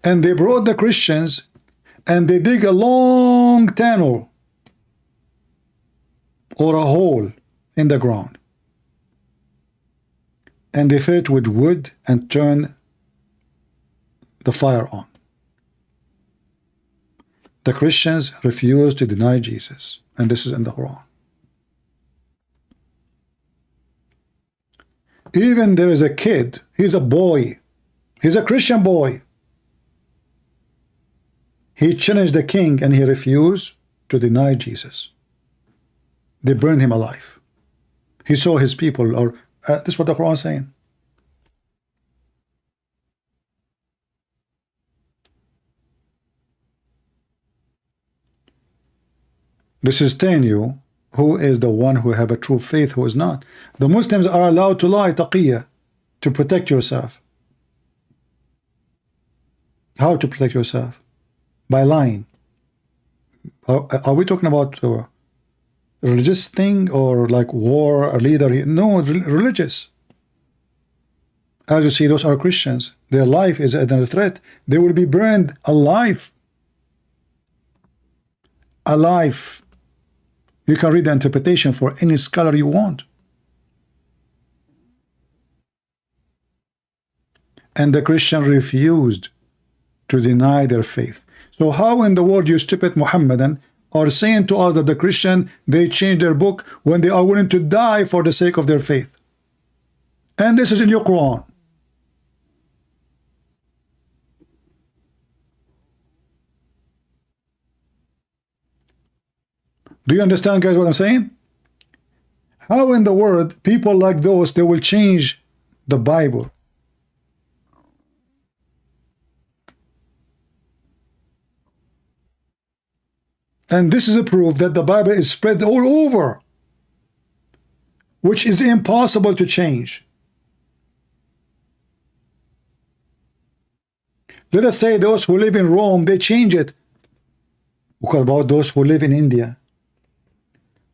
And they brought the Christians and they dig a long tunnel or a hole in the ground. And they fill it with wood and turn the fire on. The Christians refused to deny Jesus. And this is in the Quran. Even there is a kid, he's a boy, he's a Christian boy. He challenged the king and he refused to deny Jesus. They burned him alive. He saw his people, or this is what the Quran is saying. This is telling you who is the one who have a true faith, who is not. The Muslims are allowed to lie, taqiyya, to protect yourself. How to protect yourself? By lying. Are we talking about a religious thing or like war, a leader? No, religious. As you see, those are Christians. Their life is under threat. They will be burned alive. Alive. You can read the interpretation for any scholar you want. And the Christian refused to deny their faith. So how in the world you stupid Muhammadan are saying to us that the Christian, they change their book when they are willing to die for the sake of their faith? And this is in your Quran. Do you understand, guys, what I'm saying? How in the world people like those, they will change the Bible? And this is a proof that the Bible is spread all over, which is impossible to change. Let us say those who live in Rome, they change it. What about those who live in India?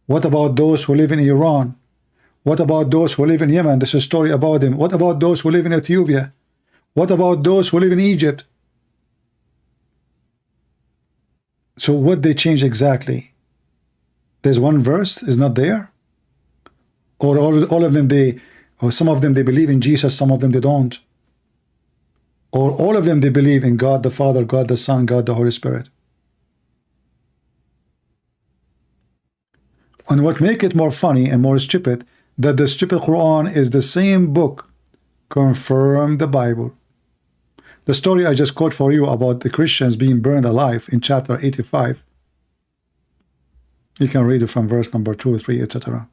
What about those who live in Iran? What about those who live in Yemen? There's a story about them. What about those who live in Ethiopia? What about those who live in Egypt? So what they change exactly? There's one verse is not there? Or all of them, or some of them they believe in Jesus, some of them they don't. Or all of them they believe in God the Father, God the Son, God the Holy Spirit. And what make it more funny and more stupid, that the stupid Quran is the same book confirm the Bible. The story I just quote for you about the Christians being burned alive in chapter 85. You can read it from verse number 2, 3, etc.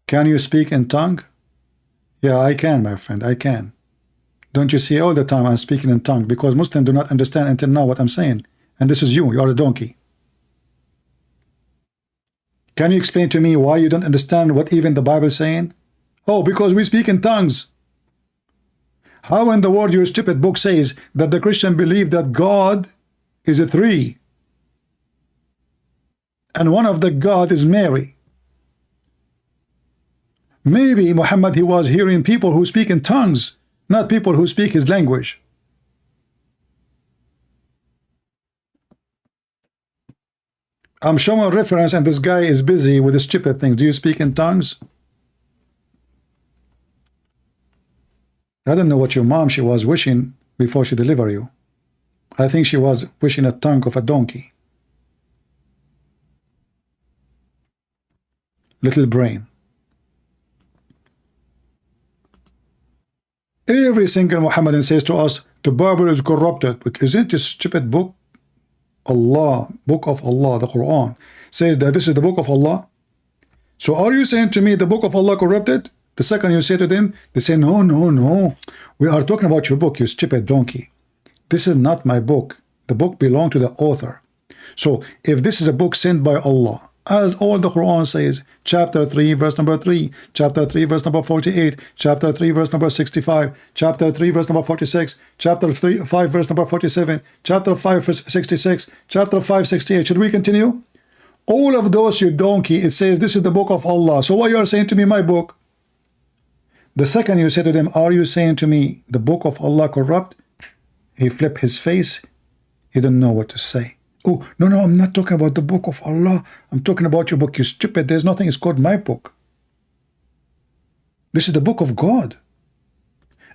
Can you speak in tongue? Yeah, I can, my friend, I can. Don't you see all the time I'm speaking in tongue, because Muslims do not understand until now what I'm saying. And this is you are a donkey. Can you explain to me why you don't understand what even the Bible is saying? Oh, because we speak in tongues. How in the world your stupid book says that the Christian believe that God is a three, and one of the God is Mary? Maybe Muhammad, he was hearing people who speak in tongues, not people who speak his language. I'm showing reference and this guy is busy with the stupid things. Do you speak in tongues? I don't know what your mom, she was wishing before she delivered you. I think she was wishing a tongue of a donkey. Little brain. Every single Muhammadan says to us, the Bible is corrupted. But isn't this stupid book? Allah, book of Allah, the Quran, says that this is the book of Allah. So are you saying to me the book of Allah corrupted? The second you say to them, they say, no, no, no. We are talking about your book, you stupid donkey. This is not my book. The book belongs to the author. So if this is a book sent by Allah, as all the Quran says, chapter 3, verse number 3, chapter 3, verse number 48, chapter 3, verse number 65, chapter 3, verse number 46, chapter 3, 5, verse number 47, chapter 5, verse 66, chapter 5, 68. Should we continue? All of those, you donkey, it says this is the book of Allah. So why you are saying to me my book? The second you say to them, are you saying to me the book of Allah corrupt? He flipped his face. He didn't know what to say. Oh, no, no, I'm not talking about the book of Allah. I'm talking about your book. You stupid. There's nothing. It's called my book. This is the book of God.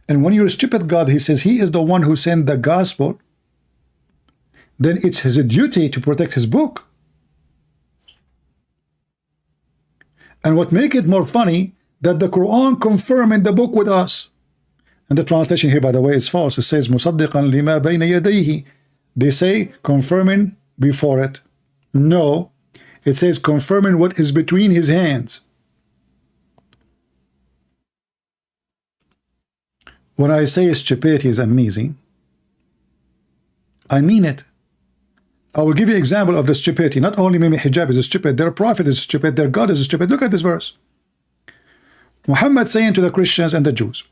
And when you're a stupid God, he says he is the one who sent the gospel, then it's his duty to protect his book. And what make it more funny, that the Quran confirming the book with us. And the translation here, by the way, is false. It says مُصَدِّقًا لِمَا بَيْنَ يَدَيْهِ. They say confirming before it. No, it says confirming what is between his hands. When I say stupidity is amazing, I mean it. I will give you an example of the stupidity. Not only maybe hijab is stupid, their prophet is stupid, their God is stupid. Look at this verse. Muhammad saying to the Christians and the Jews,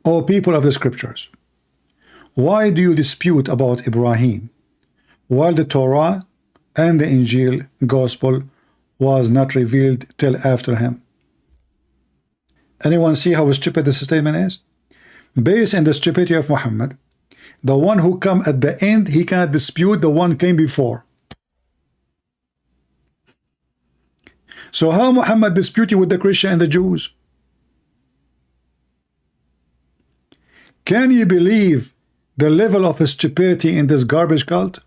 O people of the scriptures, why do you dispute about Ibrahim while the Torah and the Injil gospel was not revealed till after him? Anyone see how stupid this statement is? Based on the stupidity of Muhammad, the one who come at the end, he cannot dispute the one came before. So how Muhammad disputing with the Christian and the Jews? Can you believe the level of stupidity in this garbage cult?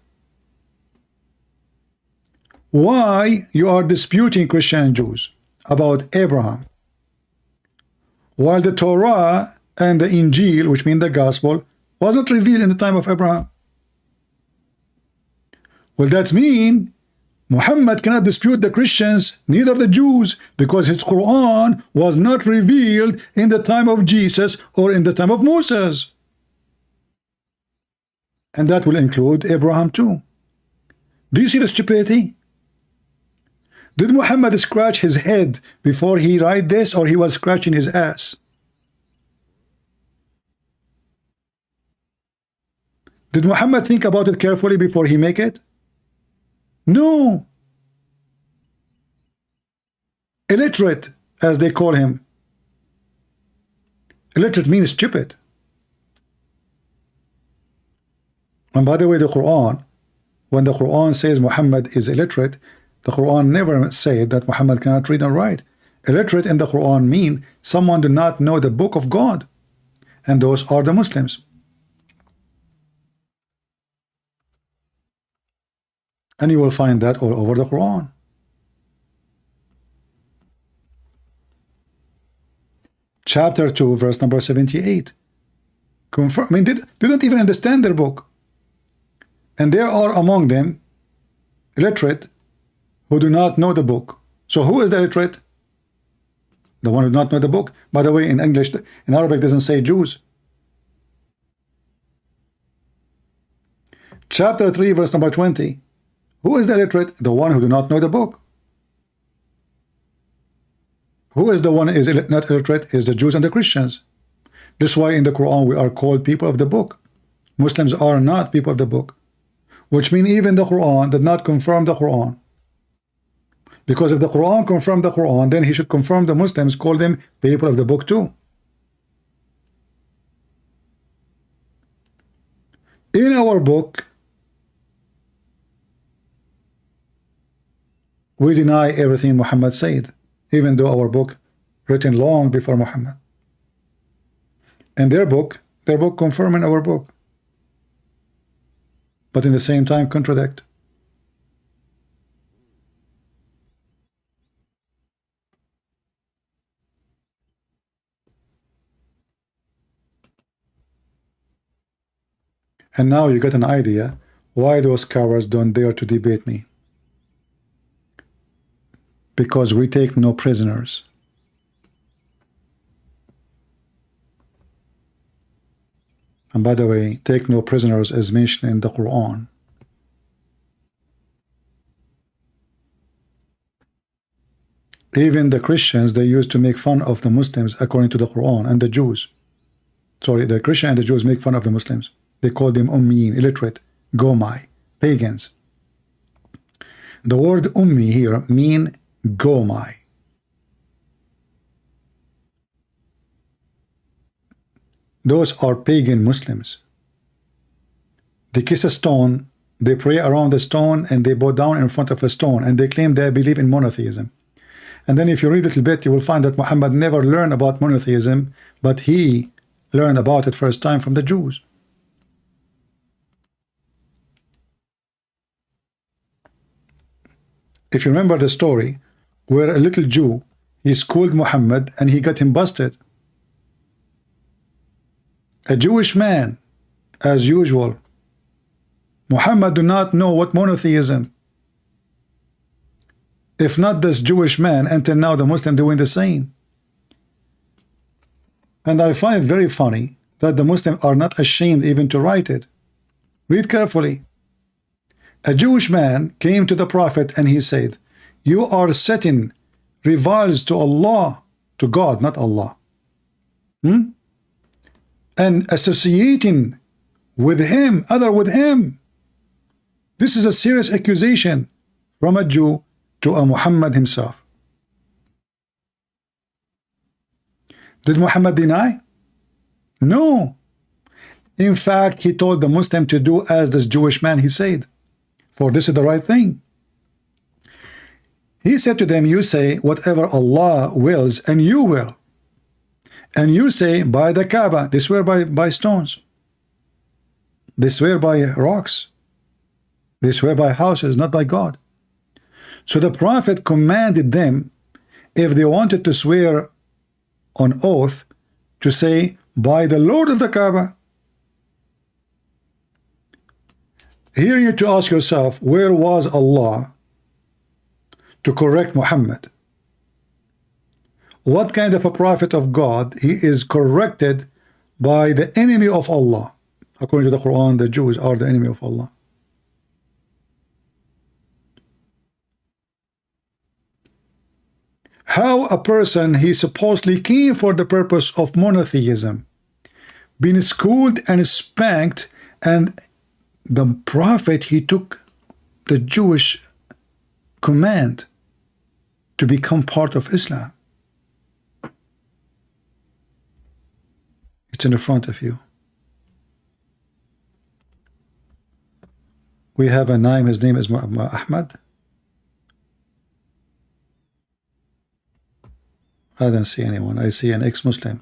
Why you are disputing Christian and Jews about Abraham? while the Torah and the Injil, which mean the gospel, wasn't revealed in the time of Abraham. Well, that means Muhammad cannot dispute the Christians, neither the Jews, because his Quran was not revealed in the time of Jesus or in the time of Moses. And that will include Abraham too. Do you see the stupidity? Did Muhammad scratch his head before he write this, or he was scratching his ass? Did Muhammad think about it carefully before he make it? No. Illiterate, as they call him. Illiterate means stupid. And by the way, the Quran, when the Quran says Muhammad is illiterate, the Quran never said that Muhammad cannot read and write. Illiterate in the Quran mean someone do not know the book of God, and those are the Muslims. And you will find that all over the Quran. Chapter 2, verse number 78. Confirm, I mean, they don't even understand their book. And there are among them illiterate who do not know the book. So who is the illiterate? The one who does not know the book. By the way, in English, in Arabic, doesn't say Jews. Chapter 3, verse number 20. Who is the illiterate? The one who do not know the book. Who is the one who is not illiterate? Is the Jews and the Christians. This is why in the Quran we are called people of the book. Muslims are not people of the book. Which means even the Quran did not confirm the Quran. Because if the Quran confirmed the Quran, then he should confirm the Muslims, call them people of the book too. In our book, we deny everything Muhammad said, even though our book written long before Muhammad. And their book confirming our book, but in the same time contradict. And now you get an idea why those cowards don't dare to debate me. Because we take no prisoners. And by the way, take no prisoners is mentioned in the Quran. Even the Christians, they used to make fun of the Muslims according to the Quran, and the Jews. Sorry, the Christian and the Jews make fun of the Muslims. They call them ummiyin, illiterate, gomai, pagans. The word ummi here mean gomai. Those are pagan Muslims. They kiss a stone, they pray around the stone, and they bow down in front of a stone, and they claim they believe in monotheism. And then if you read a little bit, you will find that Muhammad never learned about monotheism, but he learned about it first time from the Jews. If you remember the story where a little Jew, he schooled Muhammad and he got him busted. A Jewish man, as usual. Muhammad do not know what monotheism. If not this Jewish man, until now the Muslim doing the same. And I find it very funny that the Muslims are not ashamed even to write it. Read carefully. A Jewish man came to the Prophet and he said, you are setting rivals to Allah, to God, not Allah. And associating with him, other with him. This is a serious accusation from a Jew to a Muhammad himself. Did Muhammad deny? No. In fact, he told the Muslim to do as this Jewish man he said, for this is the right thing. He said to them, you say whatever Allah wills, and you will. And you say by the Kaaba, they swear by stones. They swear by rocks. They swear by houses, not by God. So the Prophet commanded them, if they wanted to swear on oath, to say, by the Lord of the Kaaba. Here you to ask yourself, where was Allah to correct Muhammad? What kind of a prophet of God he is corrected by the enemy of Allah? According to the Quran, the Jews are the enemy of Allah. How a person he supposedly came for the purpose of monotheism, been schooled and spanked, and the prophet he took the Jewish command to become part of Islam. It's in the front of you. We have a name, his name is Ahmad. I don't see anyone. I see an ex-Muslim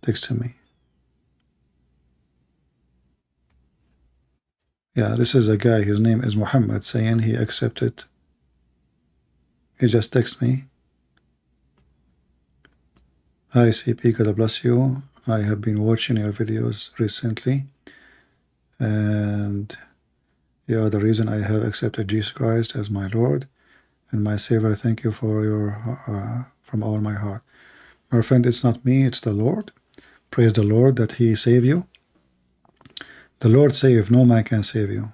next to me. Yeah, this is a guy, his name is Muhammad, saying he accepted. He just texted me. Hi CP, God bless you. I have been watching your videos recently, and you are the reason I have accepted Jesus Christ as my Lord and my Savior. Thank you for your from all my heart. My friend, it's not me, it's the Lord. Praise the Lord that He saved you. The Lord save, no man can save you.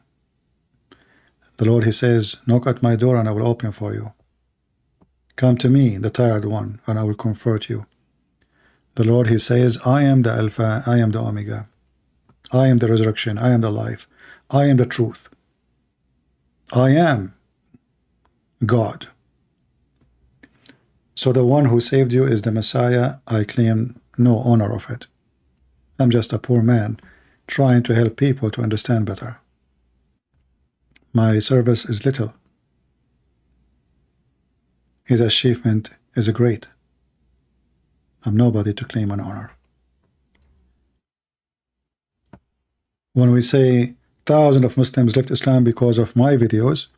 The Lord, He says, knock at my door and I will open for you. Come to me, the tired one, and I will comfort you. The Lord, He says, I am the Alpha, I am the Omega. I am the resurrection, I am the life, I am the truth. I am God. So the one who saved you is the Messiah. I claim no honor of it. I'm just a poor man trying to help people to understand better. My service is little. His achievement is great. I'm nobody to claim an honor. When we say thousands of Muslims left Islam because of my videos,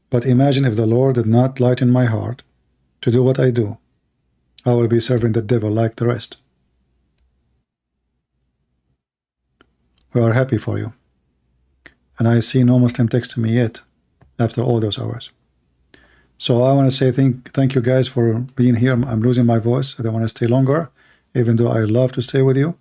but imagine if the Lord did not lighten my heart to do what I do, I will be serving the devil like the rest. We are happy for you. And I see no Muslim text to me yet after all those hours. So I want to say thank you guys for being here. I'm losing my voice. I don't want to stay longer, even though I love to stay with you.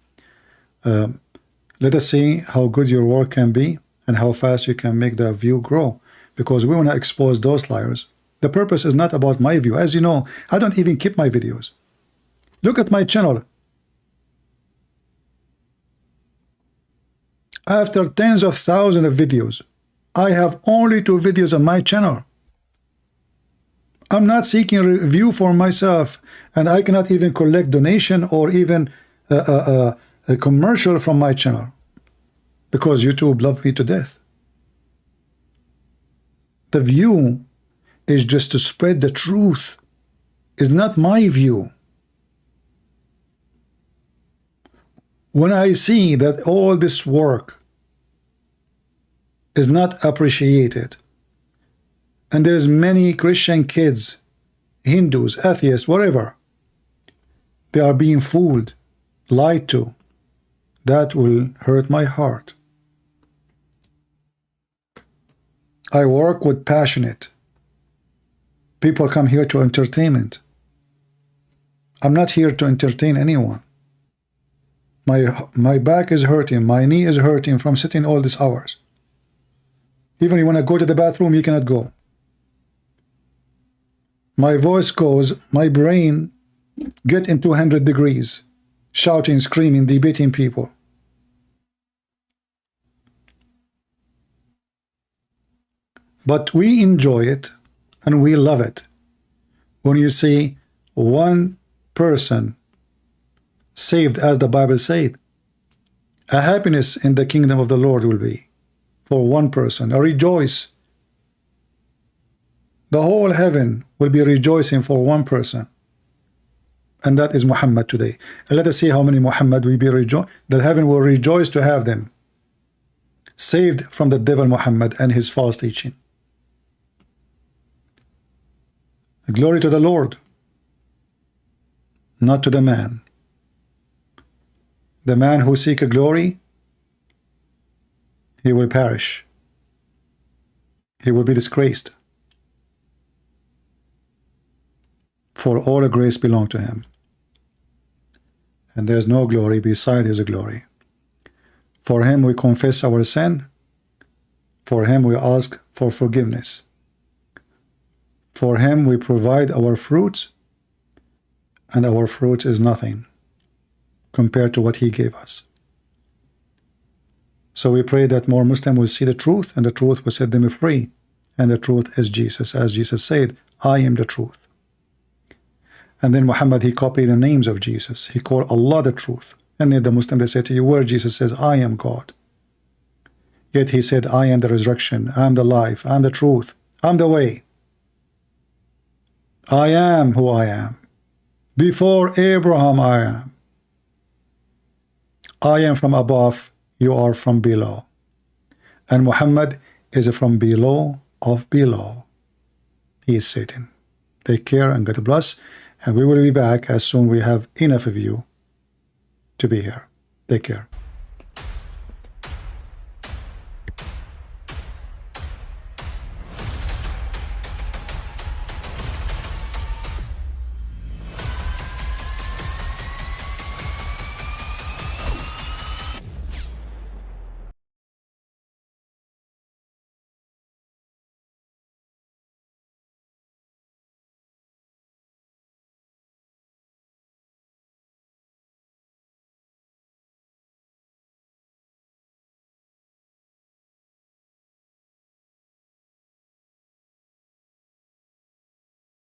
Let us see how good your work can be and how fast you can make the view grow, because we want to expose those liars. The purpose is not about my view. As you know, I don't even keep my videos. Look at my channel. After tens of thousands of videos, I have only 2 videos on my channel. I'm not seeking review for myself, and I cannot even collect donation or even a commercial from my channel, because YouTube love me to death. The view is just to spread the truth. It's not my view. When I see that all this work is not appreciated, and there's many Christian kids, Hindus, atheists, whatever, they are being fooled, lied to, that will hurt my heart. I work with passionate people. Come here to entertainment. I'm not here to entertain anyone. My back is hurting, my knee is hurting from sitting all these hours. Even you want to go to the bathroom, you cannot go. My voice goes, my brain get in 200 degrees, shouting, screaming, debating people. But we enjoy it and we love it when you see one person saved, as the Bible said. A happiness in the kingdom of the Lord will be for one person, a rejoice. The whole heaven will be rejoicing for one person, and that is Muhammad today. And let us see how many Muhammad will be rejoiced. The heaven will rejoice to have them saved from the devil Muhammad and his false teaching. Glory to the Lord, not to the man. The man who seek a glory, he will perish. He will be disgraced. For all the grace belong to him. And there is no glory beside his glory. For him we confess our sin. For him we ask for forgiveness. For him we provide our fruits, and our fruit is nothing compared to what he gave us. So we pray that more Muslims will see the truth, and the truth will set them free. And the truth is Jesus. As Jesus said, I am the truth. And then Muhammad, he copied the names of Jesus. He called Allah the truth. And then the Muslim, they say to you, where Jesus says, I am God. Yet he said, I am the resurrection, I am the life, I am the truth, I am the way. I am who I am. Before Abraham, I am. I am from above, you are from below. And Muhammad is from below of below. He is Satan. Take care and God bless. And we will be back as soon we have enough of you to be here. Take care.